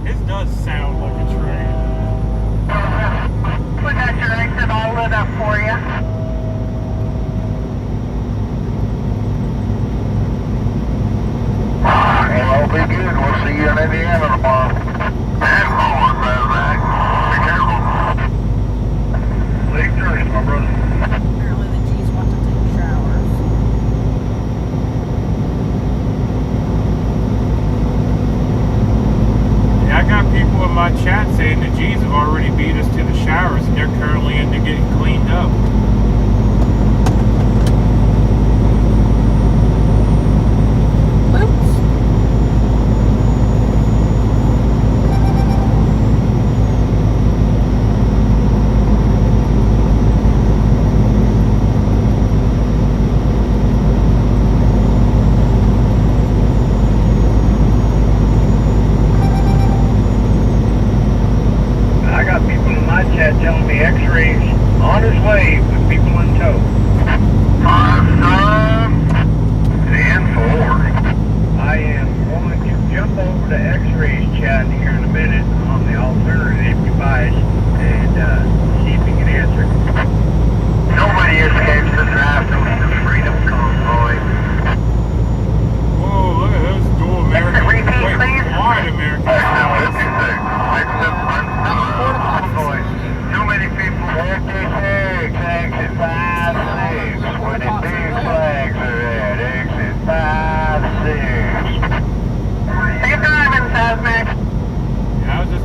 This does sound like a train. We got your exit all lit up for you. Well, be good. We'll see you in Indiana tomorrow. And forward, Razak. Be careful. Safe journeys, my brother. Apparently the G's want to take showers. Yeah, I got people in my chat saying the G's have already beat us to the showers and they're currently into getting cleaned up. Oops. I got people in my chat telling me X-rays on his way with people in tow. 10-4. I am going to jump over to X-rays chat here in a minute on the alternative device and see if he can answer. Nobody escapes the draft of the Freedom Convoy. Whoa, look at those dual American. Repeat, Wait, please. wide American. Exit 56. Exit Convoy. Too many people. 56. Exit 56. Where the big flags are at. Exit 56. Safe driving, Sasmac. Yeah, I was just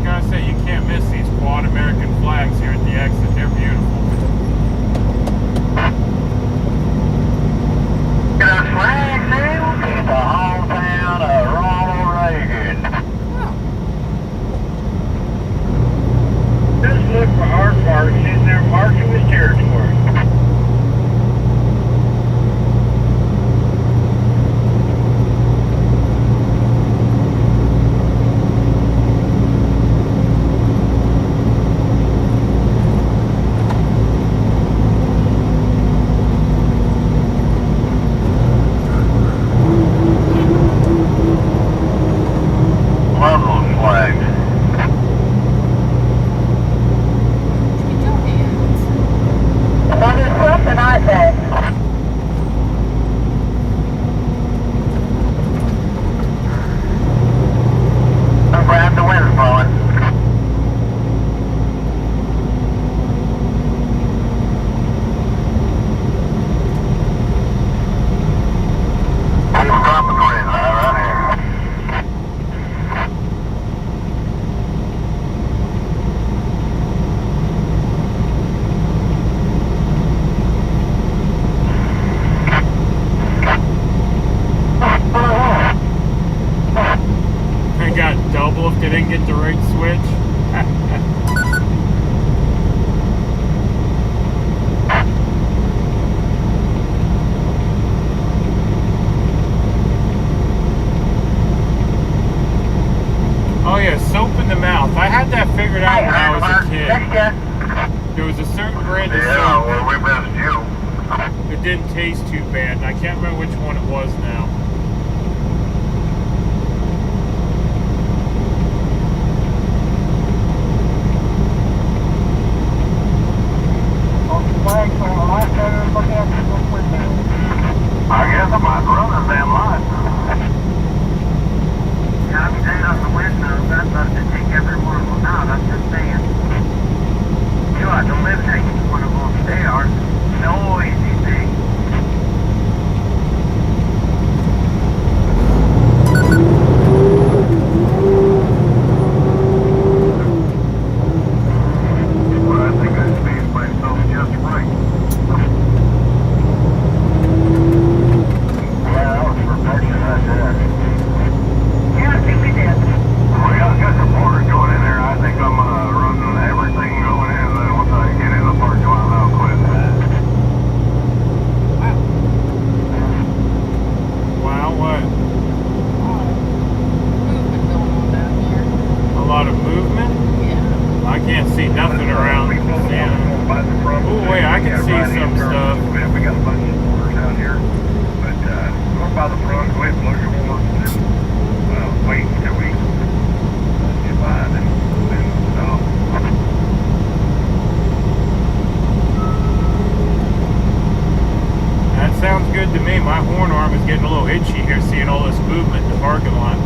Brandon Yeah, said well, we missed you. it didn't taste too bad, and I can't remember which one it was now. I guess I might run this damn line. Yeah, I'm staying on the windows. I'd love to take every one of them out. I'm just saying. You ought to eliminate one of them. They are no easy thing. Well, I think I spaced myself just right. Yeah, that was perfection right there. Yeah, I think we did. We got a good reporter going in there. I think I'm gonna run everything going in, and then once I get in the parking lot, I'll quit. Wow, what? Movement going on down here. A lot of movement? Yeah. I can't see nothing around. Oh, wait, I can see some stuff. We got a bunch of supporters out here, but go by the front, go ahead and blow your horn, and then wait until we get by, then stop. That sounds good to me. My horn arm is getting a little itchy here, seeing all this movement in the parking lot.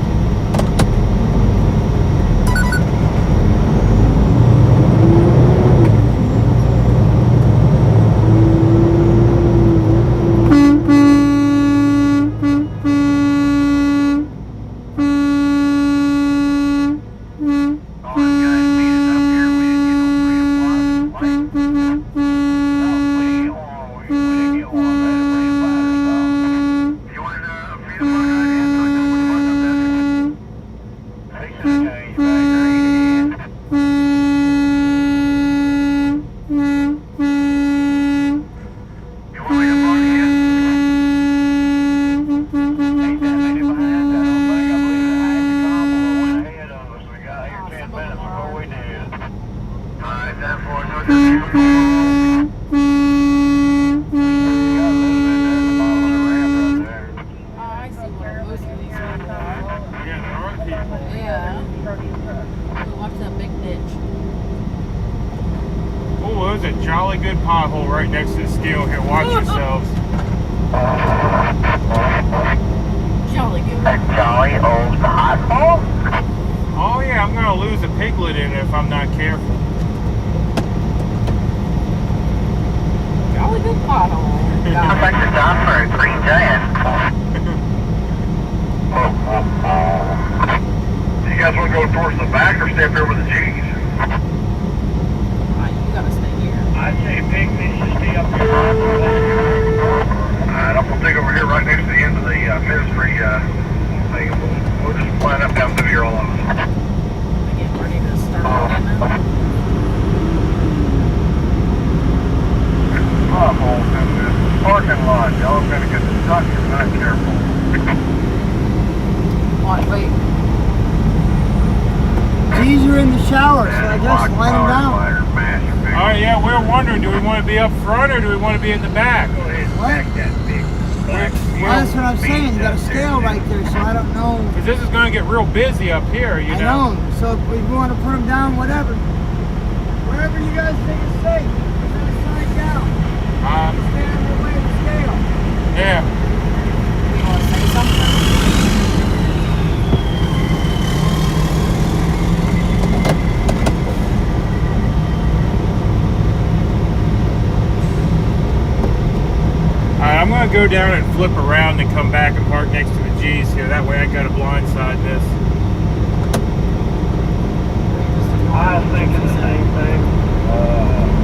Jolly good pothole right next to the scale here. Watch yourselves. Jolly good. A jolly old pothole? Oh yeah, I'm gonna lose a piglet in it if I'm not careful. Jolly good pothole. Sounds like you're down for a green giant. Do you guys want to go towards the back or stay up here with the G's? You gotta stay here. I'd say Pygmy should stay up here. Alright, I'm gonna take over here right next to the end of the ministry thing. We'll just line up down through here all of us. I get ready to start again now. Potholes in this parking lot. Y'all gonna get stuck if you're not careful. What, wait. G's are in the shower, so I just line them down. Oh yeah, we're wondering, do we want to be up front or do we want to be in the back? What? Well, that's what I'm saying. You got a scale right there, so I don't know. Because this is going to get real busy up here, you know. I know. So if we want to put them down, whatever. Wherever you guys think is safe, put that sign down. Stay on your way to the scale. Yeah. You want to say something? Alright, I'm going to go down and flip around and come back and park next to the G's here. That way I got to blindside this. I was thinking the same thing.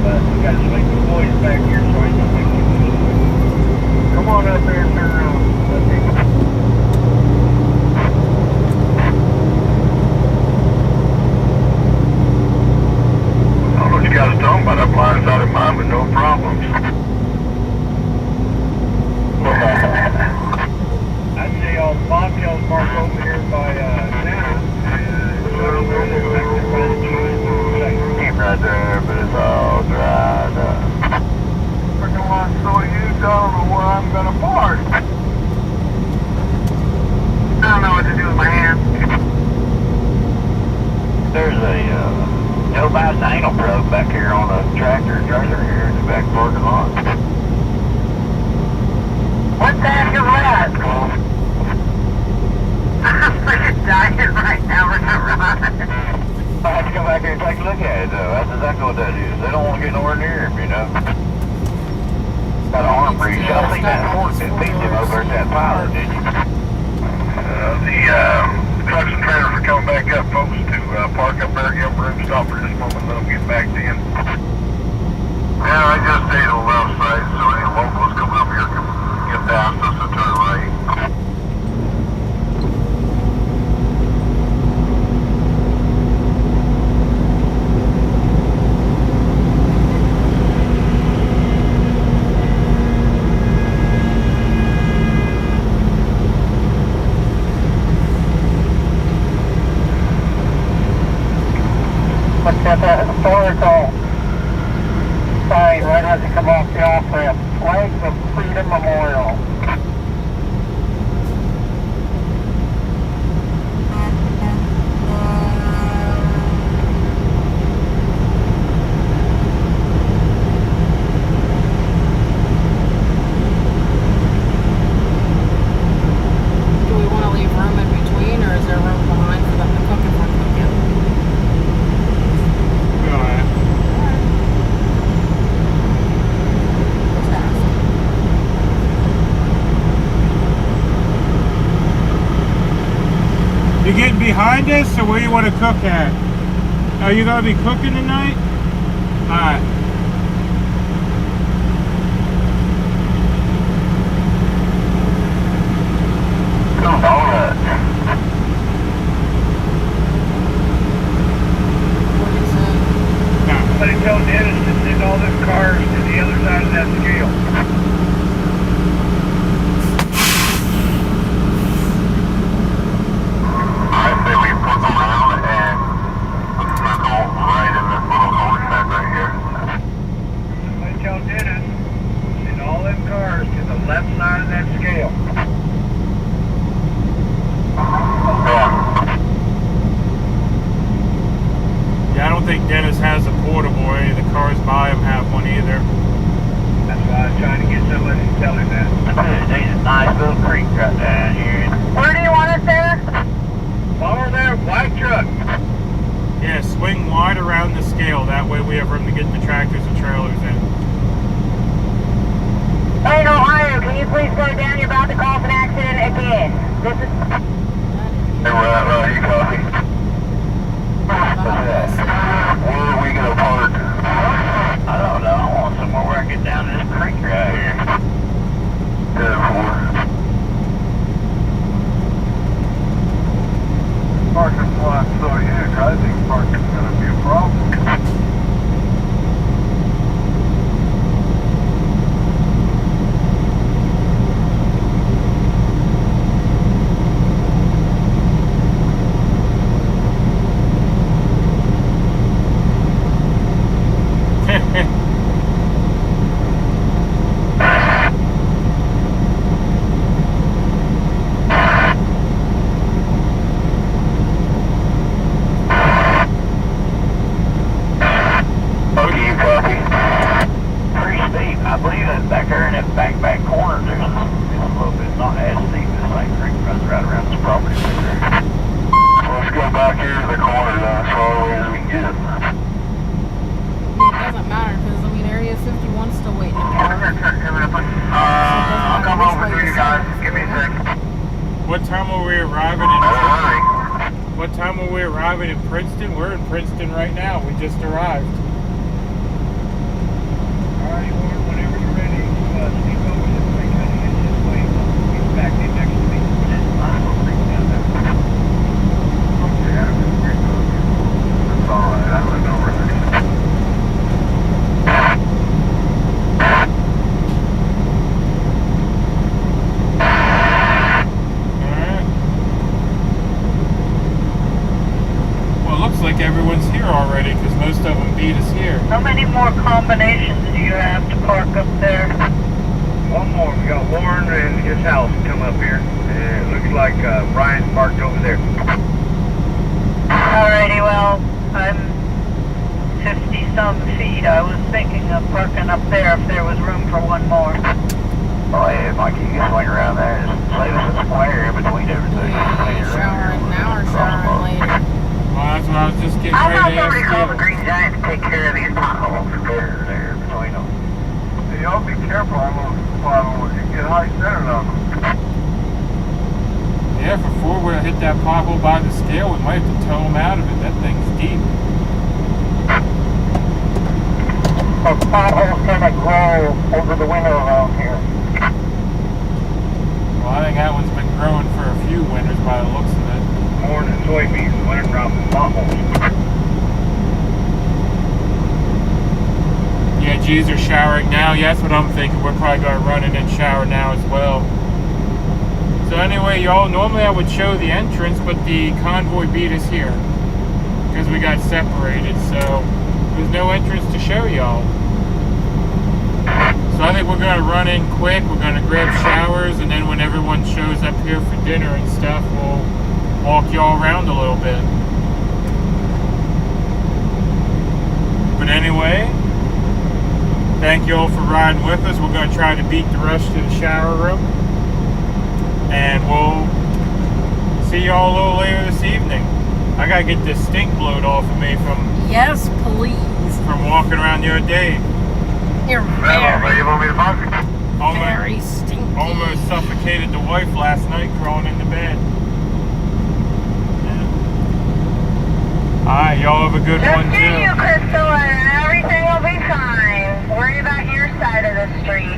But we got to make the boys back here so I can make it. Come on up there and turn around. I don't know what you guys are talking about. I'm blindsided mine with no problems. I'd say all the bobtails marked over here by Santa. Keep right there, but it's all dry. him, you know. Got an arm breach. Y'all seen that horse that beat him over at that pilot, did you? The trucks and trailers are coming back up, folks, to park up there, give them room, stop for just a moment, let them get back in. Yeah, I just stayed on the left side, so any locals coming up here can get past us and turn right. Look at that historical sign right as you come off the off-ramp. Flags of Freedom Memorial. Do we want to leave room in between, or is there room behind for them to cook if we're cooking? Go ahead. Just ask. You getting behind us, or where you want to cook at? Are you gonna be cooking tonight? All right. All right. What is it? Somebody tell Dennis to send all them cars to the other side of that scale. I say we put them around and circle right in this little cul-de-sac right here. Somebody tell Dennis to send all them cars to the left side of that scale. Yeah, I don't think Dennis has a portable, or any of the cars by him have one either. That's why I was trying to get somebody to tell him that. There's a nice little creek right down here. Where do you want us there? Follow their white truck. Yeah, swing wide around the scale. That way we have room to get the tractors and trailers in. Hey, Ohio, can you please slow down? You're about to cause an accident again. This is... Hey, right, you copy? Where are we gonna park? I don't know. I want somewhere where I can get down this creek right here. 10-4. Parking spot, so yeah, I think parking's gonna be a problem. What time are we arriving in? What time are we arriving in Princeton? We're in Princeton right now. We just arrived. Alright, Warren, whenever you're ready, sneak over this way, kind of head this way. He's back in next to me. Okay, I don't agree with you. That's alright, I don't know really. Like everyone's here already, because most of them beat us here. How many more combinations do you have to park up there? One more. We got Warren and his house come up here. And it looks like Brian's parked over there. Alrighty, well, I'm 50-some feet. I was thinking of parking up there if there was room for one more. Oh yeah, Mikey, you can swing around there and save us a square in between everything. Showering now or showering later? Well, that's what I was just getting I thought ready to somebody called the ask you. Green Giant to take care of these potholes. There, between problem was you get high centered on them. Yeah, if a four-wheeler hit that pothole by the scale, we might have to tow him out of it. That thing's deep. The potholes tend to grow over the winter around here. Well, I think that one's been growing for a few winters by the looks of it. Corn and soybeans running around the potholes. Yeah, G's are showering now. Yeah, that's what I'm thinking. We're probably going to run in and shower now as well. So anyway, y'all, normally I would show the entrance, but the convoy beat us here because we got separated, so there's no entrance to show y'all. So I think we're going to run in quick. We're going to grab showers, and then when everyone shows up here for dinner and stuff, we'll walk y'all around a little bit. But anyway, thank you all for riding with us. We're going to try to beat the rush to the shower room. And we'll see y'all a little later this evening. I got to get this stink blowed off of me from Yes, please. from walking around the other day. You're Grandma, you want me to fuck? very stinky. Almost suffocated the wife last night crawling into bed. Yeah. Alright, y'all have a good one Just too. you, Crystal, and everything will be fine. Worry about your side of the street.